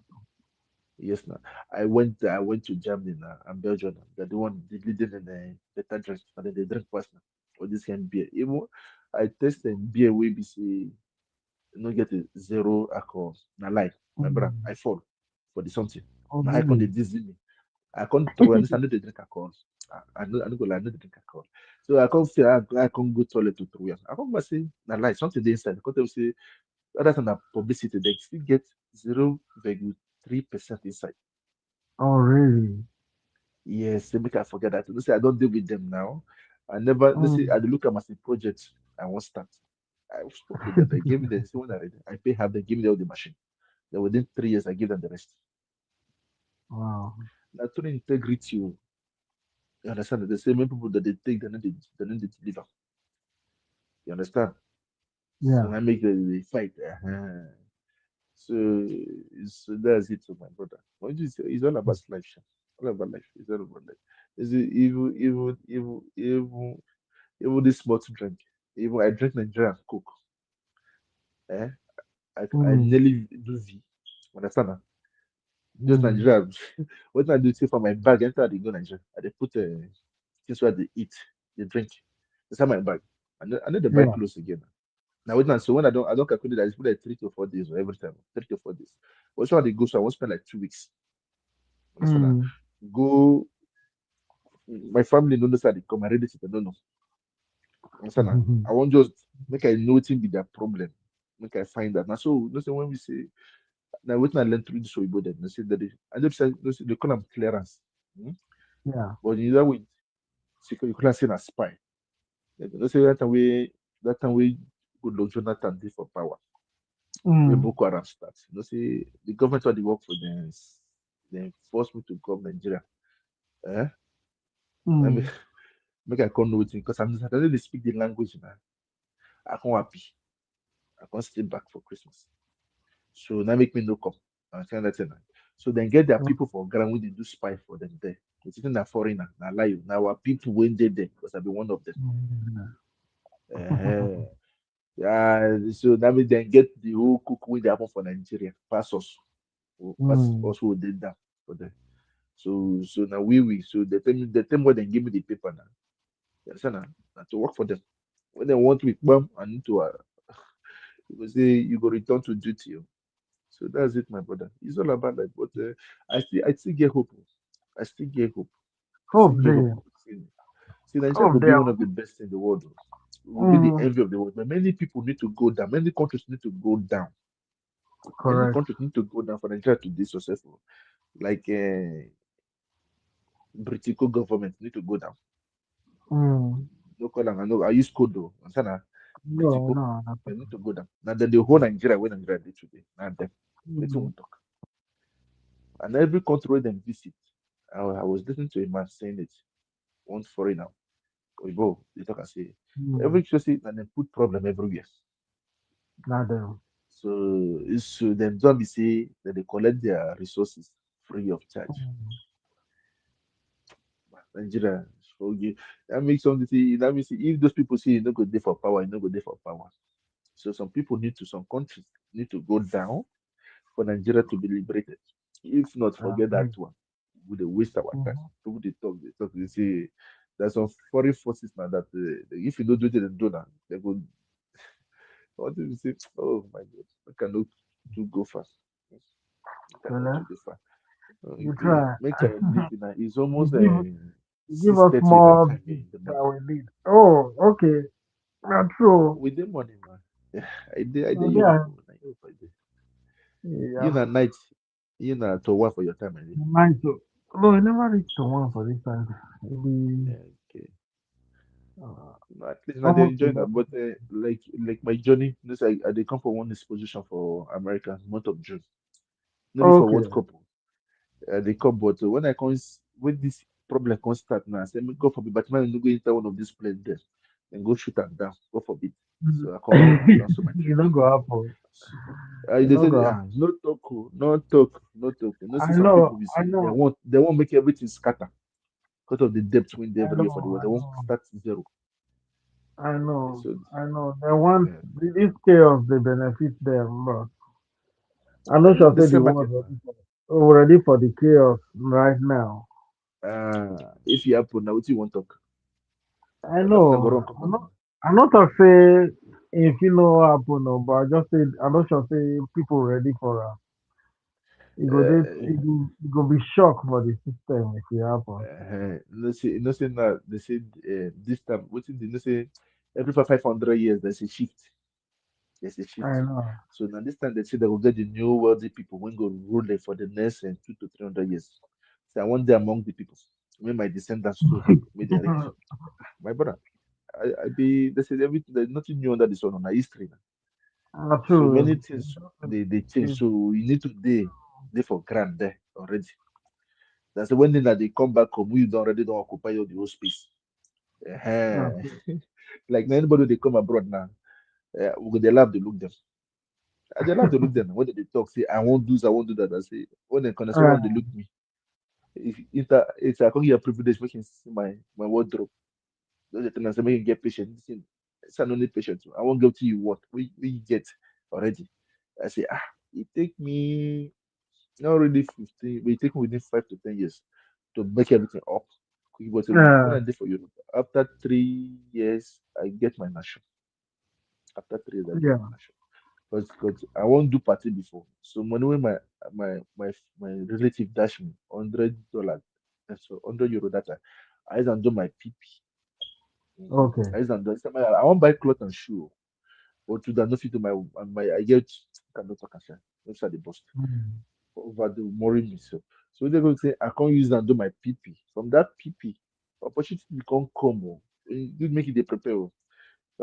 Yes, now I went to Germany now and Belgium. Now. They're the one they leading in the better drink and then they drink fast now. Or this kind of beer. Even I tested beer where be say no get a zero alcohol. Now lie, my brother, Mm. I fall for the something. Oh, Now I can't they really? dizzy me. I can't throw and I know they drink alcohol. I know go like I know they drink alcohol. So I can't feel I can't go toilet to throw. I can't go say na lie something they inside. Because they say other than that publicity they still get 0.3% inside. Oh, really? Yes, say make I forget that. You say I don't deal with them now. I never they say I Mm. dey look at my project I want start. I spoke with them. They gave me the say when I ready. I pay half. They give me all the machine. Then within 3 years, I give them the rest. Wow. Now through integrity, oh. You understand? The same people that they take, they need to deliver. You understand? So Yeah. I make the fight. So, that's it to my brother. What you say? It's all about life. Sha. All about life. It's all about life. Is it even this small to drink? Even I drink Nigerian Coke. Eh? I Mm. nearly do V. Understand? Now? Just Mm. Nigeria. What I do is say for my bag, enter they go Nigeria. I they put things where they eat, they drink. Inside my bag. I need to buy Yeah. clothes again. Now wait now, so when I don't calculate that, it's put like 3 to 4 days or every time. 3 to 4 days. But so they go, so I won't spend like 2 weeks. Understand? Now? Mm. Go my family don't know say I dey come, my relatives they don't know. Understand? Now? I won't just make I know it be their problem. Make I find that. Now so no say when we say now wait I learn through this way, but then they say that I just say no say they call them clearance. Hmm? Yeah. But in that way, you call say a spy. They say that time we good luck Jonathan did for power. Where Mm. Boko Haram starts. See the government what they work for them, they force me to come Nigeria. Eh? I mean, Mm. make I come know it because I don't really speak the language now. I can't happy. I can't stay back for Christmas. So now make me no come. I kind of thing. So then get their people for ground when they do spy for them there. It's even a foreigner. Now lie you. Now our people went there because I be one of them. Eh, yeah, so that means then get the whole cook when they happen for Nigeria. Pass us. Pass Mm. us who did that for them. So now we so the time when they give me the paper now. You understand now? Now to work for them. When they want me, bam, I need to you go say you go return to duty. Oh. So that's it, my brother. It's all about that. But I still get hope. Oh. I still get hope. I still Hope get hope. there. See, Nigeria Hope will be there. one of the best in the world. Oh. Will be the Mm. envy of the world. But many people need to go down. Many countries need to go down. Many Correct. countries need to go down for Nigeria to be successful. Like British government need to go down. Mm. No call am, I know I use code though. Understand? Na? No, Britiko, no, not they at need to go down. Now then the whole Nigeria when Nigeria did today. Now them. Let's all. want talk. And every country where them visit, I was listening to a man saying it. One foreigner. Oyibo, they talk and say Mm. every country and they put problem everywhere. Not them. So them don't be say that they collect their resources free of charge. Mm. Nigeria, okay. That makes something say that means if those people say you no go there for power, you no go there for power. So some people some countries need to go down for Nigeria to be liberated. If not, I forget that agree. one. We dey waste our time. Mhm. People they talk, they say there's some foreign forces now that if you don't do it, they do that. They go. What do you say? Oh my God, I cannot to go fast. I cannot Well, to go fast. you Okay, try. make I leave now. It's you almost give six us thirty my more time here tips in the that morning. we need. Oh, okay. Not true. With the morning, man. I did Europe. Yeah. Oh, na Europe I did. You Yeah. know night. You know to work for your time, I did. Mine too. No, I never reached the one for this time. Maybe Okay. uh, No, at least now they almost enjoy that. 11. But like my journey, this I they come for one exposition for America month of June. Maybe for Okay. World Cup. They come, but when when this problem can start now, I say, God forbid, but man, you go enter one of these planes there and go shoot them down. God forbid. So I can't cancel my trip. You don't go happen. You They don't said, go happen. no talk, oh, no talk, no talk. You know, see I some know. people we I see, know. they won't make everything scatter because of the depth when they I every year for the know. world. They I won't know. start zero. I know. So I know. They want uh, this chaos. They benefit them, but I'm they're not sure not the say the same ones market now. ready for the chaos right now. If you happen now, what you want to talk? I Now person go know. run come out now. I'm not talk say if you know what happen, no, but I just say I'm not sure say people ready for Uh, it go be shock for the system if it happen. no say now they say this time what did they say every 500 years there's a shift. There's a I shift. know. So now this time they say they will get the new wealthy people when go rule there for the next 2 to 300 years. So I want them among the people. When my descendants too, may they rich. My brother, I be they say everything there's nothing new under the sun on our history now. So many True. things they change. So you need to they for grand there already. That's the one thing that they come back home, we don't already don't occupy all the whole space. Like anybody they come abroad now, they love to look them. They love to look them when they talk, say, I won't do this, I won't do that. I say, when they can say, when they look me, if I can get a privilege, we can see my wardrobe. Those are things I say, make you get patient. Listen, it's not only patient. I won't go to you what we get already. I say, it take me not really 15, but it take me within 5 to 10 years to make everything up. But when I did for Europe, after 3 years, I get my national. After 3 years, I get my national. Because I won't do party before. So money when my relative dash me $100, so €100 data. I used to do my PP. Okay. I used to do. I won't buy clothes and shoe. But to that, nothing to my I get cannot talk and say. Those are the bust over the worry me so they're going to say I can't use that and do my PP. From that PP, opportunity become come. You make it they prepare.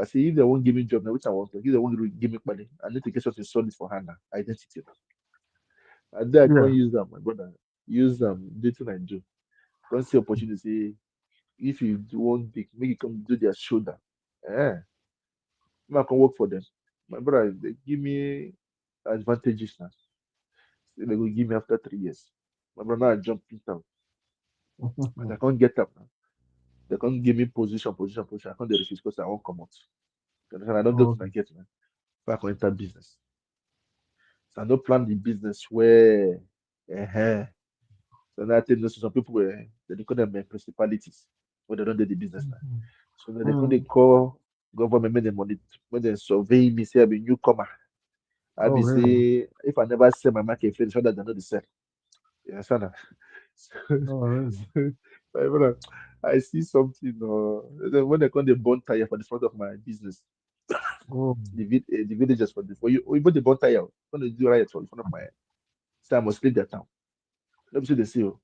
I say if they won't give me job now, which I want to, if they won't give me money, I need to get something solid for Hannah identity. And then I can't use them, my brother. Use them, do it I do. Can't see opportunity. If you do one big, make it come do their shoulder. Eh, I can work for them. My brother, they give me advantages now. So they will give me after 3 years. My brother, I jump it out. But I can't get up now. They can't give me position. I can't do refuse because I won't come out. You understand? I don't get to get man. If I can enter business. So I don't plan the business where so now I tell you some people were they call them principalities when they don't do the business now. So then they can call government make them money when they survey me, say I be newcomer. I be say if I never sell my market finish, other than not the sell. You understand? So, my brother, I see something. Then when they come, the burn tire for the front of my business. The villagers for you, even the burn tire when they do riot for the front of my. So I must leave that town. Let me see the CEO.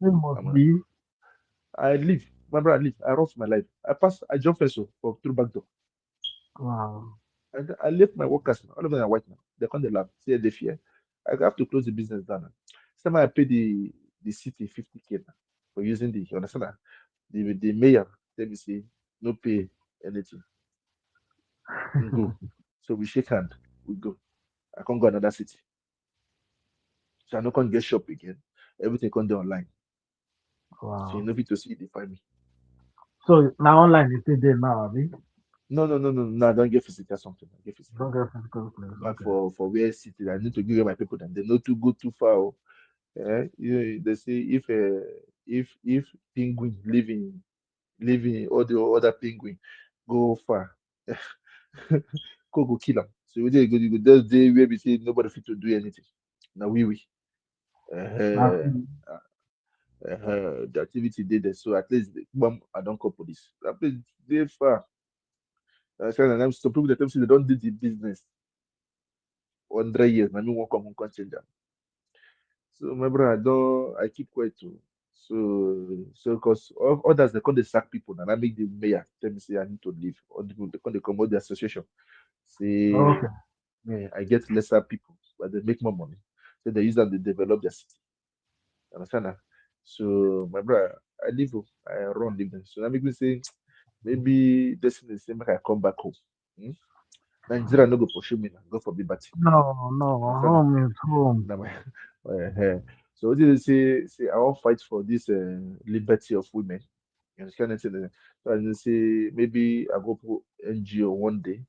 I leave. My brother, I leave. I run for my life. I pass. I jump fence for through back door. Wow. And I left my workers. All of them are white now. They come the lab. Say they fear. I have to close the business down. Some I pay the city 50K now for using the. You understand? The mayor tell me say no pay anything. Go. So we shake hand. We go. I can't go another city. So I no can't get shop again. Everything can do online. So you Wow. know fit to see they find me. So now online is still there now, abi? No. I don't get physical something. I get physical. Don't get physical place. Back Okay. for where city. I need to give my people them. They not to go too far. They say if penguin living all the other penguin go far, go kill them. So we did go those day where we say nobody fit to do anything. Now we. Uh, the activity did there. So at least I don't call police. That place they far. Some people that tell me say they don't do the business 100 years. I mean, won't come and can't change them. So my brother, I keep quiet too. So because others they call the sack people and I make the mayor tell me say I need to leave. Or the people they call the come out the association. Say Okay. yeah, I get lesser people, but they make more money. So they use that to develop their city. You understand that? So my brother, I leave, I run leave them. So that make me say maybe destiny say make I come back home. Hmm? Nigeria no go pursue me now, go for big batty. No, Understand that? home is home. Now my so what did they say I won't fight for this liberty of women. You understand that? So I just say maybe I go put NGO one day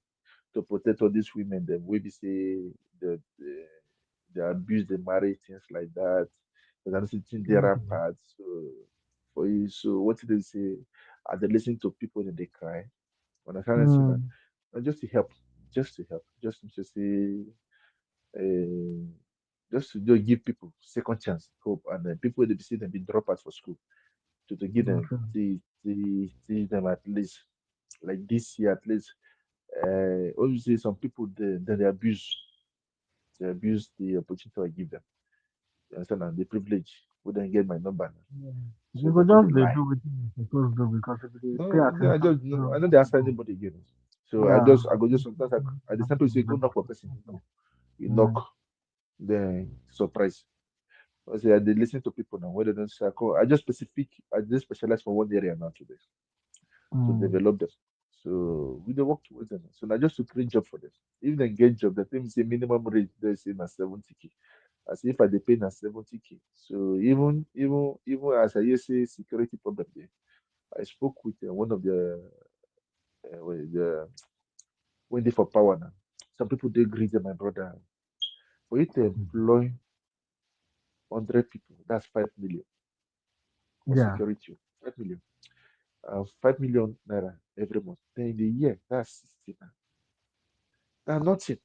to protect all these women them maybe say the they abuse the marriage, things like that. But I'm sitting there rampant. So for you, so what did they say? Are they listening to people and they cry? When I kind of see that, Mm. just to help, just to say, uh, just to give people second chance, hope, and then people they see them be drop out for school to give them Okay. teach them at least like this year at least. Obviously, some people they abuse the opportunity I give them. You understand? And the privilege wouldn't get my number now. Yeah. So You they go call the just they lie. do what you supposed to do because if they pay No, I attention just no, to I don't ask anybody again. So yeah. I go just sometimes I just simply say go knock for person. No, you knock, then surprise. I say they listen to people now. Whether they say, I just specialize for one area now today to develop them. So we don't work towards them. So now just to create job for them. If they get job, the thing say minimum rate they say na 70K. As if I dey pay na 70K. So even as I hear say security problem there, I spoke with one of the when they for power now. Some people they greedy, my brother. For you to employ 100 people, that's 5 million for Yeah. security. 5 million. 5 million naira every month. Then in the year, that's 60 now. Now nothing.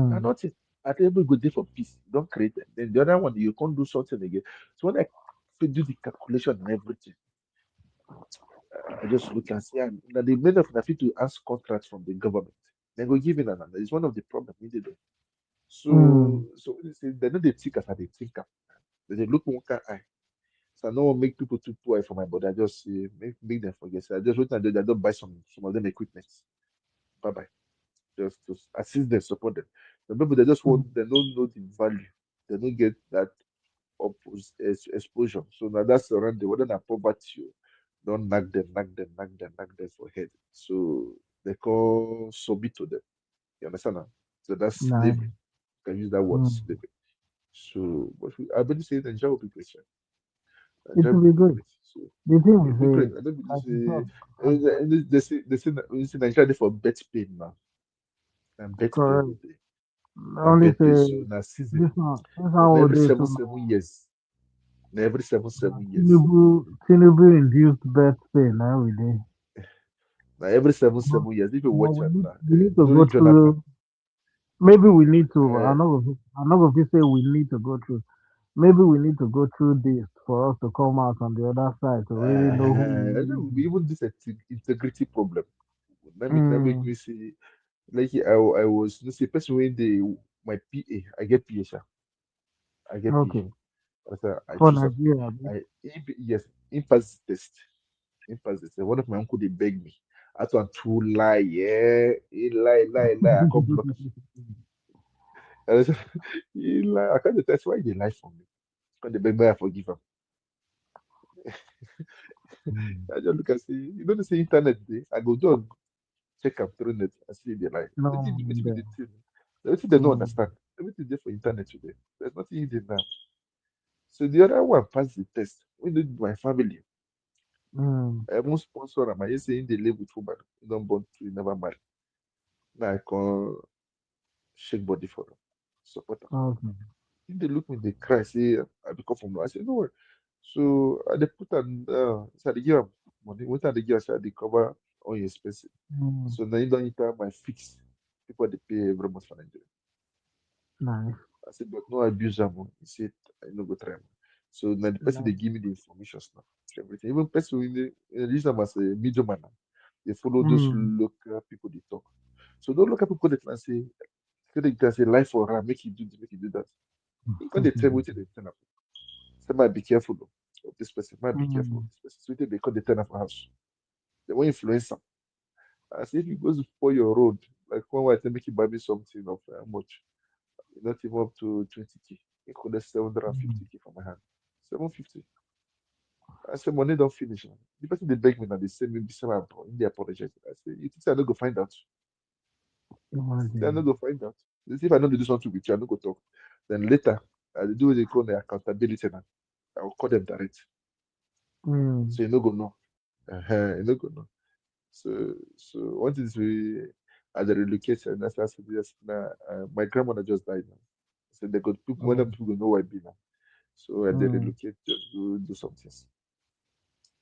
Now nothing. At every good day for peace. You don't create it. Then the other one, you can't do something again. So when I do the calculation and everything, I just look and say, now the main of fit to ask contracts from the government. They go give it another. It's one of the problems we did. So when they say they know they think as they think am. They look one kind eye. So I don't want to make people too poor for my body. I just make them forget. So I just wait and I don't buy some of them equipment. Bye bye. Just to assist them, support them. The people they just want they don't know the value. They don't get that exposure. So now that's around the whether na poverty. Don't knock them for head. So they call submit to them. You understand now? So that's Nice. slavery. You can use that word slavery. So I believe say Nigeria will be great. Sha. It Nigeria will will be be good. great. So The thing it'll is, be great. I don't believe like you say said, they say Nigeria dey for bet pain now. And bet pain correct. go dey. And Only bet pain. say So now season. this one So will every do seven so. seven years. Na every seven years. Tinubu induced birth pain now we dey. Now every seven But seven years. If you but watch am now, we need to go during Jonathan. through. Maybe we need to. Uh, I'm not going to say we need to go through. Maybe we need to go through this for us to come out on the other side to really know who we really be. even this integrity problem. Let me Mm, see. Like I was let's say person when they my PA, I get PA, sha. I get PA. okay. I For choose him. Nigeria. Yes, he passed the test. He passed the test. One of my uncle they beg me. I told him to lie, yeah. He lie. I can't block him. And I said, he lie. I can't test why they lie for me. When they beg me, I forgive him. I just look and see, you know, the say internet day. I go do check am through net and see they lie. No, Wetin be there. the thing? Wetin they don't Mm, understand. Everything there for internet today. There's nothing hidden now. So the other one passed the test. When did my family? mm, I even sponsor am. I hear say they live with woman. He don't born to, he never marry. Now I can shake body for them. Support them. okay. If they look me, they cry, say I become from law. I say, no worry. So they put an so they give am money. When they give us, they cover all your expenses. Mm, So now you don't enter my fix. People they pay every month for Nigeria. nice. I said, but no abuse am. Oh." He said, I no go try am. So now the person they Nice. give me the information now. Everything. Even person when they use them as a middleman. Now. They follow those Mm, local people they talk. So those local people they can say life for her, make you do this, make you do that. You can they tell what they turn up. Say might be careful of this person, might be careful of mm, this person. So they call the turn up for house. They want influence them. I say if you go for your road, like one way I tell make you buy me something of how much? Not even up to 20K. He collect mm, 750K from my hand. 750. I say money don't finish. Man. The person they beg me now, they send me this time they apologize. I say, you think I don't go find out? I imagine. don't go find out. They say if I don't do something with you, I don't go talk. Then later, I do what they call the accountability now. I will call them direct. Mm, So you no go know. You no go know. So what is we at the relocation? That's just now. My grandmother just died now. So they got people. When oh, people go know why I be now. So they mm. relocate, just do some things,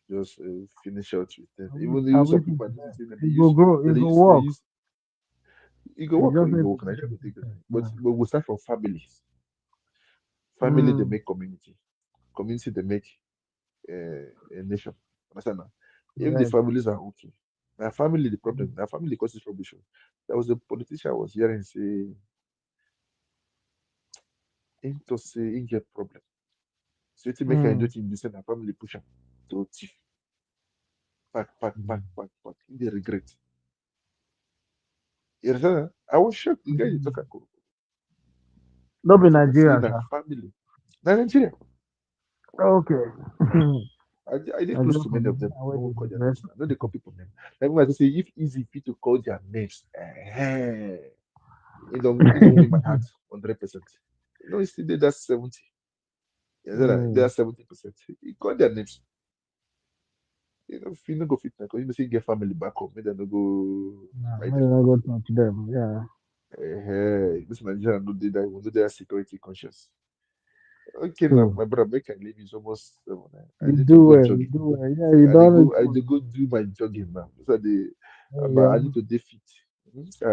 just finish out with them. I wish, Even I use some wish people and this thing that it go grow, it go they work. use It just it need go to work. Nigeria will take it. yeah. But we start from families. Family they Mm, make community. Community they make a nation. Understand now? If the right. families are okay, now family the problem. Now family causes rubbish. There was a politician I was hearing say him to say he get problem. So to make I do Mm, thing, you say na family push him to thief, pack. He dey regret. You understand? I was shocked. The guy you talk mm. about. No You be talk and say Nigeria, na sir. family. Nigeria. Okay. I did close to many of them. No one call their names. I know they call people names. Like when I say if easy fit to call their names, it don't win my heart 100%. You know, it's still there, that's 70. Yeah, that's 70%. You call their names. You know, if you no go fit because you know say you get family back home, maybe they no go Nah, fight maybe them. I go talk to them. Yeah. This Nigerian no do that, we know they are security conscious. Okay, now True. my brother, make I leave. It's almost 7. I You need to do go well. You jogging. do well. Yeah, you don't. I dey go do my jogging now. So but Yeah. I need to dey fit. I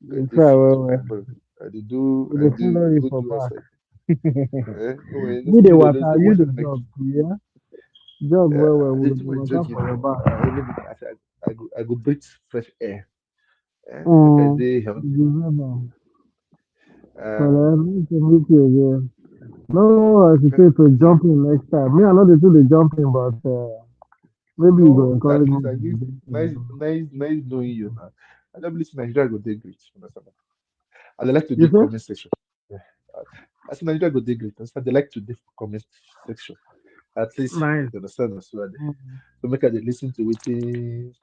You dey try fit. well, So well. but We I dey do follow you go for do back. outside. No way, no Me see dey me waka, they you watch dey me like jog. Yeah. Jog well, well. I We dey go do dey my waka jogging. for your back. I go breathe fresh air. Make I Mm. dey You healthy. deserve am. Uh, Well, I need to meet you again. No can hesitate to jump in next time. Me, I know they do the jumping, but maybe you go no, encourage at me least I give to do. nice knowing you now. I don't believe Nigeria go dey great. Understand? And they like to You do say? comment section. Yeah. As in Nigeria go dey great. Understand? They like to do comment section. At least Nice. you understand as well. Mm. So make I dey listen to wetin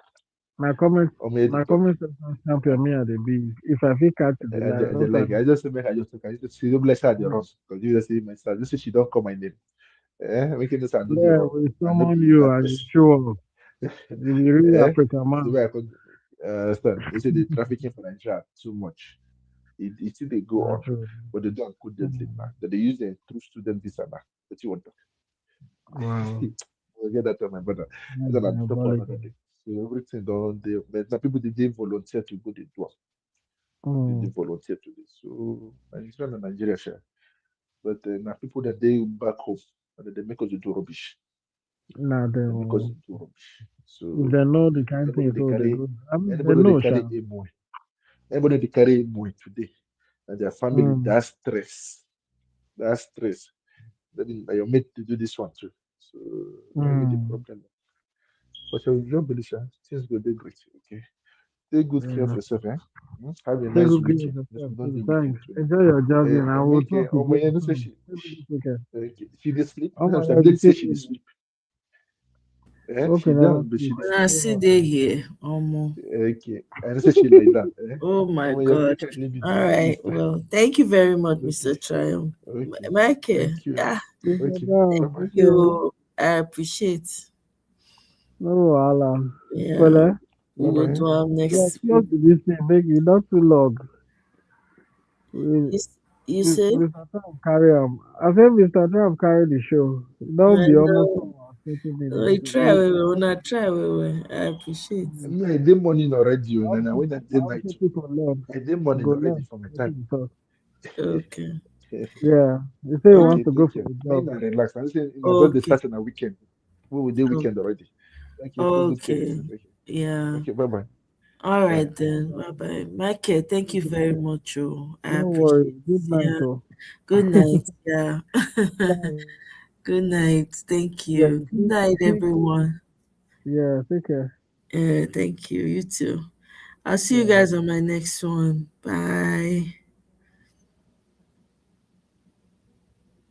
My comment, Omeye dey my talk. comment section champion me at the be. If I feel catch the line, I dey like it. sometimes. I just say make I just talk. I just see don't bless her the Mm. run because you just say my son. This say she don't call my name. Making this I know the Yeah, run. we I no summon be you that and you person. show up. You be real African The man. way I could understand. They say the trafficking for Nigeria too much. It still they go Not on, true. but they don't put them Mm. now. That they use the through student visa now. What you want to Wow. get that on my brother. That's And then I'm top for diabolical. another day. So everything don't they but now people they volunteer to go they do. They Mm. volunteer to this. So Nigeria and Nigeria share. But now people that they back home and then they make us do rubbish. Nah, They make us then do rubbish. if they So know the kind of anybody things they so they carry go. I mean, they anybody they know, carry Sha. a more. Anybody they carry a more today and their family Mm. that stress. That stress. Then you're made to do this one too. So maybe the Mm. problem. But your job, Elisha, things go be great. Okay. Take good care of Yeah. yourself, eh? Have a Take nice good care of weekend. This yourself one don't too. do weekend Thanks. today. Enjoy your jogging. I And will make talk oh my again no say soon. Maybe this weekend. she did sleep. Oh my Sometimes God, they the say same she did thing. sleep. Okay, She never down, but she sleep. did I sleep. see they here. Okay. And I say she lie down. Oh Oh my my God, God. make I leave you All now. right. Peace. Well, thank you very much, Okay. Mr. Triumph. Okay. Michael, Thank you. yeah, Okay. Bye bye. thank you. I appreciate. No, Allah. Yeah. Well, We Bye will bye. do our yeah, next close week. to this thing, make it not too long. We, You, you say? Mr. Trump carry I said Mr. Trump carry the show. Don't I be almost know. 30 I minutes. try, we not try, we. I appreciate. No, I did morning already. I And I also, went at I the night. also people learn. I did You morning go already learn. for my What time. you talk. Okay. Yeah. He say he wants Okay, to go take for care. a May jog. not relax. I say, just the Okay. start in a weekend. We will do weekend already. Okay, take good care of Okay. yourself. Okay, Yeah. okay, bye bye. All Yeah. right then. Bye bye. Michael, thank you very much. Oh, I No worries. appreciate. Good night, Yeah. oh. Good night. Yeah. Night. Good night. Thank Yeah, you. Good night, everyone. yeah, take care. Thank you. You too. I'll see you Yeah. guys on my next one. Bye.